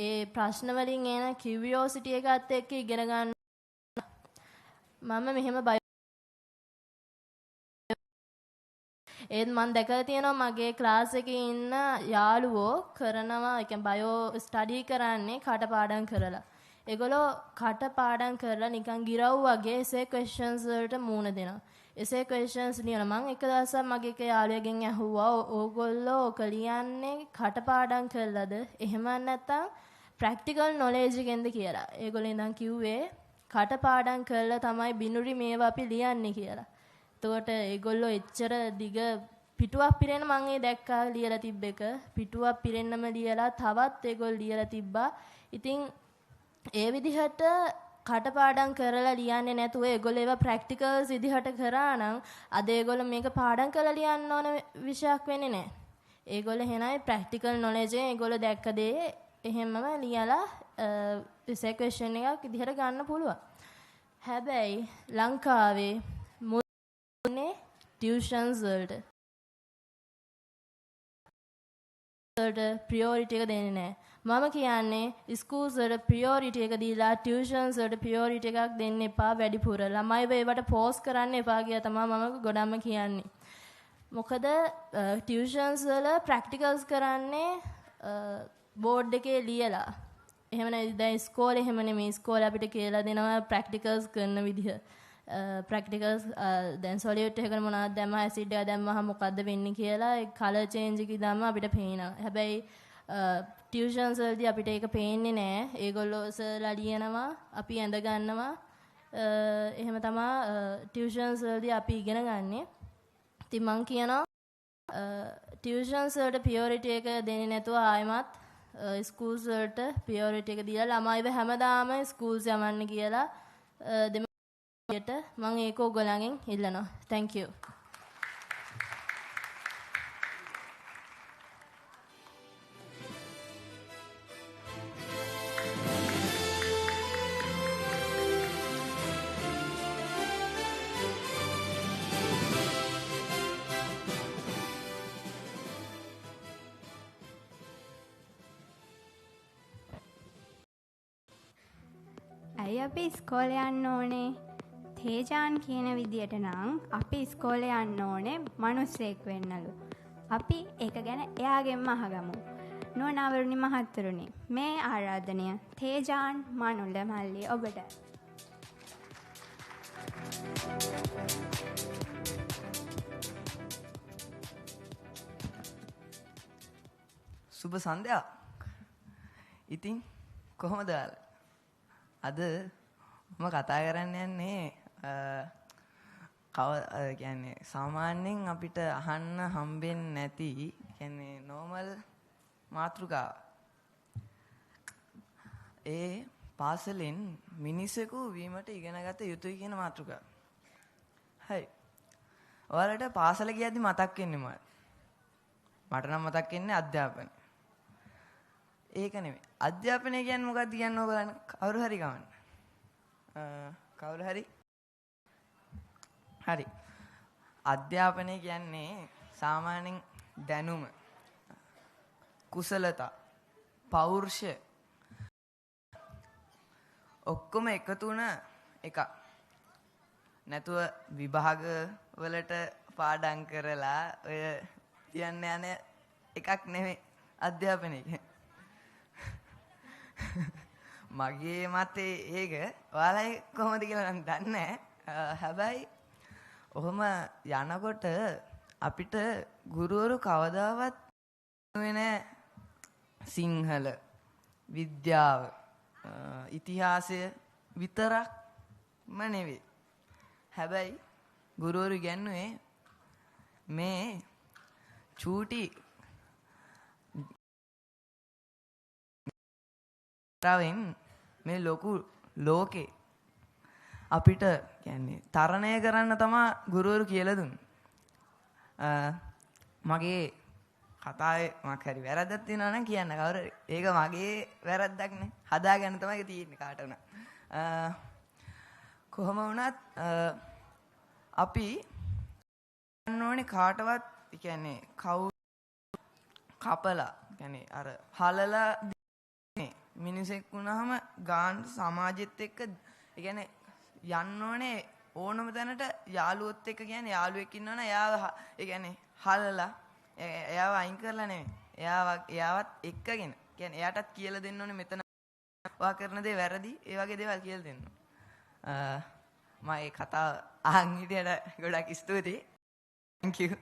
ඒ ප්‍රශ්න වලින් එන කියුරියෝසිටි එකත් එක්ක ඉගෙන ගන්න. මම මෙහෙම ඒත් මම දැකලා තියෙනවා මගේ ක්ලාස් එකේ ඉන්න යාළුවෝ කරනවා ඒ කියන්නේ බයෝ ස්ටඩි කරන්නේ කටපාඩම් කරලා. ඒගොල්ලෝ කටපාඩම් කරලා නිකන් ගිරව් වගේ එසේ ක්වෙස්චන්ස් වලට මූණ දෙනවා. එසේ ක්වෙස්චන්ස් ලියන මම එක දවසක් මගේ එක යාළුවෙක්ගෙන් ඇහුවා ඕගොල්ලෝ ඔක ලියන්නේ කටපාඩම් කරලාද එහෙම නැත්නම් ප්‍රැක්ටිකල් නොලෙජ් එකෙන්ද කියලා. ඒගොල්ලෝ ඉඳන් කිව්වේ කටපාඩම් කරලා තමයි බිනුරි මේවා අපි ලියන්නේ කියලා. එතකොට ඒගොල්ලෝ එච්චර දිග පිටුවක් පිරෙන මම ඒ දැක්කා ලියලා තිබ්බ එක. පිටුවක් පිරෙන්නම ලියලා තවත් ඒගොල්ලෝ ලියලා තිබ්බා. ඉතින් ඒ විදිහට කටපාඩම් කරලා ලියන්නේ නැතුව ඒගොල්ලෝ ඒවා ප්‍රැක්ටිකල්ස් විදිහට කරා නම් අද ඒගොල්ලෝ මේක පාඩම් කරලා ලියන්න ඕන විෂයක් වෙන්නේ නැහැ. ඒගොල්ලෝ එහෙනයි ප්‍රැක්ටිකල් නොලෙජ් එකෙන් ඒගොල්ලෝ දැක්ක දේ එහෙමම ලියලා ඉසේ ක්වෙස්චන් එකක් විදිහට ගන්න පුළුවන්. හැබැයි ලංකාවේ මුල්නේ ටියුෂන්ස් වලට ප්‍රියොරිටි එක දෙන්නේ නැහැ. මම කියන්නේ ස්කූල්ස් වලට ප්‍රියොරිටි එක දීලා ටියුෂන්ස් වලට ප්‍රියොරිටි එකක් දෙන්න එපා වැඩිපුර. ළමයිව ඒවට පෝස් කරන්න එපා කියලා තමයි මම ගොඩක්ම කියන්නේ. මොකද ටියුෂන්ස් වල ප්‍රැක්ටිකල්ස් කරන්නේ බෝඩ් එකේ ලියලා. එහෙම නැත්නම් දැන් ඉස්කෝලේ එහෙම නෙමෙයි. ඉස්කෝලේ අපිට කියලා දෙනවා ප්‍රැක්ටිකල්ස් කරන විදිහ. ප්‍රැක්ටිකල්ස් දැන් සොලියුට් එකකට මොනවද දැම්ම ඇසිඩ් එක දැම්මහම මොකද්ද වෙන්නේ කියලා ඒ කලර් චේන්ජ් එක දැම්ම අපිට පේනවා. හැබැයි ටියුෂන්ස් වලදී අපිට ඒක පේන්නේ නැහැ. ඒගොල්ලෝ සර්ලා ලියනවා අපි ඇඳ ගන්නවා. එහෙම තමයි ටියුෂන්ස් වලදී අපි ඉගෙන ගන්නෙ. ඉතින් මං කියනවා ටියුෂන්ස් වලට ප්‍රියොරිටි එක දෙන්නේ නැතුව ආයෙමත් ස්කූල්ස් වලට ප්‍රියොරිටි එක දීලා ළමයිව හැමදාම ස්කූල්ස් යවන්න කියලා මම ඒක ඔයගොල්ලන්ගෙන් ඉල්ලනවා. Thank you. ඇයි අපි ඉස්කෝලේ යන්න ඕනේ? තේජාන් කියන විදියට නම් අපි ඉස්කෝලේ යන්න ඕනේ මිනිස්සෙක් වෙන්නලු. අපි ඒක ගැන එයාගෙන්ම අහගමු. නෝනාවරුනි මහත්තුරුනි මේ ආරාධනය තේජාන් මනුල මල්ලි ඔබට. සුබ සන්ධ්‍යා. ඉතින් කොහොමද අද මම කතා කරන්න යන්නේ කියන්නේ සාමාන්‍යයෙන් අපිට අහන්න හම්බෙන්නේ නැති කියන්නේ නෝමල් මාතෘකාව. ඒ පාසලෙන් මිනිසෙකු වීමට ඉගෙනගත යුතුයි කියන මාතෘකාව. හරි. ඔයාලට පාසල ගියද්දි මතක් වෙන්නේ මොකක්ද? මට නම් මතක් වෙන්නේ අධ්‍යාපනය. ඒක නෙමෙයි. අධ්‍යාපනය කියන්නේ මොකක්ද කියන්නේ ඔයගොල්ලන් කවුරු හරි ගමන්න. කවුරු හරි? හරි. අධ්‍යාපනය කියන්නේ සාමාන්‍යයෙන් දැනුම, කුසලතා, පෞරුෂය ඔක්කොම එකතු වුණ එකක්. නැතුව විභාග වලට පාඩම් කරලා ඔය කියන්න යන එකක් නෙමෙයි අධ්‍යාපනය කියන්නේ. මගේ මතේ ඒක ඔයාලා කොහොමද කියලා නම් දන්නේ නැහැ. හැබැයි ඔහොම යනකොට අපිට ගුරුවරු කවදාවත් වෙන සිංහල විද්‍යාව ඉතිහාසය විතරක්ම නෙවෙයි. හැබැයි ගුරුවරු ඉගැන්නුවේ මේ චූටි රවෙන් මේ ලොකු ලෝකේ අපිට කියන්නේ තරණය කරන්න තමයි ගුරුවරු කියලා දුන්නේ. මගේ කතාවේ මොකක් හරි වැරද්දක් තියෙනවා නම් කියන්න කවුරු හරි. ඒක මගේ වැරද්දක් නේ. හදාගන්න තමයි ඒක තියෙන්නේ කාට වුණත්. කොහොම වුණත් අපි ගන්න ඕනේ කාටවත් කියන්නේ කවු කපලා කියන්නේ අර හලලා මිනිසෙක් වුණාම ගාන සමාජෙත් එක්ක ඒ කියන්නේ යන්න ඕනේ ඕනම තැනට යාළුවොත් එක්ක කියන්නේ යාළුවෙක් ඉන්නවනේ එයාව ඒ කියන්නේ හලලා එයාව අයින් කරලා නෙමෙයි එයාවත් එක්කගෙන කියන්නේ එයාටත් කියලා දෙන්න ඕනේ මෙතන වා කරන දේ වැරදි ඒ වගේ දේවල් කියලා දෙන්න. මම මේ කතාව අහන් හිටියට ගොඩක් ස්තුතියි. Thank you.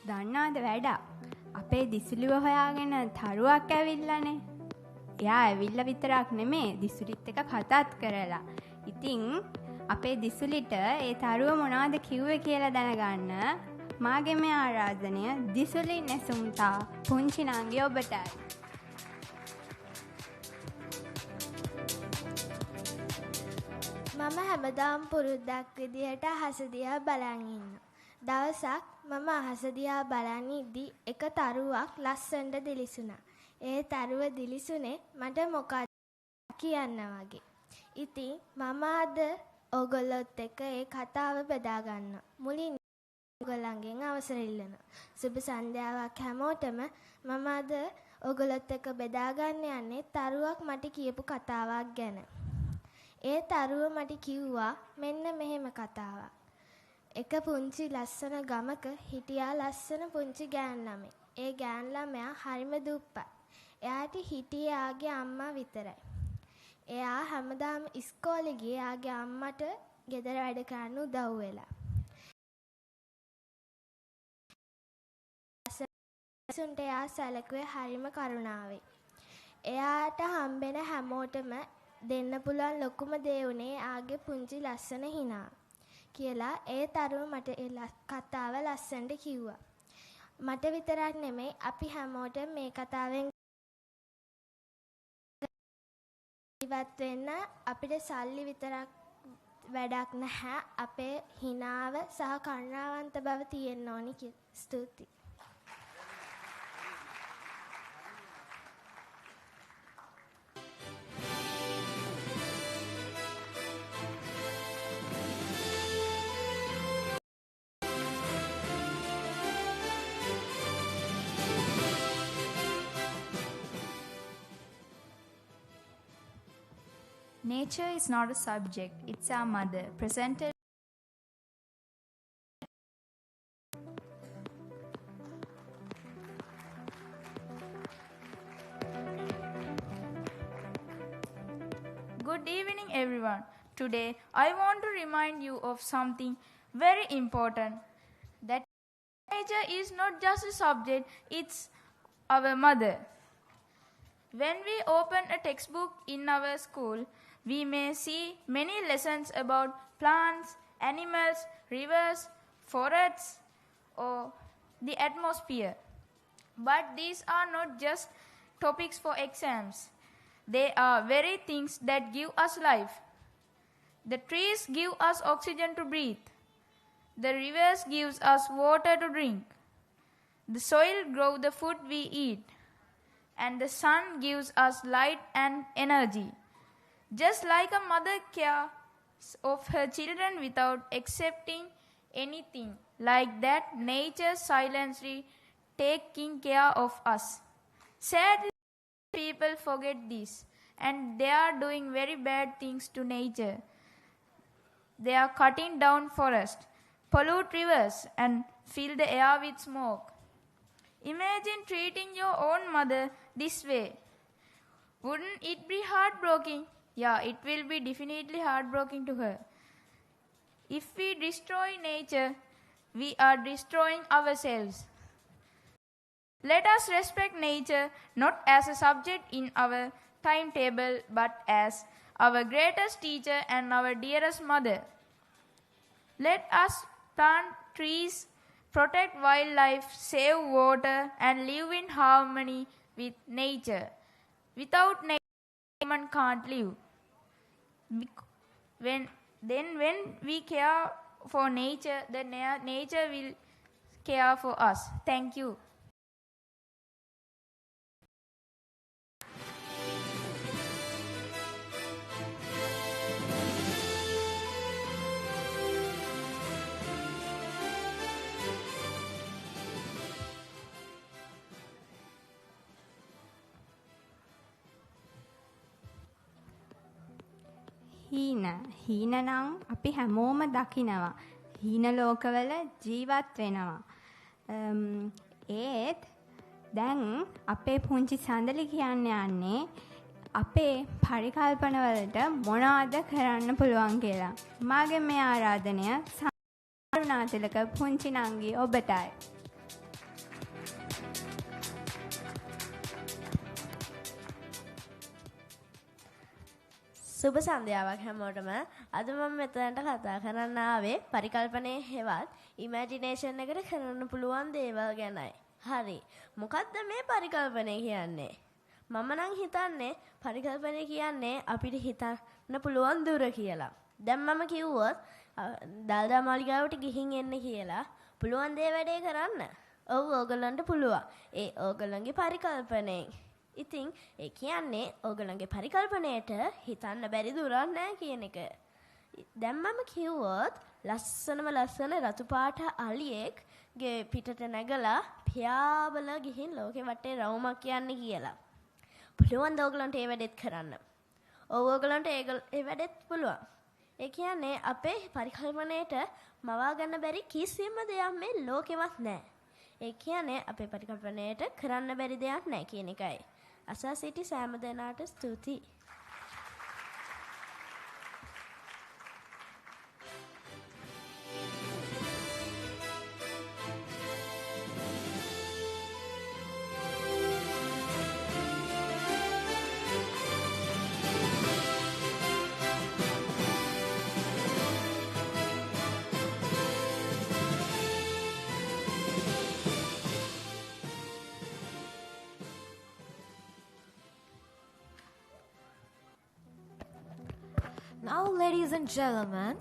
දන්නාද වැඩක් අපේ දිසුලිව හොයාගෙන තරුවක් ඇවිල්ලානේ. එයා ඇවිල්ලා විතරක් නෙමේ දිසුලිත් එක කතාත් කරලා. ඉතින් අපේ දිසුලිට ඒ තරුව මොනවද කිව්වේ කියලා දැනගන්න මාගේ මේ ආරාධනය දිසුලි නැසුම්තා පුංචි නංගි ඔබටයි. මම හැමදාම පුරුද්දක් විදිහට අහස දිහා බලන් ඉන්නවා. දවසක් මම අහස දිහා බලන් ඉද්දි එක තරුවක් ලස්සනට දිලිසුණා. ඒ තරුව දිලිසුනේ මට මොකක්ද කියන්න වගේ. ඉතින් මම අද ඔයගොල්ලොත් එක්ක ඒ කතාව බෙදා ගන්න. මුලින් ඔයගොල්ලන්ගෙන් අවසර ඉල්ලනවා. සුබ සන්ධ්‍යාවක් හැමෝටම. මම අද ඔයගොල්ලොත් එක්ක බෙදා ගන්න යන්නේ තරුවක් මට කියපු කතාවක් ගැන. ඒ තරුව මට කිව්වා මෙන්න මෙහෙම කතාවක්. එක පුංචි ලස්සන ගමක හිටියා ලස්සන පුංචි ගෑන් ළමෙක්. ඒ ගෑන් ළමයා හරිම දුප්පත්. එයාට හිටියේ ආගේ අම්මා විතරයි. එයා හැමදාම ඉස්කෝලේ ගියේ ආගේ අම්මට ගෙදර වැඩ කරන්න උදව් වෙලා. සුන්ට එයා සැලකුවේ හරිම කරුණාවෙන්. එයාට හම්බෙන හැමෝටම දෙන්න පුළුවන් ලොකුම දේ උනේ ආගේ පුංචි ලස්සන හිනා. කියලා ඒ තරුව මට කතාව ලස්සනට කිව්වා. මට විතරක් නෙමෙයි අපි හැමෝටම මේ කතාවෙන් ඉවත් වෙන්න අපිට සල්ලි විතරක් වැඩක් නැහැ. අපේ හිනාව සහ කරුණාවන්ත බව තියෙන්න ඕනි කියලා. ස්තුතියි. Nature is not a subject, it's our mother. Presented. Good evening, everyone. Today, I want to remind you of something very important. That nature is not just a subject, it's our mother. When we open a textbook in our school, we may see many lessons about plants, animals, rivers, forests, or the atmosphere. But these are not just topics for exams. They are very things that give us life. The trees give us oxygen to breathe. The rivers gives us water to drink. The soil grows the food we eat. And the sun gives us light and energy. Just like a mother cares of her children without accepting anything, like that, nature silently taking care of us. Sadly, people forget this, and they are doing very bad things to nature. They are cutting down forests, pollute rivers, and fill the air with smoke. Imagine treating your own mother this way. Wouldn't it be heartbreaking? Yeah, it will be definitely heartbreaking to her. If we destroy nature, we are destroying ourselves. Let us respect nature not as a subject in our timetable but as our greatest teacher and our dearest mother. Let us plant trees, protect wildlife, save water, and live in harmony with nature. Without nature, human can't live. When we care for nature, the nature will care for us. Thank you. හීන නම් අපි හැමෝම දකිනවා. හීන ලෝකවල ජීවත් වෙනවා. ඒත් දැන් අපේ පුංචි සඳලි කියන්න යන්නේ අපේ පරිකල්පනවලට මොනවද කරන්න පුළුවන් කියලා. මාගේ මේ ආරාධනය සාරුණාතිලක පුංචි නංගි ඔබටයි. සුබ සන්ධ්‍යාවක් හැමෝටම. අද මම මෙතනට කතා කරන්න ආවේ පරිකල්පනයේ හෙවත් ඉමැජිනේෂන් එකට කරන්න පුළුවන් දේවල් ගැනයි. හරි. මොකද්ද මේ පරිකල්පනය කියන්නේ? මම නම් හිතන්නේ පරිකල්පනය කියන්නේ අපිට හිතන්න පුළුවන් දුර කියලා. දැන් මම කිව්වොත් දල්දා මාලිගාවට ගිහින් එන්න කියලා පුළුවන් දේ වැඩේ කරන්න. ඔව් ඕගොල්ලන්ට පුළුවන්. ඒ ඕගොල්ලන්ගේ පරිකල්පනයෙන්. ඉතින් ඒ කියන්නේ ඕගොල්ලන්ගේ පරිකල්පනයට හිතන්න බැරි දුරක් නැහැ කියන එක. දැන් මම කිව්වොත් ලස්සන රතු පාට අලියෙක්ගේ පිටට නැගලා පියාඹලා ගිහින් ලෝකෙ වටේ රවුමක් යන්නේ කියලා. පුළුවන් ද ඕගොල්ලන්ට ඒ වැඩේත් කරන්න? ඔව් ඕගොල්ලන්ට ඒ වැඩේත් පුළුවන්. ඒ කියන්නේ අපේ පරිකල්පනයට මවා ගන්න බැරි කිසිම දෙයක් මේ ලෝකෙවත් නැහැ. ඒ කියන්නේ අපේ පරිකල්පනයට කරන්න බැරි දෙයක් නැහැ කියන එකයි. අසා සිටි සෑම දෙනාට ස්තුතියි. Now, ladies and gentlemen,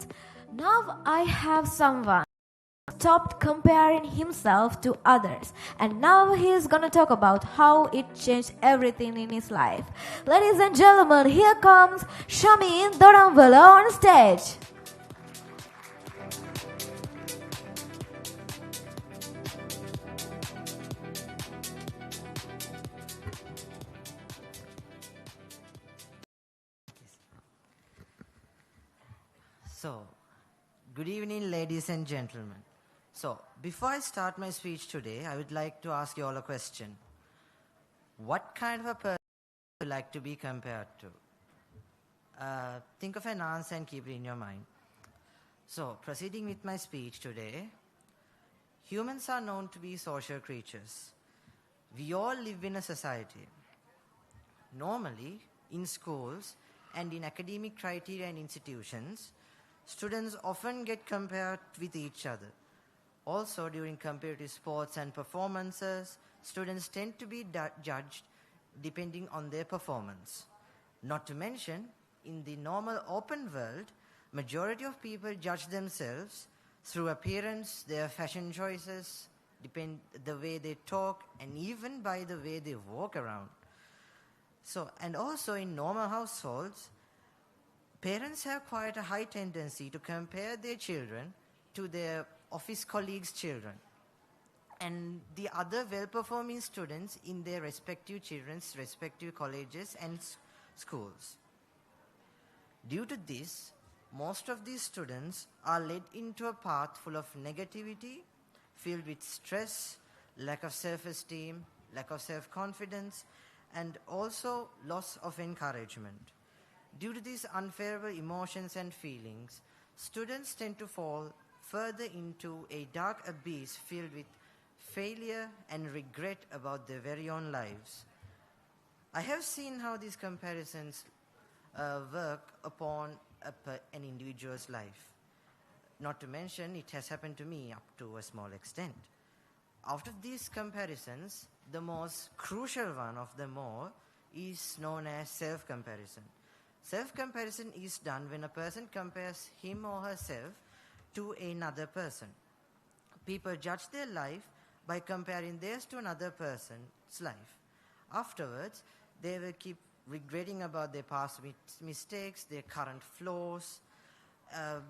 now I have someone stopped comparing himself to others, and now he is gonna talk about how it changed everything in his life. Ladies and gentlemen, here comes Shamin Doranvala on stage. So, good evening, ladies and gentlemen. So, before I start my speech today, I would like to ask you all a question. What kind of a person would you like to be compared to? Think of an answer and keep it in your mind. So, proceeding with my speech today, humans are known to be social creatures. We all live in a society. Normally, in schools and in academic criteria and institutions, students often get compared with each other. Also, during competitive sports and performances, students tend to be judged depending on their performance. Not to mention, in the normal open world, majority of people judge themselves through appearance, their fashion choices, the way they talk, and even by the way they walk around. So, and also in normal households, parents have quite a high tendency to compare their children to their office colleagues' children and the other well-performing students in their respective children's respective colleges and schools. Due to this, most of these students are led into a path full of negativity, filled with stress, lack of self-esteem, lack of self-confidence, and also loss of encouragement. Due to these unfavorable emotions and feelings, students tend to fall further into a dark abyss filled with failure and regret about their very own lives. I have seen how these comparisons work upon an individual's life. Not to mention, it has happened to me up to a small extent. Out of these comparisons, the most crucial one of them all is known as self-comparison. Self-comparison is done when a person compares him or herself to another person. People judge their life by comparing theirs to another person's life. Afterwards, they will keep regretting about their past mistakes, their current flaws,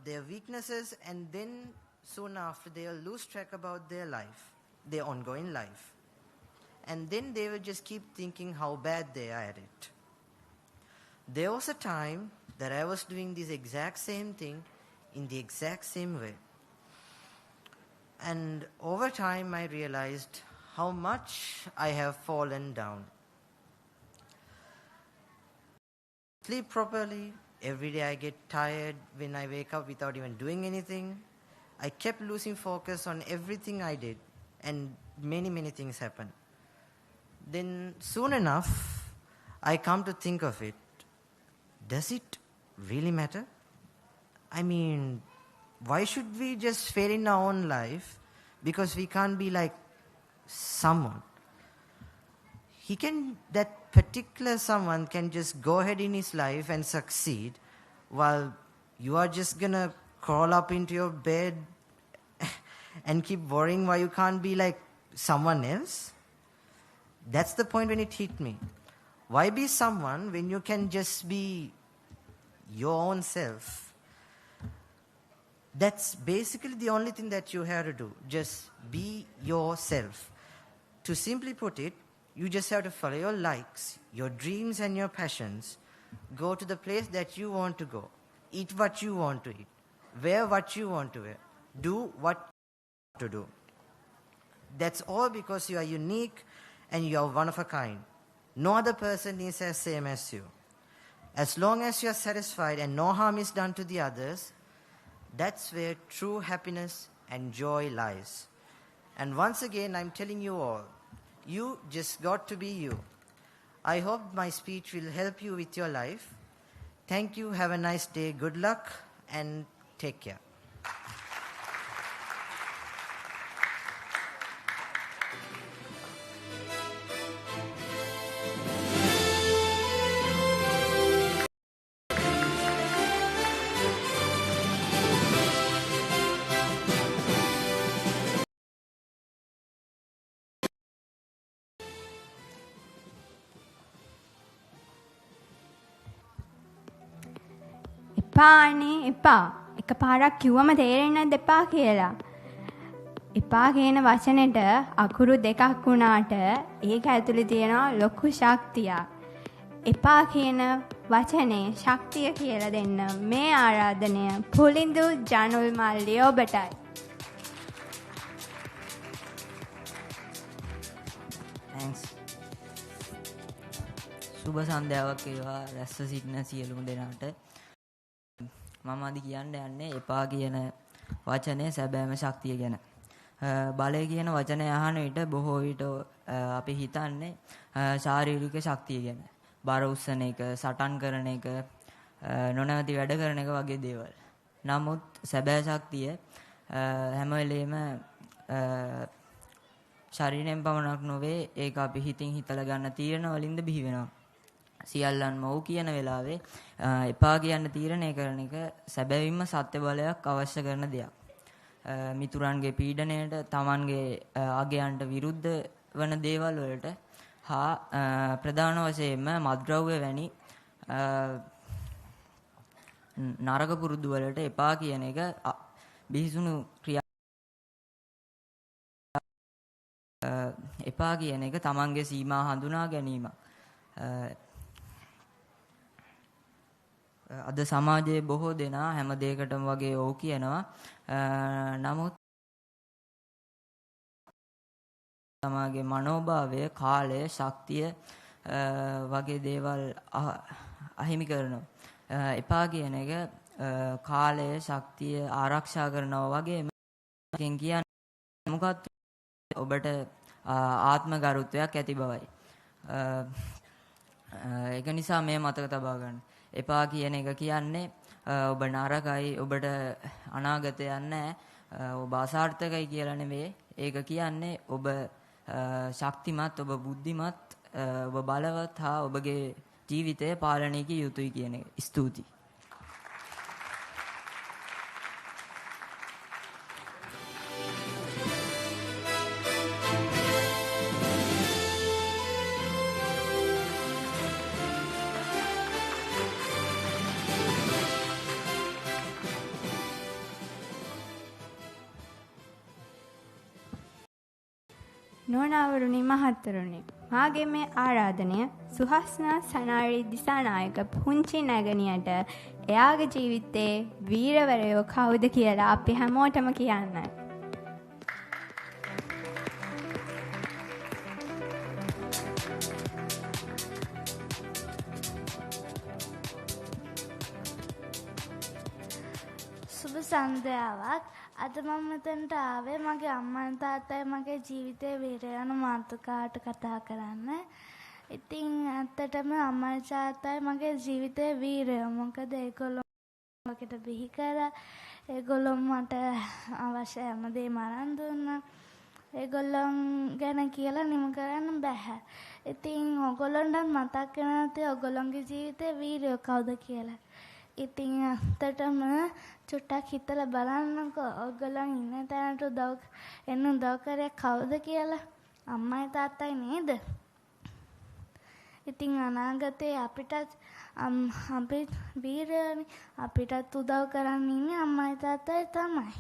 their weaknesses, and then soon after they will lose track about their life, their ongoing life. And then they will just keep thinking how bad they are at it. There was a time that I was doing this exact same thing in the exact same way. And over time I realized how much I have fallen down. Sleep properly. Every day I get tired when I wake up without even doing anything. I kept losing focus on everything I did, and many things happened. Then soon enough, I come to think of it. Does it really matter? I mean, why should we just fail in our own life because we can't be like someone? That particular someone can just go ahead in his life and succeed, while you are just gonna crawl up into your bed and keep worrying why you can't be like someone else. That's the point when it hit me. Why be someone when you can just be your own self? That's basically the only thing that you have to do. Just be yourself. To simply put it, you just have to follow your likes, your dreams and your passions. Go to the place that you want to go. Eat what you want to eat. Wear what you want to wear. Do what you want to do. That's all because you are unique and you are one of a kind. No other person is as same as you. As long as you are satisfied and no harm is done to the others, that's where true happiness and joy lies. And once again, I'm telling you all, you just got to be you. I hope my speech will help you with your life. Thank you, have a nice day, good luck, and take care. එපානේ එපා. එකපාරක් කිව්වම තේරෙන්නේ නැද්ද එපා කියලා? එපා කියන වචනෙට අකුරු දෙකක් වුණාට ඒක ඇතුලේ තියෙනවා ලොකු ශක්තියක්. එපා කියන වචනේ ශක්තිය කියලා දෙන්න මේ ආරාධනය පුලින්දු ජනුල් මල්ලි ඔබටයි. Thanks. සුබ සන්ධ්‍යාවක් වේවා රැස්ව සිටින සියලුම දෙනාට. මම අද කියන්න යන්නේ එපා කියන වචනේ සැබෑම ශක්තිය ගැන. බලය කියන වචනය අහන විට බොහෝ විට අපි හිතන්නේ ශාරීරික ශක්තිය ගැන. බර උස්සන එක, සටන් කරන එක, නොනවති වැඩ කරන එක වගේ දේවල්. නමුත් සැබෑ ශක්තිය හැම වෙලේම ශරීරයෙන් පමණක් නොවේ, ඒක අපි හිතින් හිතලා ගන්න තීරණ වලින්ද බිහි වෙනවා. සියල්ලන්ම ඔව් කියන වෙලාවේ එපා කියන්න තීරණය කරන එක සැබවින්ම සත්‍ය බලයක් අවශ්‍ය කරන දෙයක්. මිතුරන්ගේ පීඩණයට, Tamanගේ අගයන්ට විරුද්ධ වන දේවල් වලට හා ප්‍රධාන වශයෙන්ම මත්ද්‍රව්‍ය වැනි නරක පුරුදු වලට එපා කියන එක බිහිසුණු ක්‍රියා. එපා කියන එක Tamanගේ සීමා හඳුනා ගැනීම. අද සමාජයේ බොහෝ දෙනා හැම දෙයකටම වගේ ඔව් කියනවා. නමුත් තමගේ මනෝභාවය, කාලය, ශක්තිය වගේ දේවල් අහිමි කරනවා. එපා කියන එක කාලය ශක්තිය ආරක්ෂා කරනවා වගේම එකෙන් කියන්නේ මොකක්ද ඔබට ආත්ම ගරුත්වයක් ඇති බවයි. ඒක නිසා මේ මතක තබා ගන්න. එපා කියන එක කියන්නේ ඔබ නරකයි ඔබට අනාගතයක් නැහැ. ඔබ අසාර්ථකයි කියලා නෙවෙයි. ඒක කියන්නේ ඔබ ශක්තිමත් ඔබ බුද්ධිමත් ඔබ බලවත් හා ඔබගේ ජීවිතය පාලනය කිය යුතුයි කියන එක. ස්තුතියි. නෝනාවරුනි මහත්වරුනි මාගේ මේ ආරාධනය සුහස්නා සනාරි දිසානායක පුංචි නැගණියට එයාගේ ජීවිතේ වීරවරයෝ කවුද කියලා අපි හැමෝටම කියන්නයි. සුබ සන්ධ්‍යාවක්. අද මම මෙතනට ආවේ මගේ අම්මා තාත්තයි මගේ ජීවිතේ වීරය යන මාතෘකාවට කතා කරන්න. ඉතින් ඇත්තටම අම්මා තාත්තයි මගේ ජීවිතේ වීරයෝ. මොකද ඒගොල්ලෝ මකට බිහි කරා. ඒගොල්ලෝ මට අවශ්‍ය හැමදේම අරන් දුන්නා. ඒගොල්ලන් ගැන කියලා නිම කරන්න බෑ. ඉතින් ඔයගොල්ලන්ට මතක් වෙනවා ඔයගොල්ලන්ගේ ජීවිතේ වීරයෝ කවුද කියලා. ඉතින් ඇත්තටම චුට්ටක් හිතලා බලන්නකෝ ඔයගොල්ලන් ඉන්න තැනට උදව් කරේ කවුද කියලා. අම්මයි තාත්තයි නේද? ඉතින් අනාගතේ අපිට වීරයෝනේ අපිටත් උදව් කරන්න ඉන්නේ අම්මයි තාත්තයි තමයි.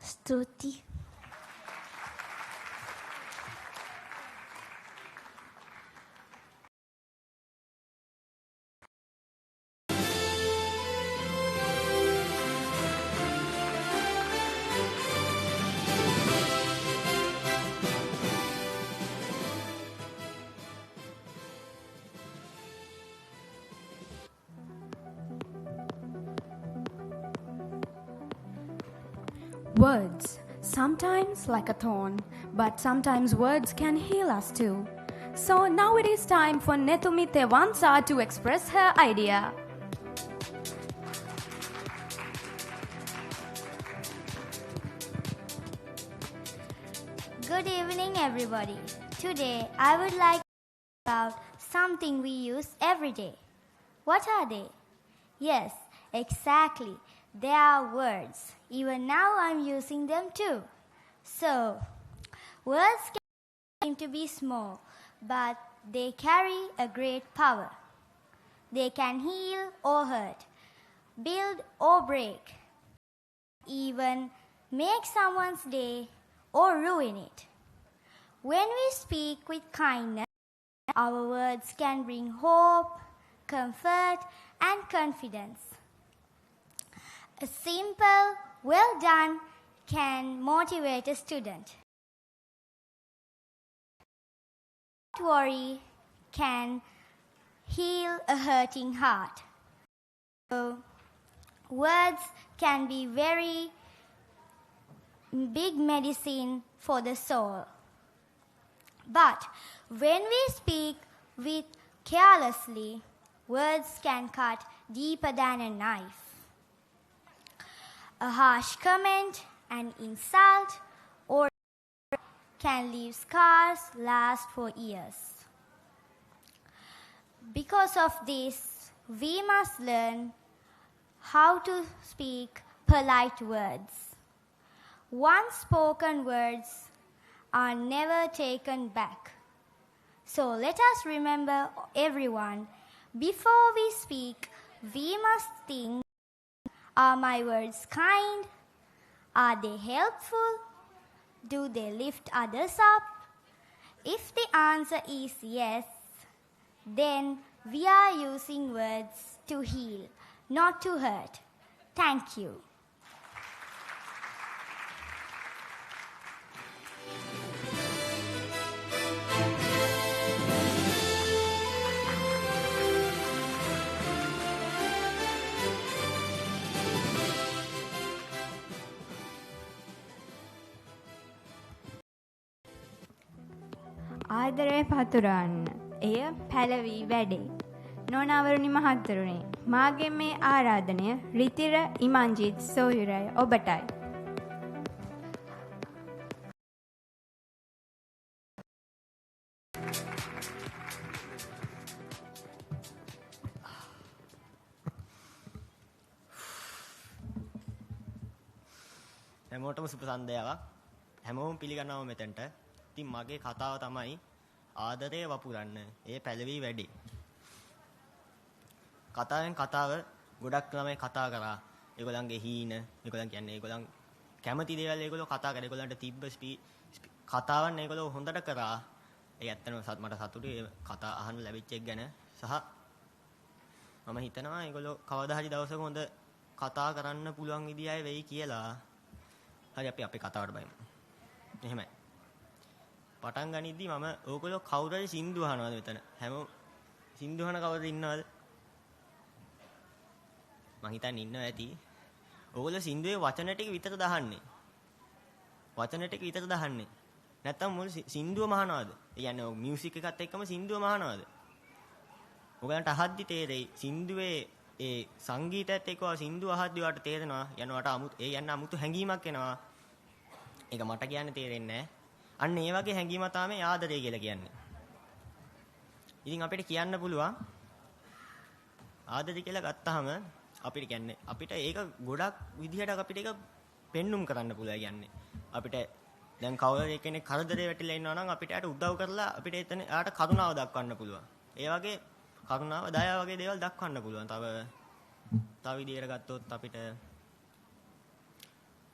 ස්තුතියි. Words, sometimes like a thorn, but sometimes words can heal us too. So now it is time for Netumi Tewansa to express her idea. Good evening, everybody. Today, I would like to talk about something we use every day. What are they? Yes, exactly. They are words. Even now, I'm using them too. So, words can seem to be small, but they carry a great power. They can heal or hurt, build or break, even make someone's day or ruin it. When we speak with kindness, our words can bring hope, comfort, and confidence. A simple, well done can motivate a student. Don't worry can heal a hurting heart. So, words can be very big medicine for the soul. But when we speak with carelessly, words can cut deeper than a knife. A harsh comment, an insult, or can leave scars last for years. Because of this, we must learn how to speak polite words. Once spoken words are never taken back. So let us remember, everyone, before we speak, we must think, are my words kind? Are they helpful? Do they lift others up? If the answer is yes, then we are using words to heal, not to hurt. Thank you. ආදරය පතුරවන්න. එය පැලවී වැඩේ. නොනවරුනි මහත්තුරුනි, මාගේ මේ ආරාධනය රිතිර ඉමංජිත් සෝහිරය ඔබටයි. හැමෝටම සුබ සන්ධ්‍යාවක්. හැමෝම පිළිගන්නවා මෙතනට. ඉතින් මගේ කතාව තමයි ආදරය වපුරන්න. ඒ පැලවී වැඩේ. කතාවෙන් කතාව ගොඩක් ළමයි කතා කරා. ඒගොල්ලන්ගේ හීන, ඒගොල්ලන් කියන්නේ ඒගොල්ලන් කැමති දේවල් ඒගොල්ලෝ කතා කරා. ඒගොල්ලන්ට තිබ්බ කතාවන් ඒගොල්ලෝ හොඳට කරා. ඒ ඇත්තටම මට සතුටුයි කතා අහන්න ලැබිච්ච එක ගැන. සහ මම හිතනවා ඒගොල්ලෝ කවදා හරි දවසක හොඳ කතා කරන්න පුළුවන් විදිය අය වෙයි කියලා. හරි අපි අපේ කතාවට බයිමු. එහෙමයි. පටන් ගනිද්දි මම ඕගොල්ලෝ කවුරු හරි සින්දු අහනවාද මෙතන? හැමෝම සින්දු අහන කවුද ඉන්නවද? මං හිතන්නේ ඉන්නවා ඇති. ඕගොල්ලෝ සින්දුවේ වචන ටික විතරද අහන්නේ? වචන ටික විතරද අහන්නේ? නැත්තම් මුළු සින්දුවම අහනවද? ඒ කියන්නේ මියුසික් එකත් එක්කම සින්දුවම අහනවද? ඔයගලන්ට අහද්දි තේරෙයි සින්දුවේ ඒ සංගීතයත් එක්ක සින්දුව අහද්දි ඔයාලට තේරෙනවා යනවට ඒ යන්න අමුතු හැඟීමක් එනවා. ඒක මට කියන්න තේරෙන්නේ නැහැ. අන්න ඒ වගේ හැඟීම තමයි ආදරය කියලා කියන්නේ. ඉතින් අපිට කියන්න පුළුවන් ආදරය කියලා ගත්තාම අපිට කියන්නේ අපිට ඒක ගොඩක් විදිහට අපිට ඒක පෙන්눔 කරන්න පුළුවන් කියන්නේ. අපිට දැන් කවුරු කෙනෙක් කරදරේ වැටිලා ඉන්නවා නම් අපිට යාට උදව් කරලා අපිට එතන යාට කරුණාව දක්වන්න පුළුවන්. ඒ වගේ කරුණාව දයාව වගේ දේවල් දක්වන්න පුළුවන්. තව විදිහකට ගත්තොත් අපිට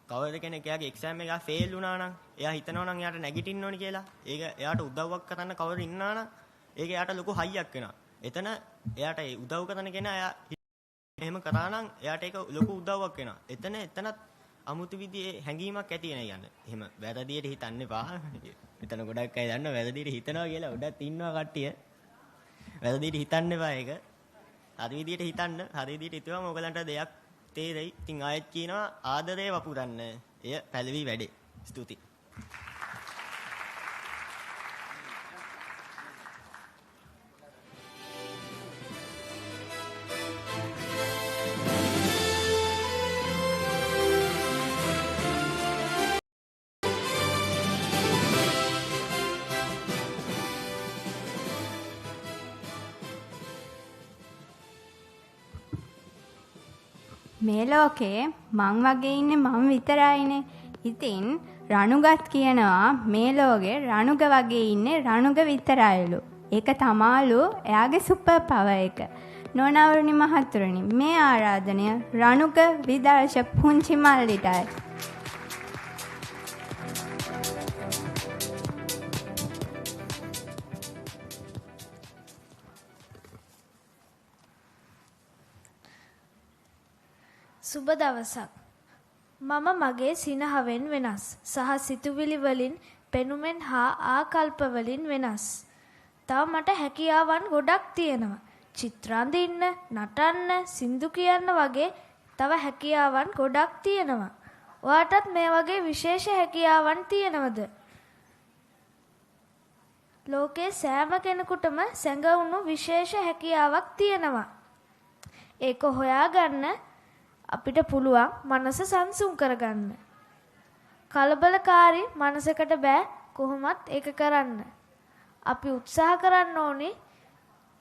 කවුරු කෙනෙක් එයාගේ එක්සෑම් එක ෆේල් වුණා නම් එයා හිතනවා නම් එයාට නැගිටින්න ඕනි කියලා. ඒක එයාට උදව්වක් කරන්න කවුරු ඉන්නා නම් ඒක එයාට ලොකු හයියක් වෙනවා. එතන එයාට උදව් කරන කෙනා එයා එහෙම කරා නම් එයාට ඒක ලොකු උදව්වක් වෙනවා. එතනත් අමුතු විදිහේ හැඟීමක් ඇති වෙන යන්නේ. එහෙම වැරදියට හිතන්න එපා. මෙතන ගොඩක් අය දන්නවා වැරදියට හිතනවා කියලා. උඩත් ඉන්නවා කට්ටිය. වැරදියට හිතන්න එපා ඒක. හරි විදිහට හිතන්න. හරි විදිහට හිතුවම ඔයගලන්ට දෙයක් තේරෙයි. ඉතින් ආයෙත් කියනවා ආදරේ වපුරන්න. එය පැලවි වැඩේ. ස්තුතියි. මේ ලෝකේ මං වගේ ඉන්නේ මම විතරයිනේ. ඉතින් රණුගත් කියනවා මේ ලෝකේ රණුග වගේ ඉන්නේ රණුග විතරයිලු. ඒක තමාලු එයාගේ සුපර් පවර් එක. නොනවරුනි මහතුරුනි මේ ආරාධනය රණුග විදර්ශ පුංචි මල්ලිටයි. සුබ දවසක්. මම මගේ සිනහවෙන් වෙනස් සහ සිතුවිලි වලින් පෙනුමෙන් හා ආකල්ප වලින් වෙනස්. තව මට හැකියාවන් ගොඩක් තියෙනවා. චිත්‍ර අඳින්න, නටන්න, සින්දු කියන්න වගේ තව හැකියාවන් ගොඩක් තියෙනවා. ඔයාටත් මේ වගේ විශේෂ හැකියාවන් තියෙනවද? ලෝකේ සෑම කෙනෙකුටම සැඟවුණු විශේෂ හැකියාවක් තියෙනවා. ඒක හොයාගන්න අපිට පුළුවන් මනස සංසුන් කරගන්න. කලබලකාරී මනසකට බෑ කොහොමත් ඒක කරන්න. අපි උත්සාහ කරන්න ඕනි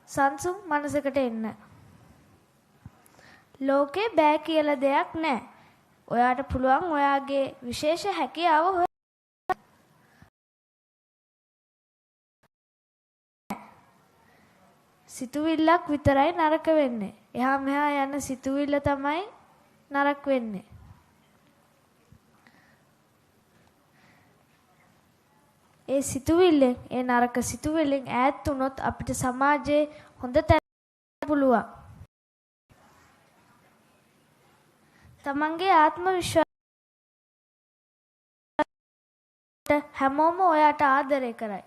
සංසුන් මනසකට එන්න. ලෝකේ බෑ කියලා දෙයක් නෑ. ඔයාට පුළුවන් ඔයාගේ විශේෂ හැකියාව සිතුවිල්ලක් විතරයි නරක වෙන්නේ. එහා මෙහා යන සිතුවිල්ල තමයි නරක වෙන්නේ. ඒ සිතුවිල්ලෙන් ඒ නරක සිතුවිල්ලෙන් ඈත් වුණොත් අපිට සමාජයේ හොඳ තැන පුළුවන්. තමන්ගේ ආත්ම විශ්වාසය හැමෝම ඔයාට ආදරය කරයි.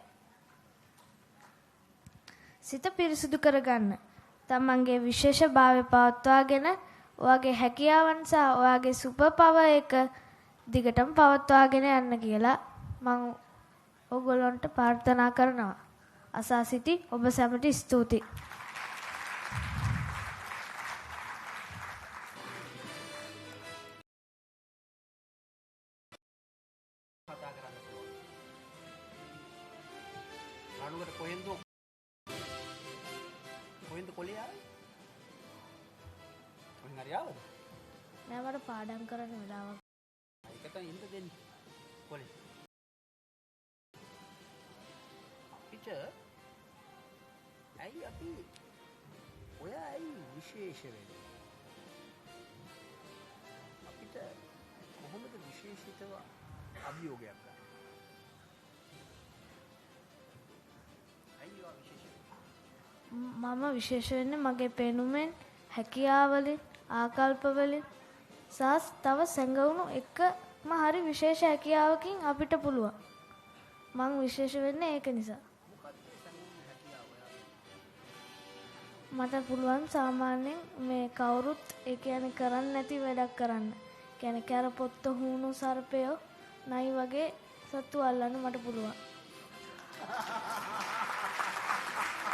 සිත පිරිසුදු කරගන්න. තමන්ගේ විශේෂභාවය පවත්වාගෙන ඔයාගේ හැකියාවන් සහ ඔයාගේ සුපර් පවර් එක දිගටම පවත්වාගෙන යන්න කියලා මම ඔයගොල්ලන්ට ප්‍රාර්ථනා කරනවා. අසා සිටි ඔබ සැමට ස්තුතියි. කතා කරන්න පුළුවන්. රණුකට කොහෙන්ද කොලේ ආවේ? කොහෙන් හරි ආවද? නෑ මට පාඩම් කරන්න වෙලාවක්. ඒකට ඉන්න දෙන්න. කොලේ. අපිට ඇයි අපි ඔයා ඇයි විශේෂ වෙන්නේ? අපිට කොහොමද විශේෂිතව අභියෝගයක් ගන්න? ඇයි ඔයා විශේෂ වෙන්නේ? මම විශේෂ වෙන්නේ මගේ පෙනුමෙන්, හැකියාවලින්, ආකල්පවලින් සහ තව සැඟවුණු එකම හරි විශේෂ හැකියාවකින් අපිට පුළුවන්. මම විශේෂ වෙන්නේ ඒක නිසා. මට පුළුවන් සාමාන්‍යයෙන් මේ කවුරුත් ඒ කියන්නේ කරන්නේ නැති වැඩක් කරන්න. කියන්නේ කැරපොත්ත හුණු සර්පයෝ නයි වගේ සත්තු අල්ලන්න මට පුළුවන්.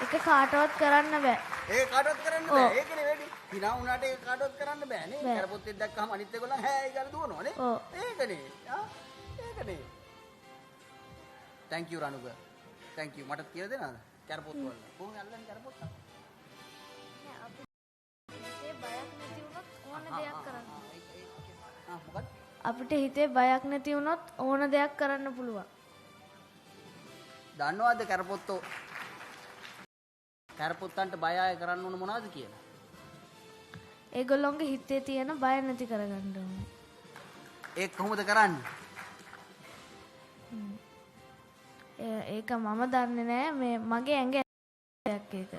ඒක කාටවත් කරන්න බෑ. ඒක කාටවත් කරන්න බෑ. ඒකනේ වැඩි. හිනා වුණාට ඒක කාටවත් කරන්න බෑනේ. කැරපොත්තෙක් දැක්කම අනිත් ඒගොල්ලන් හෑයි කියලා දුවනවානේ. ඒකනේ. ඒකනේ. Thank you රණුග. Thank you. මට කියලා දෙනවද? කැරපොත්ත වල. කොහොමද අල්ලන්නේ කැරපොත්ත? අපිට හිතේ බයක් නැති වුණොත් ඕන දෙයක් කරන්න පුළුවන්. දන්නවද කැරපොත්තන්ට බය අය කරන්න ඕන මොනවද කියලා? ඒගොල්ලොන්ගේ හිතේ තියෙන බය නැති කරගන්න ඕනේ. ඒක කොහොමද කරන්නේ? ඒක මම දන්නේ නෑ මේ මගේ ඇඟ දෙයක් ඒක.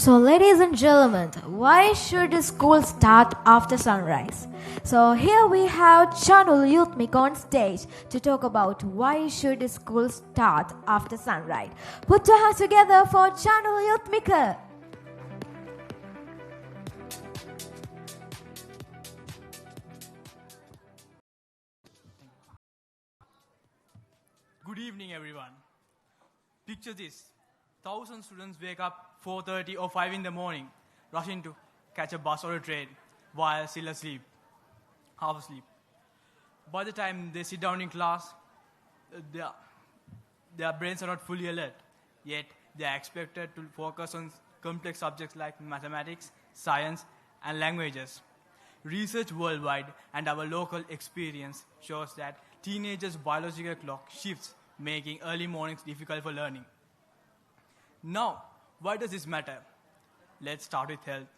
So, ladies and gentlemen, why should school start after sunrise? So, here we have Chanul Youthmik on stage to talk about why should school start after sunrise. Put your hands together for Chanul Youthmik. Good evening, everyone. Picture this. 1,000 students wake up 4:30 or 5 in the morning, rushing to catch a bus or a train while still asleep, half asleep. By the time they sit down in class, their brains are not fully alert, yet they are expected to focus on complex subjects like mathematics, science, and languages. Research worldwide and our local experience shows that teenagers' biological clock shifts, making early mornings difficult for learning. Now, why does this matter? Let's start with health.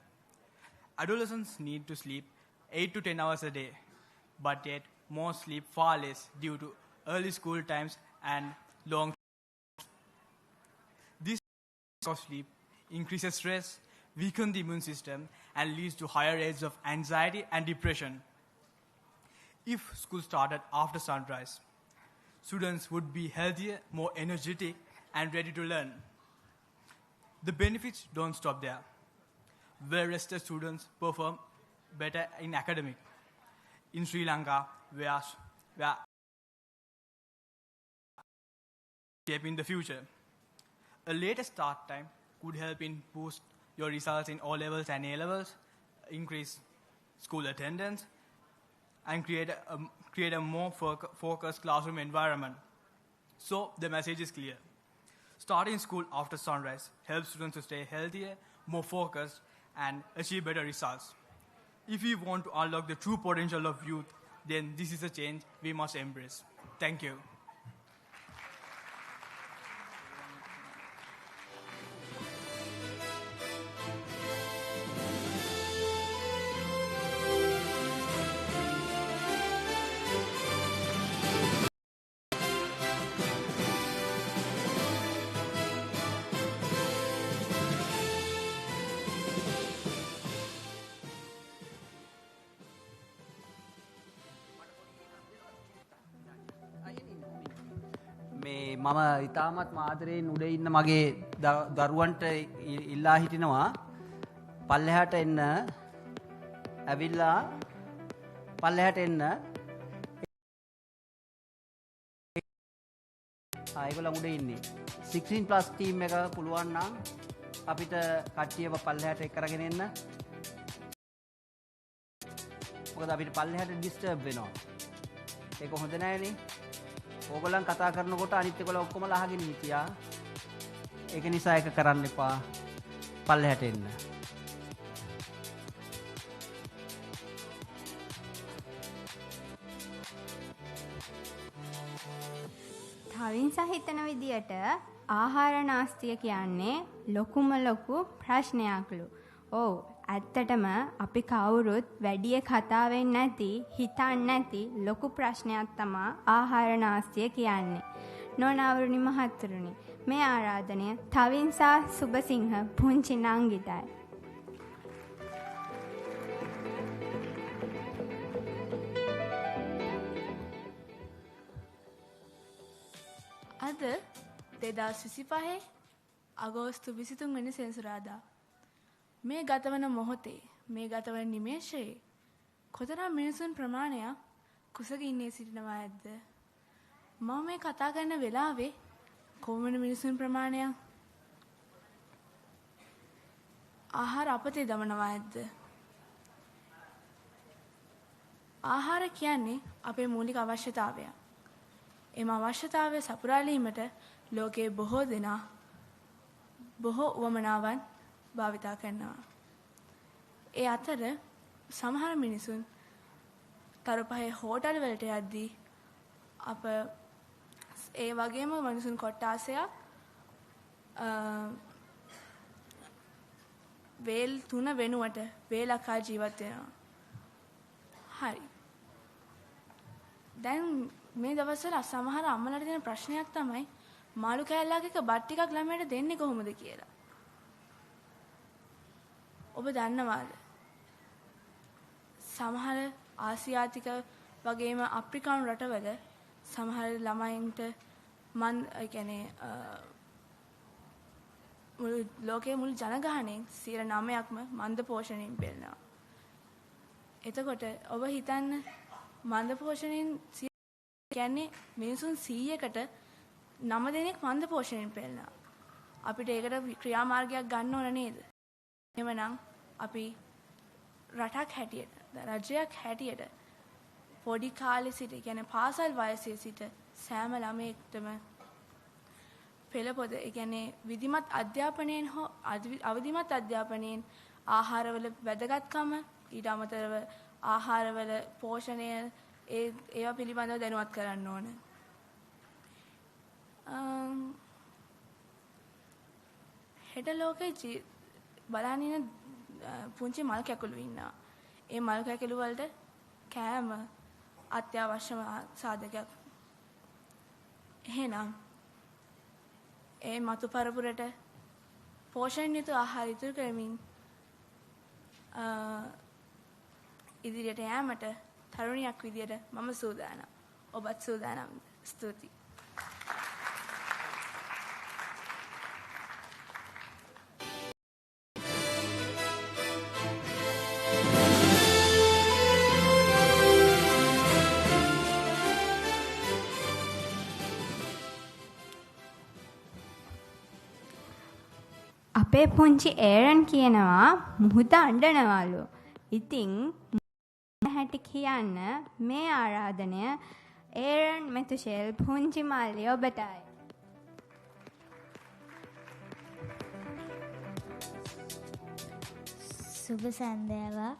Adolescents need to sleep 8 to 10 hours a day, but yet most sleep far less due to early school times and long. This of sleep increases stress, weakens the immune system, and leads to higher rates of anxiety and depression. If school started after sunrise, students would be healthier, more energetic, and ready to learn. The benefits don't stop there. Well-rested students perform better in academic. In Sri Lanka, where shaping the future. A later start time could help in boost your results in O-levels and A-levels, increase school attendance, and create a more focused classroom environment. So the message is clear. Starting school after sunrise helps students to stay healthier, more focused, and achieve better results. If we want to unlock the true potential of youth, then this is a change we must embrace. Thank you. මේ මම ඉතාමත් ආදරයෙන් උඩ ඉන්න මගේ දරුවන්ට ඉල්ලා හිටිනවා පල්ලෙහාට එන්න ඇවිල්ලා පල්ලෙහාට එන්න ඒගොල්ලෝ උඩ ඉන්නේ 16+ ටීම් එක පුළුවන් නම් අපිට කට්ටියව පල්ලෙහාට එක් කරගෙන එන්න මොකද අපිට පල්ලෙහාට ඩිස්ටර්බ් වෙනවා ඒක හොඳ නෑනේ ඕගොල්ලන් කතා කරනකොට අනිත් ඒගොල්ලෝ ඔක්කොම අහගෙන හිටියා ඒක නිසා ඒක කරන්න එපා පල්ලෙහාට එන්න තවින් සහිතන විදියට ආහාර නාස්තිය කියන්නේ ලොකුම ලොකු ප්‍රශ්නයක්ලු. ඔව් ඇත්තටම අපි කවුරුත් වැඩිය කතා වෙන්නේ නැති හිතන්නේ නැති ලොකු ප්‍රශ්නයක් තමයි ආහාර නාස්තිය කියන්නේ. නොනවරුනි මහත්තුරුනි මේ ආරාධනය තවින්සා සුබසිංහ පුංචි නංගිටයි. අද 2025 අගෝස්තු 23 වෙනි සෙනසුරාදා මේ ගතවන මොහොතේ මේ ගතවන නිමේෂයේ කොතරම් මිනිසුන් ප්‍රමාණයක් කුසගින්නේ සිටිනවා ඇද්ද මම මේ කතා කරන වෙලාවේ කොමන මිනිසුන් ප්‍රමාණයක් ආහාර අපතේ දමනවා ඇද්ද ආහාර කියන්නේ අපේ මූලික අවශ්‍යතාවයක් එම අවශ්‍යතාවය සපුරාලීමට ලෝකයේ බොහෝ දෙනා බොහෝ උවමනාවන් භාවිතා කරනවා. ඒ අතර සමහර මිනිසුන් තරපහේ හෝටල් වලට යද්දී අප ඒ වගේම මිනිසුන් කොට්ටාසයක් වේල් 3 වෙනුවට වේලකා ජීවත් වෙනවා. හරි. දැන් මේ දවස්වල සමහර අම්මලාට තියෙන ප්‍රශ්නයක් තමයි මාළු කෑල්ලක් එක බත් ටිකක් ළමයට දෙන්නේ කොහොමද කියලා. ඔබ දන්නවාද? සමහර ආසියාතික වගේම අප්‍රිකානු රටවල සමහර ළමයින්ට මුළු ලෝකයේ මුළු ජනගහනයෙන් 9%ක්ම මන්ද පෝෂණයෙන් පෙළෙනවා. එතකොට ඔබ හිතන්න මන්ද පෝෂණයෙන් කියන්නේ මිනිසුන් 100කට 9 දෙනෙක් මන්ද පෝෂණයෙන් පෙළෙනවා. අපිට ඒකට ක්‍රියාමාර්ගයක් ගන්න ඕන නේද? එහෙමනම් අපි රටක් හැටියට, රජයක් හැටියට පොඩි කාලේ සිට, කියන්නේ පාසල් වයසේ සිට සෑම ළමයෙක්ටම පෙළපොත, කියන්නේ විධිමත් අධ්‍යාපනයෙන් හෝ අවදිමත් අධ්‍යාපනයෙන් ආහාරවල වැදගත්කම, ඊට අමතරව ආහාරවල පෝෂණය ඒවා පිළිබඳව දැනුවත් කරන්න ඕන. හෙට ලෝකේ බලන්න ඉන්න පුංචි මල් කැකුළු ඉන්නවා. ඒ මල් කැකුළු වලට කෑම අත්‍යවශ්‍යම සාධකයක්. එහෙනම් ඒ මතු පරපුරට පෝෂණ යුතු ආහාර ඉතුරු කරමින් ඉදිරියට යෑමට තරුණියක් විදියට මම සූදානම්. ඔබත් සූදානම්ද? ස්තුතියි. අපේ පුංචි ඒරන් කියනවා මුහුද අඬනවලු. ඉතින් හැටි කියන්න මේ ආරාධනය ඒරන් මෙතුෂෙල් පුංචි මල්ලි ඔබටයි. සුබ සන්ධ්‍යාවක්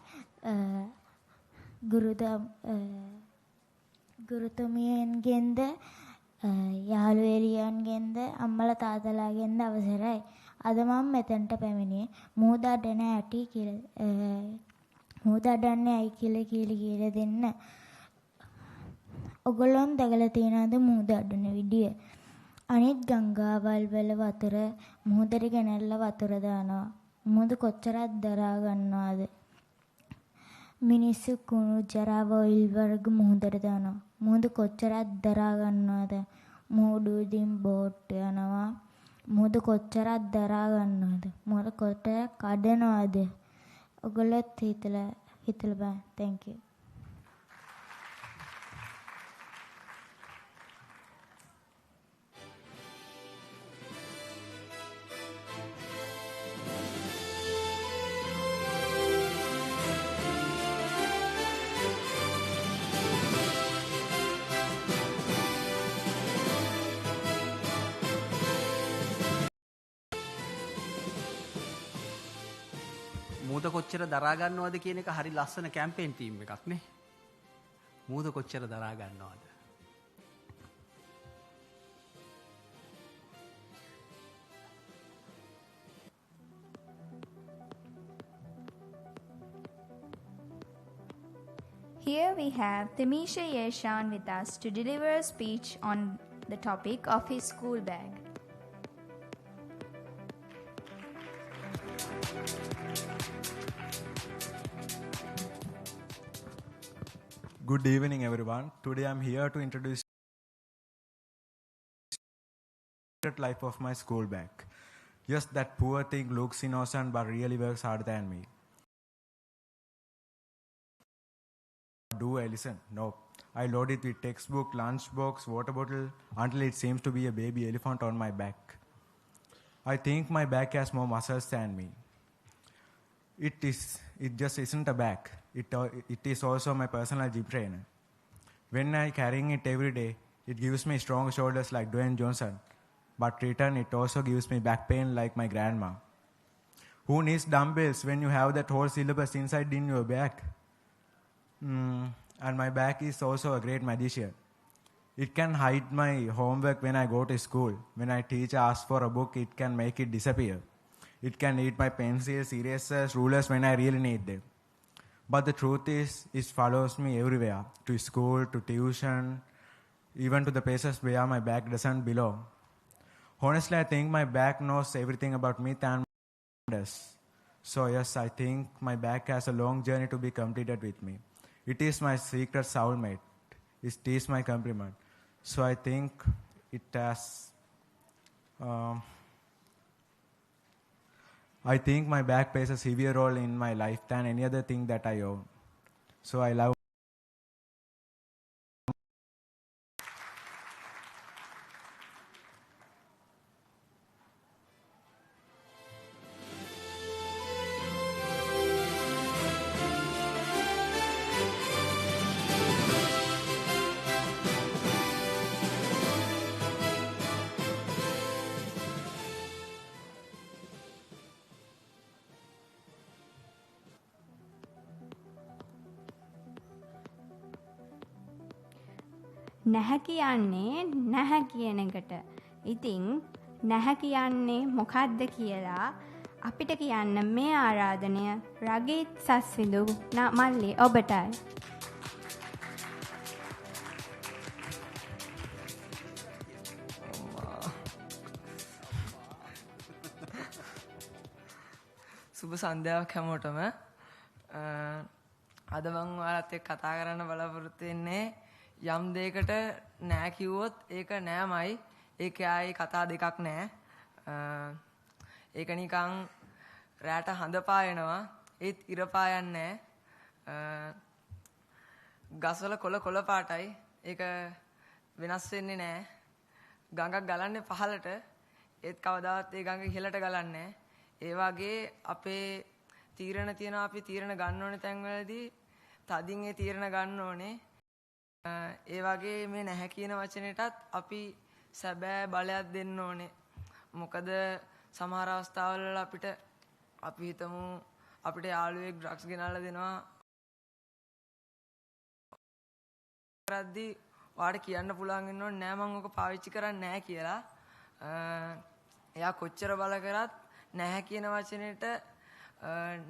ගුරුතුමියන්ගෙන්ද යාළුවෙලියන්ගෙන්ද අම්මලා තාත්තලාගෙන්ද අවසරයි. අද මම මෙතනට පැමිණියේ මුහුද අඬන හැටි මුහුද අඬන්නේ ඇයි කියලා දෙන්න. ඔගොල්ලොන් දැකලා තියෙනවද මුහුද අඬන විදිය? අනිත් ගංගාවල් වල වතුර මුහුදට ගෙනල්ලා වතුර දානවා. මුහුද කොච්චරක් දරා ගන්නවද? මිනිස්සු කුණු ජරා ඔයිල් වර්ග මුහුදට දානවා. මුහුද කොච්චරක් දරා ගන්නවද? මුහුදු ඉදින් බෝට් යනවා. මුහුද කොච්චරක් දරා ගන්නවද? මුහුද කොච්චරක් කඩනවද? ඔයගොල්ලොත් හිතලා බලන්න. Thank you. මූද කොච්චර දරා ගන්නවද කියන එක හරි ලස්සන කැම්පේන් ටීම් එකක් නේ. මූද කොච්චර දරා ගන්නවද? Here we have Timisha Yeshan with us to deliver a speech on the topic of his school bag. Good evening, everyone. Today I'm here to introduce the life of my school bag. Yes, that poor thing looks innocent but really works harder than me. Do I listen? No. I load it with textbook, lunchbox, water bottle until it seems to be a baby elephant on my back. I think my back has more muscles than me. It just isn't a bag. It is also my personal gym trainer. When I carrying it every day, it gives me strong shoulders like Dwayne Johnson. But return, it also gives me back pain like my grandma. Who needs dumbbells when you have that whole syllabus inside in your bag? And my bag is also a great magician. It can hide my homework when I go to school. When a teacher asks for a book, it can make it disappear. It can eat my pencils, erasers, rulers when I really need them. But the truth is, it follows me everywhere. To school, to tuition, even to the places where my bag doesn't belong. Honestly, I think my bag knows everything about me than my does. So yes, I think my bag has a long journey to be completed with me. It is my secret soulmate. It is my compliment. So I think it has... I think my bag plays a heavier role in my life than any other thing that I own. So I love... නැහැ කියන්නේ නැහැ කියන එකට. ඉතින් නැහැ කියන්නේ මොකක්ද කියලා අපිට කියන්න මේ ආරාධනය රගීත් සස්විදු මල්ලි ඔබටයි. සුබ සන්ධ්‍යාවක් හැමෝටම. අද මම ඔයාලත් එක්ක කතා කරන්න බලාපොරොත්තු වෙන්නේ යම් දෙයකට නෑ කිව්වොත් ඒක නෑමයි. ඒකේ ආයේ කතා දෙකක් නෑ. ඒක නිකන් රැට හඳ පායනවා ඒත් ඉර පායන්නේ නෑ. ගස්වල කොළ පාටයි ඒක වෙනස් වෙන්නේ නෑ. ගඟක් ගලන්නේ පහළට ඒත් කවදාවත් ඒ ගඟ ඉහළට ගලන්නේ නෑ. ඒ වගේ අපේ තීරණ තියෙනවා. අපි තීරණ ගන්න ඕනේ තැන්වලදී තදින් ඒ තීරණ ගන්න ඕනේ. ඒ වගේ මේ නැහැ කියන වචනෙටත් අපි සැබෑ බලයක් දෙන්න ඕනේ. මොකද සමහර අවස්ථාවල අපිට අපි හිතමු අපිට යාළුවෙක් ඩ්‍රග්ස් ගෙනල්ලා දෙනවා. කරද්දී ඔයාලට කියන්න පුළුවන් වෙන්න ඕනේ නෑ මම ඔක පාවිච්චි කරන්නේ නෑ කියලා. එයා කොච්චර බල කරත් නැහැ කියන වචනෙට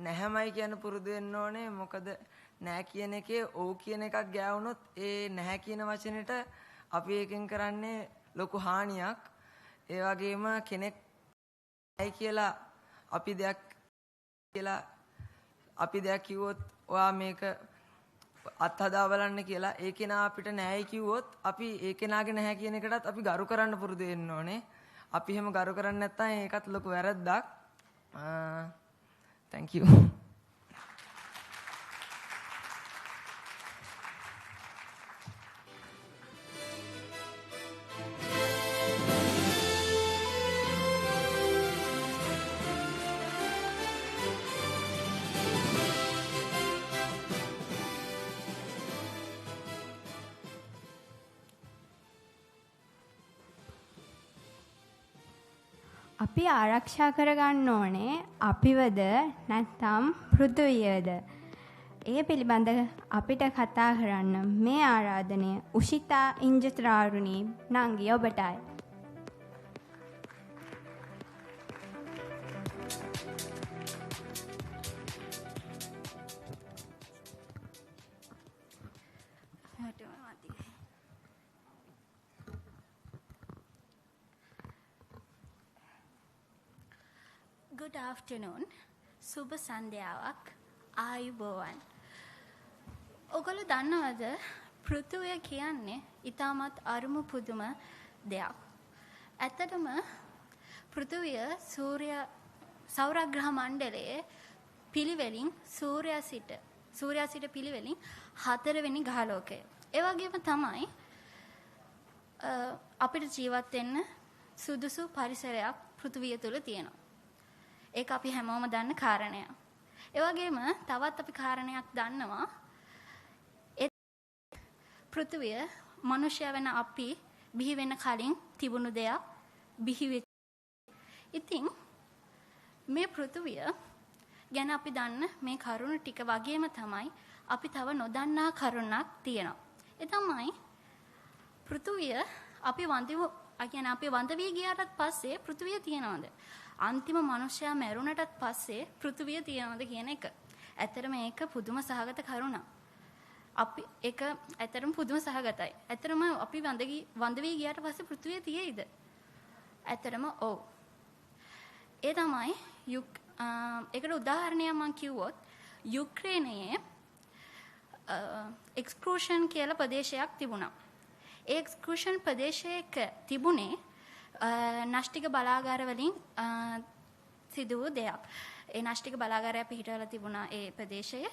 නැහැමයි කියන පුරුදු වෙන්න ඕනේ. මොකද නැහැ කියන එකේ ඔව් කියන එකක් ගෑවුනොත් ඒ නැහැ කියන වචනෙට අපි එකෙන් කරන්නේ ලොකු හානියක්. ඒ වගේම කෙනෙක් නැහැ කියලා අපි දෙයක් කිව්වොත් ඔයා මේක අත්හදා බලන්න කියලා ඒ කෙනා අපිට නැහැ කිව්වොත් අපි ඒ කෙනාගේ නැහැ කියන එකටත් අපි ගරු කරන්න පුරුදු වෙන්න ඕනේ. අපි එහෙම ගරු කරන්නේ නැත්නම් ඒකත් ලොකු වැරද්දක්. thank you. අපි ආරක්ෂා කරගන්න ඕනේ අපිවද නැත්නම් පෘථුවියද. ඒ පිළිබඳ අපිට කතා කරන්න මේ ආරාධනය උෂිතා ඉන්ජත්‍රාරුණී නංගි ඔබටයි. Good afternoon. සුබ සන්ධ්‍යාවක්. ආයුබෝවන්. ඔගොල්ලෝ දන්නවද පෘථුවිය කියන්නේ ඊටමත් අරුම පුදුම දෙයක්. ඇත්තටම පෘථුවිය සෞරග්‍රහ මණ්ඩලයේ පිළිවෙලින් සූර්යයා සිට පිළිවෙලින් 4 වෙනි ග්‍රහලෝකය. ඒ වගේම තමයි අපිට ජීවත් වෙන්න සුදුසු පරිසරයක් පෘථුවිය තුල තියෙනවා. ඒක අපි හැමෝම දන්න කාරණයක්. ඒ වගේම තවත් අපි කාරණයක් දන්නවා. පෘථුවිය මනුෂ්‍ය වෙන අපි බිහි වෙන්න කලින් තිබුණු දෙයක් බිහි වෙච්ච. ඉතින් මේ පෘථුවිය ගැන අපි දන්න මේ කරුණු ටික වගේම තමයි අපි තව නොදන්නා කරුණක් තියෙනවා. ඒ තමයි පෘථුවිය අපි වඳ වී ගියාට පස්සේ පෘථුවිය තියනවද? අන්තිම මනුෂ්‍යයා මැරුණටත් පස්සේ පෘථුවිය තියනවද කියන එක. ඇත්තටම මේක පුදුම සහගත කරුණක්. අපි ඒක ඇත්තටම පුදුම සහගතයි. ඇත්තටම අපි වඳ වී ගියාට පස්සේ පෘථුවිය තියෙයිද? ඇත්තටම ඔව්. ඒ තමයි ඒකට උදාහරණයක් මම කිව්වොත් යුක්‍රේනයේ එක්ස්ක්ලූෂන් කියලා ප්‍රදේශයක් තිබුණා. ඒ එක්ස්ක්ලූෂන් ප්‍රදේශයක තිබුණේ නාස්තික බලාගාර වලින් සිදු වූ දෙයක්. ඒ නාස්තික බලාගාරය පිහිටවලා තිබුණා ඒ ප්‍රදේශයේ.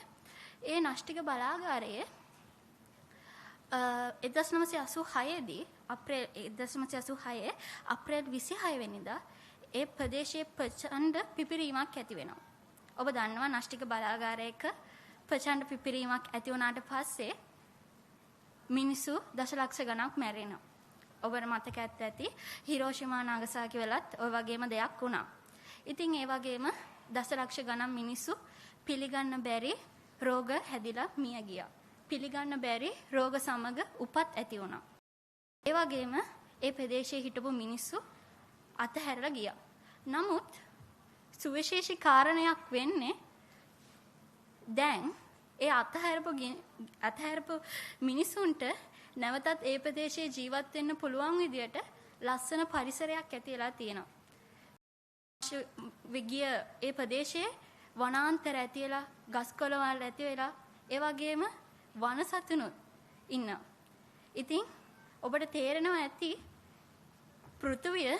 ඒ නාස්තික බලාගාරයේ 1986 දී අප්‍රේල් 1986 අප්‍රේල් 26 වෙනිදා ඒ ප්‍රදේශයේ ප්‍රචණ්ඩ පිපිරීමක් ඇති වෙනවා. ඔබ දන්නවා නාස්තික බලාගාරයක ප්‍රචණ්ඩ පිපිරීමක් ඇති වුණාට පස්සේ මිනිස්සු දශලක්ෂ ගණක් මැරෙනවා. ඔබට මතක ඇති හිරෝෂිමා නාගසාකි වලත් ඔය වගේම දෙයක් වුණා. ඉතින් ඒ වගේම දශලක්ෂ ගණන් මිනිස්සු පිළිගන්න බැරි රෝග හැදිලා මිය ගියා. පිළිගන්න බැරි රෝග සමග උපත් ඇති වුණා. ඒ වගේම ඒ ප්‍රදේශයේ හිටපු මිනිස්සු අතහැරලා ගියා. නමුත් සුවිශේෂී කාරණයක් වෙන්නේ දැන් ඒ අතහැරපු මිනිසුන්ට නැවතත් ඒ ප්‍රදේශයේ ජීවත් වෙන්න පුළුවන් විදියට ලස්සන පරිසරයක් ඇතිලා තියෙනවා. විගිය ඒ ප්‍රදේශයේ වනාන්තර ඇතිලා, ගස්කොළවල් ඇති වෙලා, ඒ වගේම වනසතුනුත් ඉන්නවා. ඉතින් ඔබට තේරෙනවා ඇති පෘථුවිය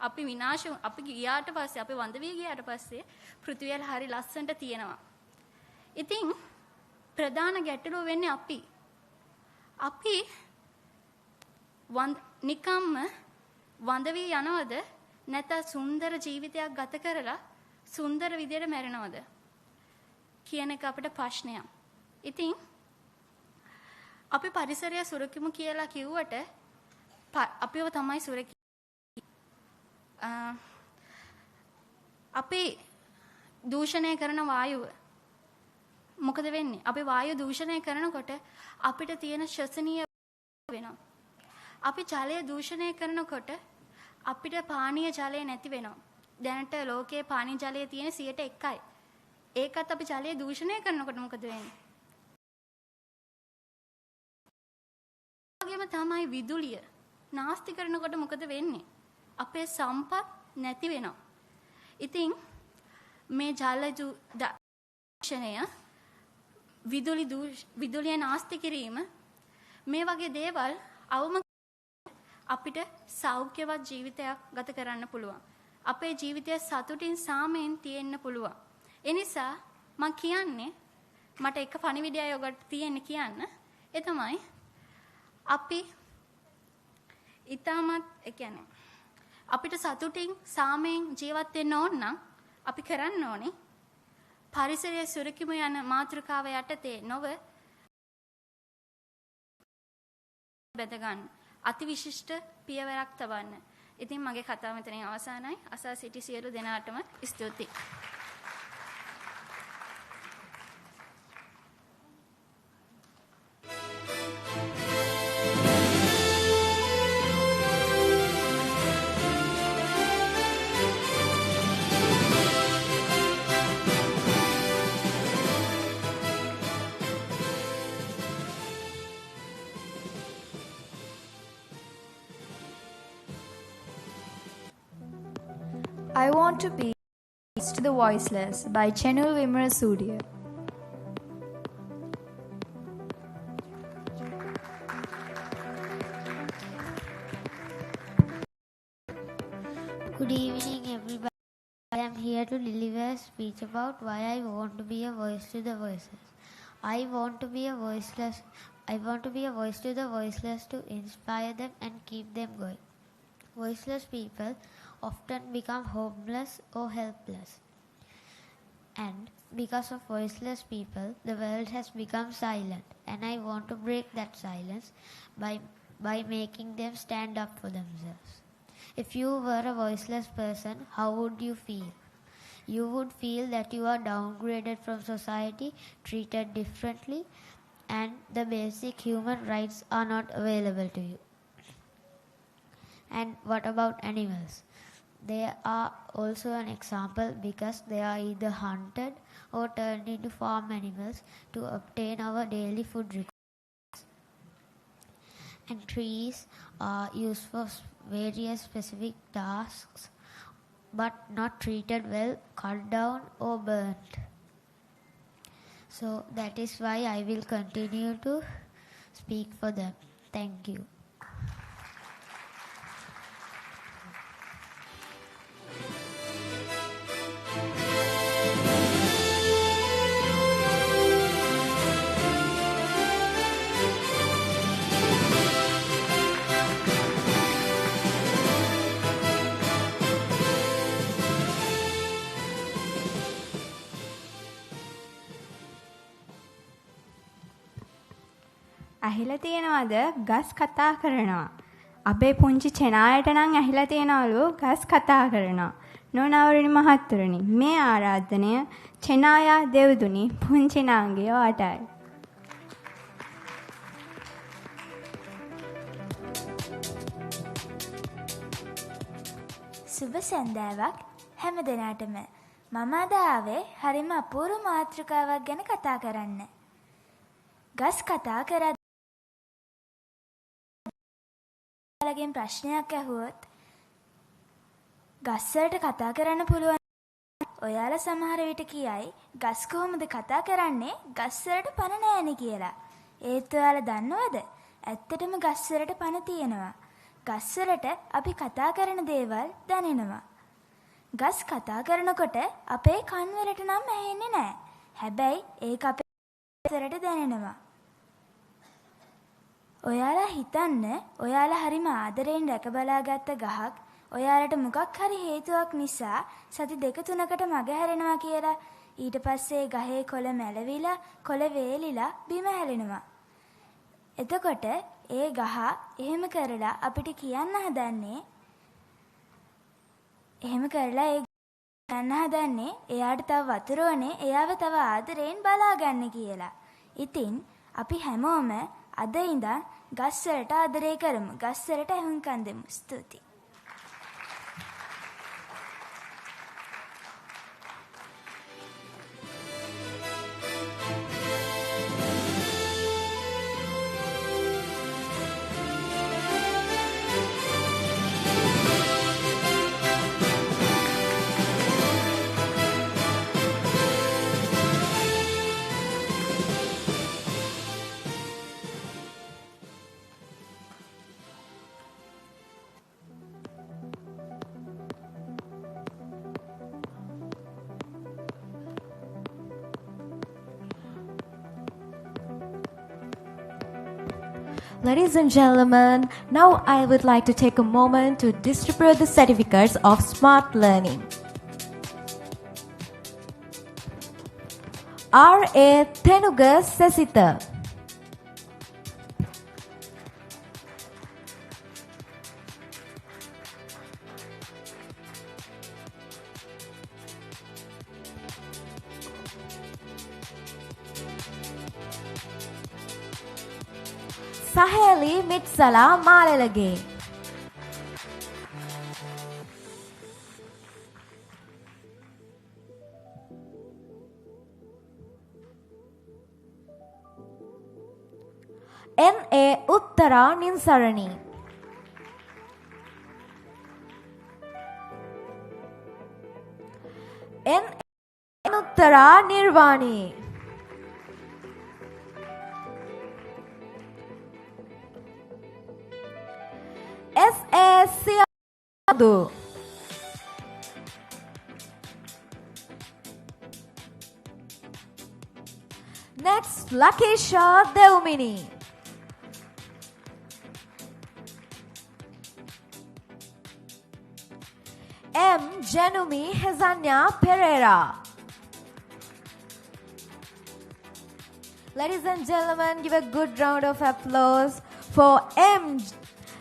අපි ගියාට පස්සේ අපි වඳ වී ගියාට පස්සේ පෘථුවිය හරි ලස්සනට තියෙනවා. ඉතින් ප්‍රධාන ගැටලුව වෙන්නේ අපි නිකම්ම වඳ වී යනවද නැත්නම් සුන්දර ජීවිතයක් ගත කරලා සුන්දර විදියට මැරෙනවද කියන එක අපිට ප්‍රශ්නයක්. ඉතින් අපි පරිසරය සුරකිමු කියලා කිව්වට අපිව තමයි අපි දූෂණය කරන වායුව මොකද වෙන්නේ? අපි වායු දූෂණය කරනකොට අපිට තියෙන ශ්වසනීය වෙනවා. අපි ජලය දූෂණය කරනකොට අපිට පානීය ජලය නැති වෙනවා. දැනට ලෝකයේ පානීය ජලය තියෙන 1%යි. ඒකත් අපි ජලය දූෂණය කරනකොට මොකද වෙන්නේ? වගේම තමයි විදුලිය නාස්ති කරනකොට මොකද වෙන්නේ? අපේ සම්පත් නැති වෙනවා. ඉතින් මේ ජල දූෂණය විදුලිය නාස්ති කිරීම මේ වගේ දේවල් අවම අපිට සෞඛ්‍යවත් ජීවිතයක් ගත කරන්න පුළුවන්. අපේ ජීවිතය සතුටින් සාමයෙන් තියෙන්න පුළුවන්. ඒ නිසා මම කියන්නේ මට එක පණිවිඩයයි ඔකට තියෙන්නේ කියන්න. ඒ තමයි අපි ඊටමත් කියන්නේ අපිට සතුටින් සාමයෙන් ජීවත් වෙන්න ඕන නම් අපි කරන්න ඕනේ පරිසරයේ සුරකිමු යන මාතෘකාව යටතේ නොව බෙද ගන්න. අතිවිශිෂ්ට පියවරක් තබන්න. ඉතින් මගේ කතාව මෙතනින් අවසానයි. අසා සිටි සියලු දෙනාටම ස්තුතියි. I Want to Be to the Voiceless by Chenul Vimarasudiya. Good evening, everybody. I am here to deliver a speech about why I want to be a voice to the voiceless. I want to be a voice to the voiceless to inspire them and keep them going. Voiceless people often become homeless or helpless. And because of voiceless people, the world has become silent. And I want to break that silence by making them stand up for themselves. If you were a voiceless person, how would you feel? You would feel that you are downgraded from society, treated differently, and the basic human rights are not available to you. And what about animals? They are also an example because they are either hunted or turned into farm animals to obtain our daily food requirements. And trees are used for various specific tasks but not treated well, cut down or burnt. So that is why I will continue to speak for them. Thank you. ඇහිලා තියෙනවද ගස් කතා කරනවා? අපේ පුංචි චෙනායට නම් ඇහිලා තියෙනවලු ගස් කතා කරනවා. නොනවරණි මහත්තුරුනි, මේ ආරාධනය චෙනායා දෙව්දුනි පුංචි නාංගිය වටයි. සුබ සන්දාවක් හැම දිනාටම. මම අද ආවේ හරිම අපූර්ව මාතෘකාවක් ගැන කතා කරන්න. ගස් කතා කරද්දී ඔයාලගෙන් ප්‍රශ්නයක් ඇහුවොත් ගස් වලට කතා කරන්න පුළුවන්. ඔයාලා සමහර විට කියයි ගස් කොහොමද කතා කරන්නේ? ගස් වලට පණ නැහැනේ කියලා. ඒත් ඔයාලා දන්නවද? ඇත්තටම ගස් වලට පණ තියෙනවා. ගස් වලට අපි කතා කරන දේවල් දැනෙනවා. ගස් කතා කරනකොට අපේ කන් වලට නම් ඇහෙන්නේ නැහැ. හැබැයි ඒක අපේ වලට දැනෙනවා. ඔයාලා හිතන්න, ඔයාලා හරිම ආදරෙන් රැක බලාගත්ත ගහක් ඔයාලට මොකක් හරි හේතුවක් නිසා සති 2-3කට මගහැරෙනවා කියලා. ඊට පස්සේ ගහේ කොළ මැලවිලා, කොළ වේලිලා බිම හැලෙනවා. එතකොට ඒ ගහ එහෙම කරලා අපිට කියන්න හදන්නේ එයාට තව වතුර ඕනේ, එයාව තව ආදරෙන් බලාගන්න කියලා. ඉතින් අපි හැමෝම අද ඉඳන් ගස් වලට ආදරය කරමු. ගස් වලට ඇහුම්කන් දෙමු. ස්තුතියි. Ladies and gentlemen, now I would like to take a moment to distribute the certificates of Smart Learning. R.A. Tenuga Sesita. Saheli Mitsala Malelage. N.A. Uttara Ninsarani. N.A. Uttara Nirvani. S.A. Siadu. Next, Lakesha Deumini. M. Janumi Hezanya Pereira. Ladies and gentlemen, give a good round of applause for M.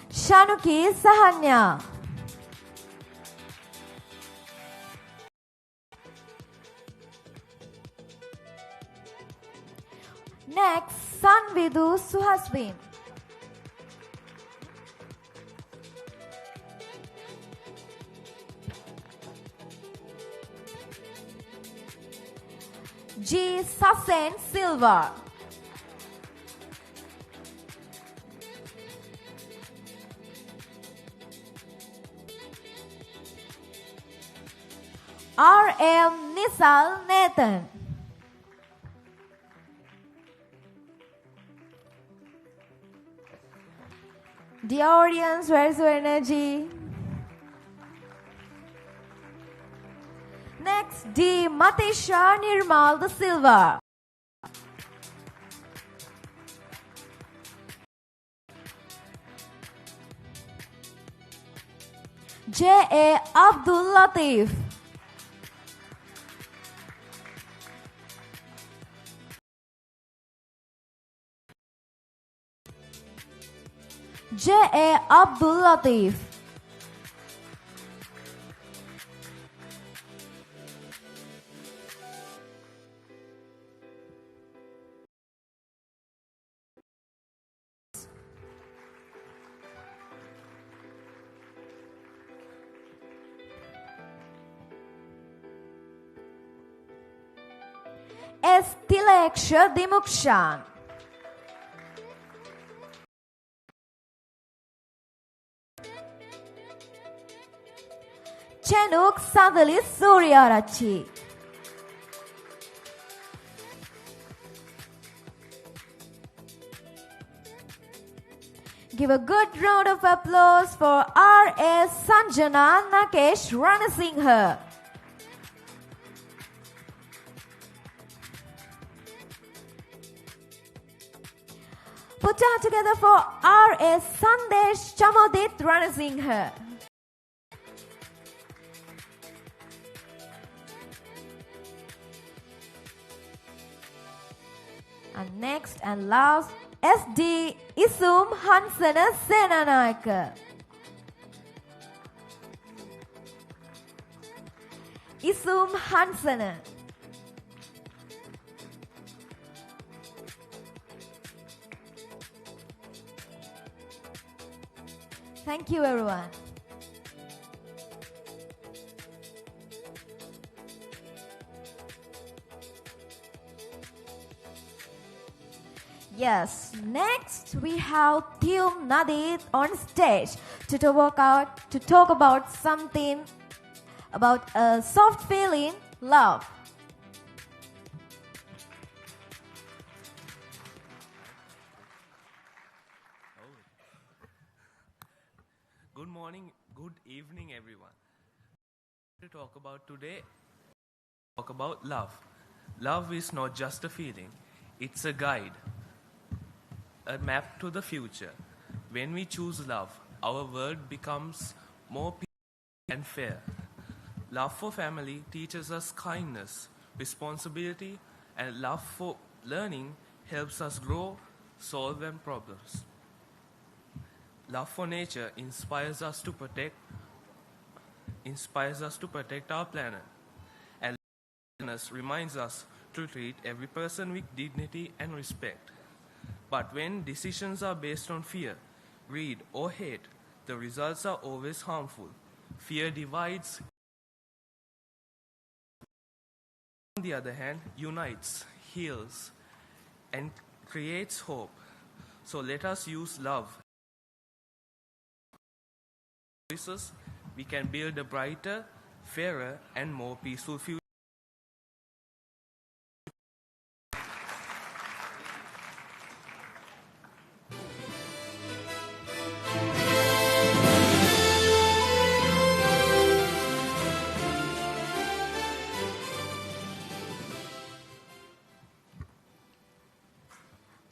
Shanuki Sahanya. Next, Sanvidu Suhasbin. G. Sasen Silva. R. M. Nisal Nathan. The audience, where's your energy? Next, D. Matisha Nirmal da Silva. J. A. Abdul Latif. J. A. Abdul Latif. S. Tileksha Dimukshan. Chenuk Sadali Suryarachi. Give a good round of applause for R.S. Sanjana Nakesh Ranasinghe. Put your hands together for R.S. Sandesh Chamodit Ranasinghe. And next and last, SD Isum Hansana Senanayaka. Isum Hansana. Thank you, everyone. Yes, next we have Tium Nadit on stage to talk about something about a soft feeling, love. Good morning, good evening, everyone. To talk about today, talk about love. Love is not just a feeling, it's a guide. a map to the future. When we choose love, our world becomes more peaceful and fair. Love for family teaches us kindness, responsibility, and love for learning helps us grow, solve problems. Love for nature inspires us to protect our planet. And kindness reminds us to treat every person with dignity and respect. But when decisions are based on fear, greed, or hate, the results are always harmful. Fear divides. On the other hand, unites, heals, and creates hope. So let us use love. We can build a brighter, fairer, and more peaceful future.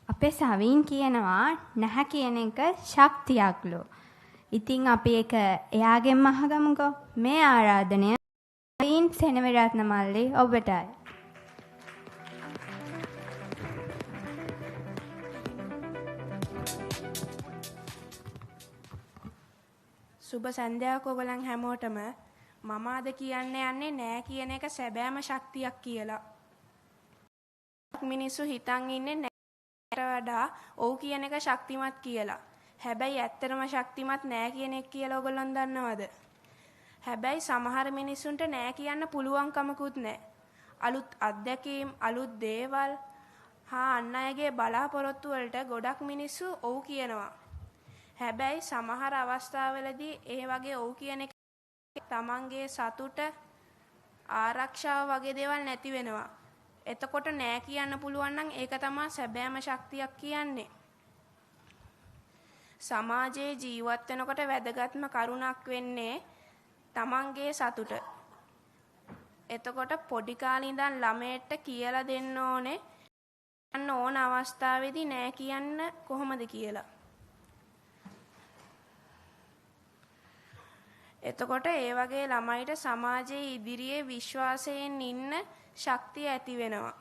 අපේ සවින් කියනවා නැහැ කියන එක ශක්තියක්ලු. ඉතින් අපි ඒක එයාගෙන් අහගමුකෝ. මේ ආරාධනය සවින් සෙනවිරත්න මල්ලි ඔබටයි. සුබ සන්ධ්‍යාවක් ඔයගලන් හැමෝටම. මම අද කියන්න යන්නේ නෑ කියන එක සැබෑම ශක්තියක් කියලා. මිනිස්සු හිතන් ඉන්නේ නෑට වඩා ඔව් කියන එක ශක්තිමත් කියලා. හැබැයි ඇත්තටම ශක්තිමත් නෑ කියන එක කියලා ඔයගොල්ලන් දන්නවද? හැබැයි සමහර මිනිස්සුන්ට නෑ කියන්න පුළුවන්කමකුත් නෑ. අලුත් අත්දැකීම්, අලුත් දේවල් හා අන් අයගේ බලාපොරොත්තු වලට ගොඩක් මිනිස්සු ඔව් කියනවා. හැබැයි සමහර අවස්ථාවලදී ඒ වගේ ඔව් කියන එක තමන්ගේ සතුට ආරක්ෂාව වගේ දේවල් නැති වෙනවා. එතකොට නෑ කියන්න පුළුවන් නම් ඒක තමයි සැබෑම ශක්තියක් කියන්නේ. සමාජයේ ජීවත් වෙනකොට වැදගත්ම කරුණක් වෙන්නේ තමන්ගේ සතුට. එතකොට පොඩි කාලේ ඉඳන් ළමයට කියලා දෙන්න ඕනේ අන්න ඕන අවස්ථාවේදී නෑ කියන්න කොහොමද කියලා. එතකොට ඒ වගේ ළමයිට සමාජයේ ඉදිරියේ විශ්වාසයෙන් ඉන්න ශක්තිය ඇති වෙනවා.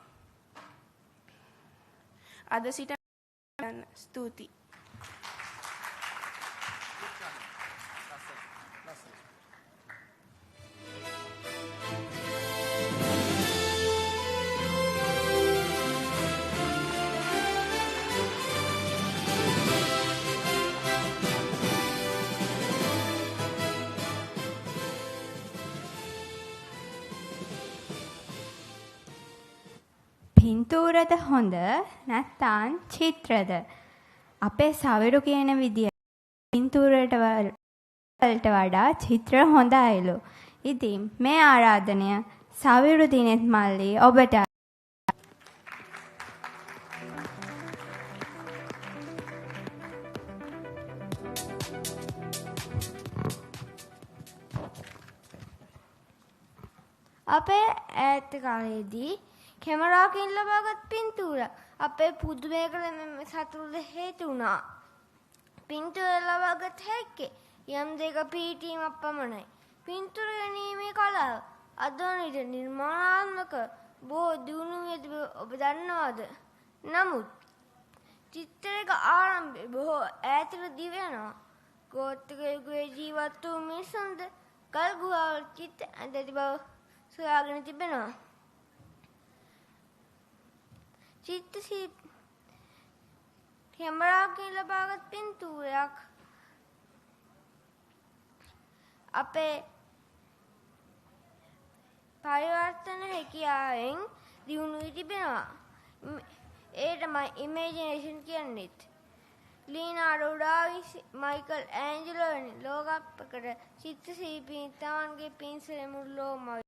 අද සිට ස්තුතියි. පින්තූරද හොඳ නැත්නම් චිත්‍රද? අපේ සවිරු කියන විදිය පින්තූරයට වලට වඩා චිත්‍ර හොඳයිලු. ඉතින් මේ ආරාධනය සවිරු දිනෙත් මල්ලි ඔබට. අපේ ඈත කාලේදී කැමරාවකින් ලබාගත් පින්තූර අපේ පුදුමයකට සතුටට හේතු වුණා. පින්තූර ලබාගත් හැක්කේ යම් දෙක පීඨීමක් පමණයි. පින්තූර ගැනීමේ කලාව අදවනට නිර්මාණාත්මක බොහෝ දියුණු වී ඔබ දන්නවද? නමුත් චිත්‍රයක ආරම්භය බොහෝ ඈතට දිව යනවා. ගෝත්‍රිකයෙකුගේ ජීවත් වූ මිනිසුන්ද කල් ගුහාවල චිත්‍ර ඇඳති බව සොයාගෙන තිබෙනවා. කැමරාවකින් ලබාගත් පින්තූරයක් අපේ පරිවර්තන හැකියාවෙන් දියුණු වී තිබෙනවා. ඒ තමයි ඉමේජිනේෂන් කියන්නේත්. Leonardo da Vinci, Michael Angelo වැනි ලෝක ප්‍රකට චිත්‍ර ශිල්පීන් තමන්ගේ පින්සලේ මුළු ලෝකම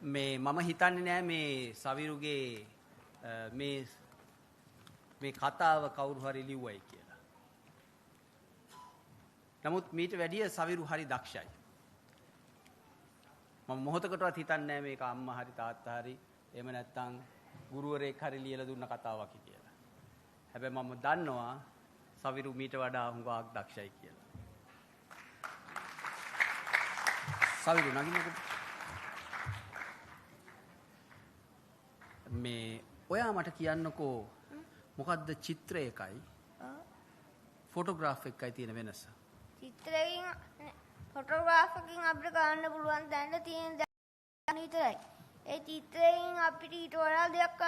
මේ මම හිතන්නේ නෑ මේ සවිරුගේ මේ කතාව කවුරු හරි ලිව්වයි කියලා. නමුත් මීට වැඩිය සවිරු හරි දක්ෂයි. මම මොහොතකටවත් හිතන්නේ නැහැ මේක අම්මා හරි තාත්තා හරි එහෙම නැත්නම් ගුරුවරයෙක් හරි ලියලා දුන්න කතාවක් කියලා. හැබැයි මම දන්නවා සවිරු මීට වඩා හුඟක් දක්ෂයි කියලා. සවිරු නගින්නකෝ. මේ ඔයා මට කියන්නකෝ මොකද්ද චිත්‍ර එකයි ෆොටෝග්‍රාෆ් එකයි තියෙන වෙනස? චිත්‍රයෙන් ෆොටෝග්‍රාෆ් එකකින් අපිට ගන්න පුළුවන් දැන්න තියෙන දේ විතරයි. ඒ චිත්‍රයෙන් අපිට ඊට වඩා දෙයක්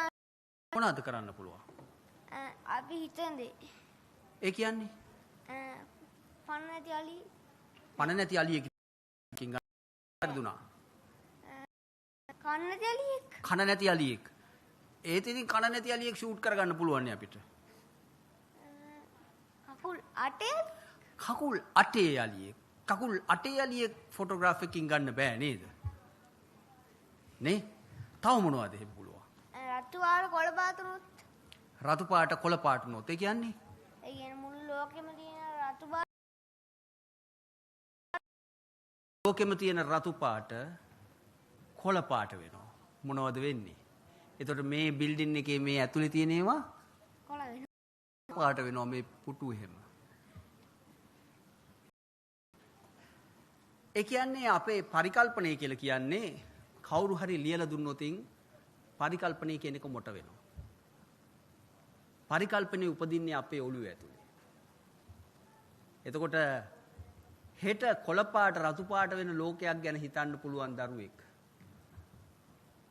මොනවද කරන්න පුළුවන්? අපි හිතන දේ. ඒ කියන්නේ? පණ නැති අලියෙක්. පණ නැති අලියෙක්කින් ගන්නවා. කන්න නැති අලියෙක්. කන නැති අලියෙක්. ඒත් ඉතින් කන නැති අලියෙක් ෂූට් කරගන්න පුළුවන් නේ අපිට. කකුල් අටේ කකුල් අටේ අලියෙක්. කකුල් අටේ අලියෙක් ෆොටෝග්‍රාෆ් එකකින් ගන්න බෑ නේද? නේ? තව මොනවද එහෙම පුළුවන්? රතු පාට කොළ පාටුනොත්. රතු පාට කොළ පාටුනොත් ඒ කියන්නේ? ඒ කියන්නේ මුළු ලෝකෙම තියෙන රතු පාට ලෝකෙම තියෙන රතු පාට කොළ පාට වෙනවා. මොනවද වෙන්නේ? එතකොට මේ බිල්ඩින් එකේ මේ ඇතුලේ තියෙන ඒවා කොළ වෙනවා. පාට වෙනවා මේ පුටු එහෙම. ඒ කියන්නේ අපේ පරිකල්පනය කියලා කියන්නේ කවුරු හරි ලියලා දුන්නොතින් පරිකල්පනය කියන එක මොට වෙනවා. පරිකල්පනය උපදින්නේ අපේ ඔළුවේ ඇතුලේ. එතකොට හෙට කොළ පාට රතු පාට වෙන ලෝකයක් ගැන හිතන්න පුළුවන් දරුවෙක්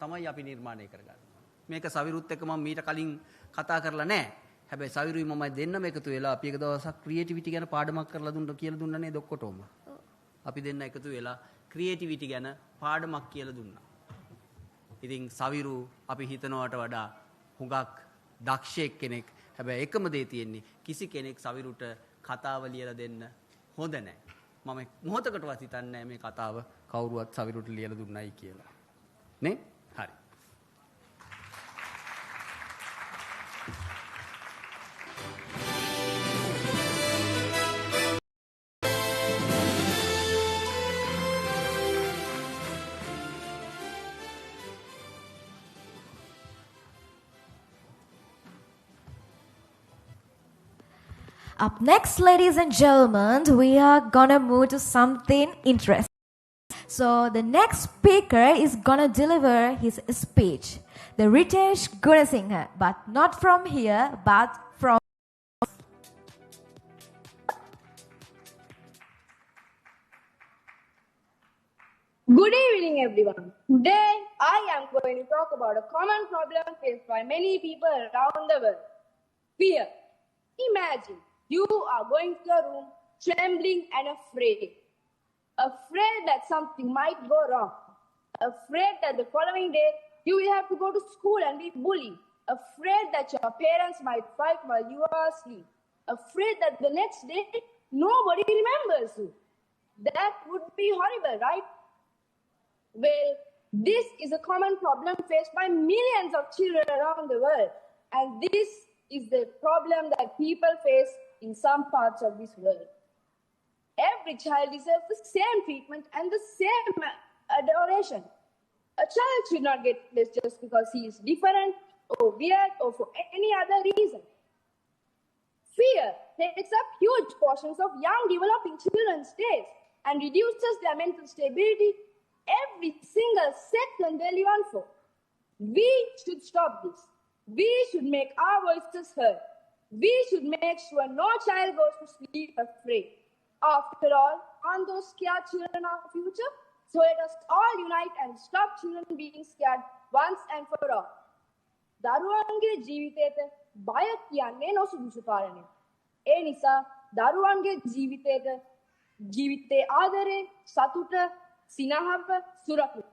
තමයි අපි නිර්මාණය කරගන්නේ. මේක සවිරුත් එක්ක මම මීට කලින් කතා කරලා නැහැ. හැබැයි සවිරුයි මමයි දෙන්නම එකතු වෙලා අපි එක දවසක් ක්‍රියේටිවිටි ගැන පාඩමක් කරලා කියලා දුන්නා නේද ඔක්කොටම. අපි දෙන්න එකතු වෙලා ක්‍රියේටිවිටි ගැන පාඩමක් කියලා දුන්නා. ඉතින් සවිරු අපි හිතනවට වඩා හුඟක් දක්ෂයෙක් කෙනෙක්. හැබැයි එකම දේ තියෙන්නේ කිසි කෙනෙක් සවිරුට කතාව ලියලා දෙන්න හොඳ නැහැ. මම මොහොතකටවත් හිතන්නේ නැහැ මේ කතාව කවුරුවත් සවිරුට ලියලා දුන්නයි කියලා. නේ? හරි. Up next, ladies and gentlemen, we are gonna move to something interesting. So the next speaker is gonna deliver his speech, the Ritesh Gunasinghe, but not from here, but from. Good evening, everyone. Today, I am going to talk about a common problem faced by many people around the world: fear. Imagine you are going to a room trembling and afraid that something might go wrong, afraid that the following day you will have to go to school and be bullied, afraid that your parents might fight while you are asleep, afraid that the next day nobody remembers you. That would be horrible, right? Well, this is a common problem faced by millions of children around the world, and this is the problem that people face in some parts of this world. Every child deserves the same treatment and the same adoration. A child should not get this just because he is different or weird or for any other reason. Fear takes up huge portions of young developing children's days and reduces their mental stability every single second they live on for. We should stop this. We should make our voices heard. We should make sure no child goes to sleep afraid. After all, aren't those scared children our future? So let us all unite and stop children being scared once and for all. දරුවන්ගේ ජීවිතයට බය කියන්නේ නොසුදුසු කාරණයක්. ඒ නිසා දරුවන්ගේ ජීවිතයේ ආදරේ, සතුට, සිනහව සුරකින්න.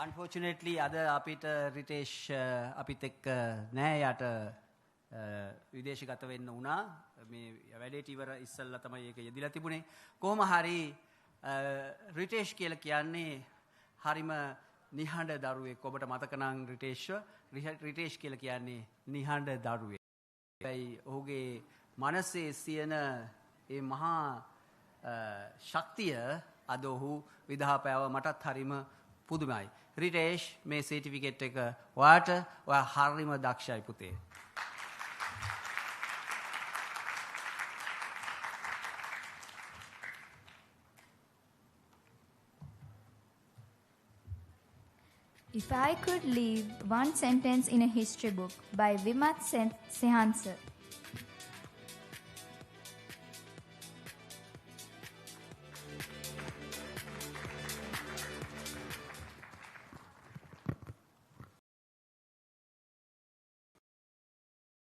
Unfortunately, අද අපිට රිතේෂ් අපිත් එක්ක නෑ. යාට විදේශගත වෙන්න වුණා. මේ වැඩේට ඉවර ඉස්සෙල්ලා තමයි ඒක යෙදිලා තිබුණේ. කොහොම හරි රිටේෂ් කියලා කියන්නේ හරිම නිහඬ දරුවෙක්. ඔබට මතක නම් රිටේෂ් කියලා කියන්නේ නිහඬ දරුවෙක්. ඒයි ඔහුගේ මනසේ සියන ඒ මහා ශක්තිය අද ඔහු විදහාපෑව මටත් හරිම පුදුමයි. රිටේෂ් මේ සර්ටිෆිකේට් එක ඔයාට ඔයා හරිම දක්ෂයි පුතේ. If I could leave one sentence in a history book by Vimat Sehansa.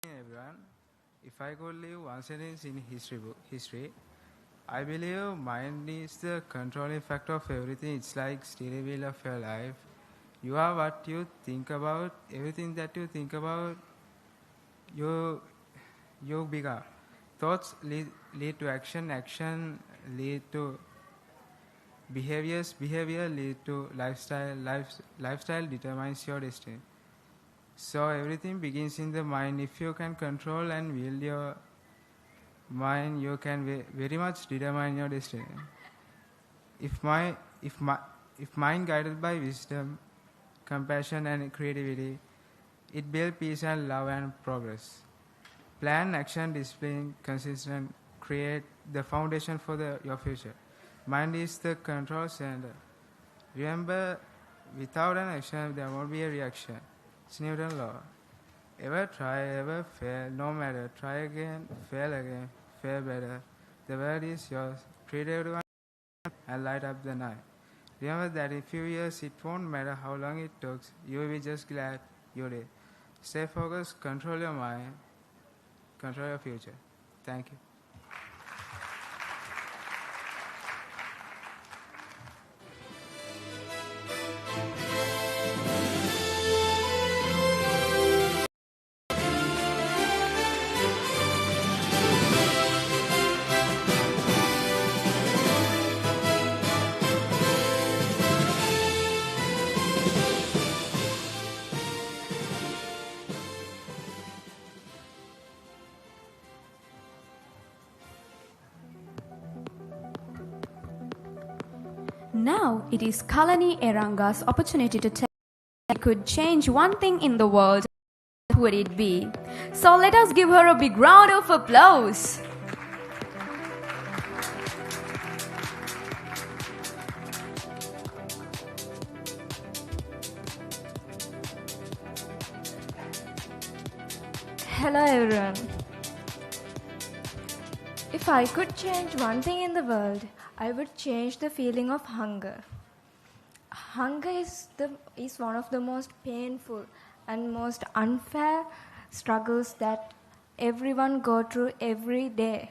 Everyone, if I could leave one sentence in history, I believe mind is the controlling factor of everything. It's like steering wheel of your life. You are what you think about. Everything that you think about, you become. Thoughts lead to action. Action lead to behaviors. Behavior lead to lifestyle. Lifestyle determines your destiny. So everything begins in the mind. If you can control and wield your mind, you can very much determine your destiny. If mind guided by wisdom, compassion and creativity, it builds peace and love and progress. Plan, action, discipline, consistent, create the foundation for your future. Mind is the control center. Remember, without an action, there won't be a reaction. It's Newton's law. Ever try, ever fail, no matter. Try again, fail better. The world is yours. Treat everyone and light up the night. Remember that in a few years, it won't matter how long it takes. You will be just glad you did. Stay focused, control your mind, control your future. Thank you. Now it is Kalani Eranga's opportunity to tell if she could change one thing in the world, what would it be? So let us give her a big round of applause. Hello everyone. If I could change one thing in the world, I would change the feeling of hunger. Hunger is one of the most painful and most unfair struggles that everyone go through every day.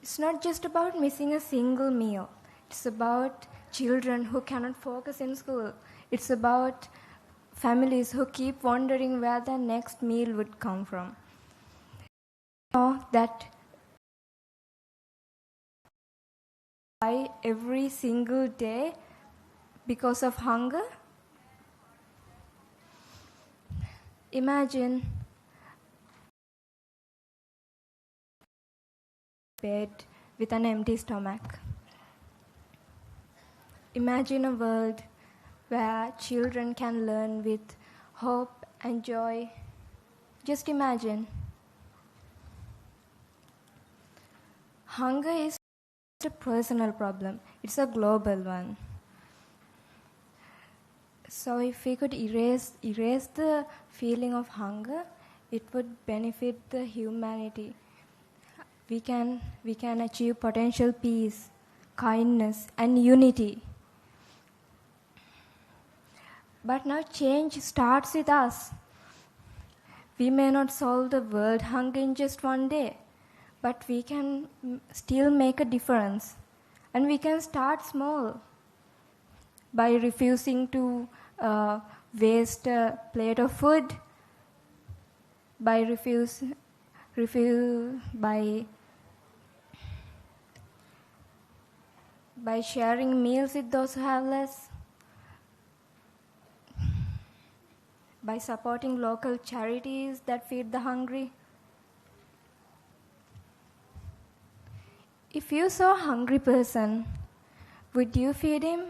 It's not just about missing a single meal. It's about children who cannot focus in school. It's about families who keep wondering where their next meal would come from. You know that die every single day because of hunger? Imagine bed with an empty stomach. Imagine a world where children can learn with hope and joy. Just imagine. Hunger is a personal problem. It's a global one. So if we could erase the feeling of hunger, it would benefit the humanity. We can achieve potential peace, kindness, and unity. But now change starts with us. We may not solve the world hunger in just one day, but we can still make a difference. And we can start small by refusing to waste a plate of food, by by sharing meals with those who have less, by supporting local charities that feed the hungry. If you saw a hungry person, would you feed him?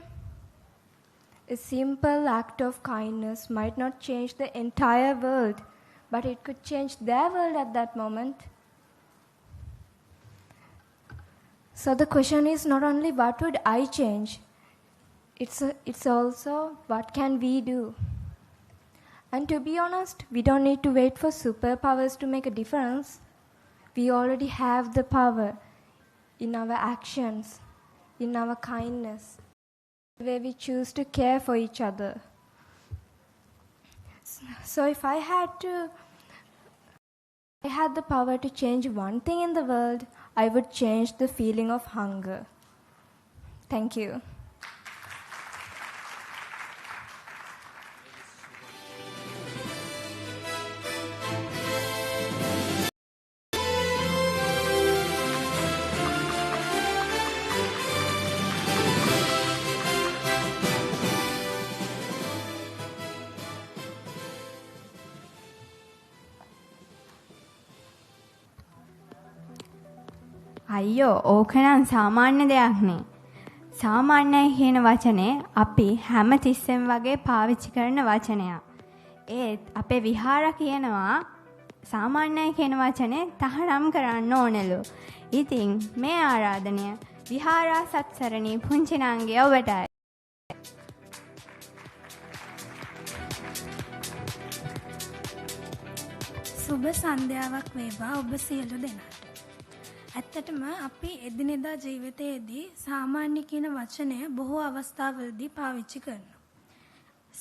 A simple act of kindness might not change the entire world, but it could change their world at that moment. So the question is not only what would I change, it's also what can we do. And to be honest, we don't need to wait for superpowers to make a difference. We already have the power in our actions, in our kindness, the way we choose to care for each other. So if I had the power to change one thing in the world, I would change the feeling of hunger. Thank you. අයියෝ ඕකනම් සාමාන්‍ය දෙයක් නේ. සාමාන්‍යයි කියන වචනේ අපි හැම තිස්සෙම වගේ පාවිච්චි කරන වචනයක්. ඒත් අපේ විහාර කියනවා සාමාන්‍යයි කියන වචනේ තහනම් කරන්න ඕනෙලු. ඉතින් මේ ආරාධනය විහාරා සත්සරණී පුංචි නංගිය ඔබටයි. සුබ සන්ධ්‍යාවක් වේවා ඔබ සියලු දෙනාට. ඇත්තටම අපි එදිනෙදා ජීවිතයේදී සාමාන්‍ය කියන වචනය බොහෝ අවස්ථාවලදී පාවිච්චි කරනවා.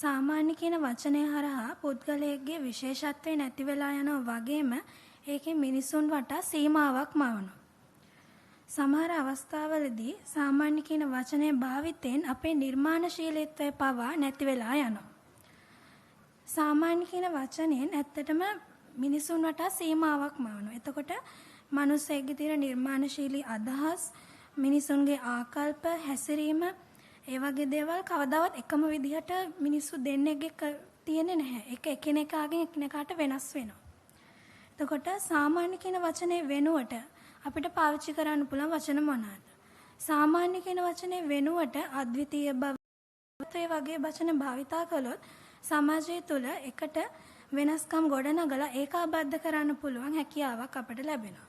සාමාන්‍ය කියන වචනය හරහා පුද්ගලයෙක්ගේ විශේෂත්වය නැති වෙලා යනවා වගේම ඒකේ මිනිසුන් වටා සීමාවක් මවනවා. සමහර අවස්ථාවලදී සාමාන්‍ය කියන වචනය භාවිතයෙන් අපේ නිර්මාණශීලීත්වය පවා නැති වෙලා යනවා. සාමාන්‍ය කියන වචනයෙන් ඇත්තටම මිනිසුන් වටා සීමාවක් මවනවා. එතකොට මනුස්සයෙක්ගේ තියෙන නිර්මාණශීලී අදහස්, මිනිසුන්ගේ ආකල්ප, හැසිරීම, ඒ වගේ දේවල් කවදාවත් එකම විදිහට මිනිස්සු දෙන්නෙක්ගේ තියෙන්නේ නැහැ. ඒක එකිනෙකාගෙන් එකිනෙකාට වෙනස් වෙනවා. එතකොට සාමාන්‍ය කියන වචනේ වෙනුවට අපිට පාවිච්චි කරන්න පුළුවන් වචන මොනවාද? සාමාන්‍ය කියන වචනේ වෙනුවට අද්විතීය බව වගේ වචන භාවිතා කළොත් සමාජය තුළ එකට වෙනස්කම් ගොඩනගලා ඒකාබද්ධ කරන්න පුළුවන් හැකියාවක් අපට ලැබෙනවා.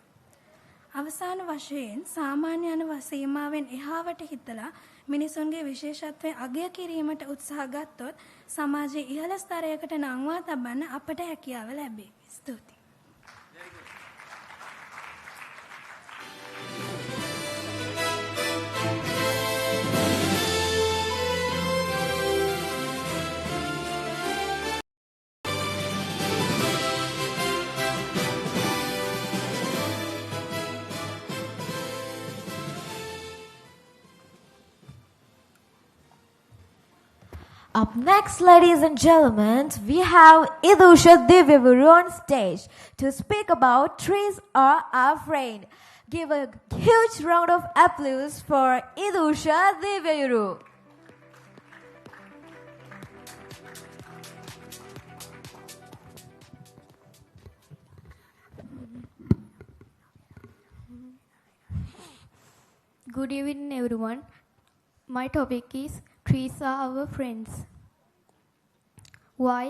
අවසාන වශයෙන් සාමාන්‍ය යන සීමාවෙන් එහාවට හිතලා මිනිසුන්ගේ විශේෂත්වය අගය කිරීමට උත්සාහ ගත්තොත් සමාජයේ ඉහළ ස්තරයකට නංවා තබන්න අපට හැකියාව ලැබේ. ස්තුතියි. Up next, ladies and gentlemen, we have Idusha Divyavuru on stage to speak about trees are our friend. Give a huge round of applause for Idusha Divyavuru. Good evening, everyone. My topic is trees are our friends. Why?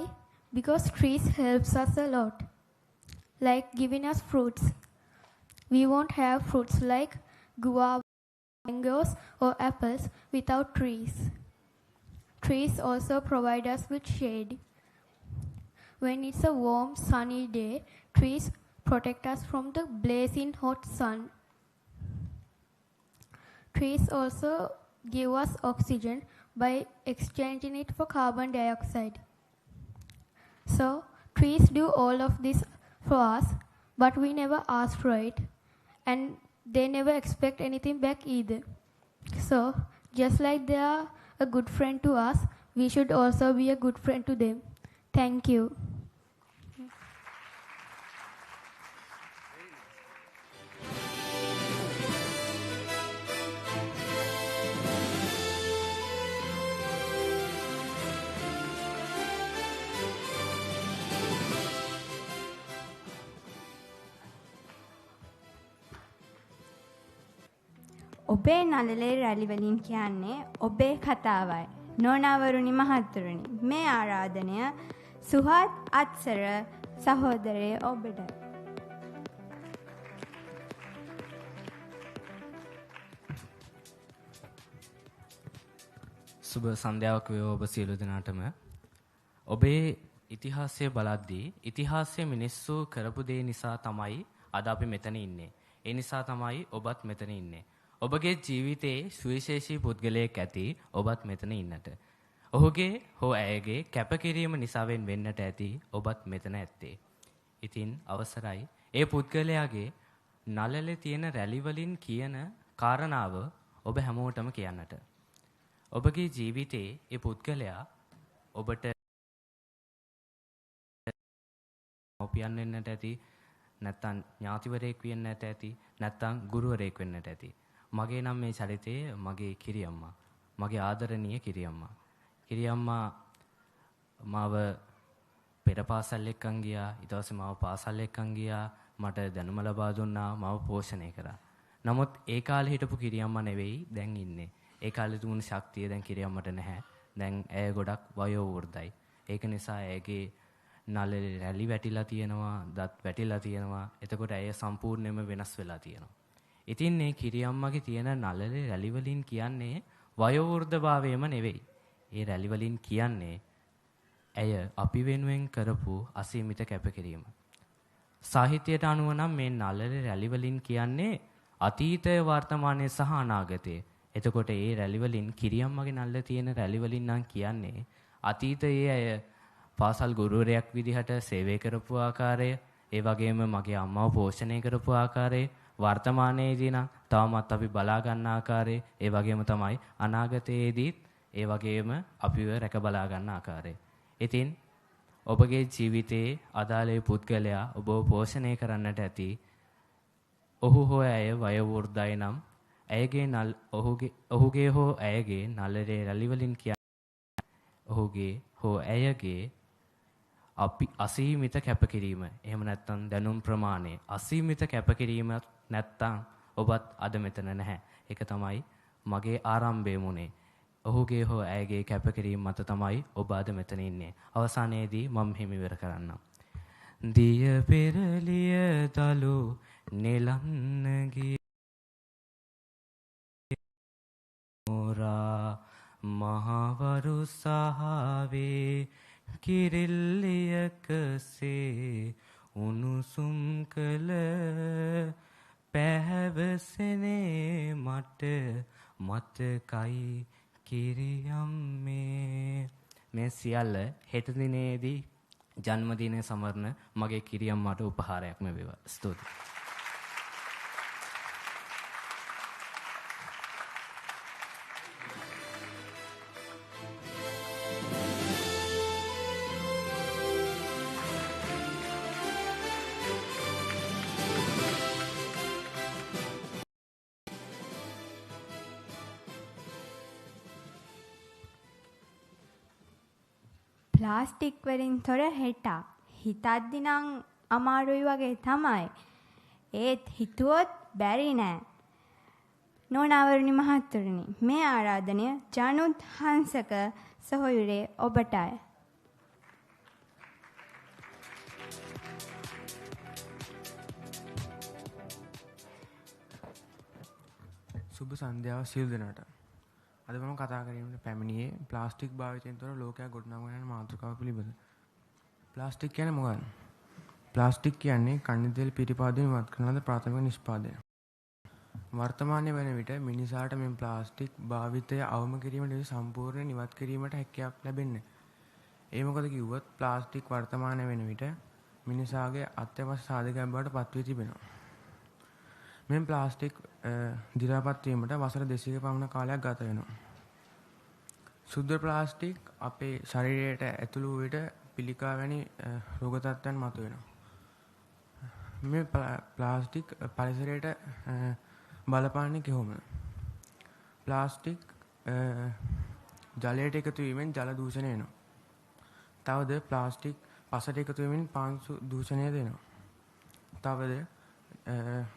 Because trees helps us a lot, like giving us fruits. We won't have fruits like guava, mangoes or apples without trees. Trees also provide us with shade. When it's a warm, sunny day, trees protect us from the blazing hot sun. Trees also give us oxygen by exchanging it for carbon dioxide. So, trees do all of this for us, but we never ask for it, and they never expect anything back either. So, just like they are a good friend to us, we should also be a good friend to them. Thank you. ඔබේ නළලේ රැලි වලින් කියන්නේ ඔබේ කතාවයි. නෝනාවරුනි මහත්තුරුනි මේ ආරාධනය සුහත් අත්සර සහෝදරයේ ඔබට. සුබ සන්ධ්‍යාවක් වේවා ඔබ සියලු දෙනාටම. ඔබේ ඉතිහාසය බලද්දී ඉතිහාසයේ මිනිස්සු කරපු දේ නිසා තමයි අද අපි මෙතන ඉන්නේ. ඒ නිසා තමයි ඔබත් මෙතන ඉන්නේ. ඔබගේ ජීවිතයේ සුවිශේෂී පුද්ගලයෙක් ඇති ඔබත් මෙතන ඉන්නට. ඔහුගේ හෝ ඇයගේ කැපකිරීම නිසාවෙන් වෙන්නට ඇති ඔබත් මෙතන ඇත්තේ. ඉතින් අවසරයි ඒ පුද්ගලයාගේ නළලේ තියෙන රැලි වලින් කියන කාරණාව ඔබ හැමෝටම කියන්නට. ඔබගේ ජීවිතයේ ඒ පුද්ගලයා ඔබට ඔපියන් වෙන්නට ඇති, නැත්නම් ඥාතිවරයෙක් වෙන්නට ඇති, නැත්නම් ගුරුවරයෙක් වෙන්නට ඇති. මගේ නම් මේ චරිතයේ මගේ කිරියම්මා. මගේ ආදරණීය කිරියම්මා. කිරියම්මා මාව පෙර පාසල් එක්කන් ගියා. ඊට පස්සේ මාව පාසල් එක්කන් ගියා. මට දැනුම ලබා දුන්නා. මාව පෝෂණය කරා. නමුත් ඒ කාලේ හිටපු කිරියම්මා නෙවෙයි දැන් ඉන්නේ. ඒ කාලේ තිබුණු ශක්තිය දැන් කිරියම්මට නැහැ. දැන් ඇය ගොඩක් වයෝ වෘද්ධයි. ඒක නිසා ඇයගේ නළලේ රැලි වැටිලා තියෙනවා, දත් වැටිලා තියෙනවා. එතකොට ඇය සම්පූර්ණයෙන්ම වෙනස් වෙලා තියෙනවා. ඉතින් මේ කිරියම්මගේ තියෙන නළලේ රැලි වලින් කියන්නේ වයෝ වෘද්ධභාවයම නෙවෙයි. ඒ රැලි වලින් කියන්නේ ඇය අපි වෙනුවෙන් කරපු අසීමිත කැපකිරීම. සාහිත්‍යයට අනුව නම් මේ නළලේ රැලි වලින් කියන්නේ අතීතය, වර්තමානය සහ අනාගතය. එතකොට ඒ රැලි වලින් කිරියම්මගේ නළලේ තියෙන රැලි වලින් නම් කියන්නේ අතීතයේ ඇය පාසල් ගුරුවරයෙක් විදිහට සේවය කරපු ආකාරය, ඒ වගේම මගේ අම්මව පෝෂණය කරපු ආකාරය, වර්තමානයේදී නම් තවමත් අපි බලා ගන්න ආකාරය, ඒ වගේම තමයි අනාගතයේදීත් ඒ වගේම අපිව රැක බලා ගන්න ආකාරය. ඉතින් ඔබගේ ජීවිතයේ අදාළ පුද්ගලයා ඔබව පෝෂණය කරන්නට ඇති. ඔහු හෝ ඇය වයෝ වෘද්ධයි නම් ඔහුගේ හෝ ඇයගේ නළලේ රැලි වලින් කියන්නේ ඔහුගේ හෝ ඇයගේ අපි අසීමිත කැපකිරීම. එහෙම නැත්නම් දැනුම් ප්‍රමාණය අසීමිත කැපකිරීමක් නැත්නම් ඔබත් අද මෙතන නැහැ. ඒක තමයි මගේ ආරම්භය මුනේ. ඔහුගේ හෝ ඇයගේ කැපකිරීම මත තමයි ඔබ අද මෙතන ඉන්නේ. අවසානයේදී මම හිමි ඉවර කරන්නම්. දිය පෙරලිය දලු නෙලන්න ගිය මොරා මහවරු සහාවේ කිරිල්ලියකසේ උණුසුම් කළ පැහැවසනේ මට මතකයි කිරියම්මේ. මේ සියල්ල හෙට දිනේදී ජන්මදිනය සමරන මගේ කිරියම්මට උපහාරයක්ම වේවා. ස්තුතියි. ප්ලාස්ටික් වලින් තොර හෙට හිතද්දි නම් අමාරුයි වගේ තමයි. ඒත් හිතුවොත් බැරි නෑ. නෝනාවරුනි මහත්තුරුනි මේ ආරාධනය ජනුත් හංසක සොහොයුරේ ඔබටයි. සුබ සන්ධ්‍යාව සියලු දෙනාට. අද මම කතා කිරීමට පැමිණියේ ප්ලාස්ටික් භාවිතයෙන් තොර ලෝකයක් ගොඩනගන යන මාතෘකාව පිළිබඳ. ප්ලාස්ටික් කියන්නේ මොකක්ද? ප්ලාස්ටික් කියන්නේ කණි තෙල් පිටිපාදයෙන් ඉවත් කරන ලද ප්‍රාථමික නිෂ්පාදනය. වර්තමානයේ වන විට මිනිසාට මේ ප්ලාස්ටික් භාවිතය අවම කිරීමට සම්පූර්ණයෙන් ඉවත් කිරීමට හැකියාවක් ලැබෙන්නේ. ඒ මොකද කිව්වොත් ප්ලාස්ටික් වර්තමානයේ වෙන විට මිනිසාගේ අත්‍යවශ්‍ය සාධකයක් බවට පත් වී තිබෙනවා. මේ ප්ලාස්ටික් දිරාපත් වීමට වසර 200ක පමණ කාලයක් ගත වෙනවා. සුද්ධ ප්ලාස්ටික් අපේ ශරීරයට ඇතුළු වූ විට පිළිකා වැනි රෝග තත්ත්වයන් මතුවෙනවා. මේ ප්ලාස්ටික් පරිසරයට බලපාන්නේ කොහොමද? ප්ලාස්ටික් ජලයට එකතු වීමෙන් ජල දූෂණය වෙනවා. තවද ප්ලාස්ටික් පසට එකතු වීමෙන් පාංශු දූෂණය වෙනවා. තවද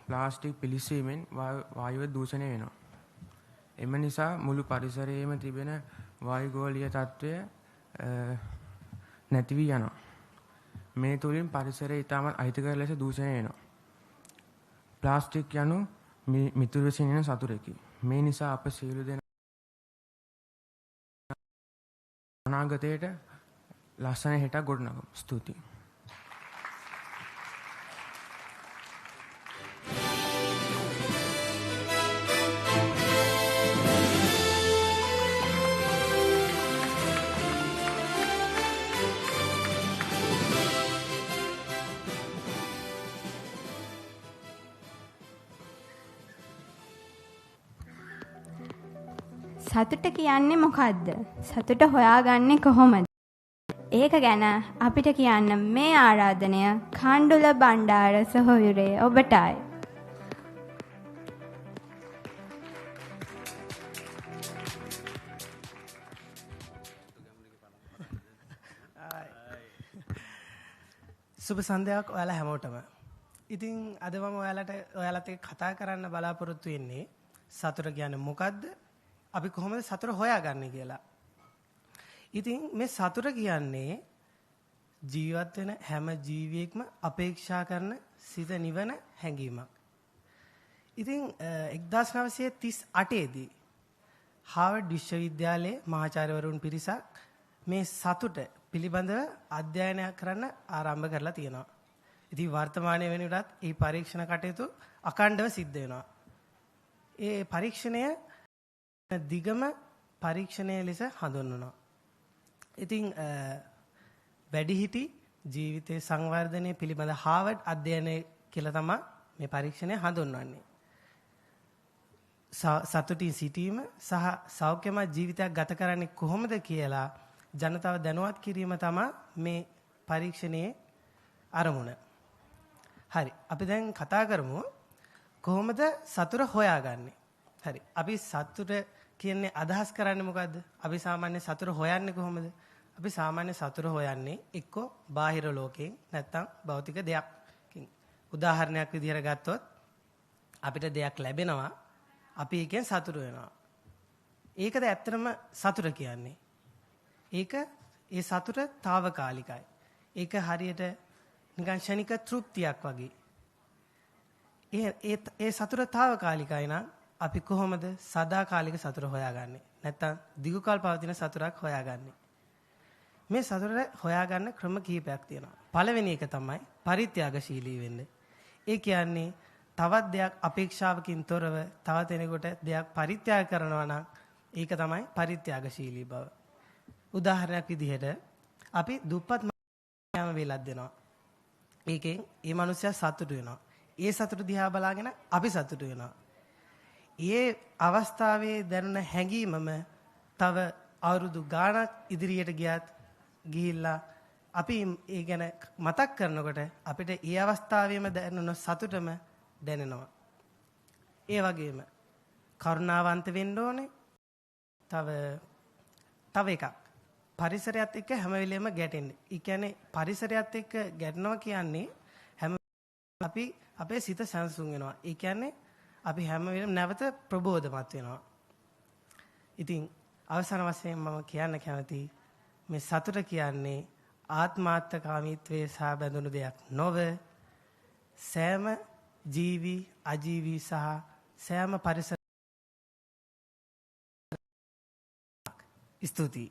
ප්ලාස්ටික් පිලිසීමෙන් වායුව දූෂණය වෙනවා. එම නිසා මුළු පරිසරයේම තිබෙන වායුගෝලීය තත්ත්වය නැති වී යනවා. මේ තුලින් පරිසරය ඉතාමත් අහිතකර ලෙස දූෂණය වෙනවා. ප්ලාස්ටික් යනු මිතුරු විසින් එන සතුරෙකි. මේ නිසා අප සියලු දෙනා අනාගතයට ලස්සන හෙටක් ගොඩනගමු. ස්තුතියි. සතුට කියන්නේ මොකද්ද? සතුට හොයාගන්නේ කොහොමද? ඒක ගැන අපිට කියන්න මේ ආරාධනය කණ්ඩුල බණ්ඩාර සහෝදරේ ඔබටයි. සුබ සන්ධ්‍යාවක් ඔයාලා හැමෝටම. ඉතින් අද මම ඔයාලට කතා කරන්න බලාපොරොත්තු වෙන්නේ සතුට කියන්නේ මොකද්ද? අපි කොහොමද සතුට හොයාගන්නේ කියලා. ඉතින් මේ සතුට කියන්නේ ජීවත් වෙන හැම ජීවියෙක්ම අපේක්ෂා කරන සිත නිවන හැඟීමක්. ඉතින් 1938 දී හාවර්ඩ් විශ්වවිද්‍යාලයේ මහාචාර්යවරුන් පිරිසක් මේ සතුට පිළිබඳව අධ්‍යයනය කරන්න ආරම්භ කරලා තියෙනවා. ඉතින් වර්තමානයේ වෙනකොටත් මේ පරීක්ෂණ කටයුතු අඛණ්ඩව සිද්ධ වෙනවා. ඒ පරීක්ෂණය දිගම පරීක්ෂණය ලෙස හඳුන්වනවා. ඉතින් වැඩිහිටි ජීවිතයේ සංවර්ධනය පිළිබඳ හාවර්ඩ් අධ්‍යයනය කියලා තමයි මේ පරීක්ෂණය හඳුන්වන්නේ. සතුටින් සිටීම සහ සෞඛ්‍යමත් ජීවිතයක් ගත කරන්නේ කොහොමද කියලා ජනතාව දැනුවත් කිරීම තමයි මේ පරීක්ෂණයේ අරමුණ. හරි. අපි දැන් කතා කරමු කොහොමද සතුට හොයාගන්නේ. හරි. අපි සතුට කියන්නේ අදහස් කරන්නේ මොකද්ද? අපි සාමාන්‍ය සතුට හොයන්නේ කොහොමද? අපි සාමාන්‍ය සතුට හොයන්නේ එක්කෝ බාහිර ලෝකයෙන් නැත්නම් භෞතික දෙයක්කින්. උදාහරණයක් විදිහට ගත්තොත් අපිට දෙයක් ලැබෙනවා. අපි ඒකෙන් සතුට වෙනවා. ඒකද ඇත්තටම සතුට කියන්නේ. ඒ සතුට తాවකාලිකයි. ඒක හරියට නිකන් ෂණික තෘප්තියක් වගේ. ඒ සතුට తాවකාලිකයි නම් අපි කොහොමද සදාකාලික සතුට හොයාගන්නේ? නැත්තම් දිගුකල් පවතින සතුටක් හොයාගන්නේ? මේ සතුට හොයාගන්න ක්‍රම කිහිපයක් තියෙනවා. පළවෙනි එක තමයි පරිත්‍යාගශීලී වෙන්න. ඒ කියන්නේ තවත් දෙයක් අපේක්ෂාවකින් තොරව තවත් කෙනෙකුට දෙයක් පරිත්‍යාග කරනවා නම් ඒක තමයි පරිත්‍යාගශීලී බව. උදාහරණයක් විදිහට අපි දුප්පත් මෑම වේලක් දෙනවා. ඒකෙන් ඒ මනුස්සයා සතුටු වෙනවා. ඒ සතුට දිහා බලාගෙන අපි සතුටු වෙනවා. ඒ අවස්ථාවේ දැනුන හැඟීමම තව අවුරුදු ගාණක් ඉදිරියට ගිහිල්ලා අපි ඒ ගැන මතක් කරනකොට අපිට ඒ අවස්ථාවේම දැනුන සතුටම දැනෙනවා. ඒ වගේම කරුණාවන්ත වෙන්න ඕනේ. තව එකක් පරිසරයත් එක්ක හැම වෙලෙම ගැටෙන්න. ඒ කියන්නේ පරිසරයත් එක්ක ගැටෙනවා කියන්නේ අපි අපේ සිත සංසුන් වෙනවා. ඒ කියන්නේ අපි හැම වෙලෙම නැවත ප්‍රබෝධමත් වෙනවා. ඉතින් අවසාන වශයෙන් මම කියන්න කැමතියි මේ සතුට කියන්නේ ආත්මාර්ථකාමීත්වයේ සහ බැඳුණු දෙයක් නොව සෑම ජීවි අජීවි සහ සෑම පරිසර ස්තුතියි.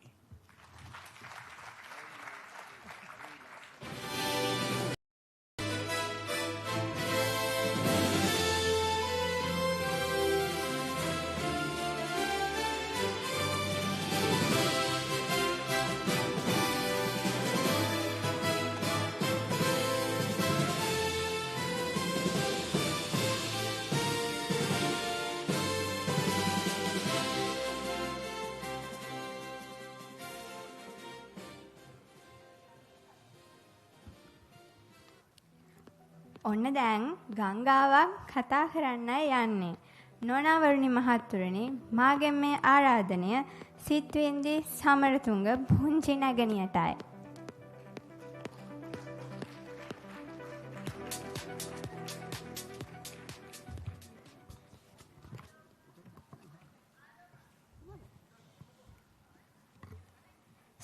ඔන්න දැන් ගංගාවක් කතා කරන්නයි යන්නේ. නොනවරුනි මහත්තුරුනි මාගෙන් මේ ආරාධනය සිත්වින්දි සමරතුංග පුංචි නැගණියටයි.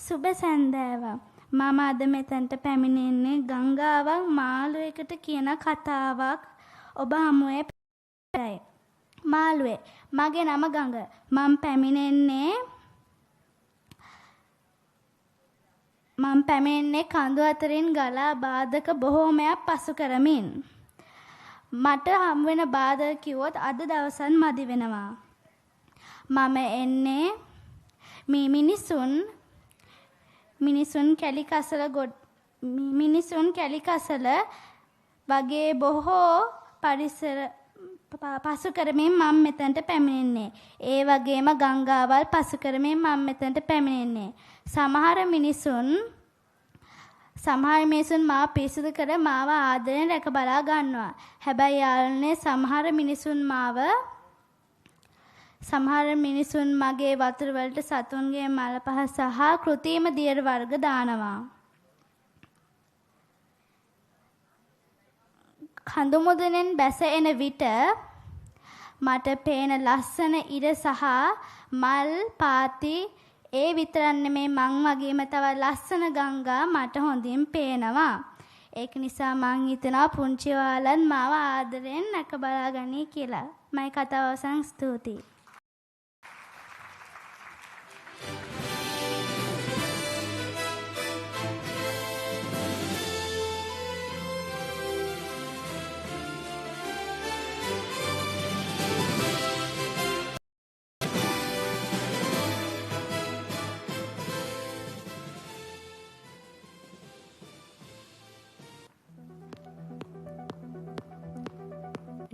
සුබ සන්දාවක්. මම අද මෙතනට පැමිණෙන්නේ ගංගාවක් මාළුවෙකුට කියන කතාවක් ඔබ හමුවේ පැමිණෙයි. මාළුවේ මගේ නම ගඟ. මම පැමිණෙන්නේ කඳු අතරින් ගලා බාධක බොහෝමයක් පසු කරමින්. මට හම් වෙන බාධක කිව්වොත් අද දවසන් මදි වෙනවා. මම එන්නේ මිනිසුන් කැලි කසල වගේ බොහෝ පරිසර පසු කරමින් මම මෙතනට පැමිණෙන්නේ. ඒ වගේම ගංගාවල් පසු කරමින් මම මෙතනට පැමිණෙන්නේ. සමහර මිනිසුන් මාව පිරිසිදු කර මාව ආදරෙන් රැක බලා ගන්නවා. හැබැයි යාළුවනේ සමහර මිනිසුන් මගේ වතුර වලට සතුන්ගේ මල පහ සහ කෘත්‍රිම දියර වර්ග දානවා. කඳු මුදුනෙන් බැස එන විට මට පේන ලස්සන ඉර සහ මල් පාති ඒ විතරක් නෙමේ මං වගේම තව ලස්සන ගංගා මට හොඳින් පේනවා. ඒක නිසා මං හිතනවා පුංචි ඔයාලත් මාව ආදරෙන් නැක බලාගනි කියලා. මයි කතාව අවසන්. ස්තුතියි.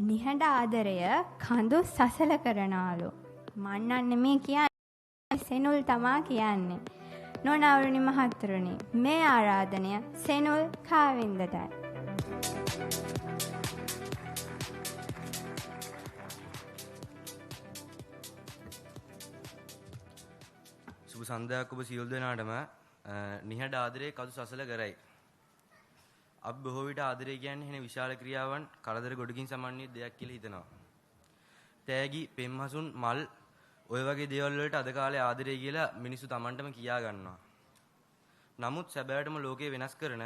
නිහඬ ආදරය කඳු සසල කරනාලු. මන්නන් නෙමේ කියන්නේ, සෙනුල් තමා කියන්නේ. නොනවරුනි මහත්තුරුනි, මේ ආරාධනය සෙනුල් කාවින්දටයි. සුබ සන්ධ්‍යාවක් ඔබ සියලු දෙනාටම. නිහඬ ආදරයේ කඳු සසල කරයි. අපි බොහෝ විට ආදරය කියන්නේ එන විශාල ක්‍රියාවන් කරදර ගොඩකින් සමන්විත දෙයක් කියලා හිතනවා. තෑගි, පෙම්හසුන්, මල් ඔය වගේ දේවල් වලට අද කාලේ ආදරය කියලා මිනිස්සු Tamanටම කියා ගන්නවා. නමුත් සැබෑවටම ලෝකය වෙනස් කරන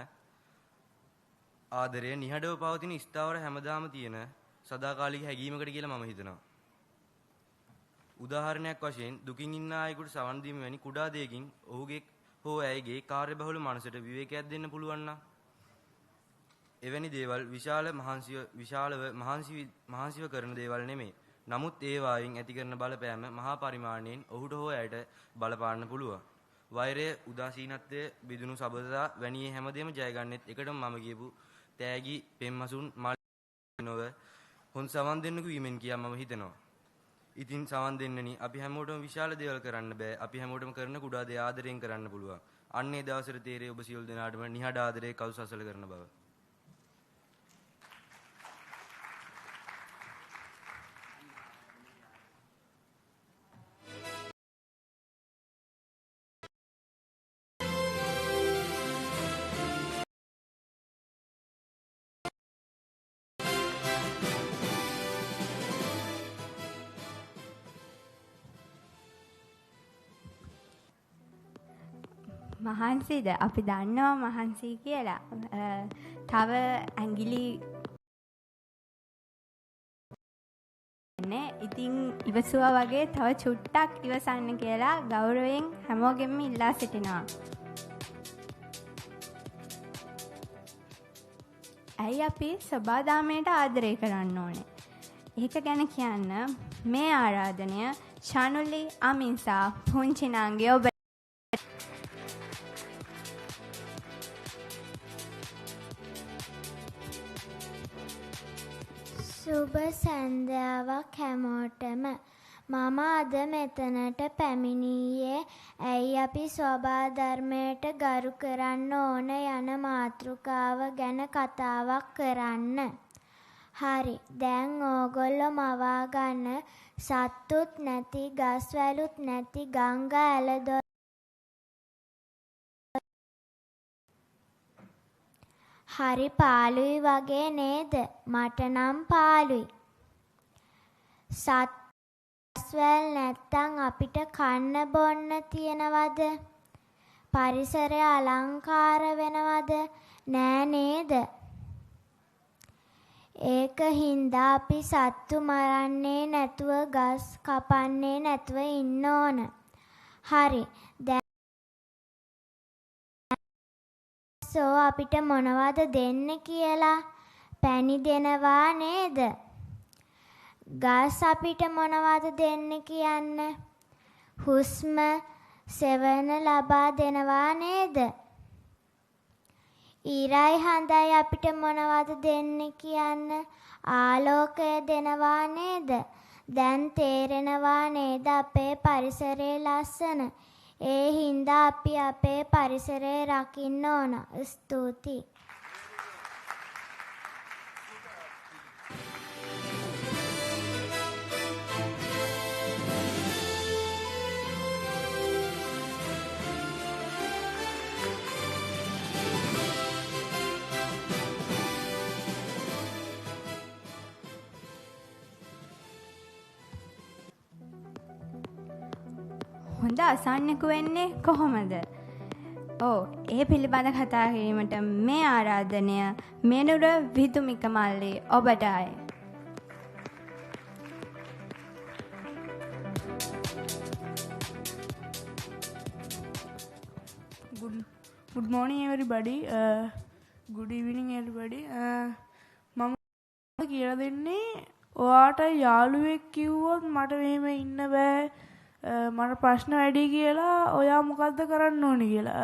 ආදරය නිහඬව පවතින ස්ථාවර හැමදාම තියෙන සදාකාලික හැඟීමකට කියලා මම හිතනවා. උදාහරණයක් වශයෙන් දුකින් ඉන්න අයෙකුට සවන් දීම වැනි කුඩා දෙයකින් ඔහුගේ හෝ ඇයගේ කාර්යබහුල මනසට විවේකයක් දෙන්න පුළුවන් නම් එවැනි දේවල් මහන්සිව කරන දේවල් නෙමෙයි. නමුත් ඒ වායින් ඇති කරන බලපෑම මහා පරිමාණයෙන් ඔහුට හෝ ඇයට බලපාන්න පුළුවන්. වෛරය, උදාසීනත්වය, බිදුණු සබඳතා වැනි හැමදේම ජයගන්නෙත් එකටම මම කියපු තෑගි, පෙම්හසුන්, මල් නොව හොන් සවන් දෙන්නකු වීමෙන් කියා මම හිතනවා. ඉතින් සවන් දෙන්නනි, අපි හැමෝටම විශාල දේවල් කරන්න බෑ. අපි හැමෝටම කරන කුඩා දේ ආදරයෙන් කරන්න පුළුවන්. අන්නේ දවසට තේරෙයි ඔබ සියලු දෙනාටම නිහඬ ආදරයේ කවු සසල කරන බව. මහන්සිද? අපි දන්නවා මහන්සි කියලා. තව ඇඟිලි ඉතින් ඉවසුවා වගේ තව චුට්ටක් ඉවසන්න කියලා ගෞරවයෙන් හැමෝගෙම ඉල්ලා සිටිනවා. ඇයි අපි සබාදාමයට ආදරය කරන්න ඕනේ? ඒක ගැන කියන්න මේ ආරාධනය ශානුලි, අමින්සා, පුංචි නංගි ඔබ සුබ සන්ධ්‍යාවක් හැමෝටම. මම අද මෙතනට පැමිණියේ ඇයි අපි ස්වභාධර්මයට ගරු කරන්න ඕන යන මාතෘකාව ගැන කතාවක් කරන්න. හරි, දැන් ඕගොල්ලෝ මවා ගන්න සත්තුත් නැති, ගස්වැලුත් නැති ගංගා ඇලදොර හරි පාළුයි වගේ නේද? මට නම් පාළුයි. සත්වැල් නැත්තම් අපිට කන්න බොන්න තියනවද? පරිසරය අලංකාර වෙනවද? නෑ නේද? ඒක හින්දා අපි සත්තු මරන්නේ නැතුව ගස් කපන්නේ නැතුව ඉන්න ඕන. හරි. දැන් අපිට මොනවද දෙන්න කියලා? පැණි දෙනවා නේද? ගස් අපිට මොනවද දෙන්න කියන්න? හුස්ම සෙවන ලබා දෙනවා නේද? ඊරයි හඳයි අපිට මොනවද දෙන්න කියන්න? ආලෝකය දෙනවා නේද? දැන් තේරෙනවා නේද අපේ පරිසරයේ ලස්සන? ඒ හින්දා අපි අපේ පරිසරය රකින්න ඕන. ස්තුතියි. හොඳ අසන්නෙකු වෙන්නේ කොහොමද? ඒ පිළිබඳ කතා කිරීමට මේ ආරාධනය මෙනුර විදුමික මල්ලි ඔබටයි. Good morning everybody. Good evening everybody. මම කියලා දෙන්නේ ඔයාට යාළුවෙක් කිව්වොත් මට මෙහෙම ඉන්න බෑ. මට ප්‍රශ්න වැඩි කියලා ඔයා මොකද්ද කරන්න ඕනේ කියලා.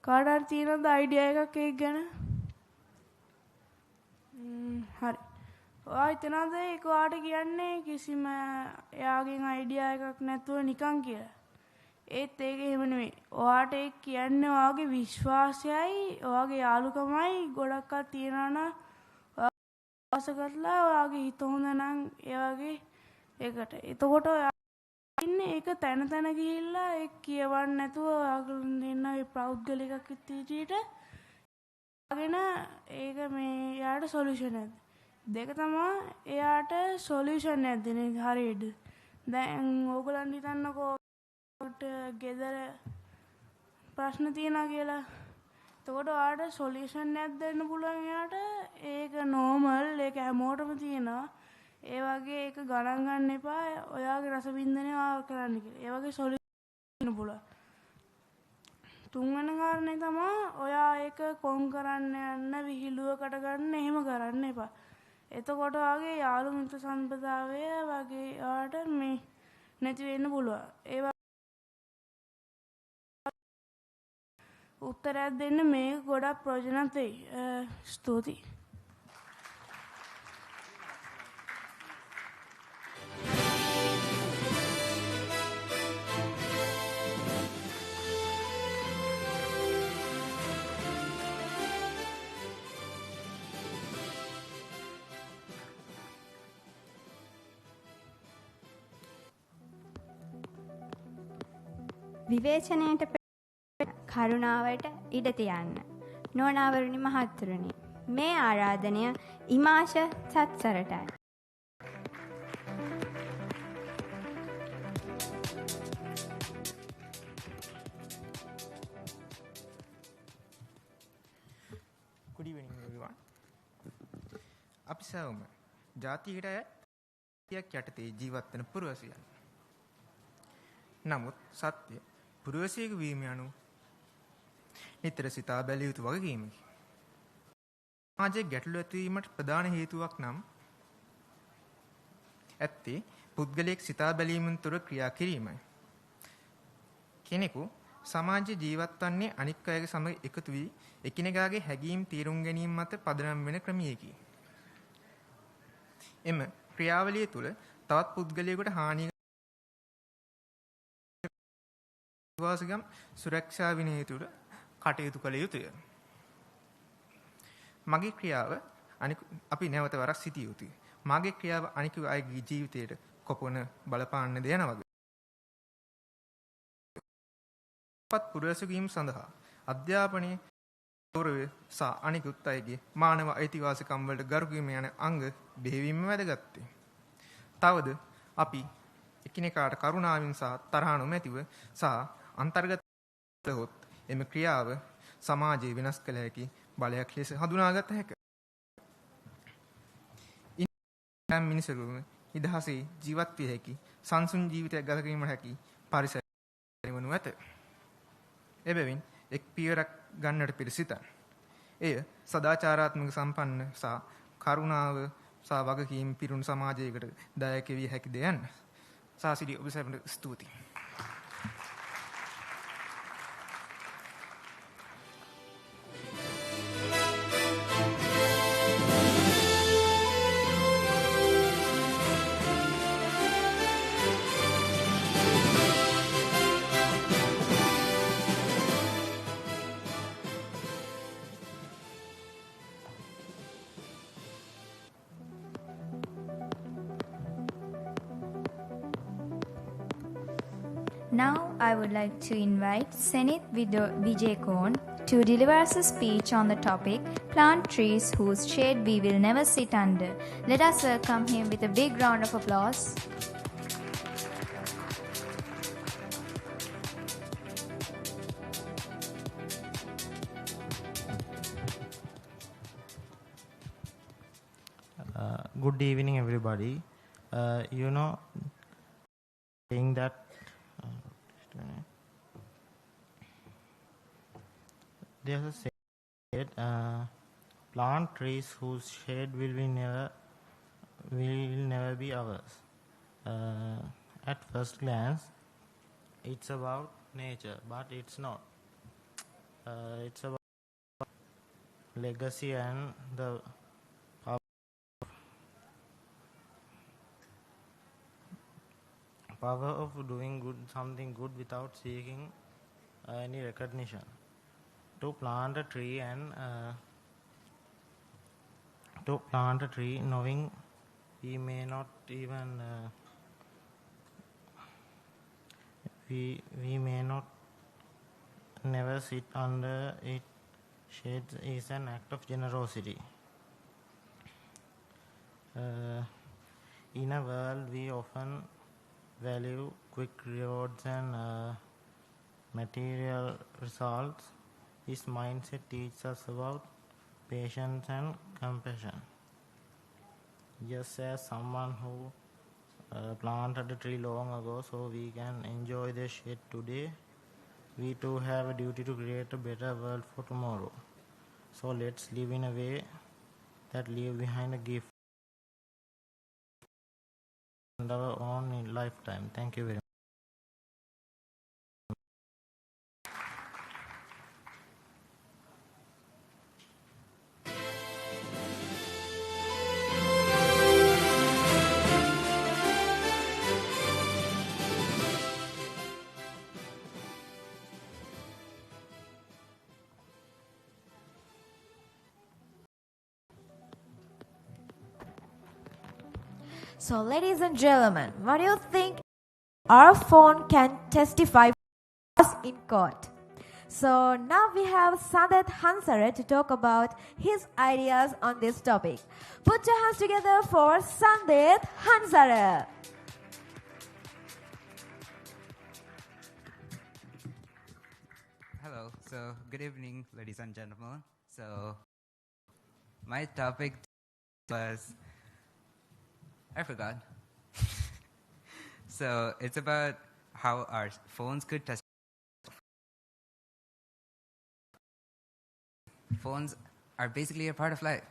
කාට හරි තියෙනවද අයිඩියා එකක් ඒක ගැන? හරි. ඔයා හිතනවද ඒක ඔයාට කියන්නේ කිසිම එයාගෙන් අයිඩියා එකක් නැතුව නිකන් කියලා? ඒත් ඒක එහෙම නෙමෙයි. ඔයාට ඒක කියන්නේ ඔයාගේ විශ්වාසයයි ඔයාගේ යාළුකමයි ගොඩක්වත් තියනවා නම් ඔයා විශ්වාස කරලා ඔයාගේ හිත හොඳ නම් ඒ වගේ ඒකට. එතකොට ඔයා ඉන්නේ ඒක තන තන ගිහිල්ලා ඒක කියවන්න නැතුව ඔයාගලන් දෙන්න ඒ පෞද්ගලිකක් විදියට ගෙන ඒක මේ යාට සොලියුෂන් එකක්. දෙක තමයි එයාට සොලියුෂන් එකක් දෙන හරියට. දැන් ඕගොල්ලන් හිතන්නකෝ ගෙදර ප්‍රශ්න තියෙනවා කියලා. එතකොට ඔයාට සොලියුෂන් එකක් දෙන්න පුළුවන් එයාට. ඒක නෝමල්, ඒක හැමෝටම තියෙනවා. ඒ වගේ ඒක ගණන් ගන්න එපා. ඔයාගේ රසවින්දනය ඔයා කරන්න කියලා. ඒ වගේ සොලියුෂන් දෙන්න පුළුවන්. තුන්වෙනි කාරණේ තමයි ඔයා ඒක කොන් කරන්න යන්න විහිළුවකට ගන්න එහෙම කරන්න එපා. එතකොට ඔයාගේ යාළු මිත්‍ර සම්පදාය වගේ ඔයාට මේ නැති වෙන්න පුළුවන්. ඒ උත්තරයක් දෙන්න මේක ගොඩක් ප්‍රයෝජනවත් වෙයි. ස්තුතියි. විවේචනයට කරුණාවට ඉඩ තියන්න. නෝනාවරුනි මහත්තුරුනි, මේ ආරාධනය ඉමාශ සත්සරටයි. Good evening everyone. අපි සවම ජාතියට යටතේ ජීවත් වෙන පුරවැසියන්. නමුත් සත්‍ය පුරවැසියෙකු වීම යනු නිතර සිතා බැලිය යුතු වගකීමකි. සමාජයේ ගැටලු ඇතිවීමට ප්‍රධාන හේතුවක් නම් ඇත්තේ පුද්ගලයෙක් සිතා බැලීමෙන් තොර ක්‍රියා කිරීමයි. කෙනෙකු සමාජයේ ජීවත් වන්නේ අනික් අයගේ සමග එකතු වී එකිනෙකාගේ හැඟීම් තීරුම් ගැනීම මත පදනම් වෙන ක්‍රමයකි. එම ක්‍රියාවලිය තුළ තවත් පුද්ගලයෙකුට හානිය වාසගම් සුරක්ෂා විනය තුළ කටයුතු කළ යුතුය. මගේ ක්‍රියාව අපි නැවත වරක් සිටිය යුතුය. මගේ ක්‍රියාව අනික අයගේ ජීවිතයට කොපමණ බලපාන්න දෙන වගේ. පත් පුරවැසිකීම් සඳහා අධ්‍යාපනයේ ගෞරවය සහ අනිකුත් අයගේ මානව අයිතිවාසිකම් වලට ගරු කිරීම යන අංග බෙහෙවින්ම වැදගත්. තවද අපි එකිනෙකාට කරුණාවෙන් සහ තරහ නොමැතිව සහ අන්තර්ගත හොත් එම ක්‍රියාව සමාජයේ වෙනස් කළ හැකි බලයක් ලෙස හඳුනාගත හැකිය. ඉන් මිනිසුන් නිදහසේ ජීවත් විය හැකි සංසුන් ජීවිතයක් ගත කිරීමට හැකි පරිසරය වනු ඇත. එබැවින් එක් පියවරක් ගන්නට පෙර සිතා එය සදාචාරාත්මක සම්පන්න සහ කරුණාව සහ වගකීම් පිරුණු සමාජයකට දායක විය හැකිද යන්න සාසිරි ඔබ සැමට ස්තුතියි. Now I would like to invite Senith Vijayakon to deliver us a speech on the topic Plant Trees Whose Shade We Will Never Sit Under. Let us welcome him with a big round of applause. Good evening, everybody. Saying that there's a saying plant trees whose shade will never be ours. At first glance, it's about nature, but it's not. It's about legacy and the power of doing something good without seeking any recognition. To plant a tree knowing we may not even we may not never sit under its shades is an act of generosity. In a world we often value quick rewards and material results, this mindset teaches us about patience and compassion. Just as someone who planted a tree long ago so we can enjoy the shade today, we too have a duty to create a better world for tomorrow. So let's live in a way that leave behind a gift in our own lifetime. Thank you very much. So, ladies and gentlemen, what do you think our phone can testify for us in court? So, now we have Sandet Hansare to talk about his ideas on this topic. Put your hands together for Sandet Hansare. Hello, so good evening, ladies and gentlemen. So, my topic was I forgot. So it's about how our phones could touch. Phones are basically a part of life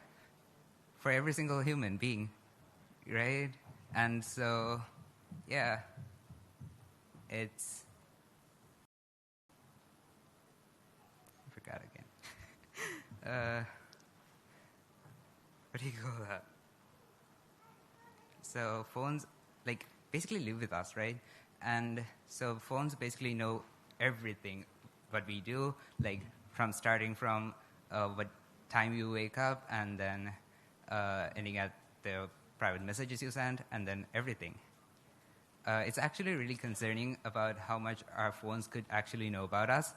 for every single human being, right? And so, yeah, it's. I forgot again. What do you call that? So phones basically live with us, right? And so phones basically know everything what we do, from starting from what time you wake up and then ending at the private messages you send and then everything. It's actually really concerning about how much our phones could actually know about us.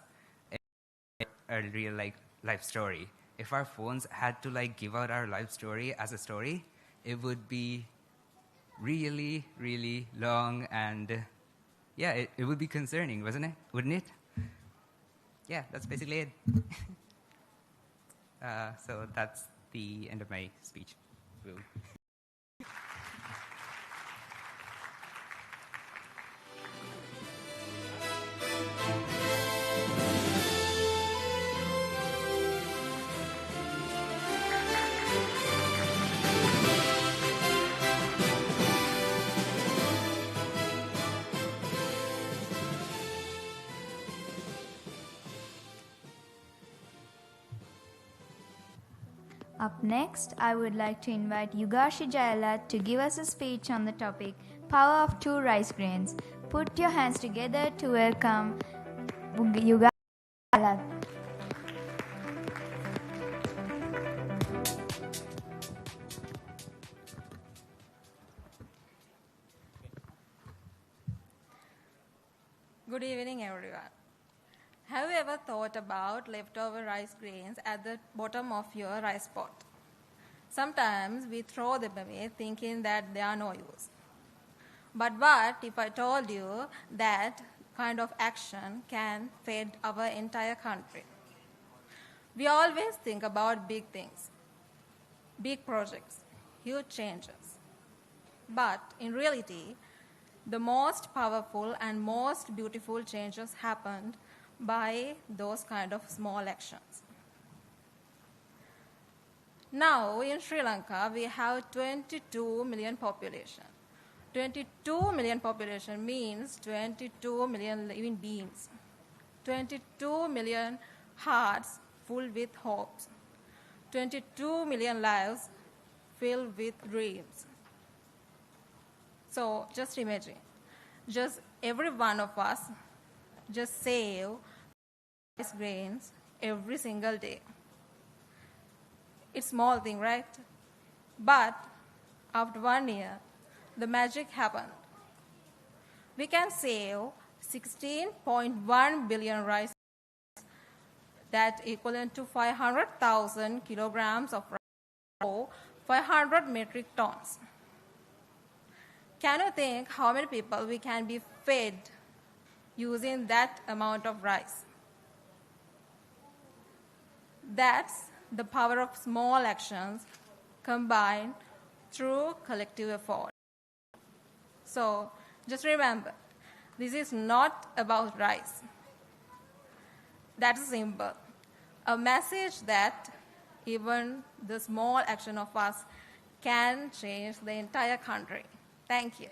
A real life story. If our phones had to give out our life story as a story, it would be really, really long and it would be concerning, wouldn't it? yeah, that's basically it. So that's the end of my speech. Woo. Up next, I would like to invite Yugashi Jayalat to give us a speech on the topic Power of Two Rice Grains. Put your hands together to welcome Yugashi Jayalat. Good evening, everyone. Have you ever thought about leftover rice grains at the bottom of your rice pot? Sometimes we throw them away thinking that they are no use. But what if I told you that kind of action can feed our entire country? We always think about big things, big projects, huge changes. But in reality, the most powerful and most beautiful changes happened by those kind of small actions. Now in Sri Lanka, we have 22 million population. 22 million population means 22 million living beings. 22 million hearts full with hopes. 22 million lives filled with dreams. So just imagine, just every one of us just save rice grains every single day. It's a small thing, right? But after 1 year, the magic happened. We can save 16.1 billion rice, that equivalent to 500,000 kilograms of rice, or 500 metric tons. Can you think how many people we can be fed using that amount of rice? That's the power of small actions combined through collective effort. So just remember, this is not about rice. That's simple. A message that even the small action of us can change the entire country. Thank you.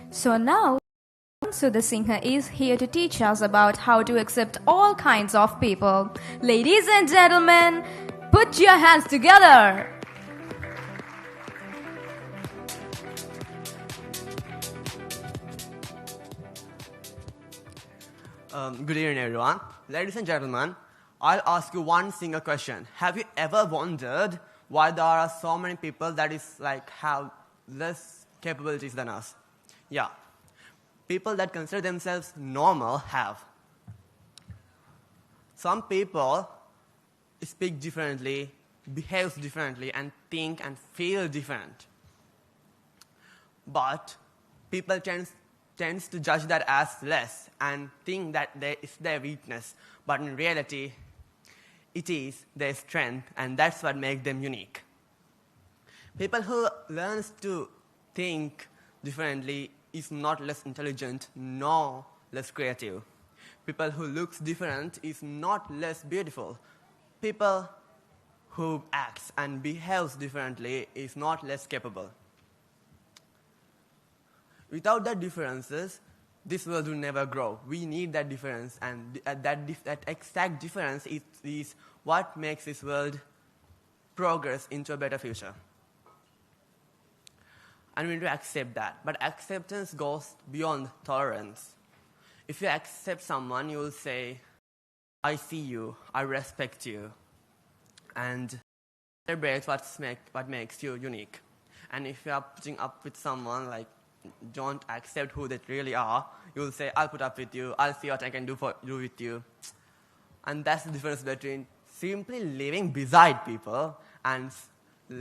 So now, Sudhasingha is here to teach us about how to accept all kinds of people. Ladies and gentlemen, put your hands together. Good evening, everyone. Ladies and gentlemen, I'll ask you one single question. Have you ever wondered why there are so many people that have less capabilities than us? Yeah. People that consider themselves normal have. Some people speak differently, behave differently, and think and feel different. But people tends to judge that as less and think that it's their weakness. But in reality, it is their strength, and that's what makes them unique. People who learns to think differently is not less intelligent nor less creative. People who looks different is not less beautiful. People who acts and behaves differently is not less capable. Without that differences, this world will never grow. We need that difference, and that exact difference is what makes this world progress into a better future. And we need to accept that. But acceptance goes beyond tolerance. If you accept someone, you will say, I see you, I respect you, and celebrate what makes you unique. And if you are putting up with someone like don't accept who they really are, you'll say, I'll put up with you, I'll see what I can do with you. And that's the difference between simply living beside people and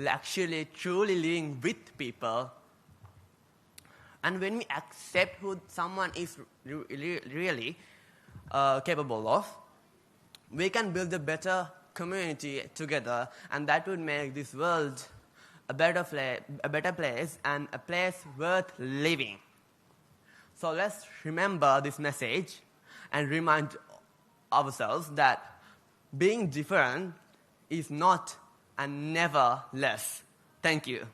actually truly living with people. And when we accept who someone is really capable of, we can build a better community together, and that would make this world a better place and a place worth living. So let's remember this message and remind ourselves that being different is not and never less. Thank you.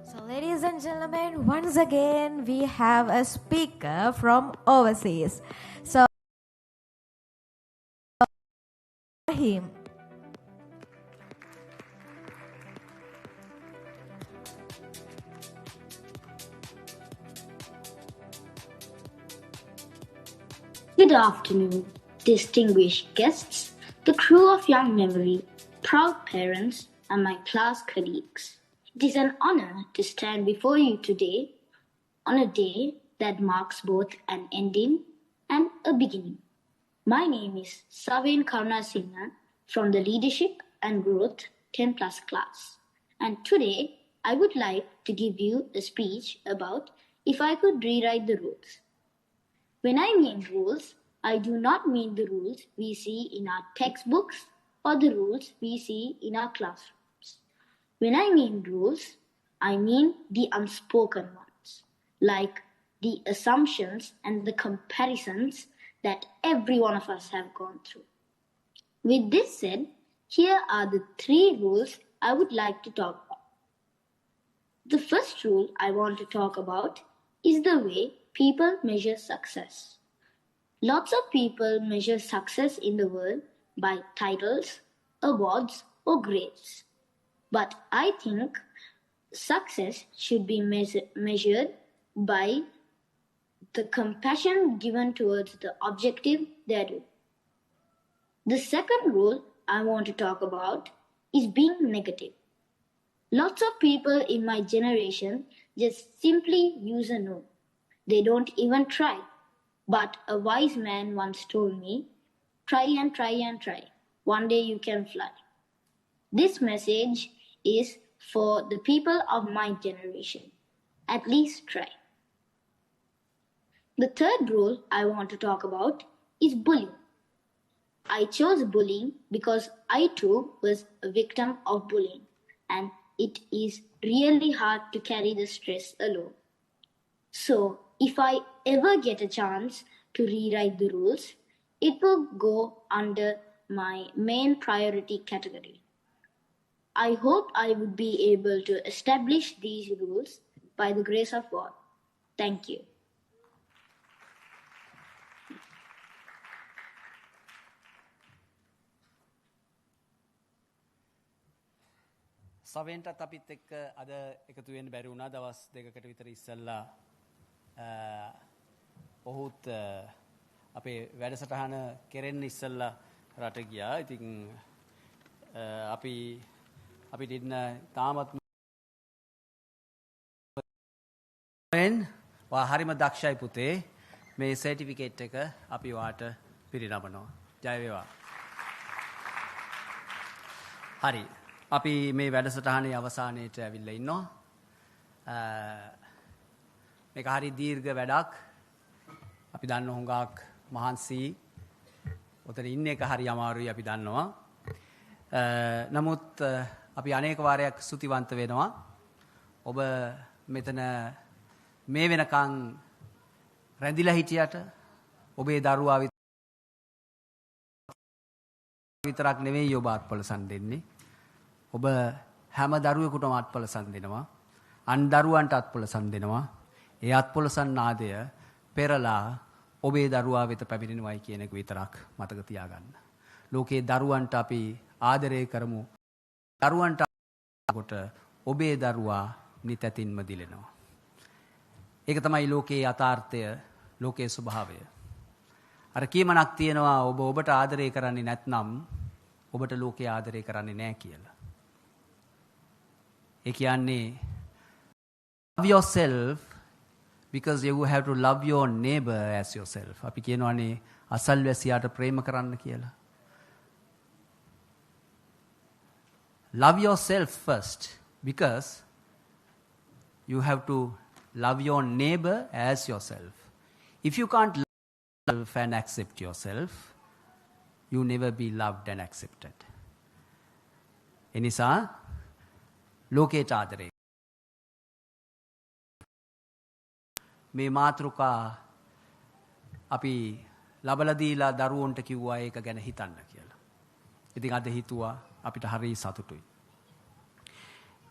So, ladies and gentlemen, once again we have a speaker from overseas. So, him. Good afternoon, distinguished guests, the crew of Young Memory, proud parents, and my class colleagues. It is an honor to stand before you today on a day that marks both an ending and a beginning. My name is Saven Karunasinghe from the Leadership and Growth 10 Plus class. And today I would like to give you a speech about if I could rewrite the rules. When I mean rules, I do not mean the rules we see in our textbooks or the rules we see in our classrooms. When I mean rules, I mean the unspoken ones, like the assumptions and the comparisons that every one of us have gone through. With this said, here are the 3 rules I would like to talk about. The first rule I want to talk about is the way people measure success. Lots of people measure success in the world by titles, awards, or grades. But I think success should be measured by the compassion given towards the objective they are doing. The second rule I want to talk about is being negative. Lots of people in my generation just simply use a no. They don't even try. But a wise man once told me, try and try and try. One day you can fly. This message is for the people of my generation. At least try. The third rule I want to talk about is bullying. I chose bullying because I too was a victim of bullying, and it is really hard to carry the stress alone. So, if I ever get a chance to rewrite the rules, it will go under my main priority category. I hope I would be able to establish these rules by the grace of God. Thank you. සවෙන්ටත් අපිත් එක්ක අද එකතු වෙන්න බැරි වුණා දවස් දෙකකට විතර ඉස්සෙල්ලා ඔහුත් අපේ වැඩසටහන කෙරෙන්න ඉස්සෙල්ලා රට ගියා. ඉතින් අපිට ඉන්න තාමත් වා හරිම දක්ෂයි පුතේ. මේ සර්ටිෆිකේට් එක අපි වාට පිරිනමනවා. ජය වේවා. හරි. අපි මේ වැඩසටහනේ අවසානයේට ඇවිල්ලා ඉන්නවා. මේක හරි දීර්ඝ වැඩක්. අපි දන්න හුඟක් මහන්සි. ඔතන ඉන්න එක හරි අමාරුයි අපි දන්නවා. නමුත් අපි අනේක වාරයක් ස්තුතිවන්ත වෙනවා. ඔබ මෙතන මේ වෙනකන් රැඳිලා හිටියට ඔබේ දරුවා විතරක් නෙවෙයි ඔබ අත්පොලසන් දෙන්නේ. ඔබ හැම දරුවෙකුටම අත්පොලසන් දෙනවා. අන් දරුවන්ට අත්පොලසන් දෙනවා. ඒ අත්පොලසන් නාදය පෙරලා ඔබේ දරුවා වෙත පැමිණෙනවයි කියන එක විතරක් මතක තියාගන්න. ලෝකේ දරුවන්ට අපි ආදරය කරමු. දරුවන්ට කොට ඔබේ දරුවා නිතැතින්ම දිලෙනවා. ඒක තමයි ලෝකේ යථාර්ථය, ලෝකේ ස්වභාවය. අර කීමනක් තියෙනවා ඔබ ඔබට ආදරය කරන්නේ නැත්නම් ඔබට ලෝකේ ආදරය කරන්නේ නැහැ කියලා. ඒ කියන්නේ love yourself because you have to love your neighbor as yourself. අපි කියනවානේ අසල්වැසියාට ප්‍රේම කරන්න කියලා. Love yourself first because you have to love your neighbor as yourself. If you can't love yourself and accept yourself, you never be loved and accepted. එනිසා ලෝකයට ආදරය. මේ මාතෘකා අපි ලබලා දීලා දරුවන්ට කිව්වා ඒක ගැන හිතන්න කියලා. ඉතින් අද හිතුවා අපිට හරි සතුටුයි.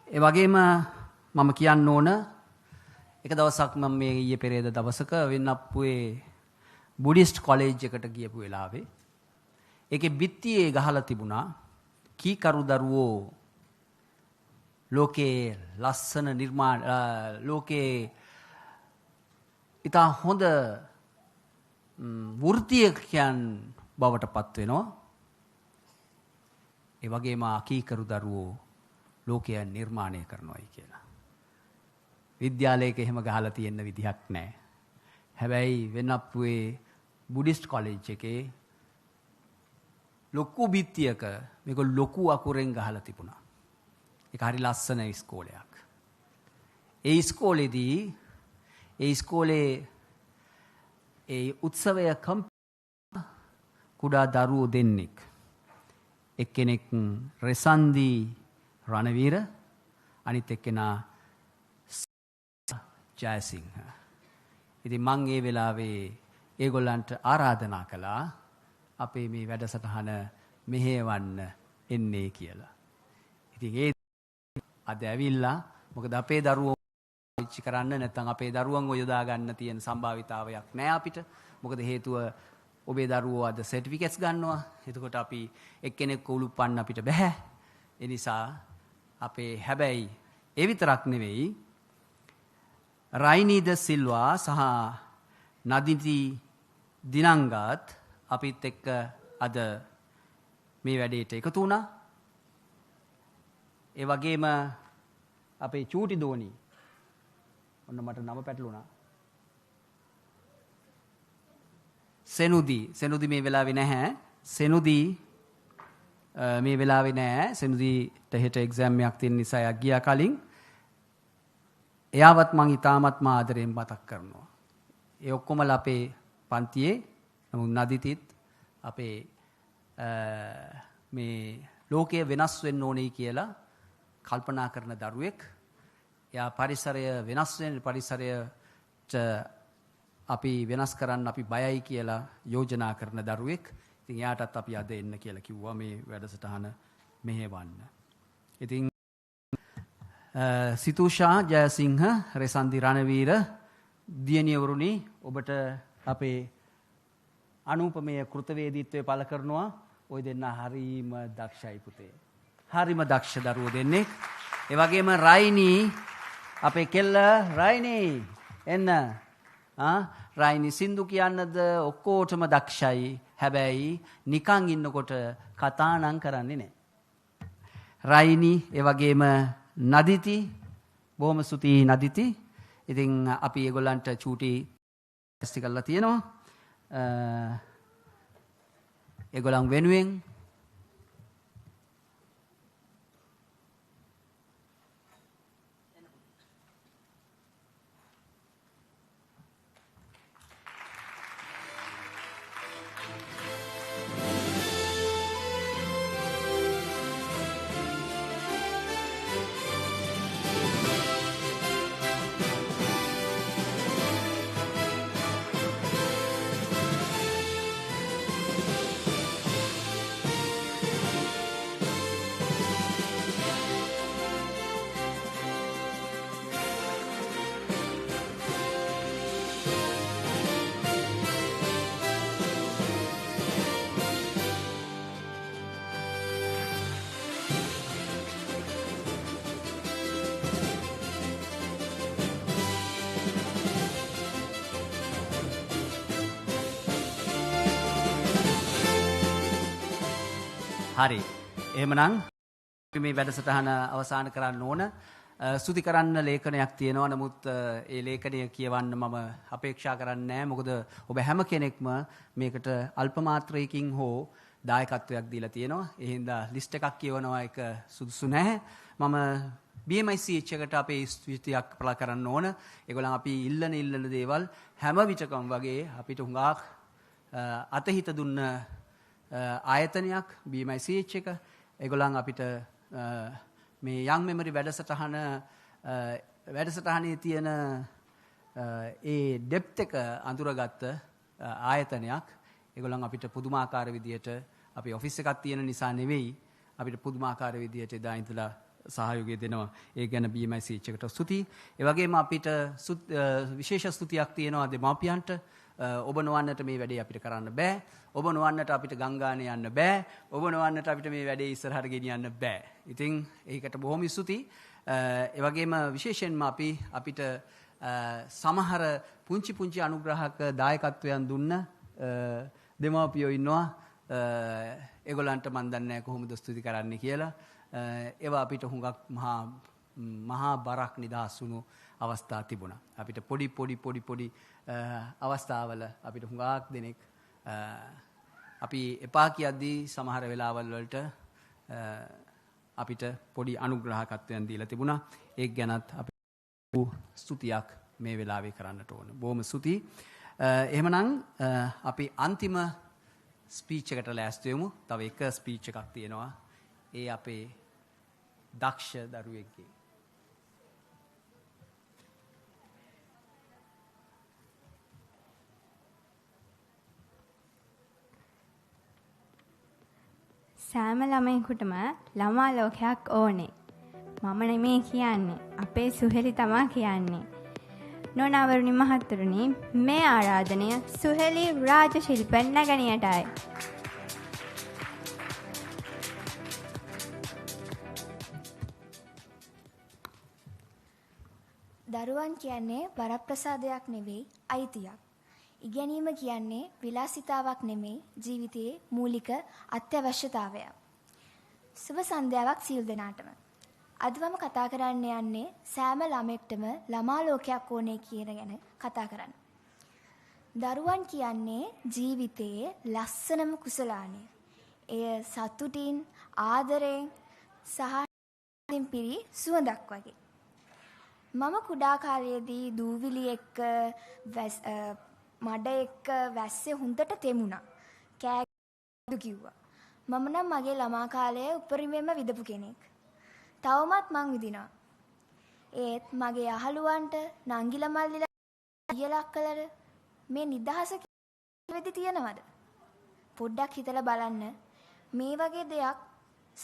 ඒ වගේම මම කියන්න ඕන එක දවසක් මම මේ ඊයේ පෙරේද දවසක වෙන්නප්පුවේ බුද්දිස්ට් කොලෙජ් එකට ගියපු වෙලාවේ ඒකේ බිත්තියේ ගහලා තිබුණා කීකරු දරුවෝ ලෝකේ ලස්සන නිර්මාණ ලෝකේ ඉතා හොඳ වෘත්තීයකයන් බවට පත් වෙනවා. ඒ වගේම අකීකරු දරුවෝ ලෝකය නිර්මාණය කරනවායි කියලා. විද්‍යාලයක එහෙම ගහලා තියෙන්න විදිහක් නැහැ. හැබැයි වෙන්නප්පුවේ බුද්දිස්ට් කොලෙජ් එකේ ලොකු බිත්තියක මේක ලොකු අකුරෙන් ගහලා තිබුණා. ඒක හරි ලස්සන ඉස්කෝලයක්. ඒ ඉස්කෝලේදී ඒ ඉස්කෝලේ ඒ උත්සවය කුඩා දරුවෝ දෙන්නෙක්. එක්කෙනෙක් රෙසන්දි රණවීර අනිත් එක්කෙනා ජයසිංහ. ඉතින් මං ඒ වෙලාවේ ඒගොල්ලන්ට ආරාධනා කළා අපේ මේ වැඩසටහන මෙහෙවන්න එන්නේ කියලා. ඉතින් ඒ අද ඇවිල්ලා මොකද අපේ දරුවෝ පාවිච්චි කරන්න නැත්නම් අපේ දරුවන්ව යොදා ගන්න තියෙන සම්භාවිතාවයක් නැහැ අපිට. මොකද හේතුව ඔබේ දරුවෝ අද සර්ටිෆිකේට්ස් ගන්නවා. එතකොට අපි එක්කෙනෙක්ව උලුප්පන්න අපිට බෑ. ඒ නිසා අපේ හැබැයි ඒ විතරක් නෙවෙයි රයිනීද සිල්වා සහ නදිති දිනංගත් අපිත් එක්ක අද මේ වැඩේට එකතු වුණා. ඒ වගේම අපේ චූටි දෝනි ඔන්න මට නම පැටලුණා. සෙනුදි මේ වෙලාවේ නැහැ. සෙනුදි මේ වෙලාවේ නැහැ. සෙනුදිට හෙට එක්සෑම් එකක් තියෙන නිසා යක් ගියා කලින්. එයාවත් මං ඉතාමත්ම ආදරෙන් මතක් කරනවා. ඒ ඔක්කොමලා අපේ පන්තියේ නමුත් නදිතිත් අපේ මේ ලෝකය වෙනස් වෙන්න ඕනේ කියලා කල්පනා කරන දරුවෙක්. එයා පරිසරය වෙනස් වෙන පරිසරයට අපි වෙනස් කරන්න අපි බයයි කියලා යෝජනා කරන දරුවෙක්. ඉතින් එයාටත් අපි අද එන්න කියලා කිව්වා මේ වැඩසටහන මෙහෙවන්න. ඉතින් සිතුෂා ජයසිංහ රෙසන්දි රණවීර දියණියවරුනි ඔබට අපේ අනුපමය කෘතවේදීත්වය පළ කරනවා. ඔය දෙන්න හරීම දක්ෂයි පුතේ. හරිම දක්ෂ දරුවෝ දෙන්නෙක්. ඒ වගේම රයිනි අපේ කෙල්ල රයිනි එන්න. රයිනි සින්දු කියන්නද ඔක්කොටම දක්ෂයි. හැබැයි නිකන් ඉන්නකොට කතා නම් කරන්නේ නැහැ. රයිනි ඒ වගේම නදිති බොහොම ස්තුතියි නදිති. ඉතින් අපි ඒගොල්ලන්ට චූටි ටෙස්ට් කරලා තියෙනවා. ඒගොල්ලන් වෙනුවෙන් හරි. එහෙමනම් මේ වැඩසටහන අවසන් කරන්න ඕන. ස්තුති කරන්න ලේඛනයක් තියෙනවා. නමුත් ඒ ලේඛනය කියවන්න මම අපේක්ෂා කරන්නේ නැහැ. මොකද ඔබ හැම කෙනෙක්ම මේකට අල්ප මාත්‍රයකින් හෝ දායකත්වයක් දීලා තියෙනවා. ඒ හින්දා ලිස්ට් එකක් කියවනවා එක සුදුසු නැහැ. මම BMICH එකට අපේ ස්තුතියක් පළ කරන්න ඕන. ඒගොල්ලන් අපි ඉල්ලන දේවල් හැම විටකම වගේ අපිට හුඟක් අතහිත දුන්න ආයතනයක් BMICH එක. ඒගොල්ලන් අපිට මේ young memory වැඩසටහනේ තියෙන ඒ ඩෙප්ත් එක අඳුරගත්ත ආයතනයක්. ඒගොල්ලන් අපිට පුදුමාකාර විදියට අපි ඔෆිස් එකක් තියෙන නිසා නෙවෙයි අපිට පුදුමාකාර විදියට එදා ඉඳලා සහයෝගය දෙනවා. ඒ ගැන BMICH එකට ස්තුතියි. ඒ වගේම අපිට විශේෂ ස්තුතියක් තියෙනවා දෙමාපියන්ට. ඔබ නොවන්නට මේ වැඩේ අපිට කරන්න බෑ. ඔබ නොවන්නට අපිට ගංගානේ යන්න බෑ. ඔබ නොවන්නට අපිට මේ වැඩේ ඉස්සරහට ගෙනියන්න බෑ. ඉතින් ඒකට බොහොම ස්තුතියි. ඒ වගේම විශේෂයෙන්ම අපිට සමහර පුංචි අනුග්‍රහක දායකත්වයන් දුන්න දෙමාපියෝ ඉන්නවා. ඒගොල්ලන්ට මන් දන්නේ නැහැ කොහොමද ස්තුති කරන්න කියලා. ඒවා අපිට හුඟක් මහා බරක් නිදහස් වුණු අවස්ථා තිබුණා. අපිට පොඩි අවස්ථාවල අපිට හුඟක් දෙනෙක් අපි එපා කියද්දී සමහර වෙලාවල් වලට අපිට පොඩි අනුග්‍රහකත්වයන් දීලා තිබුණා. ඒක ගැනත් අපි ස්තුතියක් මේ වෙලාවේ කරන්නට ඕන. බොහොම ස්තුතියි. එහෙමනම් අපි අන්තිම ස්පීච් එකට ලෑස්ති වෙමු. තව එක ස්පීච් එකක් තියෙනවා. ඒ අපේ දක්ෂ දරුවෙක්ගේ. සෑම ළමයෙකුටම ළමා ලෝකයක් ඕනේ. මම නෙමේ කියන්නේ. අපේ සුහෙලි තමා කියන්නේ. නොනවරුනි මහත්තුරුනි මේ ආරාධනය සුහෙලි රාජ ශිල්ප නැගණියටයි. දරුවන් කියන්නේ වරප්‍රසාදයක් නෙවෙයි අයිතියක්. ඉගෙනීම කියන්නේ විලාසිතාවක් නෙමෙයි ජීවිතයේ මූලික අත්‍යවශ්‍යතාවයක්. සුබ සන්ධ්‍යාවක් සියලු දෙනාටම. අද මම කතා කරන්න යන්නේ සෑම ළමෙක්ටම ළමා ලෝකයක් ඕනේ කියන ගැන කතා කරන්න. දරුවන් කියන්නේ ජීවිතයේ ලස්සනම කුසලානය. එය සතුටින් ආදරයෙන් සහ පිරි සුවඳක් වගේ. මම කුඩා කාලයේදී දූවිලි එක්ක මඩ එක්ක වැස්සේ හුඳට තෙමුණා. කෑ කිව්වා. මම නම් මගේ ළමා කාලයේ උපරිමයෙන්ම විදපු කෙනෙක්. තවමත් මං විදිනවා. ඒත් මගේ අහලුවන්ට නංගිලා මල්ලිලා අයියලා අක්කලට මේ නිදහස වෙදි තියනවද? පොඩ්ඩක් හිතලා බලන්න. මේ වගේ දෙයක්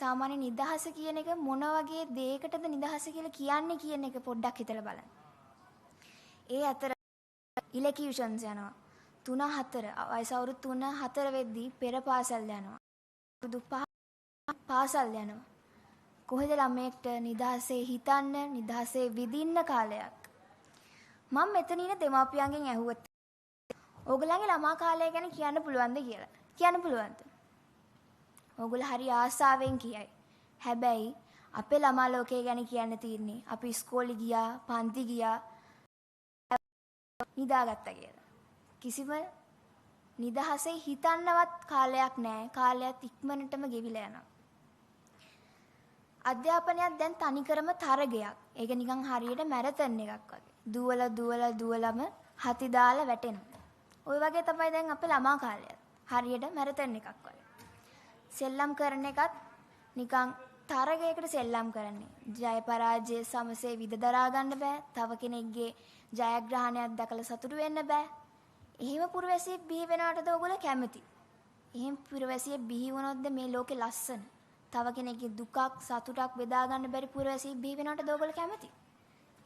සාමාන්‍ය නිදහස කියන එක මොන වගේ දෙයකටද නිදහස කියලා කියන්නේ කියන එක පොඩ්ඩක් හිතලා බලන්න. ඒ අතර ඉලෙකියුෂන්ස් යනවා. 3-4 වයස අවුරුදු 3-4 වෙද්දී පෙර පාසල් යනවා. අවුරුදු 5 පාසල් යනවා. කොහෙද ළමයෙක්ට නිදහසේ හිතන්න, නිදහසේ විඳින්න කාලයක්. මම මෙතන ඉන්න දෙමාපියන්ගෙන් ඇහුවත් ඕගොල්ලන්ගේ ළමා කාලය ගැන කියන්න පුළුවන්ද කියලා. කියන්න පුළුවන්ද? ඕගොල්ලෝ හරි ආසාවෙන් කියයි. හැබැයි අපේ ළමා ලෝකය ගැන කියන්න තියෙන්නේ අපි ඉස්කෝලේ ගියා, පන්ති ගියා, නිදාගත්තා කියලා. කිසිම නිදහසේ හිතන්නවත් කාලයක් නැහැ. කාලයත් ඉක්මනටම ගෙවිලා යනවා. අධ්‍යාපනයක් දැන් තනිකරම තරගයක්. ඒක නිකන් හරියට මැරතන් එකක් වගේ. දුවලම හති දාලා වැටෙනවා. ওই වගේ තමයි දැන් අපේ ළමා කාලය. හරියට මැරතන් එකක් වගේ. සෙල්ලම් කරන එකත් නිකන් තරගයකට සෙල්ලම් කරන්නේ. ජය පරාජය සමසේ විද දරා ගන්න බෑ. තව කෙනෙක්ගේ ජයග්‍රහණයක් දැකලා සතුටු වෙන්න බෑ. එහෙම පුරවැසියෙක් බිහි වෙනවටද ඔයගොල්ලෝ කැමති? එහෙම පුරවැසියෙක් බිහි වුණොත්ද මේ ලෝකේ ලස්සන? තව කෙනෙක්ගේ දුකක් සතුටක් බෙදා ගන්න බැරි පුරවැසියෙක් බිහි වෙනවටද ඔයගොල්ලෝ කැමති?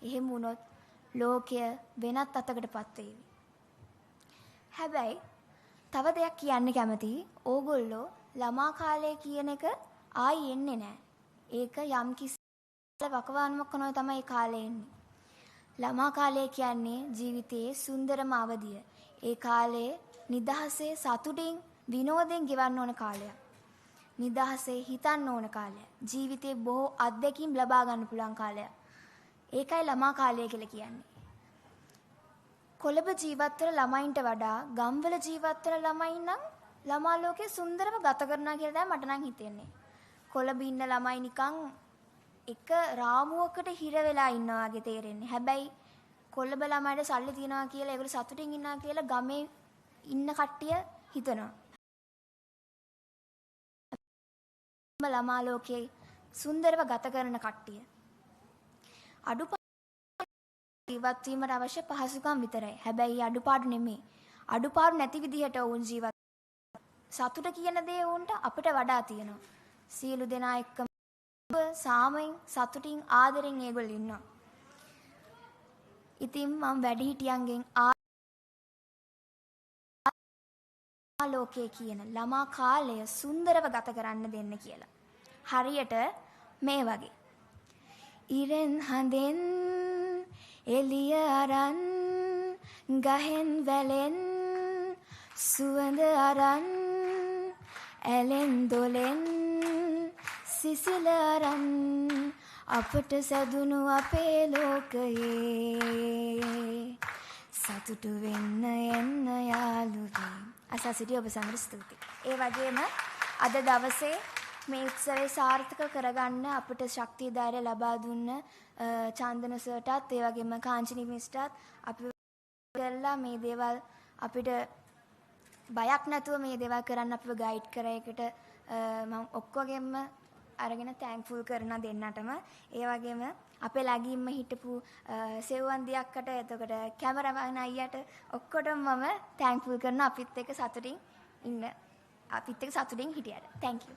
එහෙම වුණොත් ලෝකය වෙනත් අතකටපත් වේවි. හැබැයි තව දෙයක් කියන්න කැමතියි. ඕගොල්ලෝ ළමා කාලය කියන එක ආයි එන්නේ නැහැ. ඒක යම් කිසි වකවානුවක් කරනවා තමයි කාලේ එන්නේ. ළමා කාලය කියන්නේ ජීවිතයේ සුන්දරම අවධිය. ඒ කාලේ නිදහසේ සතුටින් විනෝදයෙන් ගෙවන්න ඕන කාලයක්. නිදහසේ හිතන්න ඕන කාලයක්. ජීවිතේ බොහෝ අත්දැකීම් ලබා ගන්න පුළුවන් කාලයක්. ඒකයි ළමා කාලය කියලා කියන්නේ. කොළඹ ජීවත් වෙන ළමයින්ට වඩා ගම්වල ජීවත් වෙන ළමයින් නම් ළමා ලෝකේ සුන්දරව ගත කරනවා කියලා තමයි මට නම් හිතෙන්නේ. කොළඹ ඉන්න ළමයි නිකන් එක රාමුවකට හිර වෙලා ඉන්නවා වගේ තේරෙන්නේ. හැබැයි කොළඹ ළමයිට සල්ලි තියනවා කියලා ඒගොල්ලෝ සතුටින් ඉන්නවා කියලා ගමේ ඉන්න කට්ටිය හිතනවා. ළමා ලෝකයේ සුන්දරව ගත කරන කට්ටිය. අඩුපාඩු ජීවත් වීමට අවශ්‍ය පහසුකම් විතරයි. හැබැයි අඩුපාඩු නෙමෙයි. අඩුපාඩු නැති විදිහට වුන් ජීවත්. සතුට කියන දේ වුන්ට අපිට වඩා තියෙනවා. සියලු දෙනා එක්කම සාමයෙන් සතුටින් ආදරෙන් ඒගොල්ලෝ ඉන්නවා. ඉතින් මම වැඩිහිටියන්ගෙන් ලෝකයේ කියන ළමා කාලය සුන්දරව ගත කරන්න දෙන්න කියලා. හරියට මේ වගේ. ඉරෙන් හඳෙන් එළිය අරන් ගහෙන් වැලෙන් සුවඳ අරන් ඇලෙන් දොලෙන් සිසිල අරන් අපට සැදුණු අපේ ලෝකයේ සතුටු වෙන්න එන්න යාළුවෝ. අසසිටිය ඔබ සමග ස්තුතියි. ඒ වගේම අද දවසේ මේ උත්සවය සාර්ථක කරගන්න අපිට ශක්තිය ධෛර්යය ලබා දුන්න චන්දන සර්ටත් ඒ වගේම කාංචනි මිස්ටත් අපි ගල්ලා මේ දේවල් අපිට බයක් නැතුව මේ දේවල් කරන්න අපිව ගයිඩ් කර එකට මම ඔක්කොගෙම අරගෙන තැන්ක්ෆුල් කරන දෙන්නටම ඒ වගේම අපේ ළඟින්ම හිටපු සෙව්වන්දියක්කට එතකොට කැමරාමෑන් අයියට ඔක්කොටම මම තැන්ක්ෆුල් කරනවා අපිත් එක්ක සතුටින් ඉන්න අපිත් එක්ක සතුටින් හිටියට. thank you.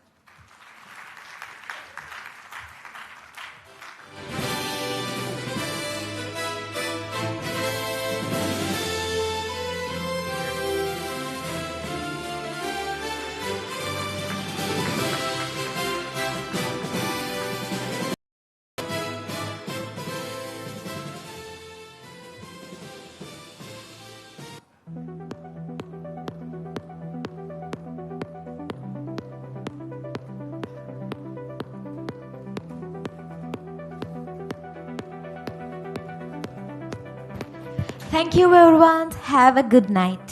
Thank you everyone. Have a good night.